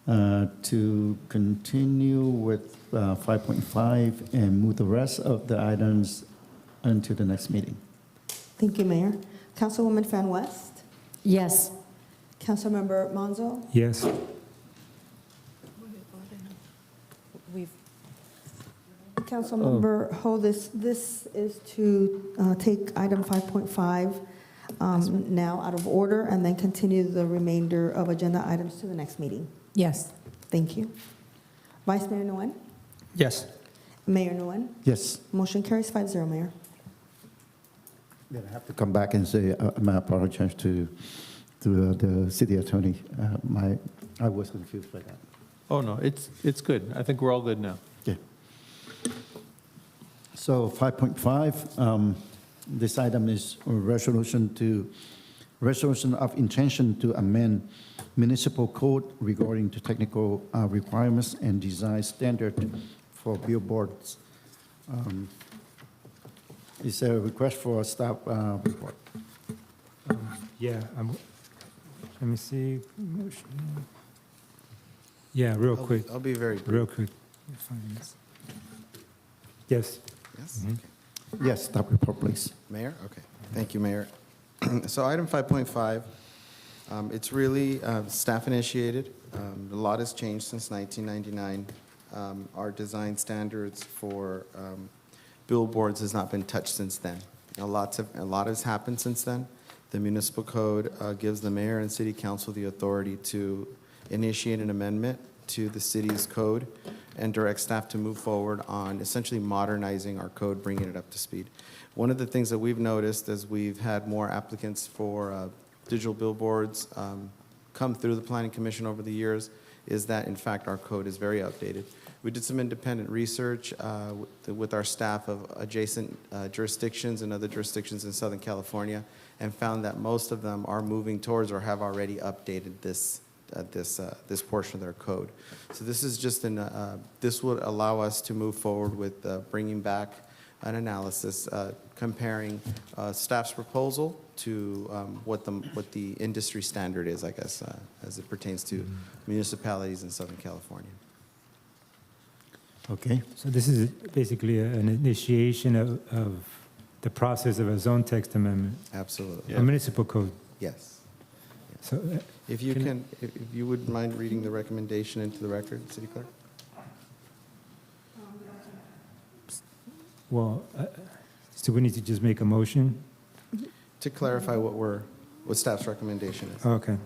to continue with 5.5 and move the rest of the items into the next meeting. Thank you, Mayor. Councilwoman Fan West, Yes. Councilmember Monzo, Yes. We've Councilmember Ho, this is to take item 5.5 now out of order and then continue the remainder of agenda items to the next meeting. Yes. Thank you. Vice Mayor Nguyen? Yes. Mayor Nguyen? Yes. Motion carries 5-0, Mayor. Then I have to come back and say my apologies to the city attorney. I was confused by that. Oh, no, it's good. I think we're all good now. Yeah. So 5.5, this item is a resolution of intention to amend municipal code regarding to technical requirements and design standard for billboards. Is there a request for a staff report? Yeah, let me see. Yeah, real quick. I'll be very brief. Real quick. Yes. Yes? Mhm. Okay. Yes, staff report, please. Mayor? Okay. Thank you, Mayor. So item 5.5, it's really staff initiated. A lot has changed since 1999. Our design standards for billboards has not been touched since then. A lot has happened since then. The municipal code gives the mayor and city council the authority to initiate an amendment to the city's code and direct staff to move forward on essentially modernizing our code, bringing it up to speed. One of the things that we've noticed as we've had more applicants for digital billboards come through the Planning Commission over the years is that, in fact, our code is very outdated. We did some independent research with our staff of adjacent jurisdictions and other jurisdictions in Southern California and found that most of them are moving towards or have already updated this portion of their code. So this is just this would allow us to move forward with bringing back an analysis, comparing staff's proposal to what the industry standard is, I guess, as it pertains to municipalities in Southern California. Okay. So this is basically an initiation of the process of a zone text amendment. Absolutely. A municipal code. Yes. So If you would mind reading the recommendation into the record, City Clerk? well, so we need to just make a motion? To clarify what staff's recommendation is. Okay.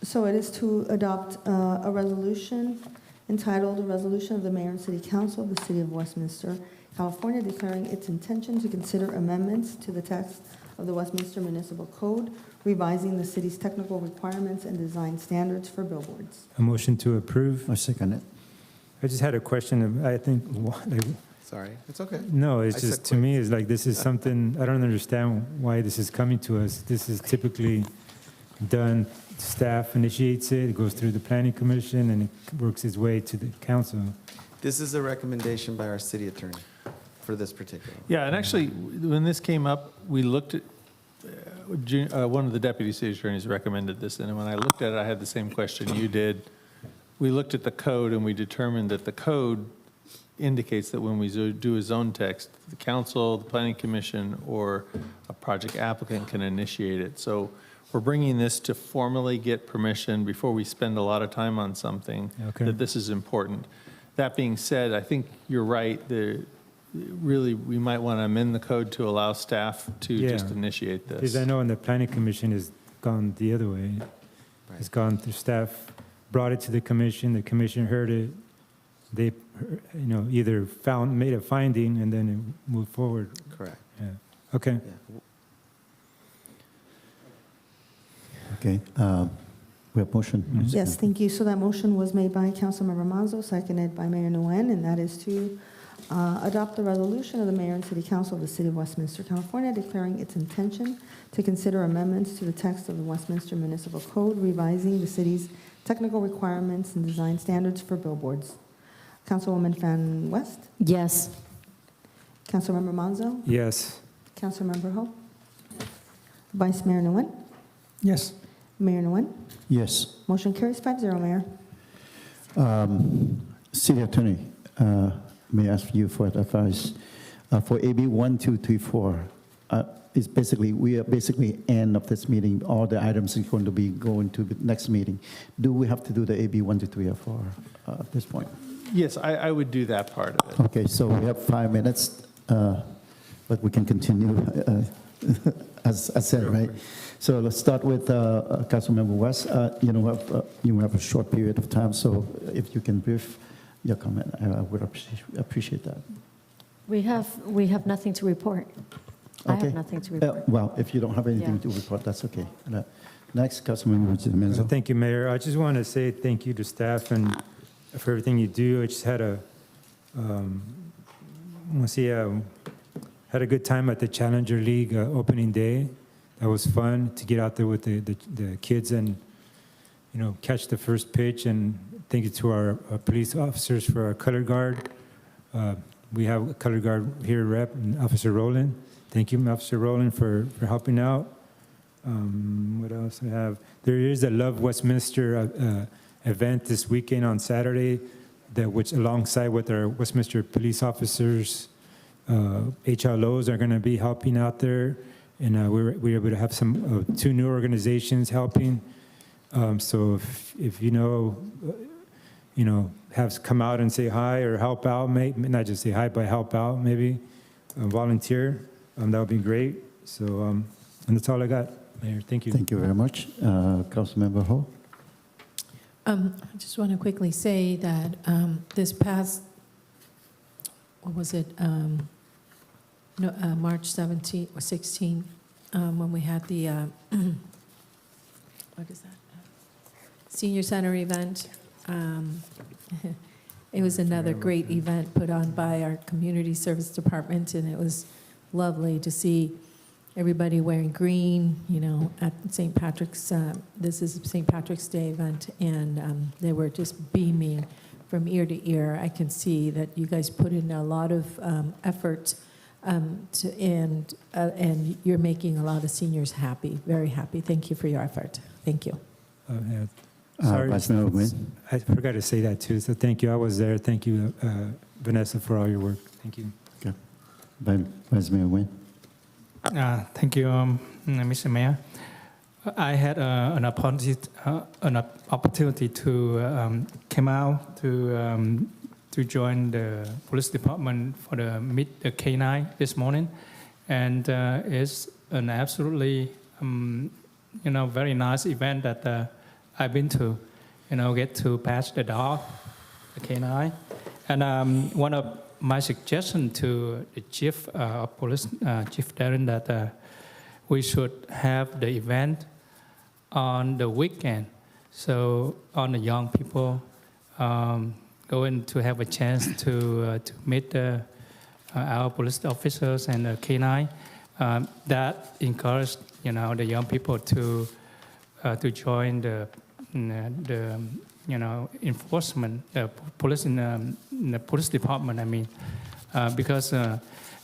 So it is to adopt a resolution entitled, "A Resolution of the Mayor and City Council of the City of Westminster, California, declaring its intention to consider amendments to the text of the Westminster Municipal Code, revising the city's technical requirements and design standards for billboards." A motion to approve? I second it. I just had a question. I think, Sorry, it's okay. no, it's I just, said to me, it's like, this is something, I don't understand why this is coming to us. This is typically done, staff initiates it, it goes through the planning commission, and it works its way to the council. This is a recommendation by our city attorney for this particular one. Yeah, and actually, when this came up, we looked at, one of the deputy city attorneys recommended this, and when I looked at it, I had the same question you did. We looked at the code, and we determined that the code indicates that when we do a zone text, the council, the planning commission, or a project applicant can initiate it. So we're bringing this to formally get permission before we spend a lot of time on something, Okay. that this is important. That being said, I think you're right. Really, we might want to amend the code to allow staff to Yeah. just initiate this. Because I know in the planning commission has gone the other way. It's gone through staff, brought it to the commission heard it, they, either made a finding and then it moved forward. Correct. Yeah, okay. Okay. We have motion. Yes, thank you. So that motion was made by Councilmember Manzo, seconded by Mayor Nguyen, and that is to adopt the resolution of the Mayor and City Council of the City of Westminster, California, declaring its intention to consider amendments to the text of the Westminster Municipal Code, revising the city's technical requirements and design standards for billboards. Councilwoman Fan West, Yes. Councilmember Monzo, Yes. Councilmember Ho, Vice Mayor Nguyen, Yes. Mayor Nguyen. Yes. Motion carries 5-0, Mayor. City Attorney, may I ask you for advice? For AB 1234, it's basically, we are basically end of this meeting. All the items is going to be going to the next meeting. Do we have to do the AB 1234 at this point? Yes, I would do that part of it. Okay, so we have 5 minutes, but we can continue as I said, right? So let's start with Councilmember West. You have a short period of time, so if you can brief your comment, I would appreciate that. We have nothing to report. I Okay. have nothing to report. Well, if you don't have anything Yeah. to report, that's okay. Next, Councilmember Menzo. Thank you, Mayor. I just want to say thank you to staff and for everything you do. I just had had a good time at the Challenger League opening day. That was fun to get out there with the kids and, catch the first pitch. And thank you to our police officers for our color guard. We have a color guard here, Rep, and Officer Rowland. Thank you, Officer Rowland, for helping out. What else do we have? There is a Love Westminster event this weekend on Saturday, which alongside with our Westminster police officers, HLOs are going to be helping out there. And we're able to have some 2 new organizations helping. So if have come out and say hi or help out, not just say hi, but help out, maybe volunteer, that would be great. So, and that's all I got, Mayor. Thank you. Thank you very much. Councilmember Ho. I just want to quickly say that this past, what was it, March 17 or 16, when we had the, what is that? Senior Center event. It was another great event put on by our Community Service Department, and it was lovely to see everybody wearing green, at St. Patrick's. This is St. Patrick's Day event, and they were just beaming from ear to ear. I can see that you guys put in a lot of effort, and you're making a lot of seniors happy, very happy. Thank you for your effort. Thank you. Yeah. Sorry, Vice Mayor Nguyen. I forgot to say that too. So thank you. I was there. Thank you, Vanessa, for all your work. Thank you. Okay. Vice Mayor Nguyen. Thank you, Mr. Mayor. I had an opportunity to come out to join the police department for the Meet the K9 this morning, and it's an absolutely very nice event that I've been to. Get to pass the dog, the K9, and one of my suggestion to the chief of police, Chief Darren, that we should have the event on the weekend, so on the young people going to have a chance to meet our police officers and the K9. That encouraged the young people to join the enforcement, police in the police department. I mean, because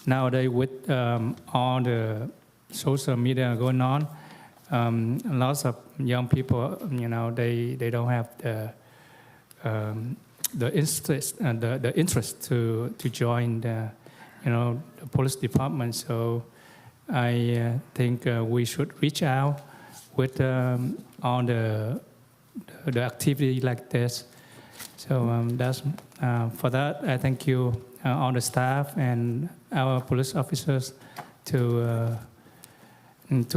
nowadays with all the social media going on, lots of young people, they don't have the interest to join the police department. So I think we should reach out with all the activity like this. So that's for that. I thank you, all the staff and our police officers, to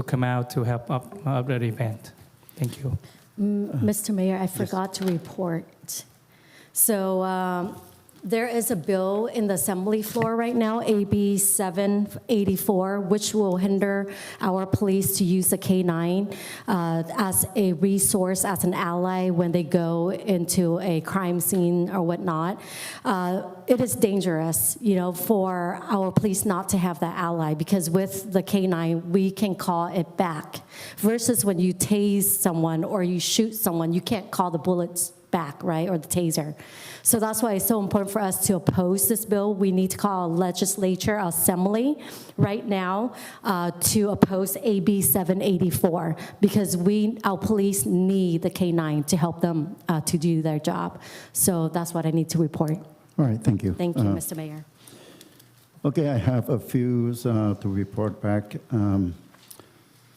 come out to help up the event. Thank you. Mr. Mayor, I forgot to report. So There is a bill in the assembly floor right now, AB 784, which will hinder our police to use the K-9 as a resource, as an ally when they go into a crime scene or whatnot. It is dangerous, for our police not to have that ally, because with the K-9, we can call it back. Versus when you tase someone or you shoot someone, you can't call the bullets back, right, or the taser. So that's why it's so important for us to oppose this bill. We need to call a legislature assembly right now to oppose AB 784, because our police need the K-9 to help them to do their job. So that's what I need to report. All right, thank you. Thank you, Mr. Mayor. Okay, I have a few to report back.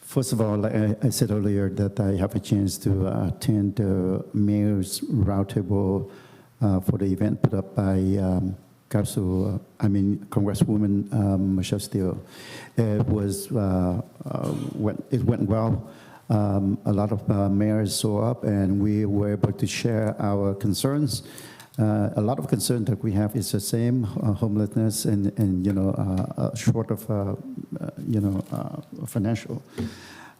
First of all, I said earlier that I have a chance to attend the mayor's roundtable for the event put up by Congresswoman Michelle Steele. It went well. A lot of mayors saw up, and we were able to share our concerns. A lot of concern that we have is the same, homelessness and short of financial.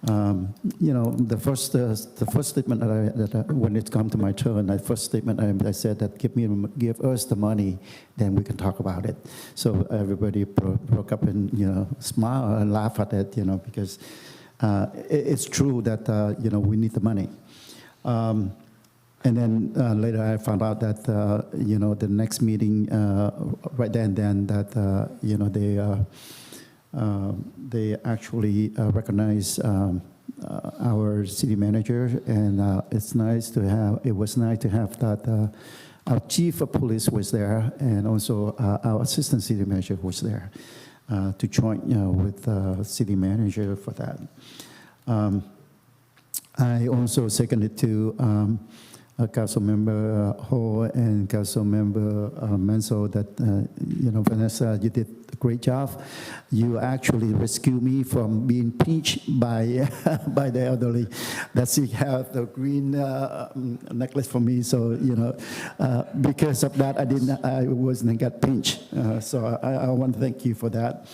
The first statement when it comes to my turn, the first statement I said that give us the money, then we can talk about it. So everybody broke up and smile and laugh at it, because it's true that we need the money. And then later I found out that, the next meeting, right then that, they actually recognize our city manager, and it was nice to have that our chief of police was there, and also our assistant city manager was there to join with the city manager for that. I also seconded to Councilmember Ho and Councilmember Menso that, Vanessa, you did a great job. You actually rescued me from being pinched by by the elderly. That she had the green necklace for me. So, because of that, I wasn't get pinched. So I want to thank you for that.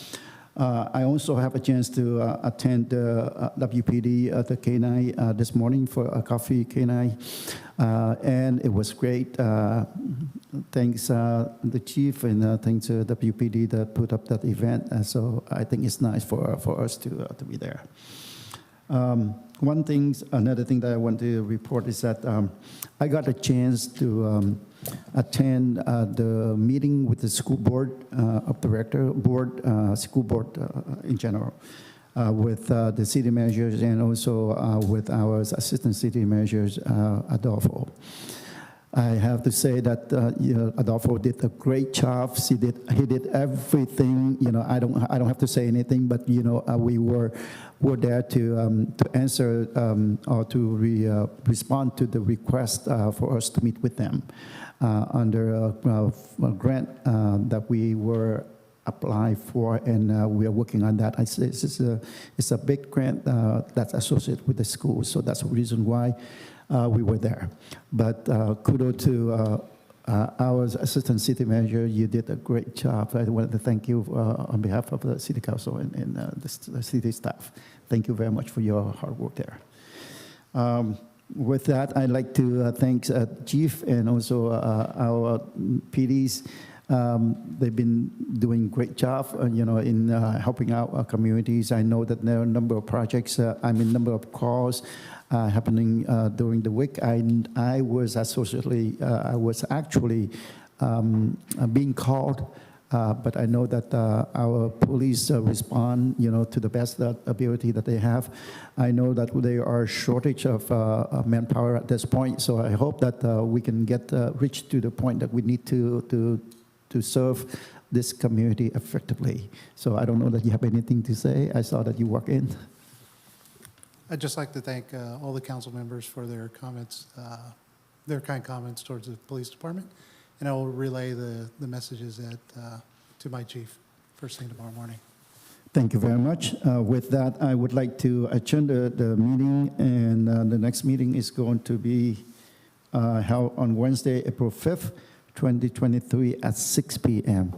I also have a chance to attend WPD at the K9 this morning for a coffee K9, and it was great. Thanks the chief and thanks to WPD that put up that event. So I think it's nice for us to be there. Another thing that I want to report is that I got a chance to attend the meeting with the school board of director board, school board in general, with the city managers and also with our assistant city managers, Adolfo. I have to say that Adolfo did a great job. He did everything. I don't have to say anything, but we were there to answer or to respond to the request for us to meet with them under a grant that we were applied for, and we are working on that. It's a big grant that's associated with the school, so that's the reason why we were there. But kudos to our assistant city manager. You did a great job. I wanted to thank you on behalf of the city council and the city staff. Thank you very much for your hard work there. With that, I'd like to thank Chief and also our PDs. They've been doing a great job, in helping out our communities. I know that there are a number of projects, number of calls happening during the week. I was actually being called, but I know that our police respond, to the best ability that they have. I know that there are shortage of manpower at this point, so I hope that we can reach to the point that we need to serve this community effectively. So I don't know that you have anything to say. I saw that you walked in. I'd just like to thank all the council members for their comments, their kind comments towards the police department, and I will relay the messages to my chief first thing tomorrow morning. Thank you very much. With that, I would like to adjourn the meeting, and the next meeting is going to be held on Wednesday, April 5th, 2023 at 6 p.m.